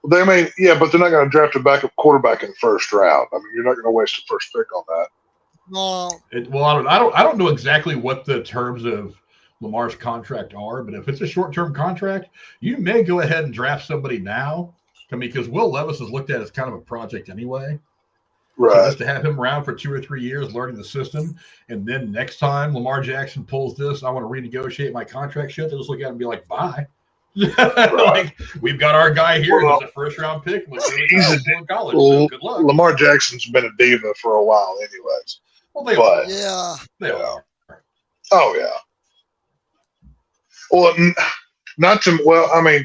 Speaker 2: they may, but they're not going to draft a backup quarterback in the first round. I mean, you're not going to waste a first pick on that.
Speaker 3: No.
Speaker 1: I don't know exactly what the terms of Lamar's contract are, but if it's a short-term contract, you may go ahead and draft somebody now. I mean, because Will Levis is looked at as kind of a project anyway.
Speaker 2: Right.
Speaker 1: So just to have him around for 2 or 3 years learning the system, and then next time Lamar Jackson pulls this, I want to renegotiate my contract shit, they'll just look at it and be like, bye. Like, we've got our guy here. He's a first-round pick.
Speaker 2: He's in college, so good luck. Lamar Jackson's been a diva for a while anyways.
Speaker 1: Well, they are.
Speaker 3: Yeah.
Speaker 1: They are.
Speaker 2: Oh, yeah. Well, I mean,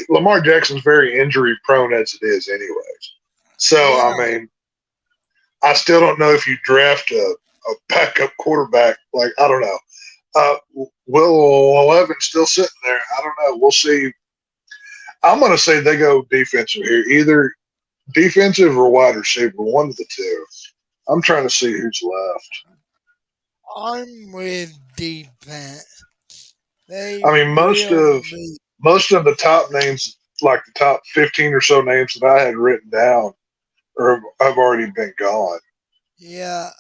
Speaker 2: Lamar Jackson's very injury prone as it is anyways. So, yeah. I mean, I still don't know if you draft a backup quarterback. Like, I don't know. Will Levis still sitting there? I don't know. We'll see. I'm going to say they go defensive here, either defensive or wide receiver, one of the two. I'm trying to see who's left.
Speaker 3: I'm with defense.
Speaker 2: Most of the top names, like the top 15 or so names that I had written down, have already been gone.
Speaker 3: Yeah.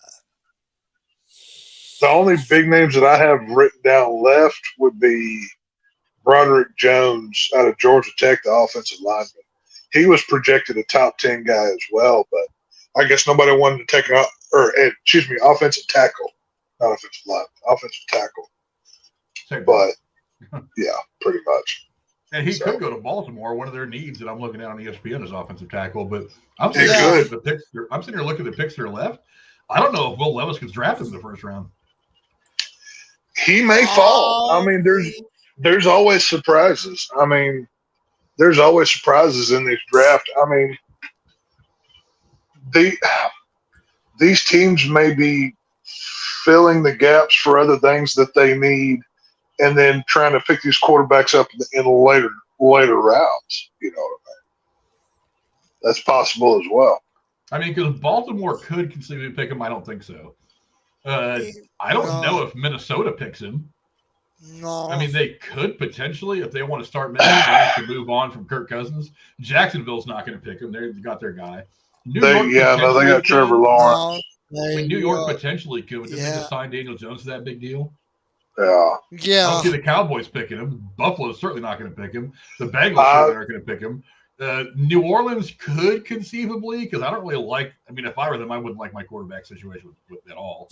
Speaker 2: The only big names that I have written down left would be Broderick Jones out of Georgia Tech, the offensive lineman. He was projected a top 10 guy as well, but I guess nobody wanted to take offensive tackle, not offensive lineman, offensive tackle. But yeah, pretty much.
Speaker 1: And he could go to Baltimore. One of their needs that I'm looking at on ESPN is offensive tackle. But I'm sitting here looking at the picks that are left. I don't know if Will Levis gets drafted in the first round.
Speaker 2: He may fall. I mean, there's always surprises. I mean, there's always surprises in these drafts. I mean, these teams may be filling the gaps for other things that they need, and then trying to pick these quarterbacks up in later rounds. You know what I mean? That's possible as well.
Speaker 1: I mean, because Baltimore could conceivably pick him. I don't think so. I don't know if Minnesota picks him.
Speaker 3: No.
Speaker 1: I mean, they could potentially, if they want to start making plans to move on from Kirk Cousins. Jacksonville's not going to pick him. They've got their guy.
Speaker 2: They got Trevor Lawrence.
Speaker 1: New York potentially could, but did they just sign Daniel Jones to that big deal?
Speaker 2: Yeah.
Speaker 3: Yeah.
Speaker 1: I don't see the Cowboys picking him. Buffalo's certainly not going to pick him. The Bengals certainly aren't going to pick him. New Orleans could conceivably, because I don't really like. I mean, if I were them, I wouldn't like my quarterback situation with at all.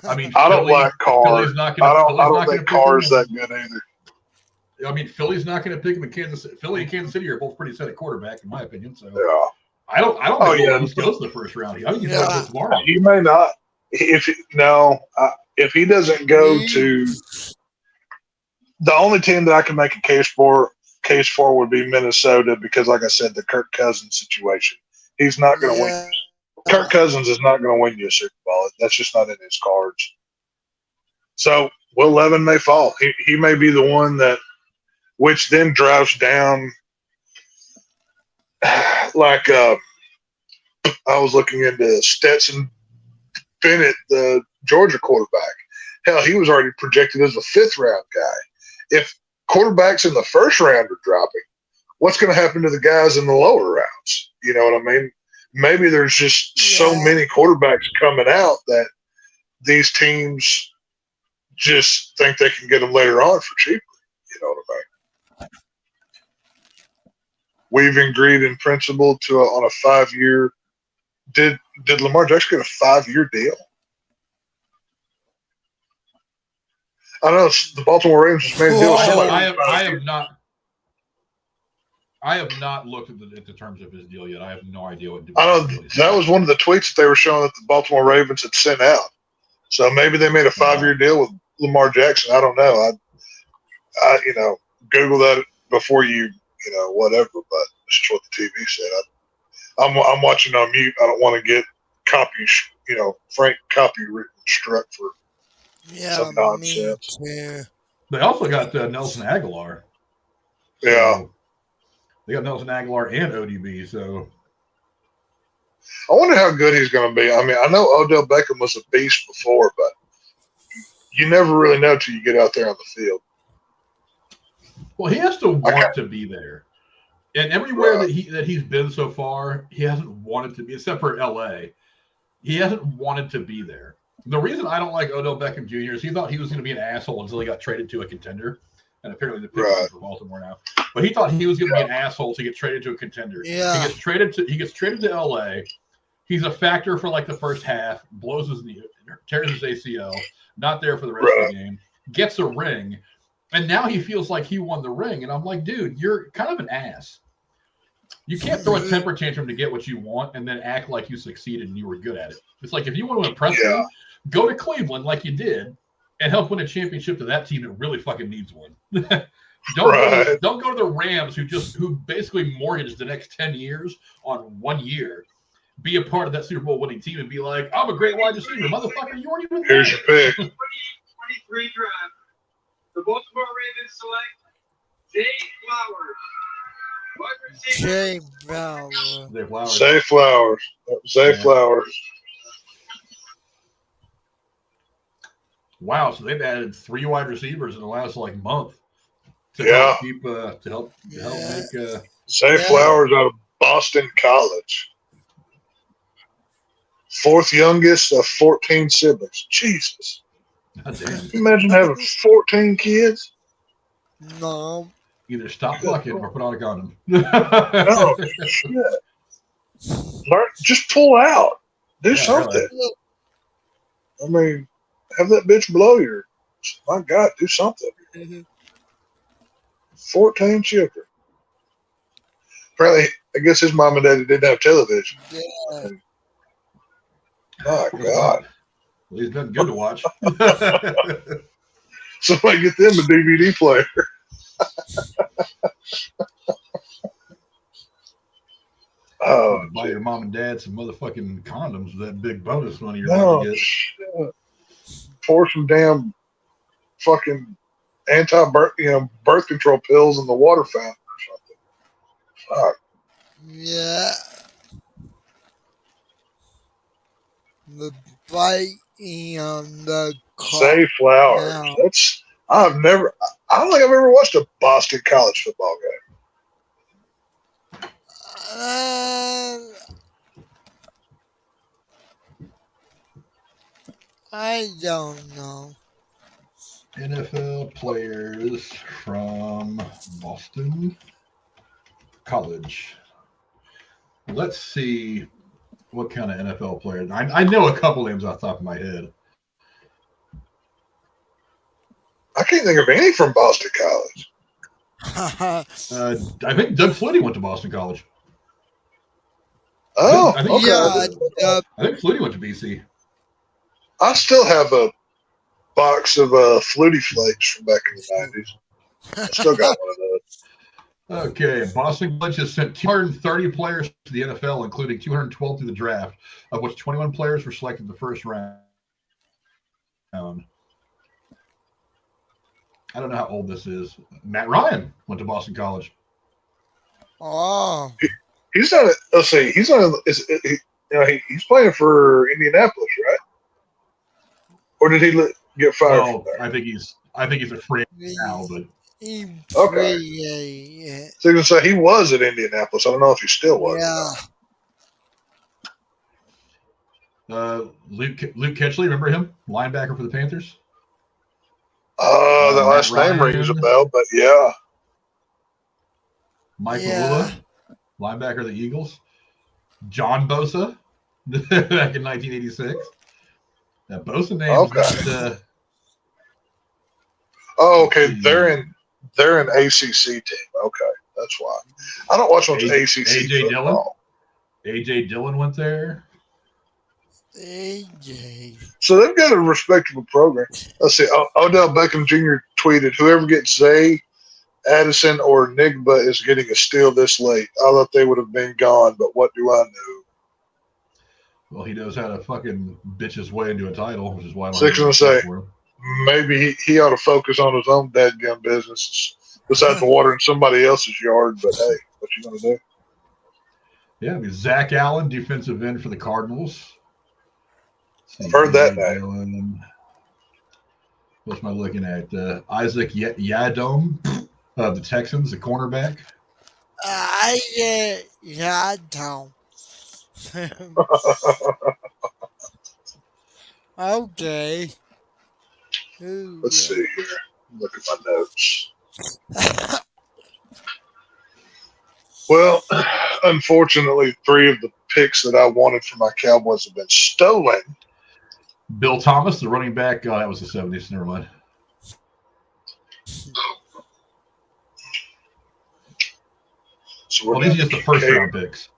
Speaker 1: I mean,
Speaker 2: I don't like Carr. I don't think Carr's that good either.
Speaker 1: I mean, Philly's not going to pick him in Kansas City. Philly and Kansas City are both pretty set at quarterback, in my opinion. So
Speaker 2: yeah.
Speaker 1: I don't think Levis goes to the first round. I think he's going to go tomorrow.
Speaker 2: He may not. If he doesn't go to the only team that I can make a case for would be Minnesota, because, like I said, the Kirk Cousins situation. He's not going to win. Kirk Cousins is not going to win you a Super Bowl. That's just not in his cards. So Will Levis may fall. He may be the one that, which then drives down. Like I was looking into Stetson Bennett, the Georgia quarterback. Hell, he was already projected as a 5th round guy. If quarterbacks in the first round are dropping, what's going to happen to the guys in the lower rounds? You know what I mean? Maybe there's just so many quarterbacks coming out that these teams just think they can get them later on for cheaper. You know what I mean? We've agreed in principle on a 5-year. Did Lamar Jackson get a 5-year deal? I know the Baltimore Ravens just made a deal with somebody.
Speaker 1: I have not looked at the terms of his deal yet. I have no idea what.
Speaker 2: I know that was one of the tweets that they were showing that the Baltimore Ravens had sent out. So maybe they made a 5-year deal with Lamar Jackson. I don't know. I Google that before you whatever. But it's just what the TV said. I'm watching on mute. I don't want to get Frank copywritten struck for some nonsense.
Speaker 3: Yeah.
Speaker 1: They also got Nelson Aguilar. So
Speaker 2: Yeah.
Speaker 1: They got Nelson Aguilar and ODB. So
Speaker 2: I wonder how good he's going to be. I mean, I know Odell Beckham was a beast before, but you never really know till you get out there on the field.
Speaker 1: Well, he has to want to be there. And everywhere that he's been so far, he hasn't wanted to be, except for LA. He hasn't wanted to be there. The reason I don't like Odell Beckham Jr. is he thought he was going to be an asshole until he got traded to a contender. And apparently the pick is for Baltimore now. But he thought he was going to be an asshole to get traded to a contender.
Speaker 3: Yeah.
Speaker 1: He gets traded to LA. He's a factor for like the first half, blows his knee, tears his ACL, not there for the rest of the game, gets a ring, and now he feels like he won the ring. And I'm like, dude, you're kind of an ass. You can't throw a temper tantrum to get what you want and then act like you succeeded and you were good at it. It's like if you want to impress me, go to Cleveland like you did and help win a championship to that team that really fucking needs one. Don't go to the Rams who basically mortgaged the next 10 years on 1 year. Be a part of that Super Bowl winning team and be like, I'm a great wide receiver. Motherfucker, you weren't even there.
Speaker 2: Here's your pick.
Speaker 4: 2023 draft. The Baltimore Ravens select Zay Flowers.
Speaker 3: Zay Flowers.
Speaker 2: Zay Flowers. Zay Flowers.
Speaker 1: Wow, so they've added 3 wide receivers in the last month to help keep to help make
Speaker 2: Zay Flowers out of Boston College. 4th youngest of 14 siblings. Jesus. Can you imagine having 14 kids?
Speaker 3: No.
Speaker 1: Either stop fucking or put on a condom.
Speaker 2: No, shit. Just pull out. Do something.
Speaker 3: Really.
Speaker 2: I mean, have that bitch blow your. My God, do something. 14 children. Apparently, I guess his mom and daddy didn't have television.
Speaker 3: Yeah.
Speaker 2: My God.
Speaker 1: Well, he's been good to watch.
Speaker 2: Somebody get them a DVD player.
Speaker 1: Buy your mom and dad some motherfucking condoms with that big bonus money you're about to get.
Speaker 2: Shit. Pour some damn fucking birth control pills in the water fountain or something. Fuck.
Speaker 3: Yeah. The bite on the car.
Speaker 2: Zay Flowers. I don't think I've ever watched a Boston College football game.
Speaker 3: I don't know.
Speaker 1: NFL players from Boston College. Let's see what kind of NFL players. I know a couple names off the top of my head.
Speaker 2: I can't think of any from Boston College.
Speaker 1: I think Doug Flutie went to Boston College.
Speaker 2: Oh,
Speaker 1: I think,
Speaker 2: okay.
Speaker 1: I think Flutie went to BC.
Speaker 2: I still have a box of Flutie Flakes from back in the 90s. I still got one of those.
Speaker 1: Okay, Boston College has sent 230 players to the NFL, including 212 through the draft, of which 21 players were selected in the first round. I don't know how old this is. Matt Ryan went to Boston College.
Speaker 3: Oh.
Speaker 2: He's not. Let's see. He's not. He's playing for Indianapolis, right? Or did he get fired?
Speaker 1: Well, I think he's a free agent now, but
Speaker 2: okay.
Speaker 3: Yeah.
Speaker 2: So you can say he was at Indianapolis. I don't know if he still was.
Speaker 3: Yeah.
Speaker 1: Luke Ketchley, remember him? Linebacker for the Panthers.
Speaker 2: The last name rings a bell, but yeah.
Speaker 1: Mike Lula, linebacker of the Eagles. John Bosa, back in 1986. That Bosa name is not
Speaker 2: Oh, okay. They're an ACC team. Okay, that's why. I don't watch much ACC
Speaker 1: AJ
Speaker 2: football.
Speaker 1: Dillon. AJ Dillon went there.
Speaker 3: AJ.
Speaker 2: So they've got a respectable program. Let's see. Odell Beckham Jr. tweeted, "Whoever gets Zay, Addison, or Nigba is getting a steal this late. I thought they would have been gone, but what do I know?"
Speaker 1: Well, he knows how to fucking bitch his way into a title, which is why I'm
Speaker 2: gonna say maybe he ought to focus on his own dadgum business besides watering somebody else's yard. But hey, what you gonna do?
Speaker 1: Yeah, I mean, Zach Allen, defensive end for the Cardinals.
Speaker 2: I've heard that name.
Speaker 1: What am I looking at? Isaac Yadom of the Texans, the cornerback.
Speaker 3: Yadom. Okay.
Speaker 2: Let's see here. Look at my notes. Well, unfortunately, 3 of the picks that I wanted for my Cowboys have been stolen.
Speaker 1: Bill Thomas, the running back. Oh, that was the 70s. Never mind.
Speaker 2: So
Speaker 1: these are just the first round picks.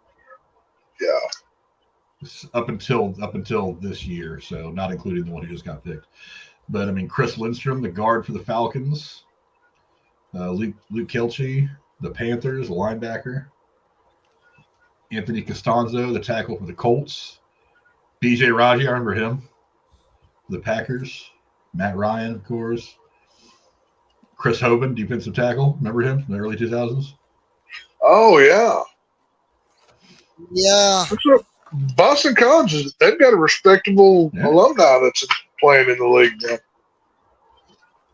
Speaker 2: Yeah.
Speaker 1: Up until this year, so not including the one who just got picked. But I mean, Chris Lindstrom, the guard for the Falcons. Luke Kilchey, the Panthers, the linebacker. Anthony Costanzo, the tackle for the Colts. BJ Raji, I remember him. The Packers. Matt Ryan, of course. Chris Hoban, defensive tackle. Remember him from the early 2000s?
Speaker 2: Oh, yeah.
Speaker 3: Yeah.
Speaker 2: Boston College, they've got a respectable alumni that's playing in the league now.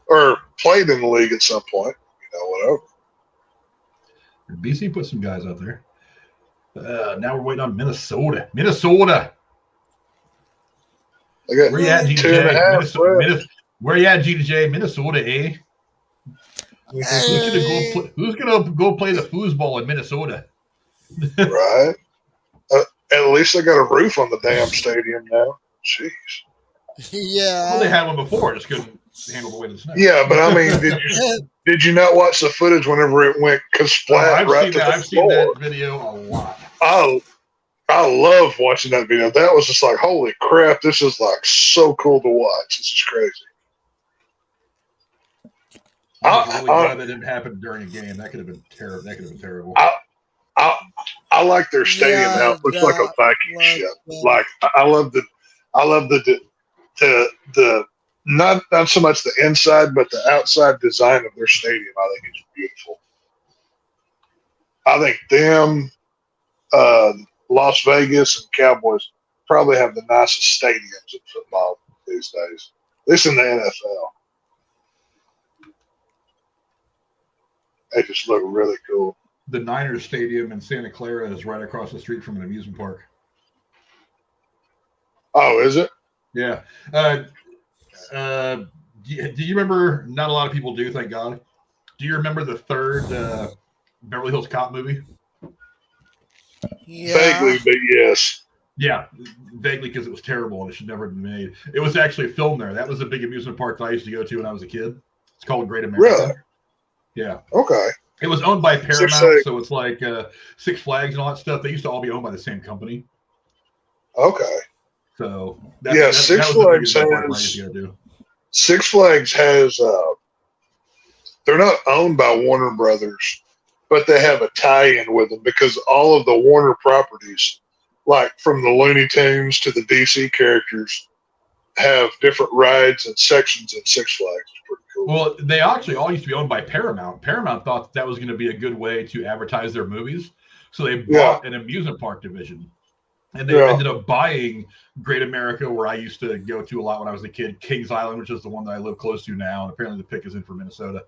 Speaker 2: Or played in the league at some point. Whatever.
Speaker 1: BC put some guys out there. Now we're waiting on Minnesota. Minnesota. Where you at, GJ? Where you at, GJ? Minnesota, eh? Who's gonna go play the foosball in Minnesota?
Speaker 2: Right. At least they got a roof on the damn stadium now. Jeez.
Speaker 3: Yeah.
Speaker 1: Well, they had one before. Just couldn't handle the weight of the snow.
Speaker 2: Yeah, but I mean, did you not watch the footage whenever it went splat right to the floor?
Speaker 1: I've seen that video a lot.
Speaker 2: I love watching that video. That was just like, holy crap, this is like so cool to watch. This is crazy.
Speaker 1: I'm really glad that didn't happen during a game. That could have been terrible. That could have been terrible.
Speaker 2: I like their stadium how it looks like a vacuum ship. Like I love the not so much the inside, but the outside design of their stadium. I think it's beautiful. I think them, Las Vegas and Cowboys probably have the nicest stadiums in football these days, at least in the NFL. They just look really cool.
Speaker 1: The Niners Stadium in Santa Clara is right across the street from an amusement park.
Speaker 2: Oh, is it?
Speaker 1: Yeah. Do you remember? Not a lot of people do, thank God. Do you remember the third Beverly Hills Cop movie?
Speaker 3: Yeah.
Speaker 2: Vaguely, but yes.
Speaker 1: Yeah, vaguely because it was terrible and it should never have been made. It was actually filmed there. That was a big amusement park that I used to go to when I was a kid. It's called Great America.
Speaker 2: Really?
Speaker 1: Yeah.
Speaker 2: Okay.
Speaker 1: It was owned by Paramount, so it's like Six Flags and all that stuff. They used to all be owned by the same company.
Speaker 2: Okay.
Speaker 1: So
Speaker 2: Six Flags has they're not owned by Warner Brothers, but they have a tie-in with them because all of the Warner properties, like from the Looney Tunes to the DC characters, have different rides and sections in Six Flags. It's pretty cool.
Speaker 1: Well, they actually all used to be owned by Paramount. Paramount thought that was going to be a good way to advertise their movies, so they bought an amusement park division. And they ended up buying Great America, where I used to go to a lot when I was a kid, Kings Island, which is the one that I live close to now. And apparently the pick is in for Minnesota.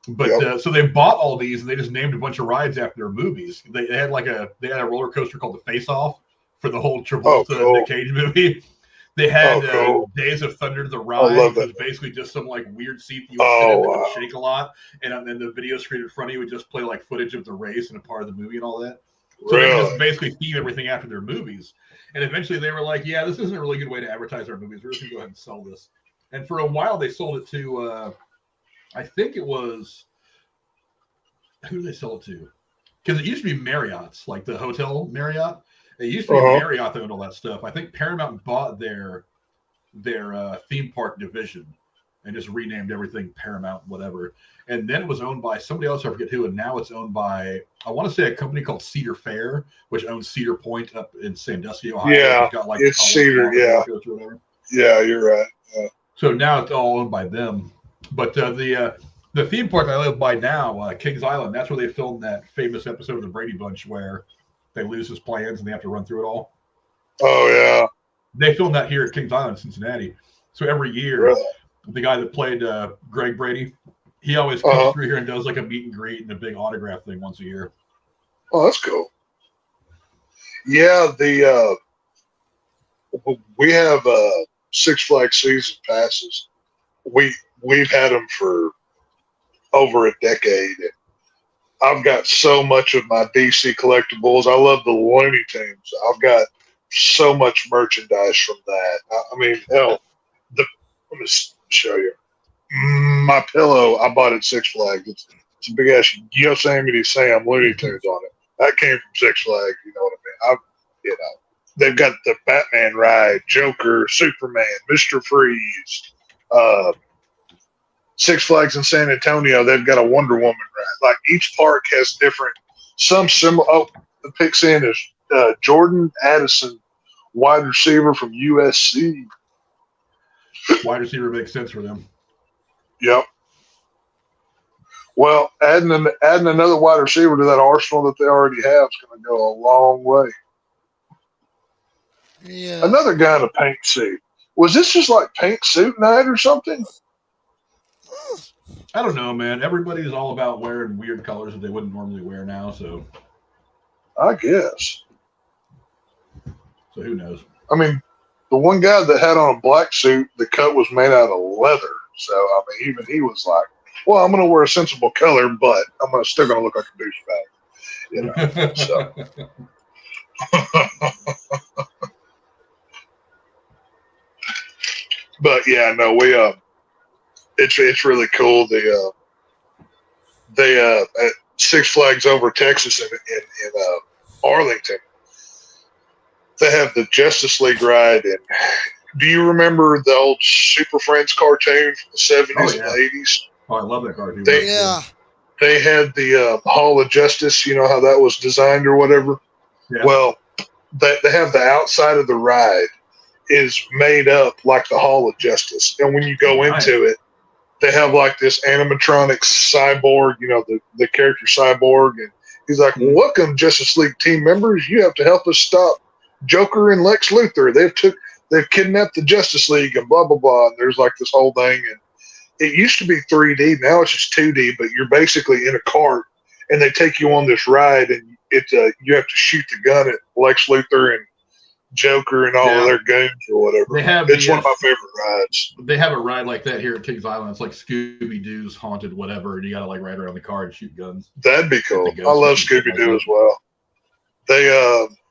Speaker 1: But so they bought all these and they just named a bunch of rides after their movies. They had a roller coaster called the Face Off for the whole Travolta Nick Cage movie. They had Days of Thunder the Ride, which was basically just some like weird seat you would sit in that would shake a lot. And then the video screen in front of you would just play like footage of the race and a part of the movie and all that. So they just basically theme everything after their movies. And eventually they were like, yeah, this isn't a really good way to advertise our movies. We're just going to go ahead and sell this. And for a while they sold it to I think it was, who did they sell it to? Because it used to be Marriott's, like the hotel Marriott. It used to be Marriott that owned all that stuff. I think Paramount bought their theme park division and just renamed everything Paramount, whatever. And then it was owned by somebody else, I forget who, and now it's owned by, I want to say, a company called Cedar Fair, which owns Cedar Point up in Sandusky, Ohio.
Speaker 2: Yeah,
Speaker 1: it's got like
Speaker 2: it's Cedar, yeah. Yeah, you're right. Yeah.
Speaker 1: So now it's all owned by them. But the theme park I live by now, Kings Island, that's where they filmed that famous episode of the Brady Bunch where they lose his plans and they have to run through it all.
Speaker 2: Oh, yeah.
Speaker 1: They filmed that here at Kings Island, Cincinnati. So every year, the guy that played Greg Brady, he always comes through here and does like a meet and greet and a big autograph thing once a year.
Speaker 2: Oh, that's cool. Yeah, we have Six Flags season passes. We've had them for over a decade. I've got so much of my DC collectibles. I love the Looney Tunes. I've got so much merchandise from that. I mean, hell, let me show you. My pillow I bought at Six Flags. It's a big ass Yosemite Sam Looney Tunes on it. That came from Six Flags. You know what I mean? They've got the Batman ride, Joker, Superman, Mr. Freeze. Six Flags in San Antonio, they've got a Wonder Woman ride. Like each park has different, some similar. Oh, the pick's in is Jordan Addison, wide receiver from USC.
Speaker 1: Wide receiver makes sense for them.
Speaker 2: Yep. Well, adding another wide receiver to that arsenal that they already have is going to go a long way.
Speaker 3: Yeah.
Speaker 2: Another guy in a pink suit. Was this just like pink suit night or something?
Speaker 1: I don't know, man. Everybody's all about wearing weird colors that they wouldn't normally wear now, so. I
Speaker 2: guess.
Speaker 1: So who knows?
Speaker 2: I mean, the one guy that had on a black suit, the cut was made out of leather. So, I mean, even he was like, well, I'm going to wear a sensible color, but I'm still going to look like a douchebag. You know, so. But, yeah, no, it's really cool. They at Six Flags over Texas in Arlington, they have the Justice League ride. And do you remember the old Super Friends cartoon from the 70s and 80s?
Speaker 1: Oh, I love that cartoon.
Speaker 2: They had the Hall of Justice. You know how that was designed or whatever? Yeah. Well, they have the outside of the ride is made up like the Hall of Justice. And when you go into it, they have like this animatronic cyborg, you know, the character Cyborg. And he's like, well, welcome, Justice League team members. You have to help us stop Joker and Lex Luthor. They've kidnapped the Justice League and blah, blah, blah. And there's like this whole thing. And it used to be 3D. Now it's just 2D, but you're basically in a cart and they take you on this ride and you have to shoot the gun at Lex Luthor and Joker and all of their games or whatever. It's one of my favorite rides.
Speaker 1: They have a ride like that here at Kings Island. It's like Scooby-Doo's Haunted whatever, and you got to like ride around the car and shoot guns.
Speaker 2: That'd be cool. I love Scooby-Doo as well.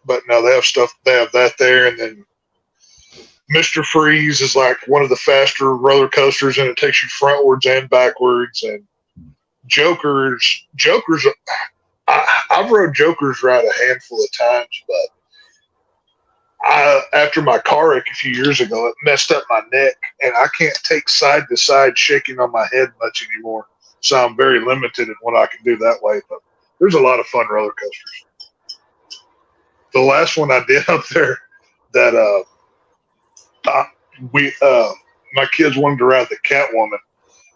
Speaker 2: But no, they have stuff. They have that there, and then Mr. Freeze is like one of the faster roller coasters, and it takes you frontwards and backwards. And Joker's. I've rode Joker's ride a handful of times, but after my car wreck a few years ago, it messed up my neck, and I can't take side to side shaking on my head much anymore. So I'm very limited in what I can do that way. But there's a lot of fun roller coasters. The last one I did up there, that my kids wanted to ride the Catwoman,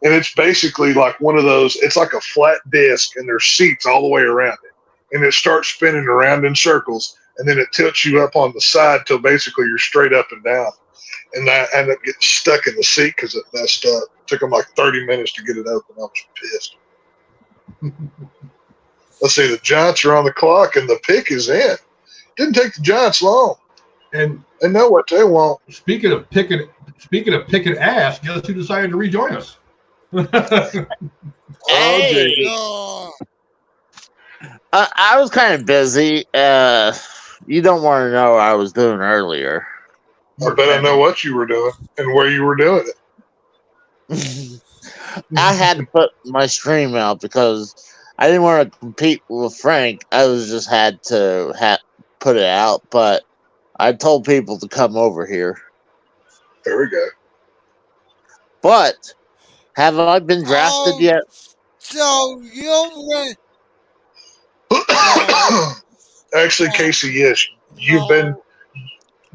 Speaker 2: and it's basically like one of those. It's like a flat disc, and there's seats all the way around it, and it starts spinning around in circles. And then it tilts you up on the side till basically you're straight up and down. And I ended up getting stuck in the seat because it messed up. It took them like 30 minutes to get it open. I was pissed. Let's see, the Giants are on the clock and the pick is in. Didn't take the Giants long.
Speaker 1: And
Speaker 2: they know what they want.
Speaker 1: Speaking of picking ass, guess who decided to rejoin us?
Speaker 5: Hey. I was kind of busy. You don't want to know what I was doing earlier.
Speaker 2: I bet I know what you were doing and where you were doing it.
Speaker 5: I had to put my stream out because I didn't want to compete with Frank. I was just had to put it out, but I told people to come over here.
Speaker 2: There we go.
Speaker 5: But have I been drafted yet?
Speaker 3: So you went.
Speaker 2: Actually, Casey, yes, you've been.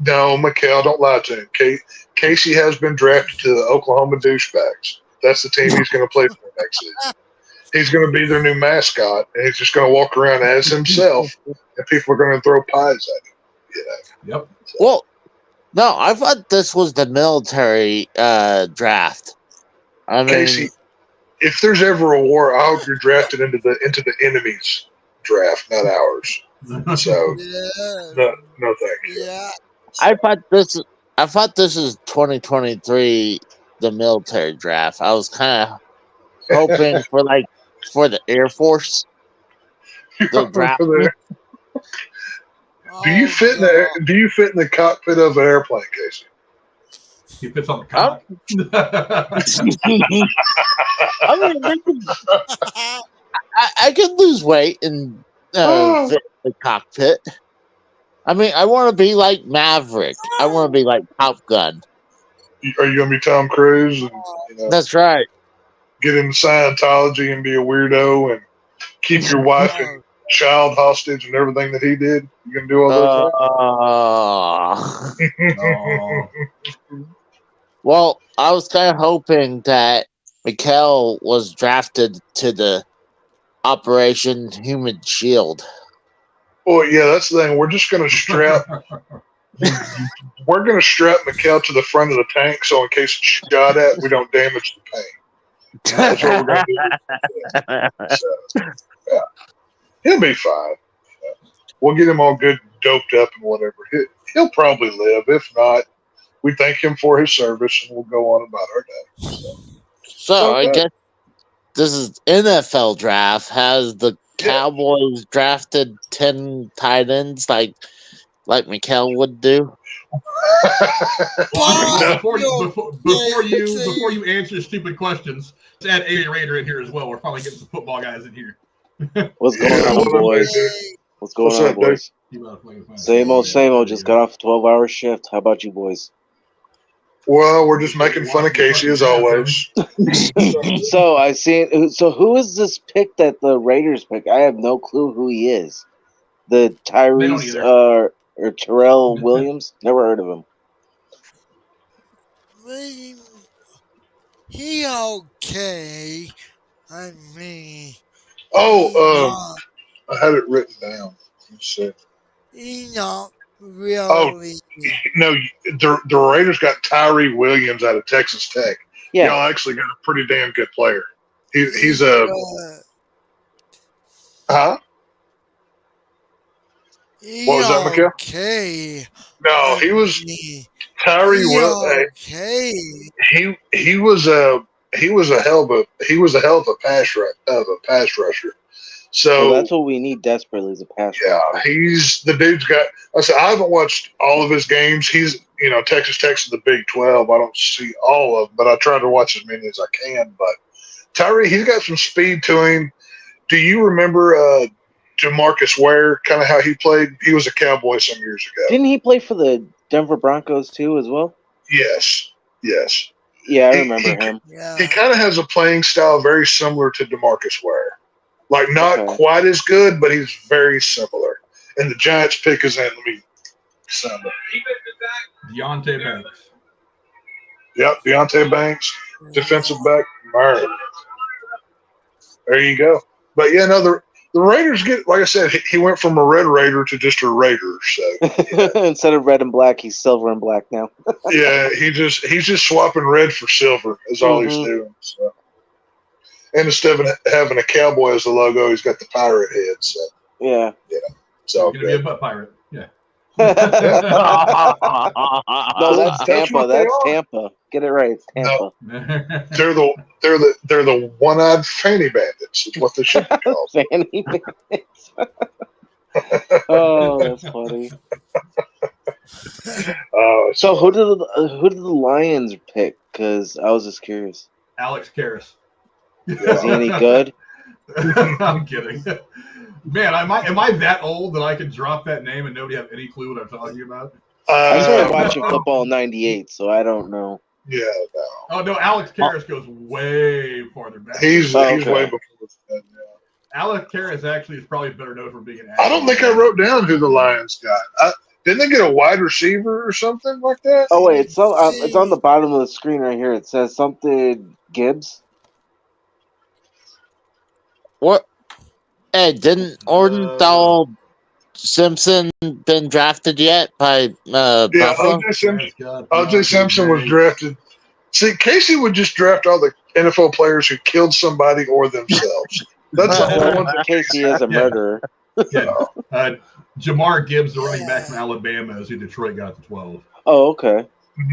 Speaker 2: No, Mikhail, don't lie to him. Casey has been drafted to the Oklahoma Douchebags. That's the team he's going to play for next season. He's going to be their new mascot, and he's just going to walk around as himself, and people are going to throw pies at him. You know?
Speaker 1: Yep.
Speaker 2: So,
Speaker 5: Well, no, I thought this was the military draft. I mean,
Speaker 2: Casey, if there's ever a war, I hope you're drafted into the enemy's draft, not ours. So,
Speaker 3: Yeah.
Speaker 2: no, thank you.
Speaker 3: Yeah.
Speaker 5: I thought this is 2023, the military draft. I was kind of hoping for the Air Force. The draft.
Speaker 2: Do you fit in the cockpit of an airplane, Casey?
Speaker 1: He fits on the cock.
Speaker 5: I mean, I can lose weight and fit in the cockpit. I mean, I want to be like Maverick. I want to be like Top Gun.
Speaker 2: Are you going to be Tom Cruise? And,
Speaker 5: That's right.
Speaker 2: Get into Scientology and be a weirdo and keep your wife and child hostage and everything that he did? You going to do all those things?
Speaker 5: Well, I was kind of hoping that Mikhail was drafted to the Operation Human Shield.
Speaker 2: Oh yeah, that's the thing. We're just going to strap. We're going to strap Mikhail to the front of the tank, so in case it's shot at, we don't damage the paint. That's what we're going to do. So, yeah, he'll be fine. We'll get him all good, doped up, and whatever. He'll probably live. If not, we thank him for his service, and we'll go on about our day.
Speaker 5: So I guess this is NFL draft. Has the Cowboys drafted 10 tight ends like Mikhail would do?
Speaker 1: Before you answer stupid questions, let's add A Raider in here as well. We're finally getting some football guys in here.
Speaker 7: What's going on, boys? What's going on, boys? Same old, same old. Just got off a 12-hour shift. How about you, boys?
Speaker 2: Well, we're just making fun of Casey as always.
Speaker 7: So I see. So who is this pick that the Raiders pick? I have no clue who he is. The Tyrese or Terrell Williams? Never heard of him.
Speaker 3: He okay. I mean.
Speaker 2: I had it written down. Let's see.
Speaker 3: He not really.
Speaker 2: Oh, no, the Raiders got Tyree Williams out of Texas Tech.
Speaker 7: Yeah.
Speaker 2: Y'all actually got a pretty damn good player. He's a... Huh? What was that, Mikhail?
Speaker 3: Okay.
Speaker 2: No, he was... Tyree Williams.
Speaker 3: Okay.
Speaker 2: He was a hell of a pass rusher. So
Speaker 7: that's what we need desperately is a pass rusher.
Speaker 2: Yeah, the dude's got. I haven't watched all of his games. He's Texas Tech's in the Big 12. I don't see all of them, but I try to watch as many as I can. But Tyree, he's got some speed to him. Do you remember Jamarcus Ware? Kind of how he played. He was a Cowboy some years ago.
Speaker 7: Didn't he play for the Denver Broncos too, as well?
Speaker 2: Yes.
Speaker 7: Yeah, I remember him.
Speaker 2: He kind of has a playing style very similar to Demarcus Ware. Like, not quite as good, but he's very similar. And the Giants pick is in. Let me sound it.
Speaker 1: Deontay Banks.
Speaker 2: Yep, Deontay Banks, defensive back. There you go. But, yeah, no, the Raiders get, like I said, he went from a Red Raider to just a Raider. So yeah.
Speaker 7: Instead of red and black, he's silver and black now.
Speaker 2: Yeah, he's just swapping red for silver is all he's doing. So. And instead of having a cowboy as the logo, he's got the pirate head. So
Speaker 7: yeah.
Speaker 2: It's all
Speaker 1: good. Gonna be a butt pirate. Yeah.
Speaker 7: No, that's Tampa. That's Tampa. Get it right, Tampa.
Speaker 2: No. They're the one-eyed fanny bandits. Is what they should be called.
Speaker 7: Fanny bandits. Oh, that's funny. So who did the Lions pick? Because I was just curious.
Speaker 1: Alex Karras.
Speaker 7: Is he any good?
Speaker 1: I'm kidding. Man, am I that old that I can drop that name and nobody have any clue what I'm talking about?
Speaker 7: I started watching football in '98, so I don't know.
Speaker 2: Yeah, no.
Speaker 1: Oh no, Alex Karras goes way farther back.
Speaker 2: He's way before that. Yeah.
Speaker 1: Alex Karras actually is probably better known for being an actor.
Speaker 2: I don't think I wrote down who the Lions got. Didn't they get a wide receiver or something like that?
Speaker 7: Oh wait, it's on the bottom of the screen right here. It says something Gibbs.
Speaker 5: What? Hey, didn't Ordenthal Simpson been drafted yet by Buffalo?
Speaker 2: O.J. Simpson was drafted. See, Casey would just draft all the NFL players who killed somebody or themselves. That's the only one that
Speaker 7: Casey is a murderer.
Speaker 1: Yeah. Jamar Gibbs, the running back from Alabama, is who Detroit got to 12.
Speaker 7: Oh, okay.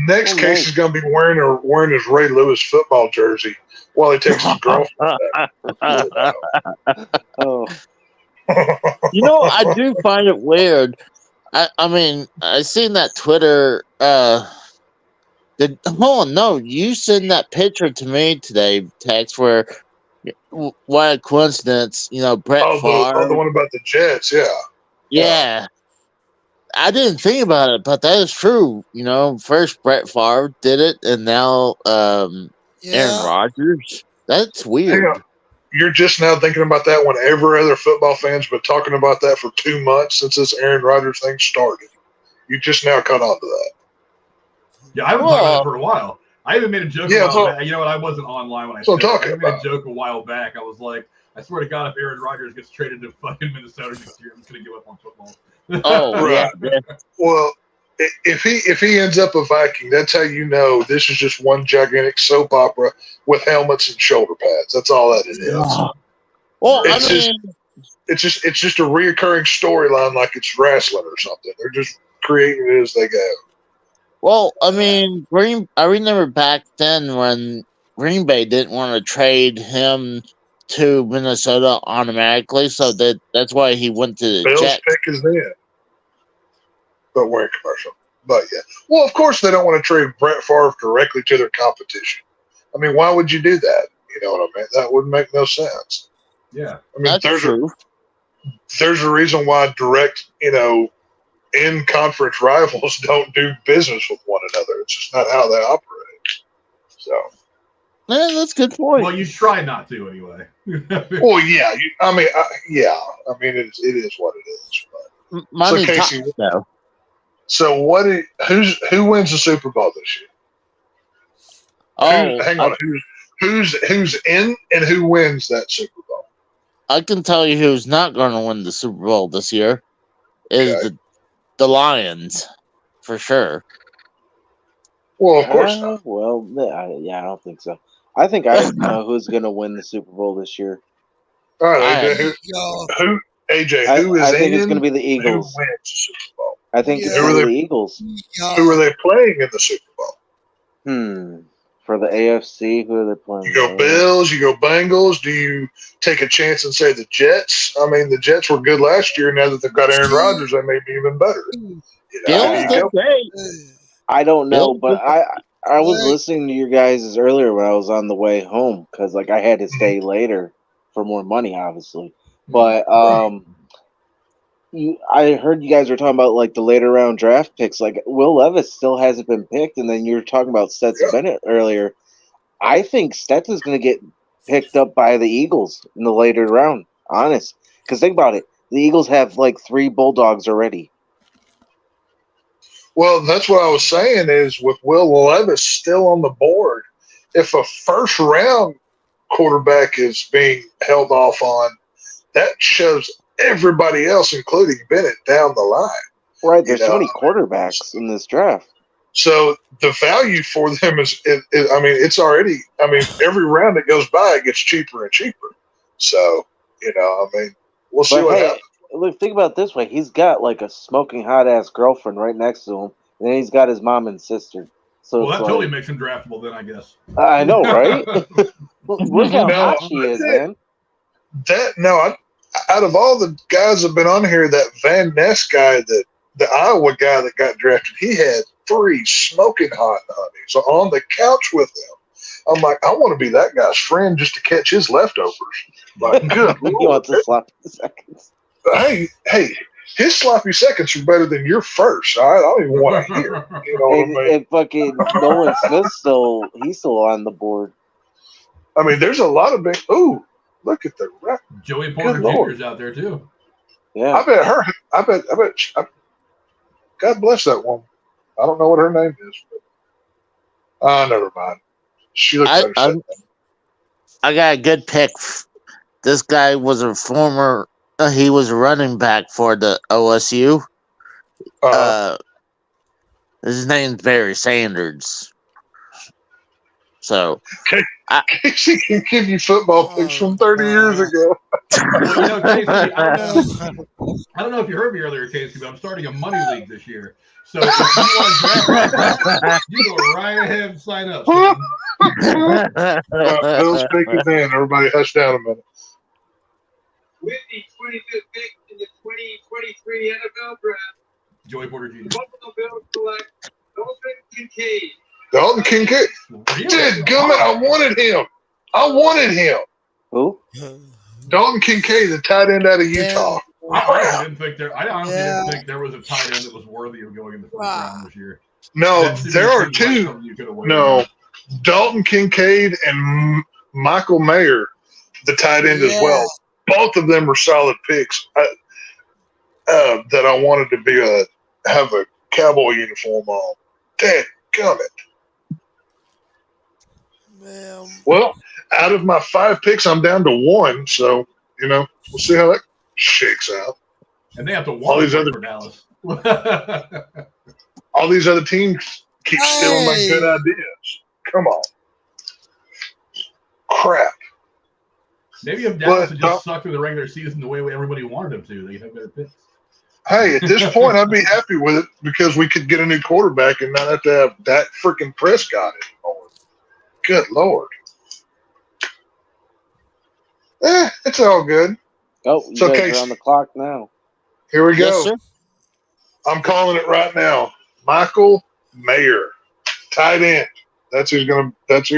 Speaker 2: Next Casey's going to be wearing his Ray Lewis football jersey while he takes his girlfriend back.
Speaker 7: Oh.
Speaker 5: You know, I do find it weird. I mean, I seen that Twitter. You sent that picture to me today, Tex, where what a coincidence, Brett Favre.
Speaker 2: The one about the Jets, yeah.
Speaker 5: Yeah. I didn't think about it, but that is true. First Brett Favre did it, and now Aaron Rodgers. That's weird.
Speaker 2: You're just now thinking about that when every other football fan's been talking about that for 2 months since this Aaron Rodgers thing started. You just now caught on to that.
Speaker 1: Yeah, I've been talking about it for a while. I even made a joke about that. You know what? I wasn't online when I said it. I made a joke a while back. I was like, I swear to God, if Aaron Rodgers gets traded to fucking Minnesota next year, I'm just going to give up on football.
Speaker 5: Oh,
Speaker 2: right. Yeah. Well, if he ends up a Viking, that's how you know this is just one gigantic soap opera with helmets and shoulder pads. That's all that it is.
Speaker 5: Well,
Speaker 2: it's just a reoccurring storyline like it's wrestling or something. They're just creating it as they go.
Speaker 5: Well, I mean, I remember back then when Green Bay didn't want to trade him to Minnesota automatically, so that's why he went to the
Speaker 2: Bill's
Speaker 5: Jets.
Speaker 2: Pick is in. But we're in commercial. But yeah. Well, of course they don't want to trade Brett Favre directly to their competition. I mean, why would you do that? You know what I mean? That would make no sense.
Speaker 1: Yeah.
Speaker 2: I mean, there's a reason why direct, in-conference rivals don't do business with one another. It's just not how they operate. So.
Speaker 5: Yeah, that's a good point.
Speaker 1: Well, you try not to anyway.
Speaker 2: Well, yeah. I mean, it is what it is. But.
Speaker 5: Money
Speaker 2: so, Casey,
Speaker 5: talks, though.
Speaker 2: So who wins the Super Bowl this year? Hang on. Who's in and who wins that Super Bowl?
Speaker 5: I can tell you who's not going to win the Super Bowl this year is the Lions, for sure.
Speaker 2: Well, of course not.
Speaker 7: Well, I don't think so. I think I know who's going to win the Super Bowl this year.
Speaker 2: All right, who? AJ, who is
Speaker 7: I think
Speaker 2: in?
Speaker 7: It's going to be the Eagles.
Speaker 2: Who wins the Super Bowl?
Speaker 7: I think it's going to be the Eagles.
Speaker 2: Who are they playing in the Super Bowl?
Speaker 7: For the AFC, who are they playing?
Speaker 2: You go Bills, you go Bengals. Do you take a chance and say the Jets? I mean, the Jets were good last year. Now that they've got Aaron Rodgers, they may be even better.
Speaker 5: Bills did great.
Speaker 7: I don't know, but I was listening to your guys earlier when I was on the way home because I had to stay later for more money, obviously. But I heard you guys were talking about the later round draft picks. Will Levis still hasn't been picked, and then you were talking about Stetson Bennett earlier. I think Stetson's going to get picked up by the Eagles in the later round. Honest, because think about it, the Eagles have 3 Bulldogs already.
Speaker 2: Well, that's what I was saying is with Will Levis still on the board, if a first round quarterback is being held off on, that shows everybody else, including Bennett, down the line.
Speaker 7: Right, there's so many quarterbacks in this draft.
Speaker 2: So the value for them is it's already, every round that goes by, it gets cheaper and cheaper. So, we'll see what happens.
Speaker 7: Look, think about it this way. He's got a smoking hot-ass girlfriend right next to him, and then he's got his mom and sister. So
Speaker 1: that totally makes him draftable then, I guess.
Speaker 7: I know, right? Look how hot she is, man.
Speaker 2: Out of all the guys that have been on here, that Van Ness guy, the Iowa guy that got drafted, he had 3 smoking hot honeys on the couch with him. I'm like, I want to be that guy's friend just to catch his leftovers. Like, good
Speaker 7: You
Speaker 2: Lord.
Speaker 7: want the sloppy seconds?
Speaker 2: Hey, his sloppy seconds are better than your first. All right, I don't even want to hear. You know what I
Speaker 7: And,
Speaker 2: mean?
Speaker 7: and fucking Nolan Smith he's still on the board.
Speaker 2: I mean, there's a lot of big. Ooh, look at the rep.
Speaker 1: Joey Porter
Speaker 2: Lord.
Speaker 1: Jr. is out there too.
Speaker 7: Yeah.
Speaker 2: I bet. God bless that woman. I don't know what her name is. But, never mind. She looks better.
Speaker 5: I got a good pick. This guy was a former. He was a running back for the OSU. His name's Barry Sanders. So,
Speaker 2: Casey can give you football picks from 30 years ago.
Speaker 1: Well, Casey, I don't know if you heard me earlier, Casey, but I'm starting a money league this year. So if you want to draft, you go right ahead and sign up.
Speaker 2: Bill's pick is in. Everybody hush down a minute.
Speaker 4: With the 25th pick in the 2023 NFL Draft,
Speaker 1: Joey Porter Jr.
Speaker 4: the Buffalo Bills select Dalton Kincaid.
Speaker 2: Dalton Kincaid. Dude, gummit, I wanted him.
Speaker 7: Who?
Speaker 2: Dalton Kincaid, the tight end out of Utah.
Speaker 1: I honestly didn't think there was a tight end that was worthy of going in the first round this year.
Speaker 2: No, there are two. No, Dalton Kincaid and Michael Mayer, the tight end as well. Both of them were solid picks. That I wanted to have a cowboy uniform on. Dadgummit. Well, out of my 5 picks, I'm down to 1. So we'll see how that shakes out.
Speaker 1: And they have to
Speaker 2: all these other
Speaker 1: for Dallas.
Speaker 2: All these other teams keep stealing my good ideas. Come on. Crap.
Speaker 1: Maybe if Dallas had just sucked through the regular season the way everybody wanted them to, they'd have better picks.
Speaker 2: Hey, at this point, I'd be happy with it because we could get a new quarterback and not have to have that freaking Prescott anymore. Good Lord. It's all good.
Speaker 7: Oh, you guys are on the clock now.
Speaker 2: Here we go.
Speaker 5: Yes, sir.
Speaker 2: I'm calling it right now. Michael Mayer, tight end. That's who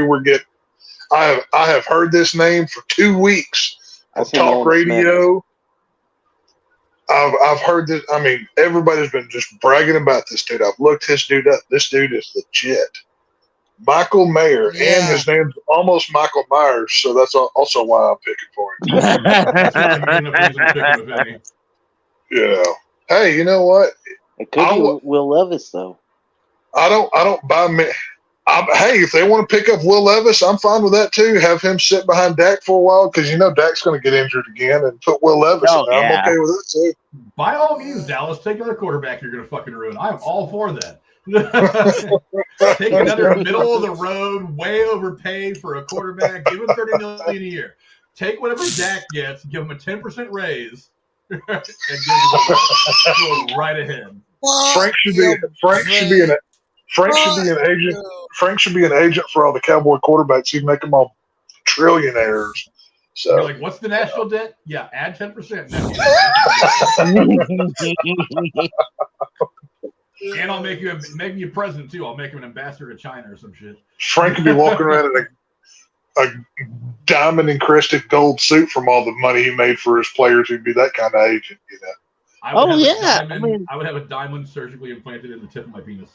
Speaker 2: we're getting. I have heard this name for 2 weeks on talk radio. I've heard this. I mean, everybody's been just bragging about this dude. I've looked this dude up. This dude is legit. Michael Mayer, and his name's almost Michael Myers, so that's also why I'm picking for him. Yeah. Hey, you know what?
Speaker 7: It could be Will Levis, though.
Speaker 2: I don't buy me. Hey, if they want to pick up Will Levis, I'm fine with that too. Have him sit behind Dak for a while because Dak's going to get injured again, and put Will Levis in there. I'm okay with that too.
Speaker 1: By all means, Dallas, take another quarterback you're going to fucking ruin. I'm all for that. Take another middle of the road, way overpaid for a quarterback. Give him $30 million a year. Take whatever Dak gets, give him a 10% raise, and go right ahead.
Speaker 2: Frank should be an agent. Frank should be an agent for all the Cowboy quarterbacks. He'd make them all trillionaires. So,
Speaker 1: you're like, what's the national debt? Yeah, add 10%. And I'll make you president too. I'll make him an ambassador to China or some shit.
Speaker 2: Frank could be walking around in a diamond encrusted gold suit from all the money he made for his players. He'd be that kind of agent,
Speaker 1: I would have a diamond surgically implanted in the tip of my penis.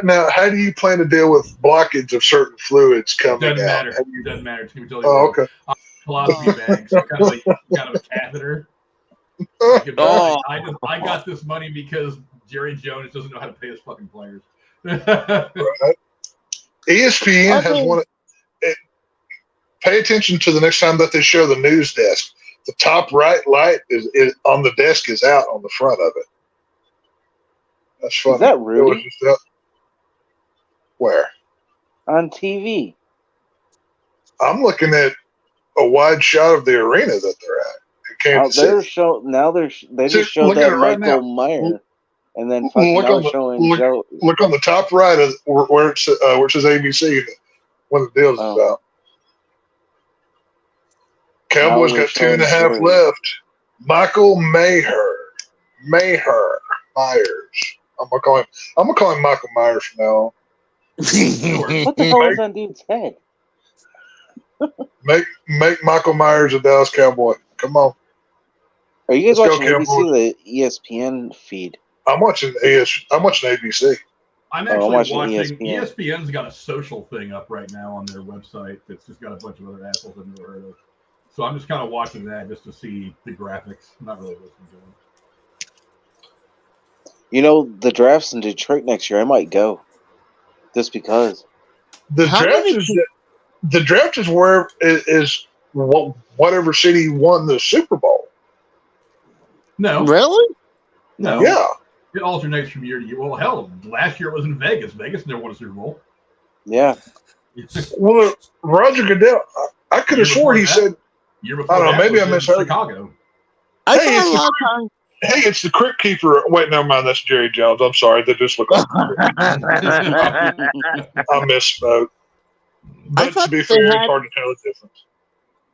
Speaker 2: Now, how do you plan to deal with blockage of certain fluids coming out?
Speaker 1: Doesn't matter. It's totally
Speaker 2: okay.
Speaker 1: Philosophy bag, so kind of a catheter. I got this money because Jerry Jones doesn't know how to pay his fucking players.
Speaker 2: Right. ESPN has one. Pay attention to the next time that they show the news desk. The top right light is on the desk is out on the front of it. That's funny.
Speaker 7: Is that really?
Speaker 2: Where?
Speaker 7: On TV.
Speaker 2: I'm looking at a wide shot of the arena that they're at in Kansas City.
Speaker 7: They just showed that Michael Meyer, and then look on
Speaker 2: the top right of where it says ABC when the deal's about. Cowboys got 2.5 left. Michael Myers. I'm gonna call him Michael Myers from now on.
Speaker 7: What the hell is that dude's head?
Speaker 2: Make Michael Myers a Dallas Cowboy. Come on.
Speaker 7: Are you guys
Speaker 2: Let's go,
Speaker 7: watching ABC,
Speaker 2: Cowboys.
Speaker 7: the ESPN feed?
Speaker 2: I'm watching ABC.
Speaker 1: I'm
Speaker 7: I'm
Speaker 1: actually
Speaker 7: watching
Speaker 1: watching.
Speaker 7: ESPN.
Speaker 1: ESPN's got a social thing up right now on their website that's just got a bunch of other assholes I've never heard of. So I'm just kind of watching that just to see the graphics. I'm not really listening to them.
Speaker 7: You know, the draft's in Detroit next year. I might go. Just because.
Speaker 2: The draft is where is whatever city won the Super Bowl.
Speaker 1: No.
Speaker 5: Really?
Speaker 1: No.
Speaker 2: Yeah.
Speaker 1: It alternates from year to year. Well, hell, last year it was in Vegas. Vegas never won a Super Bowl.
Speaker 7: Yeah.
Speaker 2: Well, Roger Goodell, I could have swore he said.
Speaker 1: Year before
Speaker 2: I don't know.
Speaker 1: that
Speaker 2: Maybe I
Speaker 1: was in
Speaker 2: misheard.
Speaker 1: Chicago.
Speaker 5: I
Speaker 2: Hey,
Speaker 5: thought a lot of times.
Speaker 2: Hey, it's the Crypt Keeper. Wait, never mind. That's Jerry Jones. I'm sorry. They just look like I misspoke. But to be fair, it's hard to tell the difference.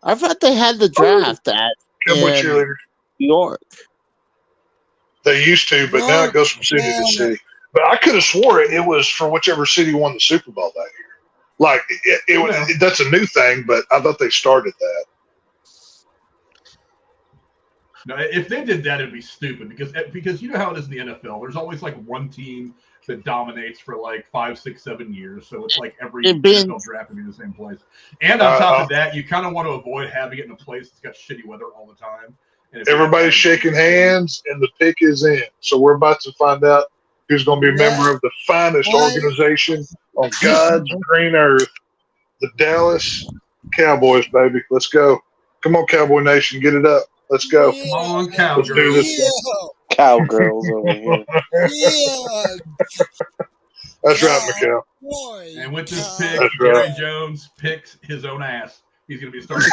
Speaker 5: I thought they had the draft at
Speaker 2: Cowboy
Speaker 5: in
Speaker 2: cheerleaders.
Speaker 5: New York.
Speaker 2: They used to, but now it goes from city to city. But I could have swore it was for whichever city won the Super Bowl that year. Like, that's a new thing, but I thought they started that.
Speaker 1: No, if they did that, it'd be stupid because you know how it is in the NFL. There's always like one team that dominates for like 5, 6, 7 years. So it's like every NFL draft would be in the same place. And on top of that, you kind of want to avoid having it in a place that's got shitty weather all the time.
Speaker 2: Everybody's shaking hands, and the pick is in. So we're about to find out who's going to be a member of the finest organization on God's green earth, the Dallas Cowboys, baby. Let's go. Come on, Cowboy Nation. Get it up. Let's go.
Speaker 1: Come on, Cowgirls.
Speaker 7: Cowgirls over here.
Speaker 3: Yeah.
Speaker 2: That's right, Mikhail.
Speaker 1: And with this pick,
Speaker 2: That's
Speaker 1: Jerry
Speaker 2: right.
Speaker 1: Jones picks his own ass. He's going to be starting.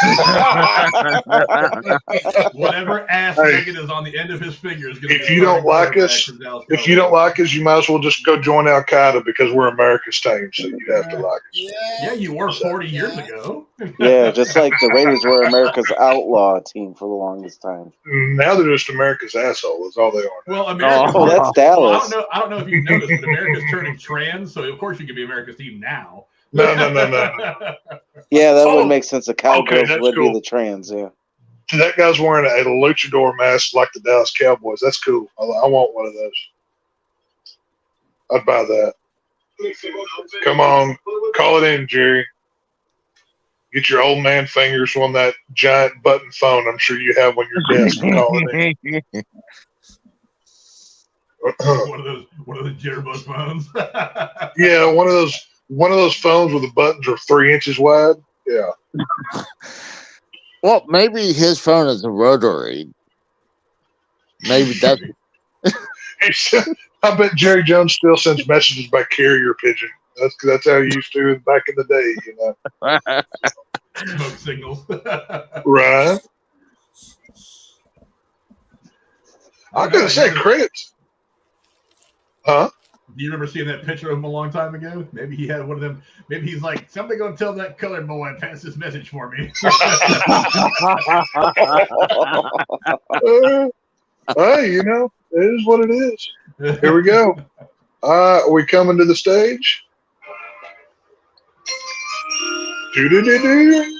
Speaker 1: Whatever ass nugget is on the end of his finger is going to be.
Speaker 2: If you don't like us, you might as well just go join Al Qaeda because we're America's team, so you have to like us.
Speaker 1: Yeah, you were 40 years ago.
Speaker 7: Yeah, just like the Raiders were America's outlaw team for the longest time.
Speaker 2: Now they're just America's asshole. Is all they are.
Speaker 1: Well, America.
Speaker 7: Oh, that's Dallas.
Speaker 1: Well, I don't know if you've noticed, but America's turning trans, so of course you can be America's team now.
Speaker 2: No.
Speaker 7: Yeah, that would make sense. The Cowgirls would
Speaker 2: cool.
Speaker 7: be the trans, yeah.
Speaker 2: That guy's wearing a luchador mask like the Dallas Cowboys. That's cool. I want one of those. I'd buy that. Come on. Call it in, Jerry. Get your old man fingers on that giant button phone I'm sure you have on your desk and call it in.
Speaker 1: one of those jitterbug phones.
Speaker 2: Yeah, one of those phones where the buttons are 3 inches wide. Yeah.
Speaker 5: Well, maybe his phone is a rotary. Maybe that's.
Speaker 2: I bet Jerry Jones still sends messages by carrier pigeon. That's how he used to back in the day, you know.
Speaker 1: Smoke signals.
Speaker 2: Right. I gotta say, credits. Huh?
Speaker 1: Do you remember seeing that picture of him a long time ago? Maybe he had one of them. Maybe he's like, somebody go tell that colored boy and pass this message for me.
Speaker 2: Hey, you know, it is what it is. Here we go. Are we coming to the stage? Do-do-do-do.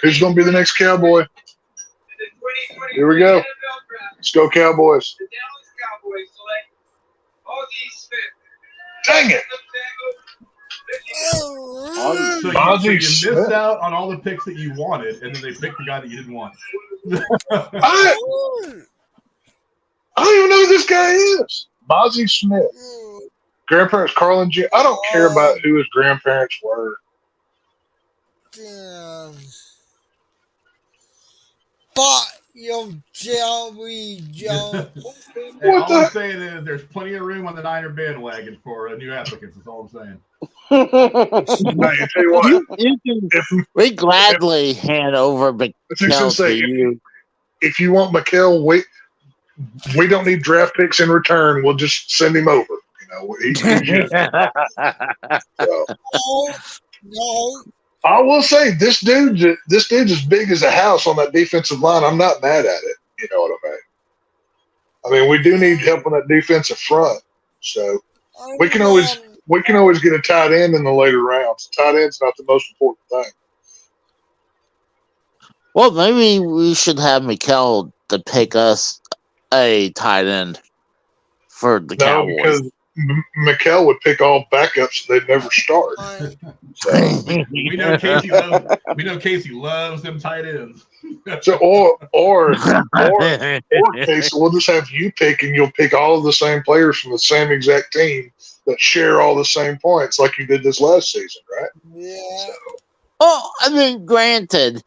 Speaker 2: Who's going to be the next Cowboy? Here we go. Let's go, Cowboys.
Speaker 4: The Dallas Cowboys select Ozzie Smith.
Speaker 2: Dang it.
Speaker 1: So you missed out on all the picks that you wanted, and then they picked the guy that you didn't want.
Speaker 2: I don't even know who this guy is. Ozzie Smith. Grandparents Carl and Jim. I don't care about who his grandparents were.
Speaker 3: But you tell me, Joe.
Speaker 1: All I'm saying is there's plenty of room on the Niner bandwagon for new applicants. That's all I'm saying.
Speaker 2: Now, you tell you what,
Speaker 5: We gladly hand over McKell to you.
Speaker 2: If you want McKell, we don't need draft picks in return. We'll just send him over. You know,
Speaker 3: No.
Speaker 2: I will say this dude's as big as a house on that defensive line. I'm not mad at it. You know what I mean? I mean, we do need help on that defensive front. So we can always get a tight end in the later rounds. Tight end's not the most important thing.
Speaker 5: Well, maybe we should have Mikkel to pick us a tight end for the Cowboys.
Speaker 2: Because Mikkel would pick all backups, so they'd never start.
Speaker 1: We know Casey loves them tight ends.
Speaker 2: So or Casey, we'll just have you pick, and you'll pick all of the same players from the same exact team that share all the same points, like you did this last season, right?
Speaker 3: Yeah.
Speaker 2: So.
Speaker 5: Oh, I mean, granted.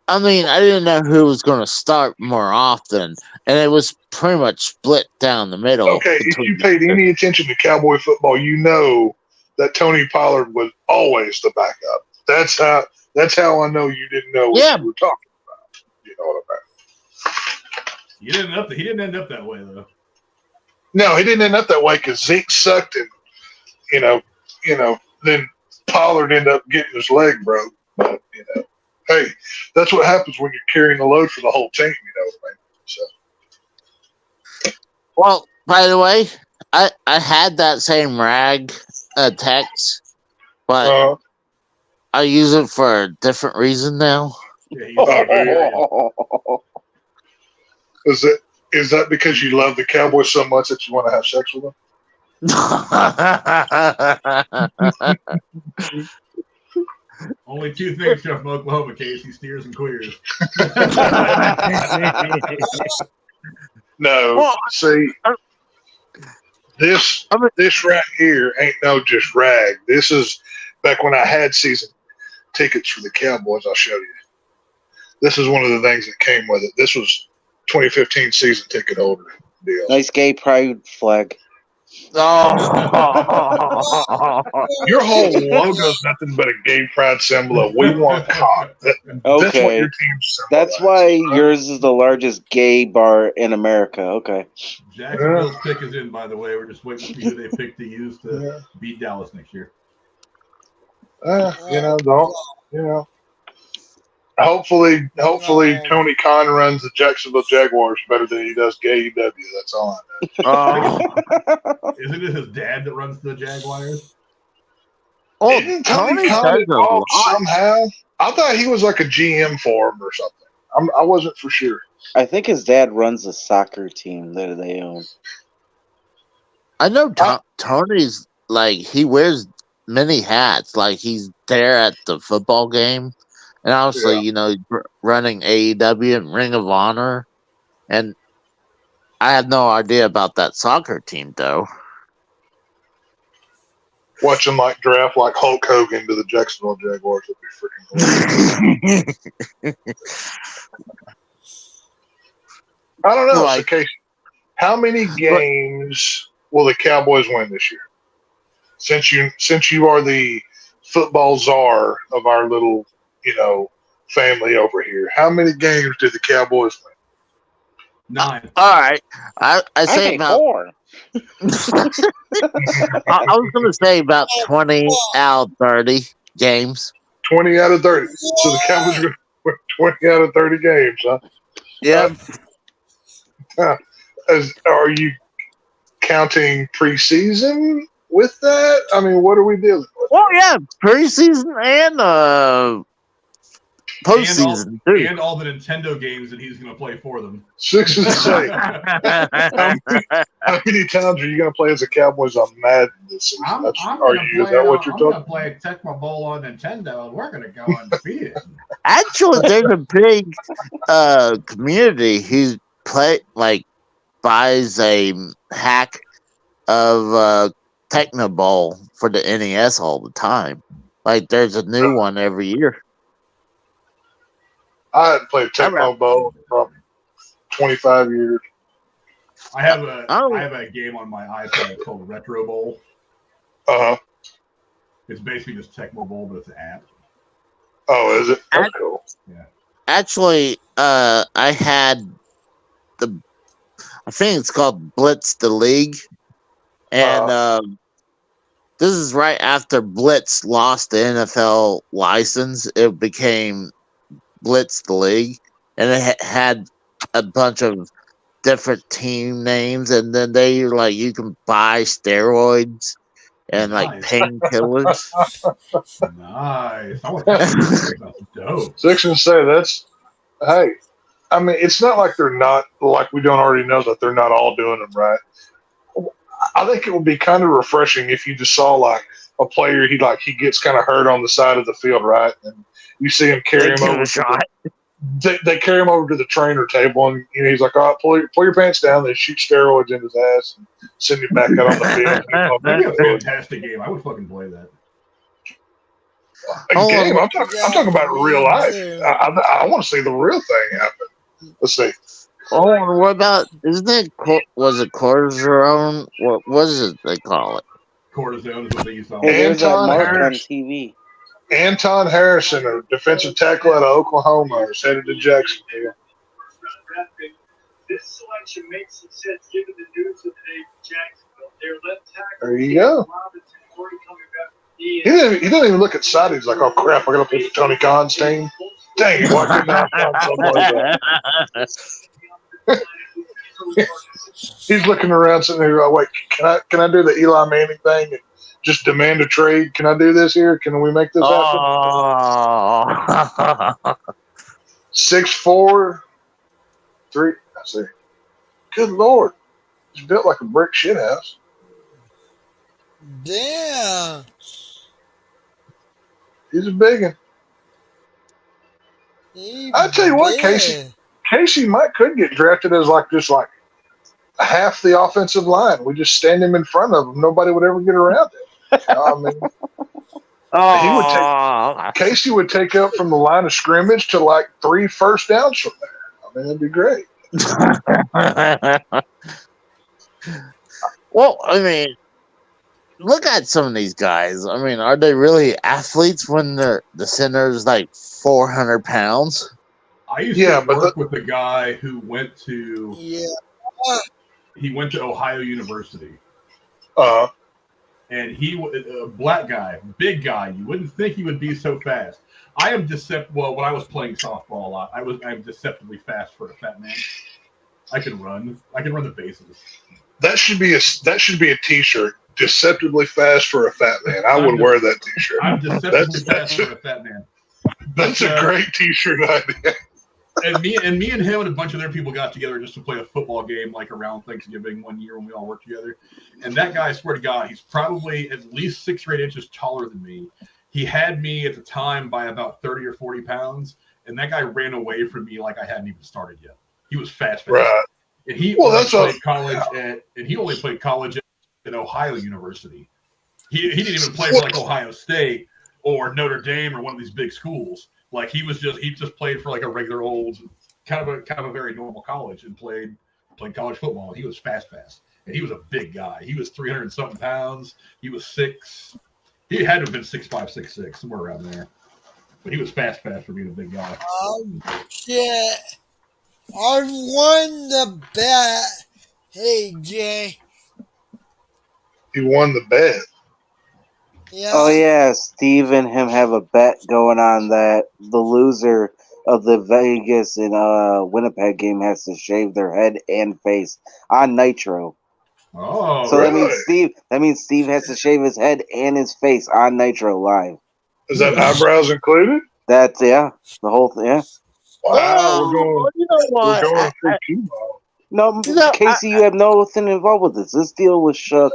Speaker 5: I mean, I didn't know who was going to start more often, and it was pretty much split down the middle.
Speaker 2: Okay, if you paid any attention to Cowboy football, you know that Tony Pollard was always the backup. That's how I know you didn't know what you were talking about. You know what I mean?
Speaker 1: He didn't end up that way though.
Speaker 2: No, he didn't end up that way because Zeke sucked, and then Pollard ended up getting his leg broke. But hey, that's what happens when you're carrying the load for the whole team. You know what I mean? So.
Speaker 5: Well, by the way, I had that same rag text, but I use it for a different reason now.
Speaker 2: Is that because you love the Cowboys so much that you want to have sex with them?
Speaker 1: Only two things come from Oklahoma, Casey: steers and queers.
Speaker 2: No, see, this right here ain't no just rag. This is back when I had season tickets for the Cowboys. I'll show you. This is one of the things that came with it. This was 2015 season ticket holder deal.
Speaker 7: Nice gay pride flag.
Speaker 2: Your whole logo's nothing but a gay pride symbol of "We want cock." That's what your team's symbol.
Speaker 7: That's why yours is the largest gay bar in America. Okay.
Speaker 1: Jacksonville's pick is in, by the way. We're just waiting to see who they pick to use to beat Dallas next year.
Speaker 2: Hopefully, Tony Khan runs the Jacksonville Jaguars better than he does AEW. That's all I know.
Speaker 1: Isn't it his dad that runs the Jaguars?
Speaker 5: Oh,
Speaker 2: Isn't Tony Khan involved somehow? I thought he was like a GM for him or something. I wasn't for sure.
Speaker 7: I think his dad runs a soccer team that they own.
Speaker 5: I know Tony's like he wears many hats. Like he's there at the football game. And obviously, running AEW and Ring of Honor. And I had no idea about that soccer team, though.
Speaker 2: Watch him draft like Hulk Hogan to the Jacksonville Jaguars would be freaking cool. I don't know. Casey, how many games will the Cowboys win this year? Since you are the football czar of our little family over here. How many games did the Cowboys win?
Speaker 1: 9.
Speaker 5: All right. I say about
Speaker 7: 4.
Speaker 5: I was going to say about 20 out of 30 games.
Speaker 2: 20 out of 30. So the Cowboys are going to win 20 out of 30 games, huh?
Speaker 5: Yeah.
Speaker 2: Are you counting preseason with that? I mean, what are we dealing with?
Speaker 5: Well, yeah, preseason and postseason too,
Speaker 1: and all the Nintendo games that he's going to play for them.
Speaker 2: 6 and 6. How many times are you going to play as a Cowboys on Madden this season?
Speaker 1: Is that what you're talking? I'm going to play Tecmo Bowl on Nintendo, and we're going to go undefeated.
Speaker 5: Actually, there's a big community who buys a hack of Tecmo Bowl for the NES all the time. Like there's a new one every year.
Speaker 2: I hadn't played Tecmo Bowl in probably 25 years.
Speaker 1: I have a game on my iPad called Retro Bowl. It's basically just Tecmo Bowl, but it's an app.
Speaker 2: Oh, is it? That's cool.
Speaker 1: Yeah.
Speaker 5: Actually, I had I think it's called Blitz the League, and this is right after Blitz lost the NFL license. It became Blitz the League, and it had a bunch of different team names, and then they like you can buy steroids and like
Speaker 1: Nice.
Speaker 5: painkillers.
Speaker 1: Nice. I want that. That's dope.
Speaker 2: Six and say that's hey. I mean, it's not like they're not like we don't already know that they're not all doing them right. I think it would be kind of refreshing if you just saw like a player he gets kind of hurt on the side of the field, right? And you see him carry him over they carry him over to the trainer table, and he's like, "All right, pull your pants down." They shoot steroids in his ass and send him back out on the field.
Speaker 1: That'd be a fantastic game. I would fucking play that.
Speaker 2: A game? I'm talking about real life. I want to see the real thing happen. Let's see.
Speaker 5: Oh, and what about? Isn't it? Was it cortisone? What was it? They call it
Speaker 1: Cortisone is what they used to.
Speaker 7: Hey, there's that
Speaker 2: Anton
Speaker 7: mark on
Speaker 2: Harris.
Speaker 7: TV.
Speaker 2: Anton Harrison, a defensive tackle out of Oklahoma, is headed to Jacksonville.
Speaker 4: This selection makes some sense given the news of the day from Jacksonville. Their left tackle.
Speaker 2: There you go.
Speaker 4: Robinson is already coming back from the
Speaker 2: He doesn't even look excited. He's like, "Oh crap, I got to play for Tony Khan's team." Dang, why couldn't I find somebody like that? He's looking around, sitting there. Oh, wait, can I do the Eli Manning thing and just demand a trade? Can I do this here? Can we make this happen?
Speaker 5: Oh.
Speaker 2: 6'4", 3. I see. Good Lord, he's built like a brick shithouse.
Speaker 3: Damn.
Speaker 2: He's a big one. I tell you what, Casey could get drafted as just half the offensive line. We just stand him in front of him. Nobody would ever get around him. I mean, Casey would take up from the line of scrimmage to like 3 first downs from there. I mean, that'd be great.
Speaker 5: Well, I mean, look at some of these guys. I mean, are they really athletes when the center's like 400 pounds?
Speaker 1: I used to work with a guy who went to Ohio University. And he was a black guy, big guy. You wouldn't think he would be so fast. I am Well, when I was playing softball a lot, I'm deceptively fast for a fat man. I can run. I can run the bases.
Speaker 2: That should be a T-shirt. Deceptively fast for a fat man. I would wear that T-shirt.
Speaker 1: I'm deceptively fast for a fat man.
Speaker 2: That's a great T-shirt idea.
Speaker 1: And me and him and a bunch of other people got together just to play a football game like around Thanksgiving one year when we all worked together. And that guy, I swear to God, he's probably at least 6 or 8 inches taller than me. He had me at the time by about 30 or 40 pounds, and that guy ran away from me like I hadn't even started yet. He was fast.
Speaker 2: Right.
Speaker 1: And he only played college at Ohio University. He didn't even play for like Ohio State or Notre Dame or one of these big schools. Like he just played for like a regular old kind of a very normal college and played college football. He was fast. And he was a big guy. He was 300 and something pounds. He was 6. He had to have been 6'5", 6'6", somewhere around there. But he was fast for being a big guy.
Speaker 3: Shit. I won the bet. Hey, Jay.
Speaker 2: He won the bet.
Speaker 3: Yeah.
Speaker 7: Oh yeah, Steve and him have a bet going on that the loser of the Vegas and Winnipeg game has to shave their head and face on Nitro.
Speaker 1: Oh,
Speaker 7: so
Speaker 2: really?
Speaker 7: that means Steve has to shave his head and his face on Nitro live.
Speaker 2: Is that eyebrows included?
Speaker 7: That's the whole thing. Yeah.
Speaker 2: Wow, we're going for
Speaker 7: chemo. No, Casey, you have nothing involved with this. This deal was shook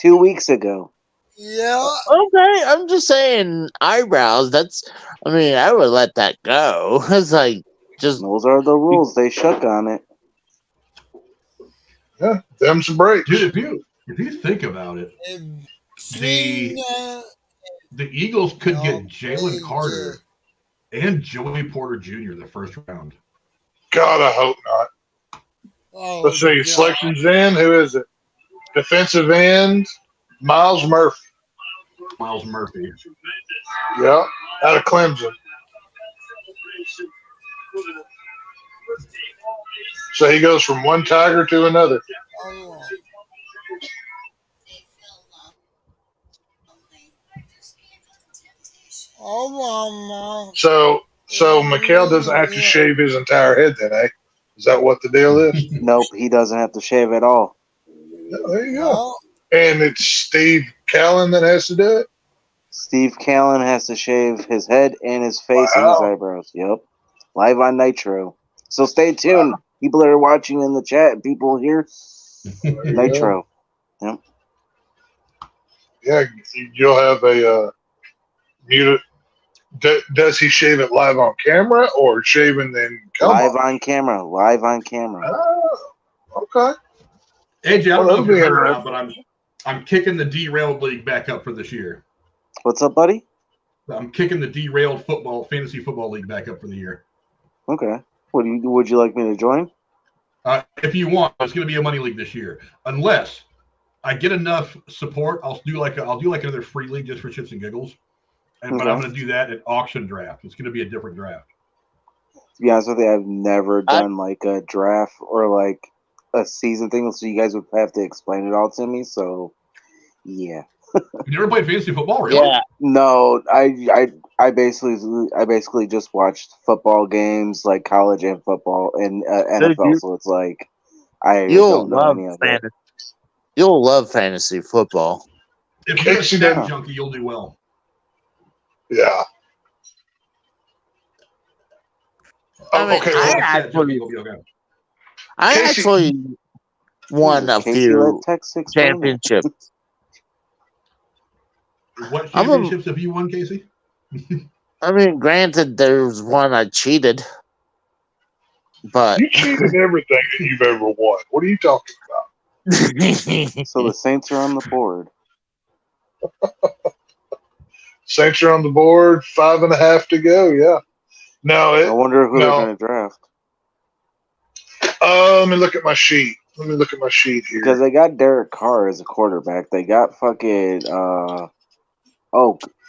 Speaker 7: 2 weeks ago.
Speaker 3: Yeah.
Speaker 5: Okay, I'm just saying eyebrows. I would let that go. It's like
Speaker 7: those are the rules. They shook on it.
Speaker 2: Yeah, them's the breaks.
Speaker 1: Dude, if you think about it, the Eagles could get Jalen Carter and Joey Porter Jr. the first round.
Speaker 2: God, I hope not. Let's see. God. Selections in. Who is it? Defensive end, Miles Murphy. Yeah, out of Clemson. So he goes from one Tiger to another. So Mikhail doesn't have to shave his entire head then, eh? Is that what the deal is?
Speaker 7: Nope, he doesn't have to shave at all.
Speaker 2: No, there you go.
Speaker 3: No.
Speaker 2: And it's Steve Callan that has to do it?
Speaker 7: Steve Callan has to shave his head and his face and his
Speaker 2: Wow.
Speaker 7: eyebrows. Yep. Live on Nitro. So stay tuned. People that are watching in the chat, people here,
Speaker 2: There you go.
Speaker 7: Nitro. Yep.
Speaker 2: Yeah, you'll have a muted. Does he shave it live on camera or shaving then come
Speaker 7: Live
Speaker 2: on?
Speaker 7: on camera. Live on camera.
Speaker 2: Oh, okay.
Speaker 1: AJ, I don't
Speaker 2: Well,
Speaker 1: know if
Speaker 2: that'll
Speaker 1: you
Speaker 2: be
Speaker 1: heard or not,
Speaker 2: interesting.
Speaker 1: but I'm kicking the derailed league back up for this year.
Speaker 7: What's up, buddy?
Speaker 1: I'm kicking the derailed fantasy football league back up for the year.
Speaker 7: Okay. Would you like me to join?
Speaker 1: If you want, it's going to be a money league this year, unless I get enough support. I'll do like another free league just for shits and giggles. But I'm going to do that at auction draft. It's going to be a different draft.
Speaker 7: To be honest with you, I've never done like a draft or like a season thing, so you guys would have to explain it all to me. So, yeah.
Speaker 1: You never played fantasy football, really?
Speaker 5: Yeah.
Speaker 7: No, I basically just watched football games, like college and football and NFL. So it's like I
Speaker 5: You'll
Speaker 7: don't know
Speaker 5: love
Speaker 7: any of it.
Speaker 5: fantasy. You'll love fantasy football.
Speaker 1: If you're a
Speaker 2: Casey
Speaker 1: stat
Speaker 2: doesn't-
Speaker 1: junkie, you'll do well.
Speaker 2: Yeah.
Speaker 5: I mean,
Speaker 2: Okay.
Speaker 1: If you're a
Speaker 2: Well,
Speaker 1: stat junkie, you'll be okay.
Speaker 5: I
Speaker 2: Casey-
Speaker 5: actually won a
Speaker 7: Casey,
Speaker 5: few
Speaker 7: let Tex explain it.
Speaker 5: championships.
Speaker 1: What
Speaker 5: I'm a-
Speaker 1: championships have you won, Casey?
Speaker 5: I mean, granted, there's one I cheated, but
Speaker 2: you cheated everything that you've ever won. What are you talking about?
Speaker 7: So the Saints are on the board.
Speaker 2: Saints are on the board. 5.5 to go. Yeah. No.
Speaker 7: I wonder who
Speaker 2: no.
Speaker 7: they're going to draft
Speaker 2: Let me look at my sheet. Here.
Speaker 7: because they got Derek Carr as a quarterback. They got fucking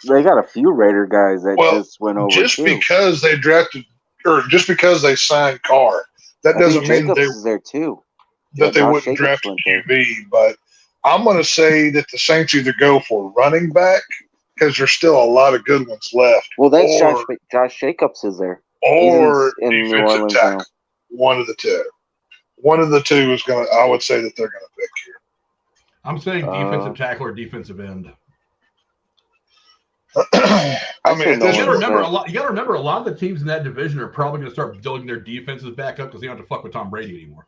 Speaker 7: they got a few Raider guys that
Speaker 2: Well,
Speaker 7: just went over
Speaker 2: just
Speaker 7: too.
Speaker 2: because they drafted, or just because they signed Carr, that
Speaker 7: I
Speaker 2: doesn't
Speaker 7: think
Speaker 2: mean
Speaker 7: Jacobs is there too.
Speaker 2: that they
Speaker 7: Josh
Speaker 2: wouldn't
Speaker 7: Jacobs
Speaker 2: draft a
Speaker 7: went there.
Speaker 2: QB. But I'm going to say that the Saints either go for running back because there's still a lot of good ones left,
Speaker 7: Well, that's
Speaker 2: or,
Speaker 7: Josh Jacobs is there.
Speaker 2: or
Speaker 7: He's in New
Speaker 2: defensive
Speaker 7: Orleans
Speaker 2: tackle.
Speaker 7: now.
Speaker 2: One of the two. One of the two is going to. I would say that they're going to pick here.
Speaker 1: I'm saying defensive tackle or defensive end.
Speaker 2: I mean,
Speaker 7: say
Speaker 2: at
Speaker 7: no
Speaker 2: this
Speaker 1: You
Speaker 7: one
Speaker 1: got to
Speaker 7: is
Speaker 2: point,
Speaker 1: remember
Speaker 7: there.
Speaker 1: a lot. You got to remember a lot of the teams in that division are probably going to start building their defenses back up because they don't have to fuck with Tom Brady anymore.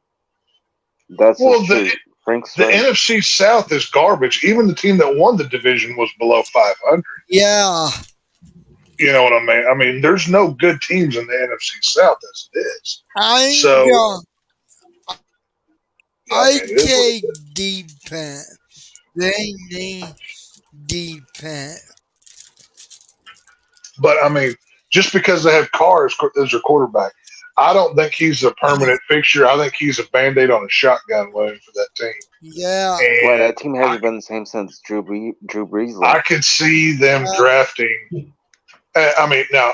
Speaker 7: That's
Speaker 2: Well,
Speaker 7: true. Frank's
Speaker 2: the
Speaker 7: right.
Speaker 2: NFC South is garbage. Even the team that won the division was below 500.
Speaker 3: Yeah.
Speaker 2: You know what I mean? I mean, there's no good teams in the NFC South as it is.
Speaker 3: I
Speaker 2: So-
Speaker 3: I
Speaker 2: mean, it is what it
Speaker 3: take
Speaker 2: is.
Speaker 3: defense. They need defense.
Speaker 2: But I mean, just because they have Carr as their quarterback, I don't think he's a permanent fixture. I think he's a Band-Aid on a shotgun wound for that team.
Speaker 3: Yeah.
Speaker 2: And
Speaker 7: Well, that team hasn't been the same since Drew Brees
Speaker 2: I
Speaker 7: left.
Speaker 2: could see them drafting. I mean, now,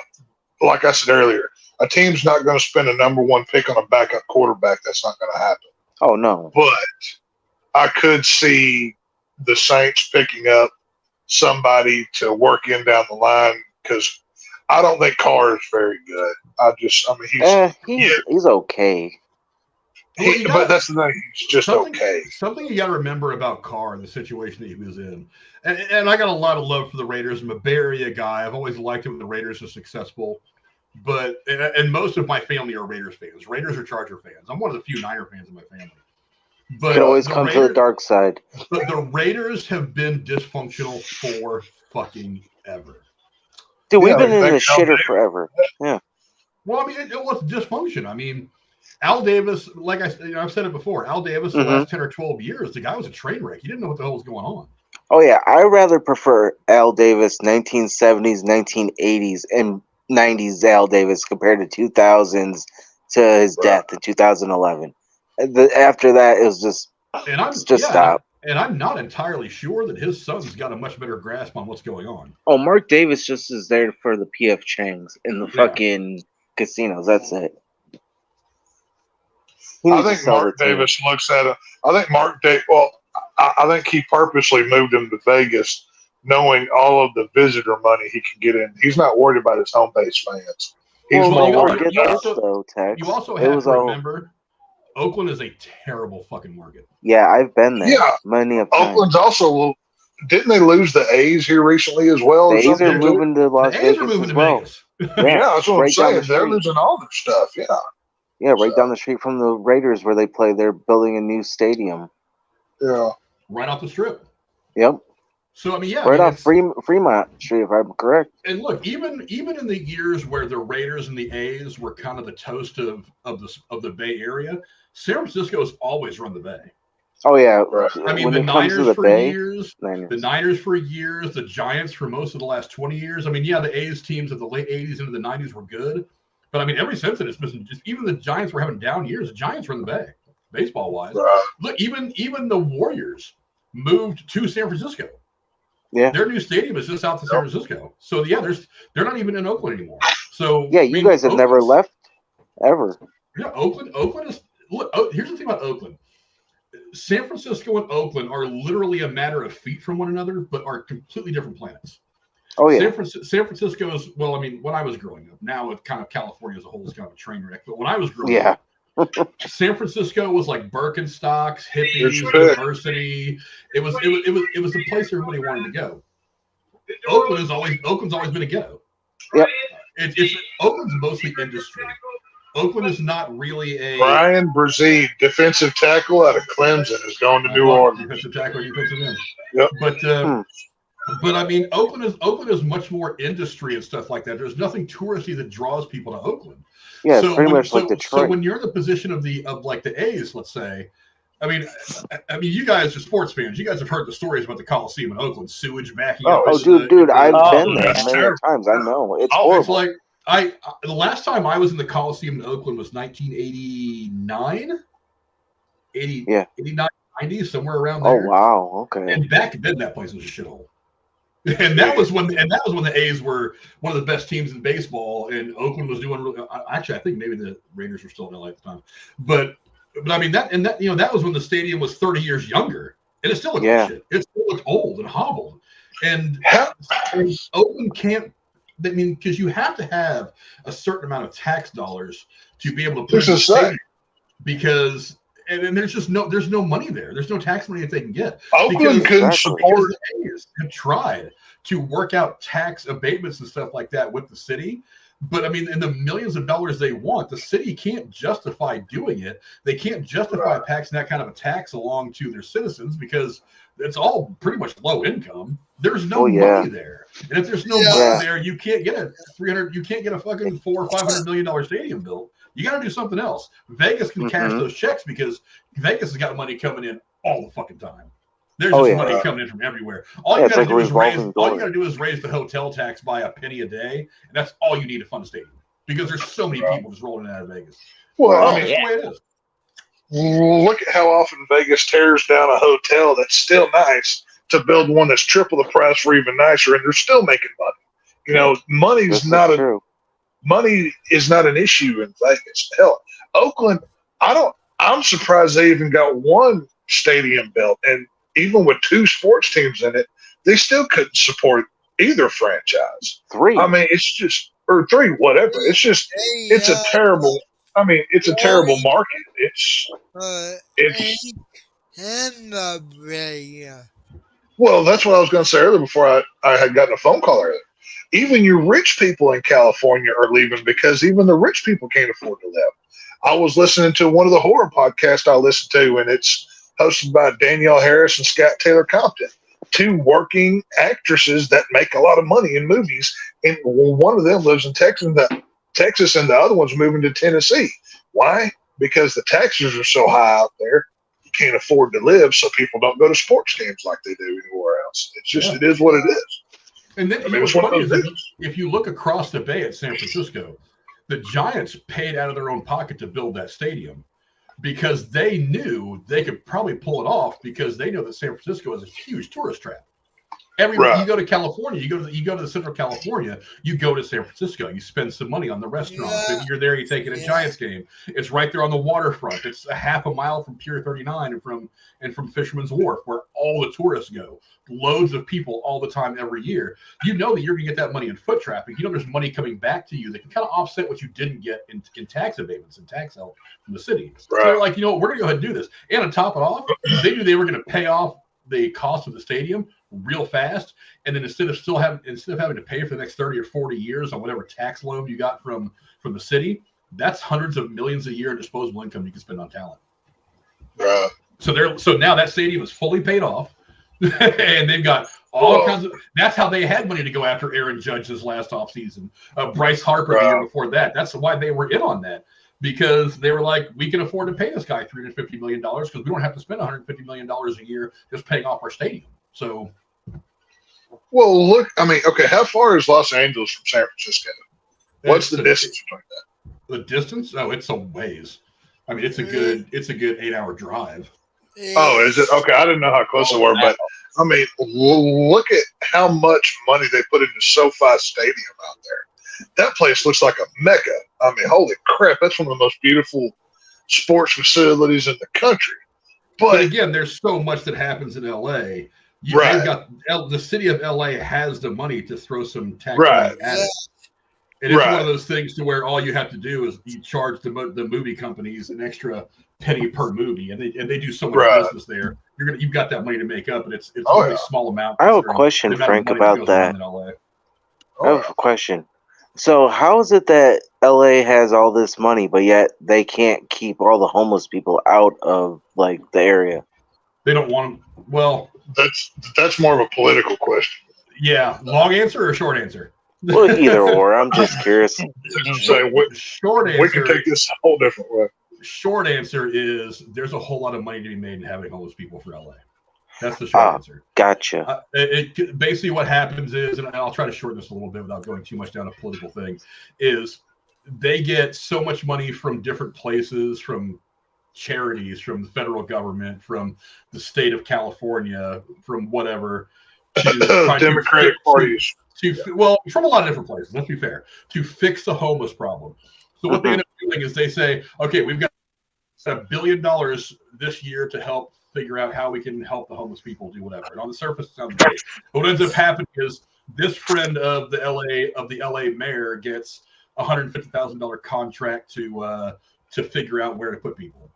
Speaker 2: like I said earlier, a team's not going to spend a number one pick on a backup quarterback. That's not going to happen.
Speaker 7: Oh no.
Speaker 2: But I could see the Saints picking up somebody to work in down the line because I don't think Carr is very good.
Speaker 7: He's okay.
Speaker 1: Well, you
Speaker 2: but
Speaker 1: gotta-
Speaker 2: that's the thing. He's just okay.
Speaker 1: Something you got to remember about Carr and the situation that he was in. And I got a lot of love for the Raiders. I'm a Bay Area guy. I've always liked it when the Raiders are successful. But and most of my family are Raiders fans. Raiders are Charger fans. I'm one of the few Niner fans in my family. But
Speaker 7: Could always
Speaker 1: the
Speaker 7: come to the
Speaker 1: Raiders-
Speaker 7: dark side.
Speaker 1: But the Raiders have been dysfunctional for fucking ever.
Speaker 7: Dude, we've
Speaker 2: Yeah,
Speaker 7: been in
Speaker 2: like
Speaker 7: the shitter
Speaker 2: Al
Speaker 7: forever.
Speaker 1: Well, I mean, it was dysfunction. I mean, Al Davis, like I've said it before, Al Davis, the last 10 or 12 years, the guy was a train wreck. He didn't know what the hell was going on.
Speaker 7: Oh yeah, I rather prefer Al Davis 1970s, 1980s, and 90s Al Davis compared to 2000s to his death in 2011. After that, it was just stop.
Speaker 1: And I'm not entirely sure that his son's got a much better grasp on what's going on.
Speaker 7: Oh, Mark Davis just is there for the PF Changs in the fucking casinos. That's it.
Speaker 2: I think Mark Davis looks at it. I think Mark Davis. Well, I think he purposely moved him to Vegas, knowing all of the visitor money he can get in. He's not worried about his home base fans. He's
Speaker 7: Well,
Speaker 2: my
Speaker 1: you
Speaker 7: no,
Speaker 1: got-
Speaker 2: market.
Speaker 7: get
Speaker 1: you
Speaker 7: this
Speaker 1: also-
Speaker 7: though, Tex.
Speaker 1: You also
Speaker 7: It
Speaker 1: have
Speaker 7: was
Speaker 1: to
Speaker 7: all-
Speaker 1: remember, Oakland is a terrible fucking market.
Speaker 7: Yeah, I've been there.
Speaker 2: Yeah.
Speaker 7: Many of times.
Speaker 2: Oakland's also, didn't they lose the A's here recently as well?
Speaker 7: The
Speaker 2: or
Speaker 7: A's
Speaker 2: something?
Speaker 7: are moving to Las
Speaker 1: The A's
Speaker 7: Vegas
Speaker 1: are moving
Speaker 7: as
Speaker 1: to
Speaker 7: well.
Speaker 1: Vegas.
Speaker 2: Yeah, that's what I'm
Speaker 7: right down
Speaker 2: saying.
Speaker 7: the
Speaker 2: They're
Speaker 7: street.
Speaker 2: losing all their stuff. Yeah.
Speaker 7: Yeah, right down the street from the Raiders where they play. They're building a new stadium.
Speaker 2: Yeah.
Speaker 1: Right off the strip.
Speaker 7: Yep,
Speaker 1: So I mean, yeah,
Speaker 7: right
Speaker 1: I mean,
Speaker 7: off Fremont Street, if I'm correct.
Speaker 1: and look, even in the years where the Raiders and the A's were kind of the toast of the Bay Area, San Francisco's always run the Bay.
Speaker 7: Oh yeah,
Speaker 2: Right.
Speaker 1: I mean,
Speaker 7: when
Speaker 1: the
Speaker 7: it comes to
Speaker 1: Niners
Speaker 7: the
Speaker 1: for
Speaker 7: Bay,
Speaker 1: years,
Speaker 7: Niners.
Speaker 1: the Niners for years, the Giants for most of the last 20 years. I mean, yeah, the A's teams of the late 80s into the 90s were good, but I mean, ever since then, it's been just even the Giants were having down years. The Giants run the Bay, baseball wise.
Speaker 2: Right.
Speaker 1: Look, even the Warriors moved to San Francisco.
Speaker 7: Yeah.
Speaker 1: Their new stadium is just south of San Francisco. So yeah, they're not even in Oakland anymore. So
Speaker 7: Yeah,
Speaker 1: I
Speaker 7: you
Speaker 1: mean,
Speaker 7: guys have never
Speaker 1: Oakland's-
Speaker 7: left ever.
Speaker 1: Yeah, Oakland is look. Here's the thing about Oakland. San Francisco and Oakland are literally a matter of feet from one another, but are completely different planets.
Speaker 7: Oh yeah,
Speaker 1: San Francisco is, well, I mean, when I was growing up, now it's kind of California as a whole is kind of a train wreck. But when I was growing
Speaker 7: yeah.
Speaker 1: up, San Francisco was like Birkenstocks, hippies,
Speaker 2: It's big.
Speaker 1: diversity. It was the place everybody wanted to go. Oakland's always been a ghetto.
Speaker 7: Yep.
Speaker 1: It's Oakland's mostly industry. Oakland is not really a
Speaker 2: Brian Brzee, defensive tackle out of Clemson, is going to New Orleans.
Speaker 1: defensive tackle, defensive end.
Speaker 2: Yep.
Speaker 1: But I mean, Oakland is much more industry and stuff like that. There's nothing touristy that draws people to Oakland.
Speaker 7: Yeah, it's
Speaker 1: So
Speaker 7: pretty
Speaker 1: when-
Speaker 7: much like
Speaker 1: So
Speaker 7: Detroit.
Speaker 1: when you're in the position of like the A's, let's say, I mean, you guys are sports fans. You guys have heard the stories about the Coliseum in Oakland, sewage backing up.
Speaker 7: Oh,
Speaker 1: into
Speaker 7: dude, I've
Speaker 2: Oh,
Speaker 7: been there
Speaker 2: that's
Speaker 7: many
Speaker 2: terrible.
Speaker 7: times. I know it's
Speaker 1: It's
Speaker 7: horrible.
Speaker 1: like the last time I was in the Coliseum in Oakland was 1989, 80,
Speaker 7: Yeah.
Speaker 1: 89, 90, somewhere around
Speaker 7: Oh
Speaker 1: there.
Speaker 7: wow, okay.
Speaker 1: And back then, that place was a shithole. And that was when the A's were one of the best teams in baseball, and Oakland was doing really. Actually, I think maybe the Raiders were still in LA at the time, but I mean that was when the stadium was 30 years younger, and it still looked like shit. It still looked old and hobbled, and Oakland can't. I mean, because you have to have a certain amount of tax dollars to be able to put in the stadium, because. And there's no money there. There's no tax money that they can get.
Speaker 2: Oakland couldn't
Speaker 1: Because
Speaker 2: support.
Speaker 1: the A's have tried to work out tax abatements and stuff like that with the city. But I mean, in the millions of dollars they want, the city can't justify doing it. They can't justify passing that kind of a tax along to their citizens because it's all pretty much low income. There's no money there. And if there's no money there, you can't get a fucking $400 or $500 million stadium built. You got to do something else. Vegas can cash those checks because Vegas has got money coming in all the fucking time. There's just money coming in from everywhere. All you got to do is raise the hotel tax by a penny a day, and that's all you need to fund a stadium because there's so many people just rolling out of Vegas.
Speaker 2: Well, I mean,
Speaker 1: that's the way it is.
Speaker 2: Look at how often Vegas tears down a hotel that's still nice to build one that's triple the price for even nicer, and they're still making money. You know, money is not an issue in Vegas. Hell, Oakland, I'm surprised they even got one stadium built, and even with two sports teams in it, they still couldn't support either franchise.
Speaker 7: Three.
Speaker 2: I mean, it's just, or three, whatever. It's just, it's a terrible. I mean, it's a terrible market. Well, that's what I was going to say earlier before I had gotten a phone call earlier. Even your rich people in California are leaving because even the rich people can't afford to live. I was listening to one of the horror podcasts I listen to, and it's hosted by Danielle Harris and Scott Taylor Compton, two working actresses that make a lot of money in movies. And one of them lives in Texas, and the other one's moving to Tennessee. Why? Because the taxes are so high out there, you can't afford to live, so people don't go to sports games like they do anywhere else. It's just, it is what it is.
Speaker 1: And then what's funny is if you look across the bay at San Francisco, the Giants paid out of their own pocket to build that stadium because they knew they could probably pull it off because they know that San Francisco is a huge tourist trap. You go to California, you go to the Central California, you go to San Francisco, you spend some money on the restaurants.
Speaker 3: Yeah.
Speaker 1: Maybe you're there, you're taking a Giants game. It's right there on the waterfront. It's a half a mile from Pier 39 and from Fisherman's Wharf, where all the tourists go. Loads of people all the time every year. You know that you're going to get that money in foot traffic. You know there's money coming back to you that can kind of offset what you didn't get in tax abatements and tax help from the city.
Speaker 2: Right.
Speaker 1: So they're like, we're going to go ahead and do this. And to top it off, they knew they were going to pay off the cost of the stadium real fast, and then instead of having to pay for the next 30 or 40 years on whatever tax loan you got from the city, that's hundreds of millions a year in disposable income you can spend on talent.
Speaker 2: Right.
Speaker 1: So now that stadium is fully paid off, and they've got all kinds of. That's how they had money to go after Aaron Judge this last offseason. Bryce Harper the year before that. That's why they were in on that. Because they were like, we can afford to pay this guy $350 million because we don't have to spend $150 million a year just paying off our stadium. So,
Speaker 2: well, look, I mean, okay, how far is Los Angeles from San Francisco? What's the distance between that?
Speaker 1: The distance? Oh, it's a ways. I mean, it's a good 8-hour drive.
Speaker 2: Oh, is it? Okay, I didn't know how close they were, but I mean, look at how much money they put into SoFi Stadium out there. That place looks like a mecca. I mean, holy crap, that's one of the most beautiful sports facilities in the country.
Speaker 1: But again, there's so much that happens in LA. They've got the city of LA has the money to throw some tax money at it. And it's one of those things to where all you have to do is you charge the movie companies an extra penny per movie, and they do so much business there. You've got that money to make up, and it's a small amount.
Speaker 7: I have a question, Frank, about that. I have a question. So how is it that LA has all this money, but yet they can't keep all the homeless people out of like the area?
Speaker 1: They don't want them. Well,
Speaker 2: that's more of a political question.
Speaker 1: Yeah, long answer or short answer?
Speaker 7: Well, either or. I'm just curious.
Speaker 1: Short answer.
Speaker 2: We can take this a whole different way.
Speaker 1: Short answer is there's a whole lot of money to be made in having homeless people for LA. That's the short answer.
Speaker 7: Gotcha.
Speaker 1: Basically what happens is, and I'll try to shorten this a little bit without going too much down a political thing, is they get so much money from different places, from charities, from the federal government, from the state of California, from whatever, to
Speaker 2: Democratic parties.
Speaker 1: From a lot of different places, let's be fair, to fix the homeless problem. So what they end up doing is they say, okay, we've got $1 billion this year to help figure out how we can help the homeless people do whatever. And on the surface, it sounds great. But what ends up happening is this friend of the LA mayor gets a $150,000 contract to figure out where to put people,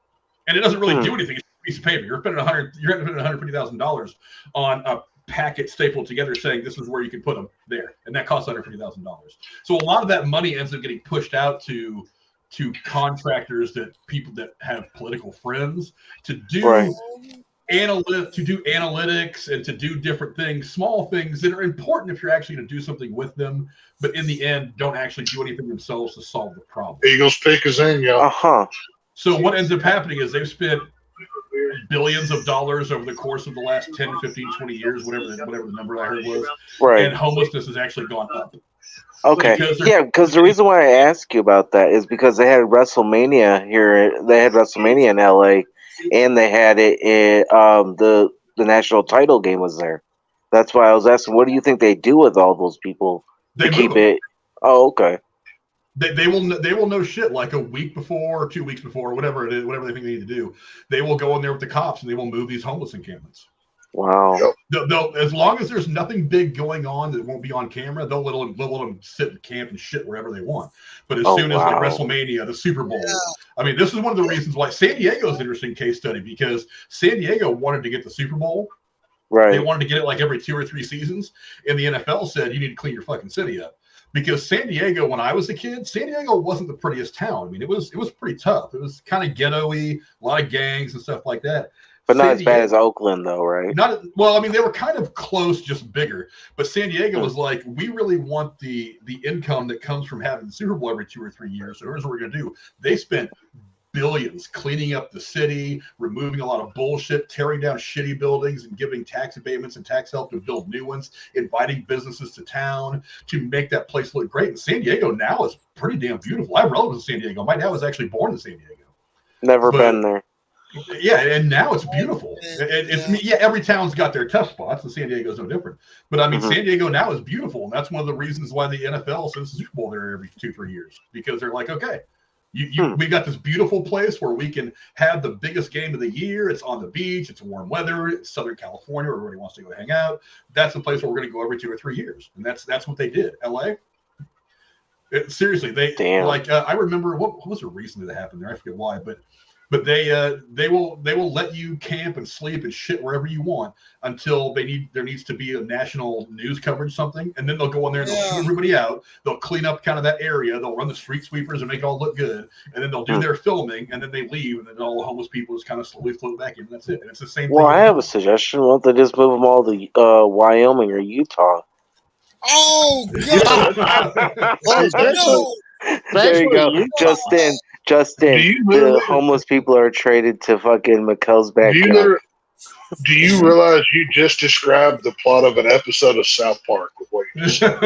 Speaker 1: and it doesn't really do anything. It's a piece of paper. You're spending $150,000 on a packet stapled together saying this is where you can put them there, and that costs $150,000. So a lot of that money ends up getting pushed out to contractors, people that have political friends, to do analytics and to do different things, small things that are important if you're actually going to do something with them, but in the end don't actually do anything themselves to solve the problem.
Speaker 2: Eagles pick is in, yeah.
Speaker 1: So what ends up happening is they've spent billions of dollars over the course of the last 10, 15, 20 years, whatever the number I heard was, and homelessness has actually gone up.
Speaker 7: Okay, because the reason why I ask you about that is because they had WrestleMania here. They had WrestleMania in LA, and they had it in the national title game was there. That's why I was asking, what do you think they do with all those people to keep it? Oh, okay.
Speaker 1: They will know shit like a week before or 2 weeks before, or whatever it is, whatever they think they need to do. They will go in there with the cops and they will move these homeless encampments.
Speaker 7: Wow.
Speaker 1: They'll, as long as there's nothing big going on that won't be on camera, they'll let them sit and camp and shit wherever they want. But as soon as like WrestleMania, the Super Bowl, I mean, this is one of the reasons why San Diego is an interesting case study, because San Diego wanted to get the Super Bowl.
Speaker 7: Right.
Speaker 1: They wanted to get it like every 2 or 3 seasons, and the NFL said you need to clean your fucking city up. Because San Diego, when I was a kid, San Diego wasn't the prettiest town. I mean, it was pretty tough. It was kind of ghetto-y, a lot of gangs and stuff like that.
Speaker 7: But not as bad as Oakland, though, right?
Speaker 1: Well, I mean, they were kind of close, just bigger. But San Diego was like, we really want the income that comes from having the Super Bowl every 2 or 3 years. So here's what we're going to do. They spent billions cleaning up the city, removing a lot of bullshit, tearing down shitty buildings and giving tax abatements and tax help to build new ones, inviting businesses to town to make that place look great. And San Diego now is pretty damn beautiful. I have relatives in San Diego. My dad was actually born in San Diego.
Speaker 7: Never been there.
Speaker 1: Yeah, and now it's beautiful. Every town's got their tough spots, and San Diego's no different. But I mean, San Diego now is beautiful, and that's one of the reasons why the NFL sends the Super Bowl there every 2-3 years, because they're like, okay, we got this beautiful place where we can have the biggest game of the year. It's on the beach, it's warm weather, it's Southern California, where everybody wants to go hang out. That's the place where we're going to go every 2 or 3 years, and that's what they did. LA. Seriously, I remember what was the reason that happened there? I forget why, but they will let you camp and sleep and shit wherever you want until there needs to be a national news coverage something, and then they'll go in there and they'll shoot everybody out. They'll clean up kind of that area. They'll run the street sweepers and make it all look good, and then they'll do their filming, and then they leave, and then all the homeless people just kind of slowly float back in. And that's it. And it's the same thing.
Speaker 7: Well, I have a suggestion. Why don't they just move them all to Wyoming or Utah?
Speaker 3: Oh God!
Speaker 7: There you go, Justin. The homeless people are traded to fucking McCall's backyard.
Speaker 2: Do you realize you just described the plot of an episode of South Park with what you just said?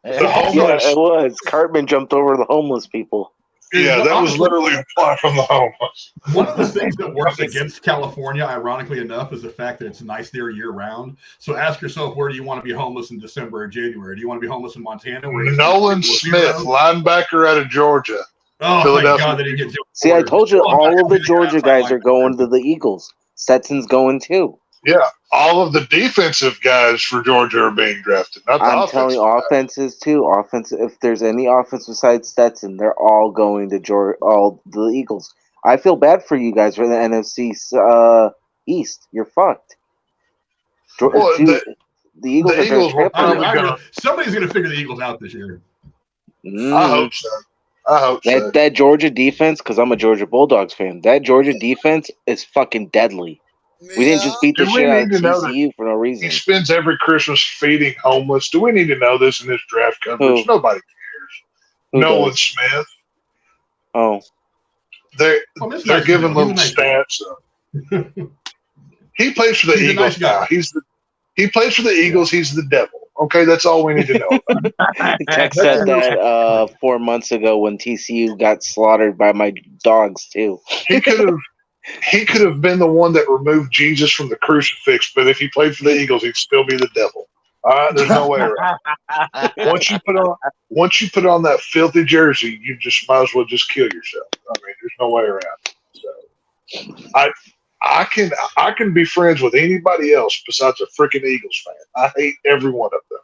Speaker 7: It was. Cartman jumped over the homeless people.
Speaker 2: Yeah, that was literally a plot from the homeless.
Speaker 1: One of the things that works against California, ironically enough, is the fact that it's nice there year-round. So ask yourself, where do you want to be homeless in December or January? Do you want to be homeless in Montana?
Speaker 2: Nolan Smith, linebacker out of Georgia.
Speaker 1: Oh, Philadelphia. My God, they didn't get
Speaker 7: See, I told you all of the Georgia guys are going to the Eagles. Stetson's going too.
Speaker 2: Yeah, all of the defensive guys for Georgia are being drafted. Not the
Speaker 7: I'm telling you, offenses too. Offense. If there's any offense besides Stetson, they're all going to the Eagles. I feel bad for you guys for the NFC East. You're fucked. The Eagles
Speaker 1: are somebody's going to figure the Eagles out this year.
Speaker 2: I hope so.
Speaker 7: That Georgia defense, because I'm a Georgia Bulldogs fan. That Georgia defense is fucking deadly. We didn't just beat the shit out of TCU for no reason.
Speaker 2: He spends every Christmas feeding homeless. Do we need to know this in this draft coverage? Nobody cares. Nolan Smith.
Speaker 7: Oh.
Speaker 2: They're giving little stats. He plays for the Eagles now. He plays for the Eagles. He's the devil. Okay, that's all we need to know about.
Speaker 7: Tech said that 4 months ago when TCU got slaughtered by my dogs, too.
Speaker 2: He could have been the one that removed Jesus from the crucifix, but if he played for the Eagles, he'd still be the devil. All right, there's no way around it. Once you put on that filthy jersey, you just might as well just kill yourself. I mean, there's no way around it. So, I can be friends with anybody else besides a freaking Eagles fan. I hate every one of them.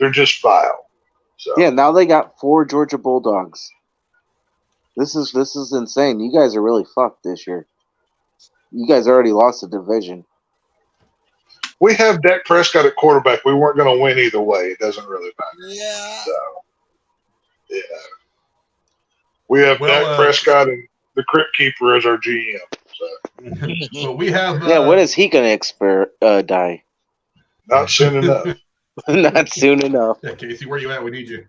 Speaker 2: They're just vile. So.
Speaker 7: Yeah, now they got 4 Georgia Bulldogs. This is insane. You guys are really fucked this year. You guys already lost the division.
Speaker 2: We have Dak Prescott at quarterback. We weren't going to win either way. It doesn't really matter.
Speaker 3: Yeah.
Speaker 2: So, yeah. We have Dak Prescott and the Crypt Keeper as our GM. So,
Speaker 1: so we have.
Speaker 7: When is he going to die?
Speaker 2: Not soon enough.
Speaker 7: Not soon enough.
Speaker 1: Yeah, Casey, where you at? We need you.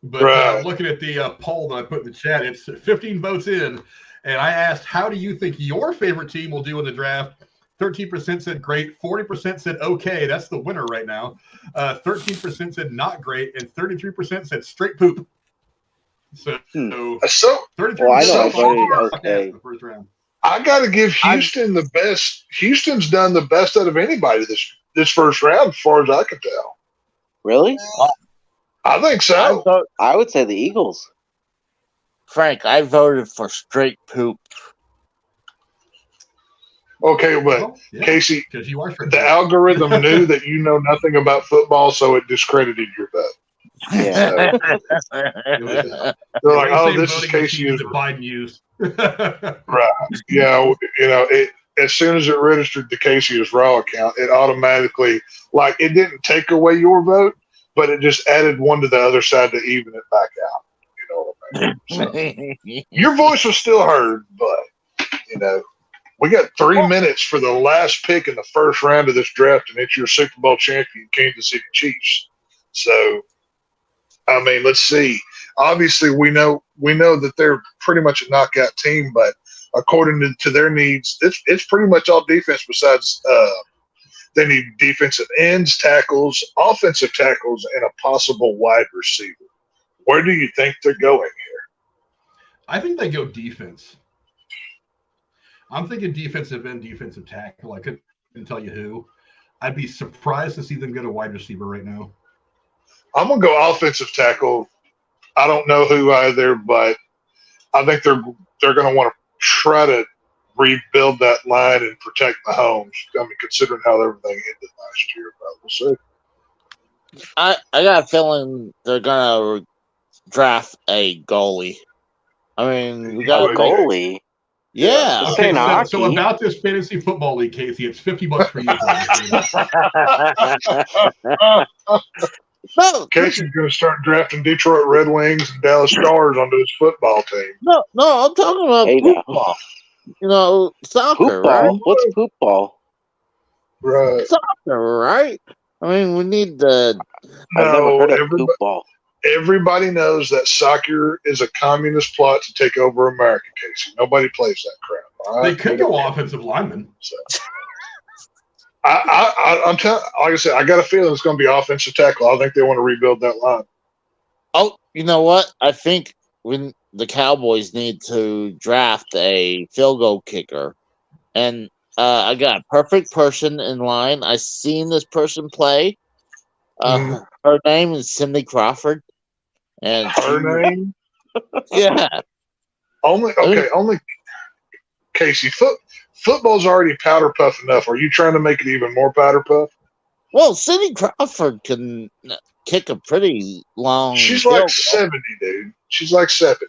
Speaker 1: But looking at the poll that I put in the chat, it's 15 votes in. And I asked, how do you think your favorite team will do in the draft? 13% said great. 40% said okay. That's the winner right now. 13% said not great. And 33% said straight poop. So 33%
Speaker 7: okay.
Speaker 1: The first round.
Speaker 2: I got to give Houston the best. Houston's done the best out of anybody this first round, as far as I can tell.
Speaker 7: Really?
Speaker 2: I think so.
Speaker 7: I would say the Eagles.
Speaker 5: Frank, I voted for straight poop.
Speaker 2: Okay, but Casey,
Speaker 1: you are
Speaker 2: the algorithm knew that you know nothing about football, so it discredited your vote.
Speaker 7: Yeah.
Speaker 2: They're like, oh, this is Casey
Speaker 1: that Biden used.
Speaker 2: Right. Yeah, as soon as it registered the Casey as raw account, it automatically, it didn't take away your vote, but it just added one to the other side to even it back out. You know what I mean? So, your voice was still heard, but, we got 3 minutes for the last pick in the first round of this draft, and it's your Super Bowl champion, Kansas City Chiefs. So, I mean, let's see. Obviously, we know that they're pretty much a knockout team, but according to their needs, it's pretty much all defense. Besides, they need defensive ends, tackles, offensive tackles, and a possible wide receiver. Where do you think they're going here?
Speaker 1: I think they go defense. I'm thinking defensive end, defensive tackle. I couldn't tell you who. I'd be surprised to see them get a wide receiver right now.
Speaker 2: I'm gonna go offensive tackle. I don't know who either, but I think they're going to want to try to rebuild that line and protect Mahomes. I mean, considering how everything ended last year, but we'll see.
Speaker 5: I got a feeling they're gonna draft a goalie. I mean, we got
Speaker 7: A goalie.
Speaker 5: Yeah.
Speaker 7: This
Speaker 1: Okay,
Speaker 7: ain't
Speaker 1: so
Speaker 7: hockey.
Speaker 1: about this fantasy football league, Casey, it's $50 for you.
Speaker 5: No,
Speaker 2: Casey's going to start drafting Detroit Red Wings and Dallas Stars onto his football team.
Speaker 5: no, I'm talking about
Speaker 7: Hey, now.
Speaker 5: football. You know, soccer,
Speaker 7: Poop
Speaker 5: right?
Speaker 7: ball? What's poop ball?
Speaker 2: Right.
Speaker 5: Soccer, right? I mean, we need the.
Speaker 7: I've never
Speaker 2: No,
Speaker 7: heard of poop ball.
Speaker 2: everybody knows that soccer is a communist plot to take over America, Casey. Nobody plays that crap. All
Speaker 1: They
Speaker 2: right?
Speaker 1: could go offensive lineman.
Speaker 2: So, I'm telling. Like I said, I got a feeling it's going to be offensive tackle. I think they want to rebuild that line.
Speaker 5: Oh, you know what? I think when the Cowboys need to draft a field goal kicker, and I got a perfect person in line. I seen this person play. Her name is Cindy Crawford, and
Speaker 2: Her name?
Speaker 5: yeah.
Speaker 2: Only Casey. Football's already powder puff enough. Are you trying to make it even more powder puff?
Speaker 5: Well, Cindy Crawford can kick a pretty long.
Speaker 2: She's
Speaker 5: field
Speaker 2: like
Speaker 5: goal.
Speaker 2: 70, dude. She's like 70.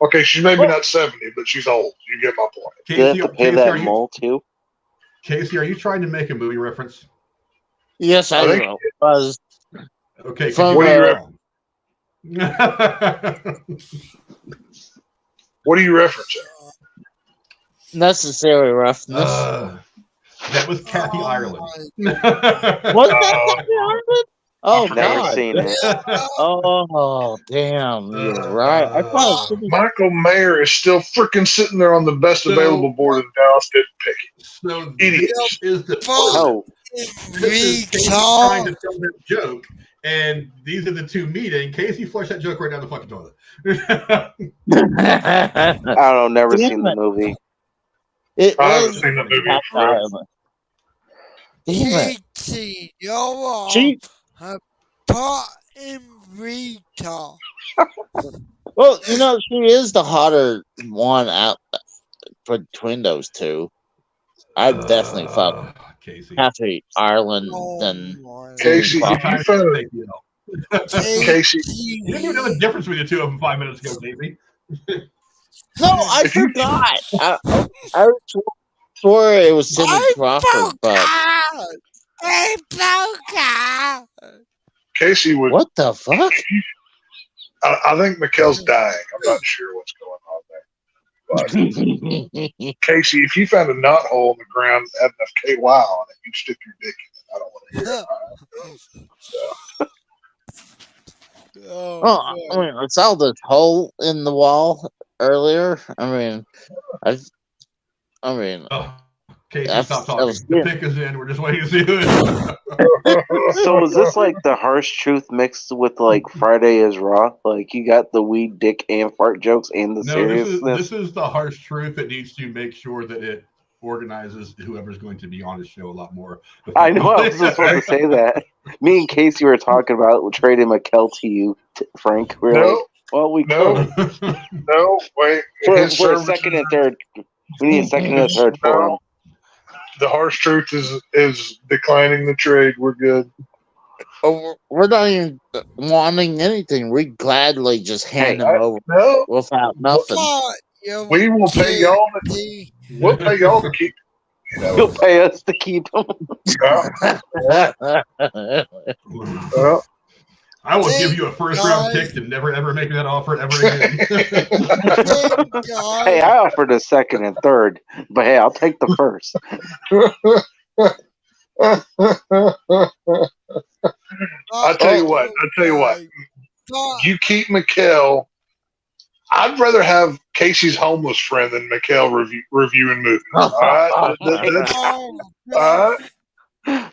Speaker 2: Okay, she's maybe not 70, but she's old. You get my point.
Speaker 7: Do they have to pay that mole too?
Speaker 1: Casey, are you trying to make a movie reference?
Speaker 5: Yes, I
Speaker 2: think-
Speaker 5: will. Because
Speaker 1: Okay.
Speaker 5: From,
Speaker 2: What do you What do you reference?
Speaker 5: necessary roughness.
Speaker 1: That was Kathy Ireland.
Speaker 5: Was that Kathy Ireland? Oh,
Speaker 7: Never
Speaker 5: God.
Speaker 7: seen it.
Speaker 5: Oh, damn. You're right. I thought it was
Speaker 2: Michael Mayer is still freaking sitting there on the best available board in Dallas. Didn't pick it.
Speaker 1: So
Speaker 2: Idiot.
Speaker 1: this is the
Speaker 7: Oh,
Speaker 1: this is Casey trying to tell that joke, and these are the two meeting. Casey, flush that joke right down the fucking toilet.
Speaker 7: I don't know. Never
Speaker 5: Damn
Speaker 7: seen the
Speaker 5: it.
Speaker 7: movie.
Speaker 5: It
Speaker 2: I haven't
Speaker 5: was
Speaker 2: seen the movie.
Speaker 5: Kathy
Speaker 2: For real.
Speaker 5: Ireland. Damn it.
Speaker 3: Katie, you're
Speaker 5: She,
Speaker 3: a fucking retard.
Speaker 5: well, you know, she is the hotter one out between those two. I'd definitely fuck
Speaker 1: Casey.
Speaker 5: Kathy Ireland
Speaker 3: Oh
Speaker 5: than
Speaker 3: my
Speaker 2: Casey,
Speaker 5: Wow.
Speaker 2: if you found
Speaker 1: Thank you.
Speaker 2: Casey,
Speaker 1: You didn't even know the difference between the two of them 5 minutes ago, Casey.
Speaker 5: No, I
Speaker 2: If you-
Speaker 5: forgot. I swore it was Cindy Crawford, but
Speaker 3: Hey, Boca!
Speaker 2: Casey would.
Speaker 5: what the fuck?
Speaker 2: I think Mikkel's dying. I'm not sure what's going on there. But Casey, if you found a knot hole in the ground that had enough KY on it, you'd stick your dick in it. I don't want to hear it.
Speaker 3: Oh,
Speaker 5: Oh, I mean, I saw this hole in the wall earlier. I mean,
Speaker 1: Oh, Casey,
Speaker 5: That's-
Speaker 1: stop
Speaker 5: that
Speaker 1: talking.
Speaker 5: was
Speaker 1: The
Speaker 5: good.
Speaker 1: pick is in. We're just waiting to see who it is.
Speaker 7: So is this like the harsh truth mixed with like Friday is Raw? Like you got the weed, dick, and fart jokes and the
Speaker 1: No,
Speaker 7: seriousness?
Speaker 1: this is the harsh truth that needs to make sure that it organizes whoever's going to be on the show a lot more.
Speaker 7: I know. I was just about to say that. Me and Casey were talking about trading Mikkel to you, Frank. We were like,
Speaker 2: No,
Speaker 7: well, we
Speaker 2: no,
Speaker 7: could
Speaker 2: no, wait.
Speaker 7: for
Speaker 2: His
Speaker 7: a
Speaker 2: services-
Speaker 7: second and third. We need a second and a third for him.
Speaker 2: No. The harsh truth is declining the trade. We're good.
Speaker 5: we're not even wanting anything. We gladly just hand them over
Speaker 2: No,
Speaker 5: without nothing.
Speaker 2: we will pay y'all. We'll pay y'all to keep. You know,
Speaker 7: You'll pay us to keep him.
Speaker 1: I will give you a first round pick to never ever make that offer ever again.
Speaker 7: Hey, I offered a second and third, but hey, I'll take the first.
Speaker 2: I tell you what. You keep Mikkel. I'd rather have Casey's homeless friend than Mikkel reviewing movies. All right? All right?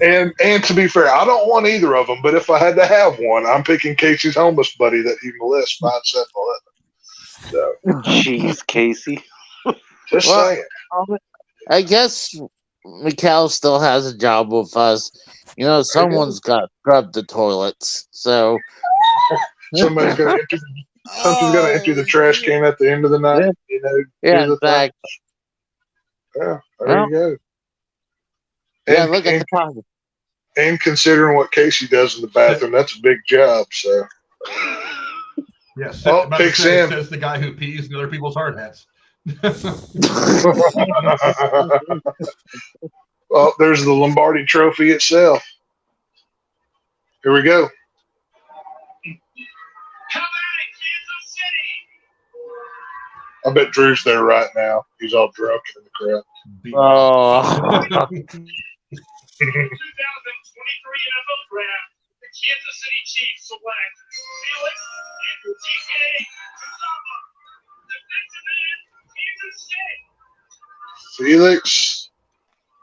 Speaker 2: And to be fair, I don't want either of them. But if I had to have one, I'm picking Casey's homeless buddy that he molests 5, 7, So,
Speaker 7: Jeez, Casey.
Speaker 2: just
Speaker 5: Well,
Speaker 2: saying.
Speaker 5: I guess Mikal still has a job with us. You know, someone's got to scrub the toilets. So
Speaker 2: Somebody's gonna empty. Somebody's gonna empty the trash can at the end of the night. You know.
Speaker 5: yeah,
Speaker 2: do
Speaker 5: in
Speaker 2: the thing.
Speaker 5: fact,
Speaker 2: Yeah, there
Speaker 5: well,
Speaker 2: you go.
Speaker 5: yeah,
Speaker 2: And,
Speaker 5: look at
Speaker 2: and,
Speaker 5: the positive.
Speaker 2: and considering what Casey does in the bathroom, that's a big job. So.
Speaker 1: Yeah,
Speaker 2: Pick Sam.
Speaker 1: says the guy who pees in other people's hard hats.
Speaker 2: Well, there's the Lombardi Trophy itself. Here we go. I bet Drew's there right now. He's all drunk in the crowd.
Speaker 5: Oh,
Speaker 4: 2023 NFL Draft, the Kansas City Chiefs select Felix and DK Uzama, defensive end, Kansas City.
Speaker 2: Felix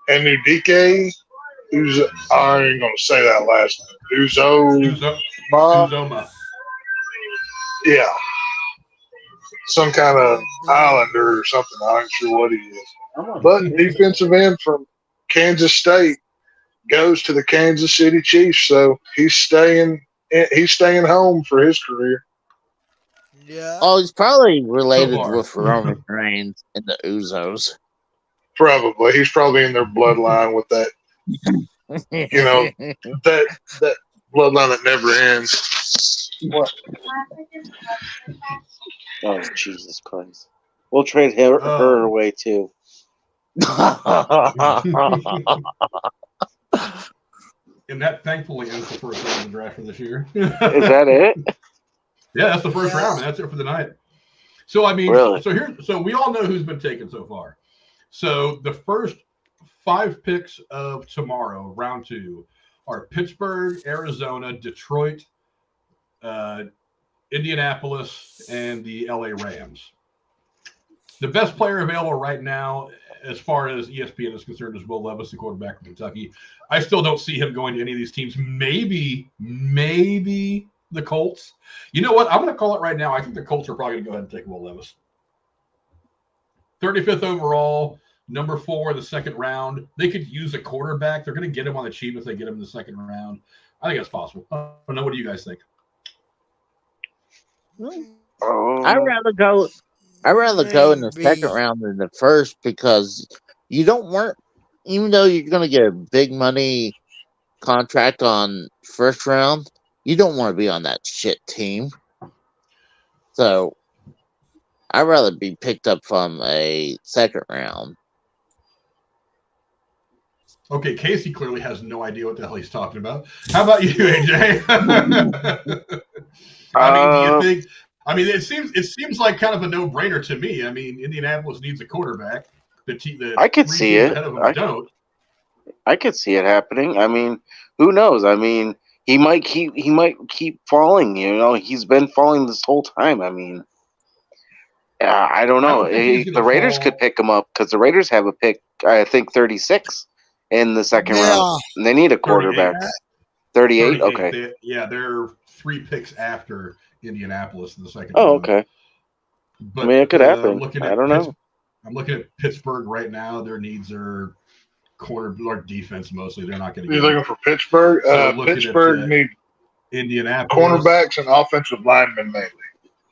Speaker 2: and Udike. I ain't gonna say that last name.
Speaker 1: Uzoma.
Speaker 2: Yeah. Some kind of islander or something. I ain't sure what he is. But defensive end from Kansas State goes to the Kansas City Chiefs, so he's staying home for his career.
Speaker 3: Yeah.
Speaker 5: oh, he's probably related
Speaker 1: far.
Speaker 5: with Roman Reigns and the Uzos.
Speaker 2: Probably. He's probably in their bloodline with that, you know, that bloodline that never ends.
Speaker 7: Oh, Jesus Christ. We'll trade her away, too.
Speaker 1: And that thankfully ends the first round of the draft for this year.
Speaker 7: Is that it?
Speaker 1: Yeah, that's the first round, and that's it for the night. So I mean,
Speaker 7: Really?
Speaker 1: so we all know who's been taken so far. So the first 5 picks of tomorrow, round 2, are Pittsburgh, Arizona, Detroit, Indianapolis, and the LA Rams. The best player available right now, as far as ESPN is concerned, is Will Levis, the quarterback from Kentucky. I still don't see him going to any of these teams. Maybe the Colts. You know what? I'm going to call it right now. I think the Colts are probably going to go ahead and take Will Levis. 35th overall, number 4 in the second round. They could use a quarterback. They're going to get him on the cheap if they get him in the second round. I think that's possible. I don't know. What do you guys think?
Speaker 5: I'd rather go in the second round than the first, because you don't want, even though you're going to get a big money contract on first round, you don't want to be on that shit team. So I'd rather be picked up from a second round.
Speaker 1: Okay, Casey clearly has no idea what the hell he's talking about. How about you, AJ? I mean, do you think? I mean, it seems like kind of a no-brainer to me. I mean, Indianapolis needs a quarterback.
Speaker 7: I could see it. I could see it happening. I mean, who knows? I mean, he might keep falling. You know, he's been falling this whole time. I mean, I don't know. The Raiders could pick him up, because the Raiders have a pick, I think, 36 in the second round. And they need a quarterback. 38? Okay.
Speaker 1: They're 3 picks after Indianapolis in the second
Speaker 7: round. Oh, okay.
Speaker 1: But,
Speaker 7: I mean, it could happen. I don't know.
Speaker 1: I'm looking at Pittsburgh right now. Their needs are corner or defense mostly. They're not going to get.
Speaker 2: You're looking for Pittsburgh? Pittsburgh need
Speaker 1: Indianapolis
Speaker 2: cornerbacks and offensive linemen mainly.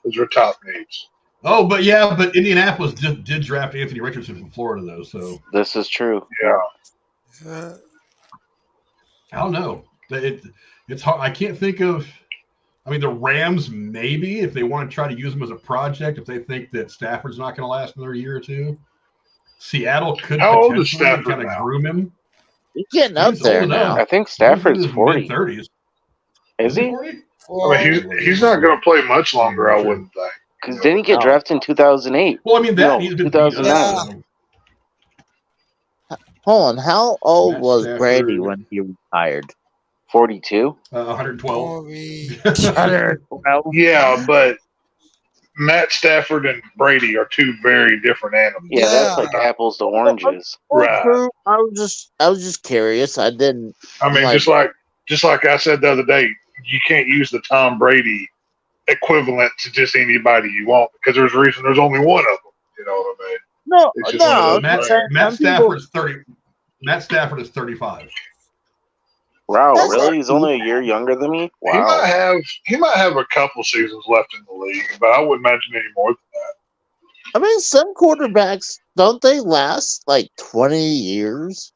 Speaker 2: Those are top needs.
Speaker 1: Oh, but Indianapolis did draft Anthony Richardson from Florida, though. So
Speaker 7: this is true.
Speaker 2: Yeah.
Speaker 1: I don't know. It's hard. I can't think of. I mean, the Rams, maybe, if they want to try to use him as a project, if they think that Stafford's not going to last another year or two. Seattle could potentially kind of groom him.
Speaker 5: He's getting up there now.
Speaker 7: I think Stafford's 40.
Speaker 1: 30s.
Speaker 7: Is he?
Speaker 1: 40?
Speaker 2: I mean, he's not going to play much longer, I wouldn't think.
Speaker 7: Because didn't he get drafted in 2008?
Speaker 1: Well, I mean,
Speaker 7: he's been 2009.
Speaker 5: Hold on, how old was Brady when he retired?
Speaker 7: 42?
Speaker 1: 112.
Speaker 2: Yeah, but Matt Stafford and Brady are 2 very different animals.
Speaker 7: Yeah, that's like apples to oranges.
Speaker 2: Right.
Speaker 5: I was just curious. I didn't.
Speaker 2: I mean, just like I said the other day, you can't use the Tom Brady equivalent to just anybody you want because there's a reason there's only one of them. You know what I mean?
Speaker 5: No,
Speaker 2: It's just one of
Speaker 5: no.
Speaker 2: those
Speaker 1: Matt,
Speaker 2: brands.
Speaker 1: Matt Stafford is 30. Matt Stafford is 35.
Speaker 7: Wow,
Speaker 5: That's
Speaker 7: really?
Speaker 5: not
Speaker 7: He's only a year younger than me?
Speaker 2: He might
Speaker 7: Wow.
Speaker 2: have a couple seasons left in the league, but I wouldn't imagine any more than that.
Speaker 5: I mean, some quarterbacks, don't they last like 20 years?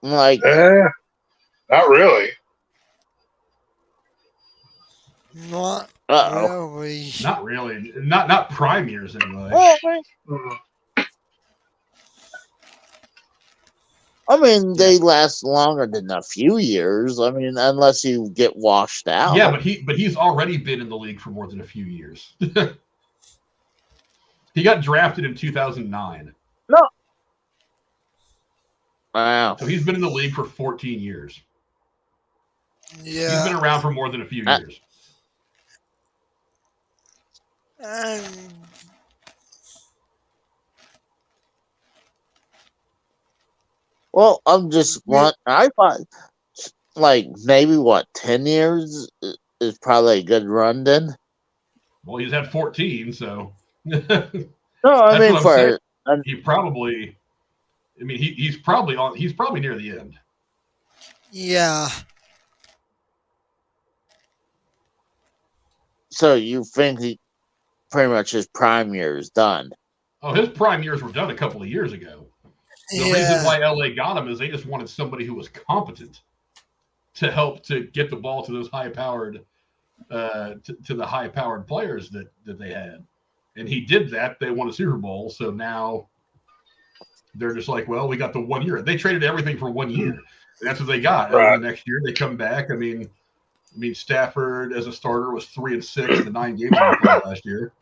Speaker 5: Like,
Speaker 2: Not really.
Speaker 3: Not
Speaker 5: uh-oh.
Speaker 3: really.
Speaker 1: Not really. Not prime years anyway.
Speaker 5: Well, I mean, they last longer than a few years. I mean, unless you get washed out.
Speaker 1: Yeah, but he's already been in the league for more than a few years. He got drafted in 2009.
Speaker 5: No. Wow.
Speaker 1: So he's been in the league for 14 years.
Speaker 3: Yeah.
Speaker 1: He's been around for more than a few years.
Speaker 5: Well, I'm just one. I thought, like, maybe 10 years is probably a good run then.
Speaker 1: Well, he's had 14, so.
Speaker 5: No, I mean for
Speaker 1: he probably. I mean, he's probably on. He's probably near the end.
Speaker 3: Yeah.
Speaker 5: So you think he pretty much his prime year is done?
Speaker 1: Oh, his prime years were done a couple of years ago. The reason why LA got him is they just wanted somebody who was competent to help to get the ball to those high-powered, to the high-powered players that they had, and he did that. They won a Super Bowl, so now they're just like, well, we got the 1 year. They traded everything for 1 year. That's what they got.
Speaker 2: Right.
Speaker 1: And the next year they come back. I mean, Stafford as a starter was 3-6 in the 9 games he played last year.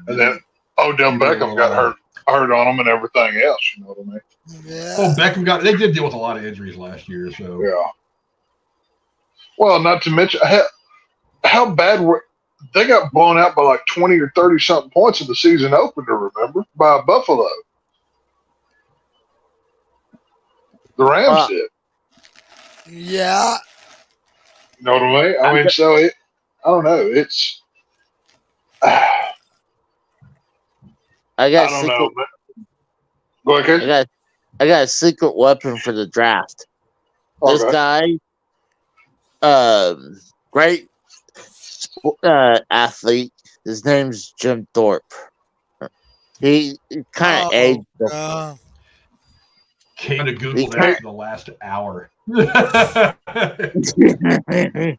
Speaker 2: And then Odell Beckham got hurt on him and everything else. You know what I mean?
Speaker 3: Yeah.
Speaker 1: Oh, Beckham they did deal with a lot of injuries last year. So
Speaker 2: Yeah. Well, not to mention how bad they got blown out by like 20 or 30 something points in the season opener. Remember, by Buffalo. The Rams did.
Speaker 3: Yeah.
Speaker 2: You know what I mean? I mean, so I don't know. It's.
Speaker 5: I
Speaker 2: I
Speaker 5: got
Speaker 2: don't
Speaker 5: secret,
Speaker 2: know. Man. Go ahead, Case.
Speaker 5: I got a secret weapon for the draft. This
Speaker 2: Okay.
Speaker 5: guy, great athlete. His name's Jim Thorpe. He kind of aged.
Speaker 1: came to Google that for the last hour.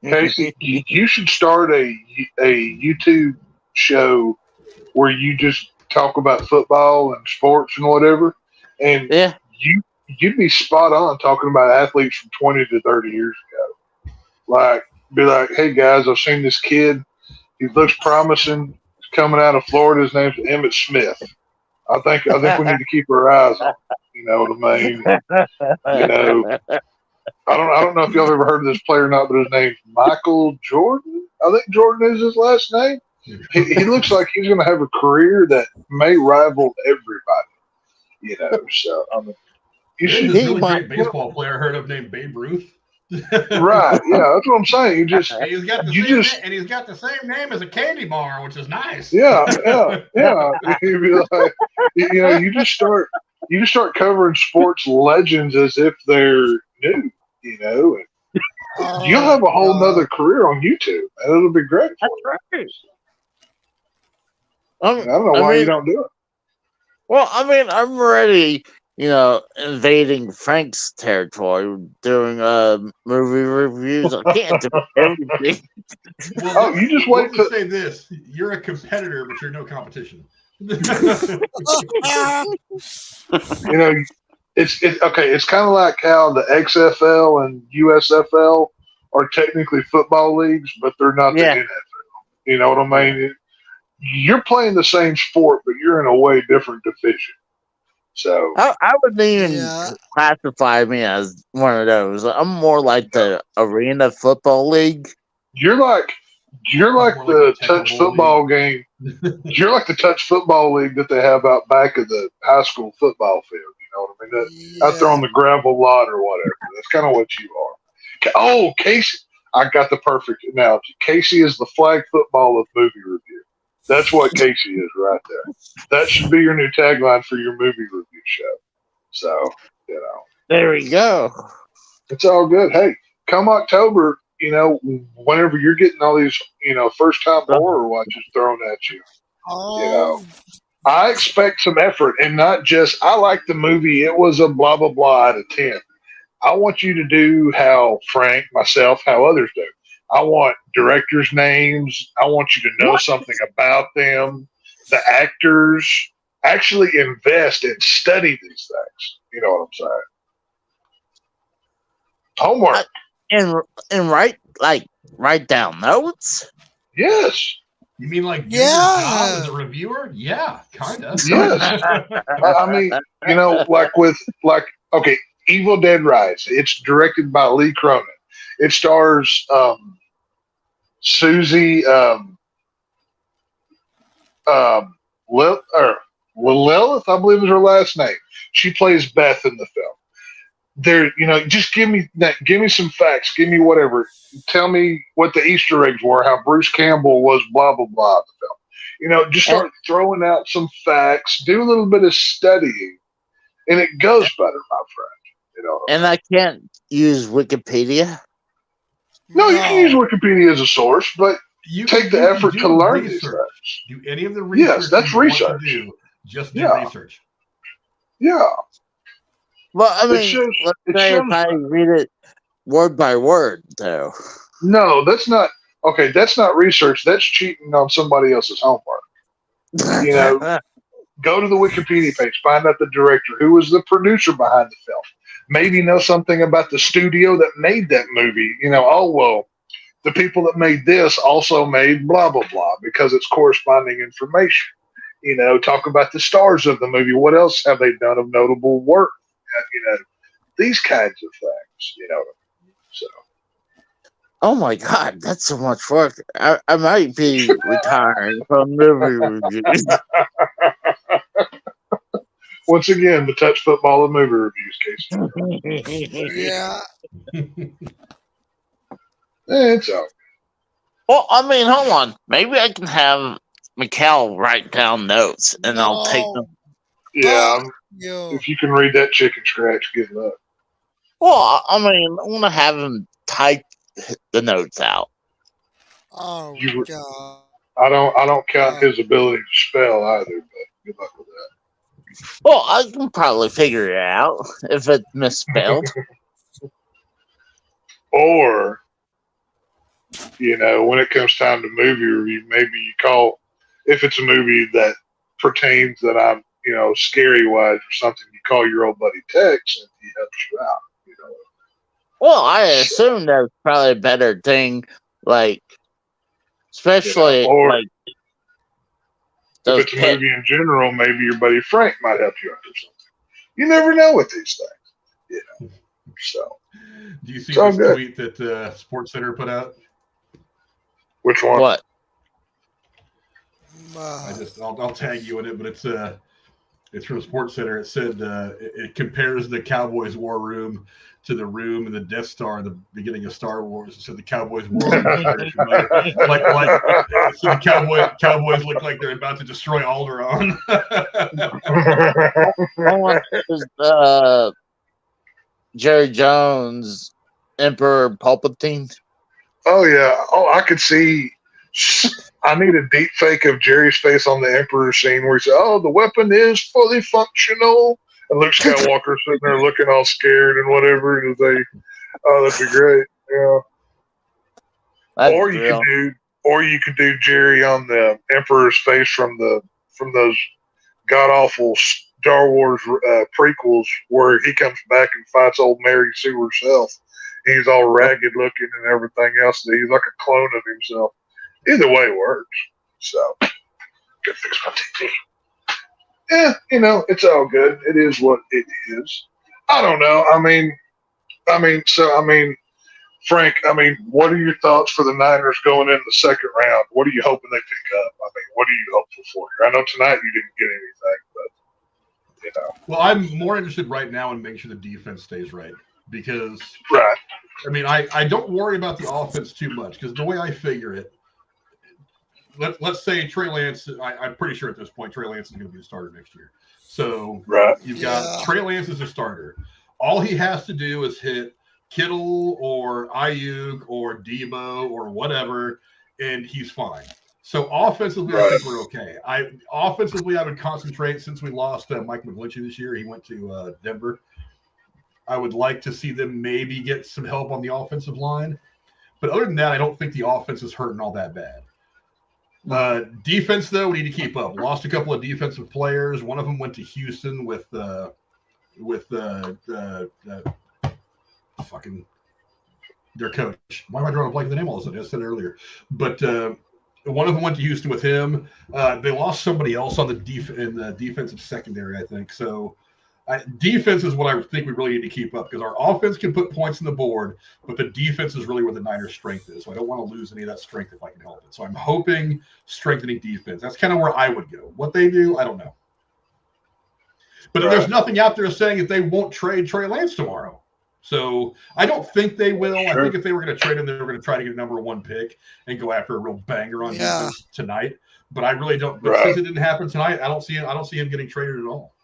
Speaker 2: Casey, you should start a YouTube show where you just talk about football and sports and whatever, and
Speaker 5: Yeah.
Speaker 2: you'd be spot on talking about athletes from 20 to 30 years ago. Like, be like, hey guys, I've seen this kid. He looks promising. He's coming out of Florida. His name's Emmitt Smith. I think we need to keep our eyes on him. You know what I mean? You know, I don't know if y'all ever heard of this player or not, but his name's Michael Jordan. I think Jordan is his last name. He looks like he's going to have a career that may rival everybody. You know, so I mean, you
Speaker 1: There's
Speaker 2: should.
Speaker 1: this really great baseball player I heard of named Babe Ruth.
Speaker 2: Right? Yeah, that's what I'm saying. You just.
Speaker 1: And he's got the same name as a candy bar, which is nice.
Speaker 2: Yeah. You'd be like, you know, you just start covering sports legends as if they're new, you know, and you'll have a whole nother career on YouTube, and it'll be great.
Speaker 5: That's right.
Speaker 2: I don't know why you don't do it.
Speaker 5: Well, I mean, I'm already, invading Frank's territory, doing movie reviews. I can't do everything.
Speaker 1: Well,
Speaker 2: you just wait
Speaker 1: to say this: you're a competitor, but you're no competition.
Speaker 2: You know, it's okay. It's kind of like how the XFL and USFL are technically football leagues, but they're not the NFL. You know what I mean? You're playing the same sport, but you're in a way different division. So
Speaker 5: I wouldn't even classify me as one of those. I'm more like the Arena Football League.
Speaker 2: You're like the touch football game. You're like the touch football league that they have out back of the high school football field. You know what I mean? Out there on the gravel lot or whatever. That's kind of what you are. Oh, Casey, I got the perfect analogy. Casey is the flag football of movie review. That's what Casey is right there. That should be your new tagline for your movie review show. So,
Speaker 5: There we go.
Speaker 2: it's all good. Hey, come October, whenever you're getting all these, first-time horror watches thrown at you,
Speaker 3: Oh,
Speaker 2: I expect some effort and not just, I like the movie, it was a blah, blah, blah out of 10. I want you to do how Frank, myself, how others do. I want directors' names. I want you to know something about them, the actors. Actually invest and study these things. You know what I'm saying? Homework.
Speaker 5: And write down notes.
Speaker 2: Yes.
Speaker 1: You mean like do
Speaker 3: Yeah.
Speaker 1: your job as a reviewer? Yeah, kind of.
Speaker 2: Yes. I mean, okay, Evil Dead Rise. It's directed by Lee Cronin. It stars Susie Lilith, I believe is her last name. She plays Beth in the film. Just give me some facts. Give me whatever. Tell me what the Easter eggs were, how Bruce Campbell was blah, blah, blah in the film. Just start throwing out some facts, do a little bit of studying, and it goes better, my friend.
Speaker 5: And I can't use Wikipedia.
Speaker 2: No, you can use Wikipedia as a source, but
Speaker 1: You
Speaker 2: take the effort to learn these things.
Speaker 1: Do any of the research.
Speaker 2: Yes, that's
Speaker 1: you want to
Speaker 2: research.
Speaker 1: do, just do research.
Speaker 2: Yeah.
Speaker 5: Well, I mean,
Speaker 2: shows-
Speaker 5: let's say if I read it word by word, though.
Speaker 2: No, that's not okay. That's not research. That's cheating on somebody else's homework. Go to the Wikipedia page, find out the director, who was the producer behind the film. Maybe know something about the studio that made that movie. The people that made this also made blah, blah, blah, because it's corresponding information. Talk about the stars of the movie. What else have they done of notable work? These kinds of things, So.
Speaker 5: Oh my God, that's so much work. I might be retiring from movie reviews.
Speaker 2: Once again, the touch football of movie reviews, Casey.
Speaker 3: yeah.
Speaker 2: It's all.
Speaker 5: Well, I mean, hold on. Maybe I can have Mikkel write down notes, and I'll take them.
Speaker 2: Yeah,
Speaker 3: Yo.
Speaker 2: if you can read that chicken scratch, good luck.
Speaker 5: Well, I mean, I want to have him type the notes out.
Speaker 3: Oh
Speaker 2: You-
Speaker 3: God.
Speaker 2: I don't count his ability to spell either, but good luck with that.
Speaker 5: Well, I can probably figure it out if it's misspelled.
Speaker 2: Or, when it comes time to movie review, maybe you call, if it's a movie that pertains that I'm, scary wise or something, you call your old buddy Tex and he helps you out.
Speaker 5: Well, I assume that's probably a better thing, especially
Speaker 2: or
Speaker 5: like
Speaker 2: if
Speaker 5: those
Speaker 2: it's a movie in general, maybe your buddy Frank might help you out or something. You never know with these things, So,
Speaker 1: Do you see
Speaker 2: all
Speaker 1: this
Speaker 2: good.
Speaker 1: tweet that Sports Center put out?
Speaker 2: which one?
Speaker 5: what?
Speaker 1: I'll tag you in it, but it's from Sports Center. It said it compares the Cowboys war room to the room in the Death Star in the beginning of Star Wars. It said the Cowboys war room. So the Cowboys look like they're about to destroy Alderaan.
Speaker 5: Jerry Jones, Emperor Palpatine.
Speaker 2: Oh yeah. Oh, I could see. I need a deep fake of Jerry's face on the Emperor scene where he said, "Oh, the weapon is fully functional," and Luke Skywalker sitting there looking all scared and whatever. And they, oh, that'd be great. Yeah. Or you could do Jerry on the Emperor's face from those god awful Star Wars prequels where he comes back and fights old Mary Sue herself. He's all ragged looking and everything else. He's like a clone of himself. Either way works. So, gotta fix my TV. Yeah, it's all good. It is what it is. I don't know. Frank, what are your thoughts for the Niners going in the second round? What are you hoping they pick up? What are you hopeful for here? I know tonight you didn't get anything, but
Speaker 1: Well, I'm more interested right now in making sure the defense stays right. because
Speaker 2: Right.
Speaker 1: I mean, I don't worry about the offense too much because the way I figure it, let's say Trey Lance, I'm pretty sure at this point Trey Lance is going to be the starter next year. So you've got Trey Lance as a starter. All he has to do is hit Kittle or Ayuk or Debo or whatever, and he's fine. So offensively, I think we're okay. Offensively, I would concentrate since we lost Mike McGlinchey this year. He went to Denver. I would like to see them maybe get some help on the offensive line. But other than that, I don't think the offense is hurting all that bad. Defense, though, we need to keep up. Lost a couple of defensive players. One of them went to Houston with fucking their coach. Why am I drawing a blank the name all of a sudden? I said it earlier. But one of them went to Houston with him. They lost somebody else on in the defensive secondary, I think. So defense is what I think we really need to keep up because our offense can put points on the board, but the defense is really where the Niners' strength is. So I don't want to lose any of that strength if I can help it. So I'm hoping strengthening defense. That's kind of where I would go. What they do, I don't know. But there's nothing out there saying that they won't trade Trey Lance tomorrow. So I don't think they will. I think if they were going to trade him, they were going to try to get a number 1 pick and go after a real banger on defense tonight. But I really don't. But since it didn't happen tonight, I don't see him getting traded at all.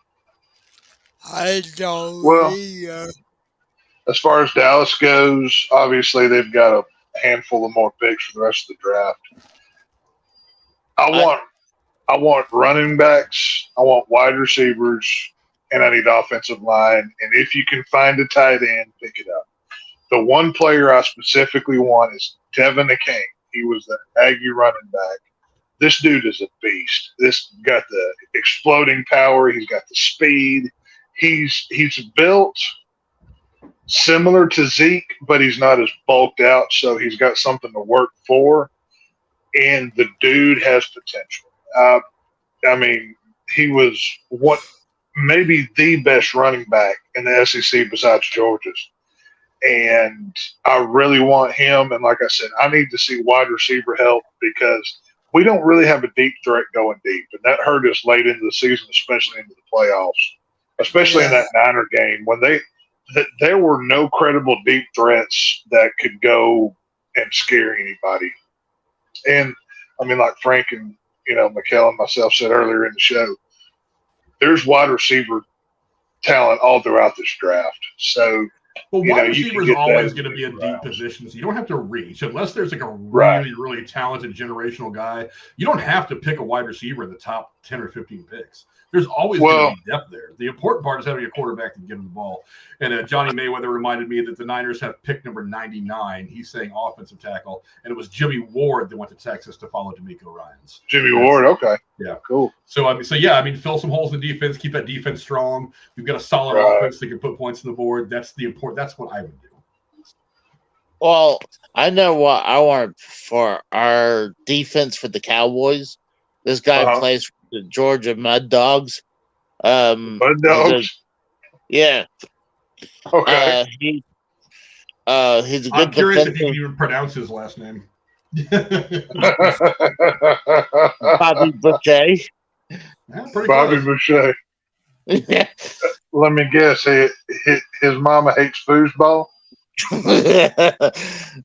Speaker 3: I don't.
Speaker 2: Well, as far as Dallas goes, obviously they've got a handful of more picks for the rest of the draft. I want running backs. I want wide receivers. And I need offensive line. And if you can find a tight end, pick it up. The one player I specifically want is Devin King. He was the Aggie running back. This dude is a beast. This got the exploding power. He's got the speed. He's built similar to Zeke, but he's not as bulked out, so he's got something to work for. And the dude has potential. I mean, he was maybe the best running back in the SEC besides Georgia's. And I really want him. And like I said, I need to see wide receiver help because we don't really have a deep threat going deep. And that hurt us late into the season, especially into the playoffs, especially in that Niner game when there were no credible deep threats that could go and scare anybody. And I mean, like Frank and, Mikkel and myself said earlier in the show, there's wide receiver talent all throughout this draft. So,
Speaker 1: wide receiver is always going to be a deep position, so you don't have to reach unless there's like a really, really talented generational guy. You don't have to pick a wide receiver in the top 10 or 15 picks. There's always going to be depth there. The important part is having a quarterback that can give him the ball. And Johnny Mayweather reminded me that the Niners have pick number 99. He's saying offensive tackle, and it was Jimmy Ward that went to Texas to follow D'Amico Ryans.
Speaker 2: Jimmy Ward, okay.
Speaker 1: Yeah.
Speaker 2: Cool.
Speaker 1: So, fill some holes in defense, keep that defense strong. We've got a solid offense that can put points on the board. That's what I would do.
Speaker 5: Well, I know what I want for our defense for the Cowboys. This guy plays for the Georgia Mud Dogs.
Speaker 2: Mud Dogs?
Speaker 5: Yeah.
Speaker 2: Okay.
Speaker 5: He's a good
Speaker 1: I'm curious if you even pronounce his last name.
Speaker 5: Bobby Boucher.
Speaker 2: Bobby Boucher.
Speaker 5: Yeah.
Speaker 2: Let me guess. His mama hates foosball?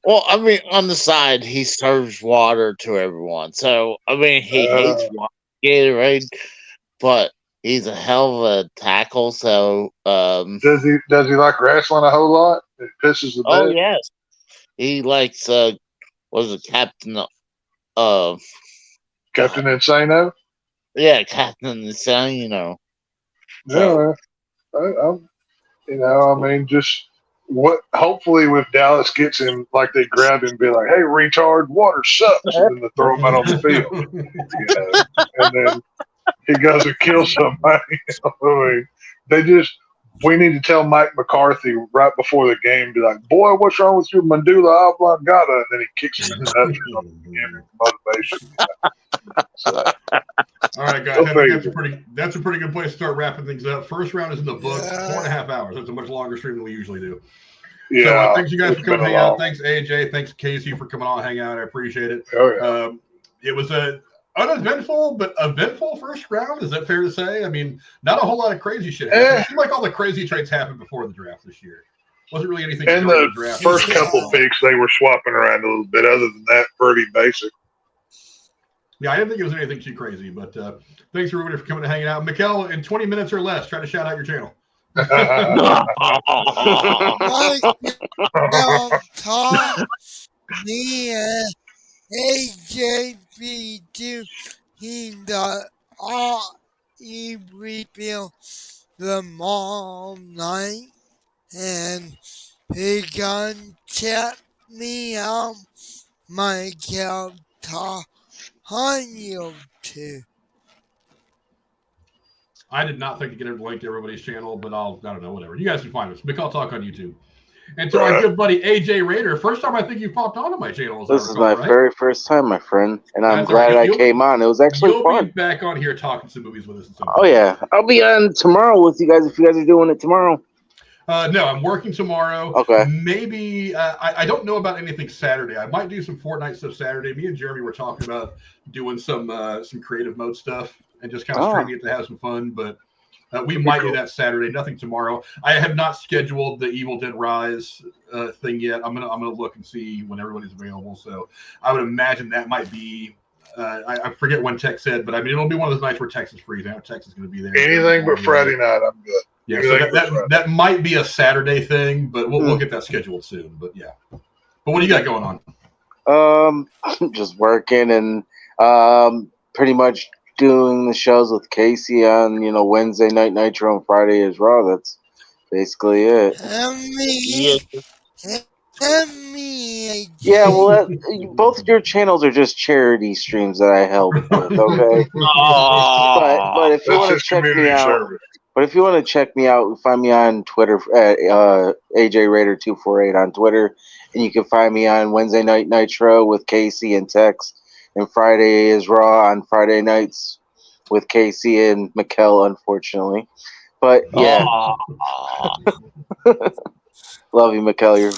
Speaker 5: Well, I mean, on the side, he serves water to everyone. So, I mean, he hates Gatorade, but he's a hell of a tackle. So,
Speaker 2: does he like wrestling a whole lot? It pisses the bed.
Speaker 5: Oh yes, he likes. Was it Captain?
Speaker 2: Captain Insano?
Speaker 5: Yeah, Captain Insano.
Speaker 2: Yeah, I mean, just. Hopefully, if Dallas gets him, like they grab him and be like, "Hey, retard, water sucks," and then they throw him out on the field, and then he goes and kills somebody. I mean, we need to tell Mike McCarthy right before the game, be like, "Boy, what's wrong with your medulla oblongata?" And then he kicks him in the nuts or something, motivation. So,
Speaker 1: all right, guys, that's a pretty good place to start wrapping things up. First round is in the books, 4.5 hours. That's a much longer stream than we usually do.
Speaker 2: Yeah.
Speaker 1: So thanks you guys for coming hang out. Thanks AJ. Thanks Casey for coming on hang out. I appreciate it.
Speaker 2: Oh, yeah.
Speaker 1: It was a uneventful but eventful first round. Is that fair to say? I mean, not a whole lot of crazy shit happened. It seemed like all the crazy trades happened before the draft this year. Wasn't really anything.
Speaker 2: And
Speaker 1: during
Speaker 2: the
Speaker 1: draft.
Speaker 2: first couple picks, they were swapping around a little bit. Other than that, pretty basic.
Speaker 1: Yeah, I didn't think it was anything too crazy, but thanks everybody for coming and hanging out. Mikkel, in 20 minutes or less, try to shout out your channel.
Speaker 3: Tom, me and AJB2, he rebuilt the mall night, and he can check me out, Michael Talk on YouTube.
Speaker 1: I did not think to get a link to everybody's channel, but I don't know, whatever. You guys can find us. Mikkel Talk on YouTube. And to our good buddy AJ Raider, first time I think you popped onto my channel.
Speaker 7: This is my very first time, my friend, and I'm
Speaker 1: That's
Speaker 7: glad
Speaker 1: right.
Speaker 7: I came on. It was actually
Speaker 1: You'll
Speaker 7: fun.
Speaker 1: be back on here talking some movies with us.
Speaker 7: Oh yeah, I'll be on tomorrow with you guys if you guys are doing it tomorrow.
Speaker 1: No, I'm working tomorrow.
Speaker 7: Okay.
Speaker 1: Maybe I don't know about anything Saturday. I might do some Fortnite stuff Saturday. Me and Jeremy were talking about doing some creative mode stuff and just kind of streaming it to have some fun. But we might do that Saturday. Nothing tomorrow. I have not scheduled the Evil Dead Rise thing yet. I'm gonna look and see when everybody's available. So I would imagine that might be. I forget when Tex said, but I mean it'll be one of those nights where Tex is free. I know Tex is going to be there.
Speaker 2: Anything but Friday night, I'm good.
Speaker 1: Yeah, so that might be a Saturday thing, but we'll get that scheduled soon. But yeah. But what do you got going
Speaker 7: on? Just working and pretty much doing the shows with Casey on Wednesday Night Nitro and Friday is Raw. That's basically it. Yeah, well, both your channels are just charity streams that I help with. Okay, but if you want to check me out. But if you want to check me out, find me on Twitter at AJRaider248 on Twitter. And you can find me on Wednesday Night Nitro with Casey and Tex. And Friday is Raw on Friday nights with Casey and Mikkel, unfortunately. But yeah. Love you, Mikkel.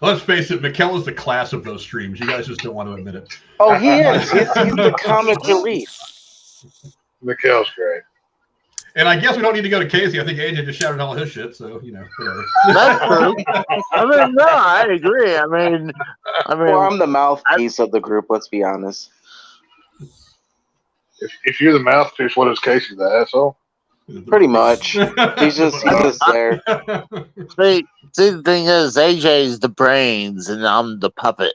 Speaker 1: Let's face it, Mikkel is the class of those streams. You guys just don't want to admit it.
Speaker 7: Oh, he is. He's the comic relief.
Speaker 2: Mikkel's great.
Speaker 1: And I guess we don't need to go to Casey. I think AJ just shouted all his shit, so whatever.
Speaker 5: That's true. I mean, no, I agree. I mean,
Speaker 7: well, I'm the mouthpiece of the group. Let's be honest.
Speaker 2: If you're the mouthpiece, what is Casey, the asshole?
Speaker 7: Pretty much. He's just there.
Speaker 5: See, the thing is, AJ's the brains, and I'm the puppet.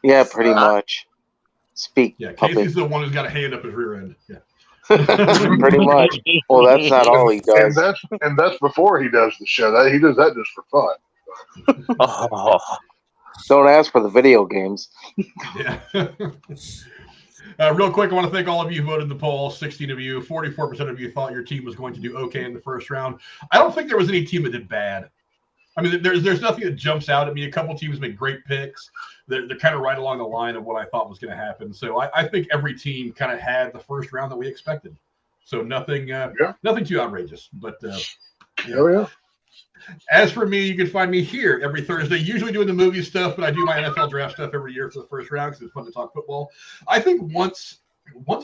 Speaker 7: Yeah, pretty much. Speak.
Speaker 1: Yeah,
Speaker 7: puppet.
Speaker 1: Casey's the one who's got a hand up his rear end. Yeah.
Speaker 7: Pretty much. Well, that's not all he does.
Speaker 2: And that's before he does the show. He does that just for fun.
Speaker 7: Don't ask for the video games.
Speaker 1: Yeah. Real quick, I want to thank all of you who voted in the poll. 16 of you, 44% of you thought your team was going to do okay in the first round. I don't think there was any team that did bad. I mean, there's nothing that jumps out at me. A couple teams made great picks. They're kind of right along the line of what I thought was going to happen. So I think every team kind of had the first round that we expected. So nothing too outrageous. But
Speaker 2: yeah.
Speaker 1: As for me, you can find me here every Thursday, usually doing the movie stuff, but I do my NFL draft stuff every year for the first round because it's fun to talk football. I think once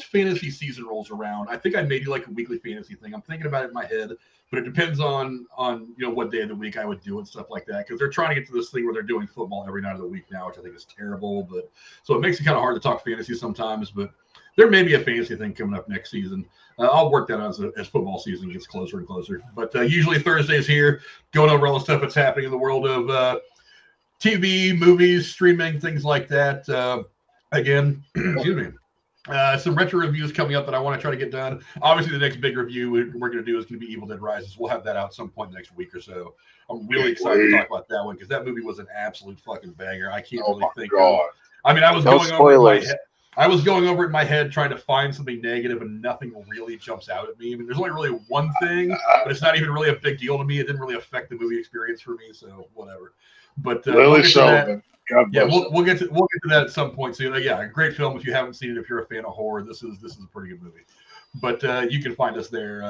Speaker 1: fantasy season rolls around, I think I may do like a weekly fantasy thing. I'm thinking about it in my head, but it depends on what day of the week I would do and stuff like that, because they're trying to get to this thing where they're doing football every night of the week now, which I think is terrible. But so it makes it kind of hard to talk fantasy sometimes, but there may be a fantasy thing coming up next season. I'll work that out as football season gets closer and closer. But usually Thursdays here, going over all the stuff that's happening in the world of TV, movies, streaming, things like that. Again, excuse me. Some retro reviews coming up that I want to try to get done. Obviously, the next big review we're going to do is going to be Evil Dead Rises. We'll have that out some point next week or so. I'm really excited to talk about that one because that movie was an absolute fucking banger. I can't really think of. I mean, I was going over in my head. I was going over it in my head trying to find something negative, and nothing really jumps out at me. I mean, there's only really one thing, but it's not even really a big deal to me. It didn't really affect the movie experience for me, so whatever. But
Speaker 2: Lily Sullivan.
Speaker 1: We'll get to that at some point. So yeah, a great film if you haven't seen it. If you're a fan of horror, this is a pretty good movie. But you can find us there.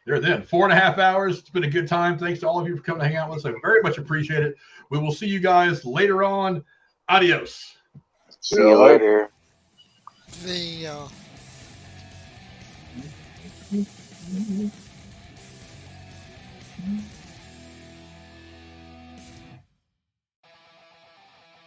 Speaker 1: Then 4.5 hours. It's been a good time. Thanks to all of you for coming to hang out with us. I very much appreciate it. We will see you guys later on. Adios.
Speaker 7: See you later.
Speaker 3: See ya.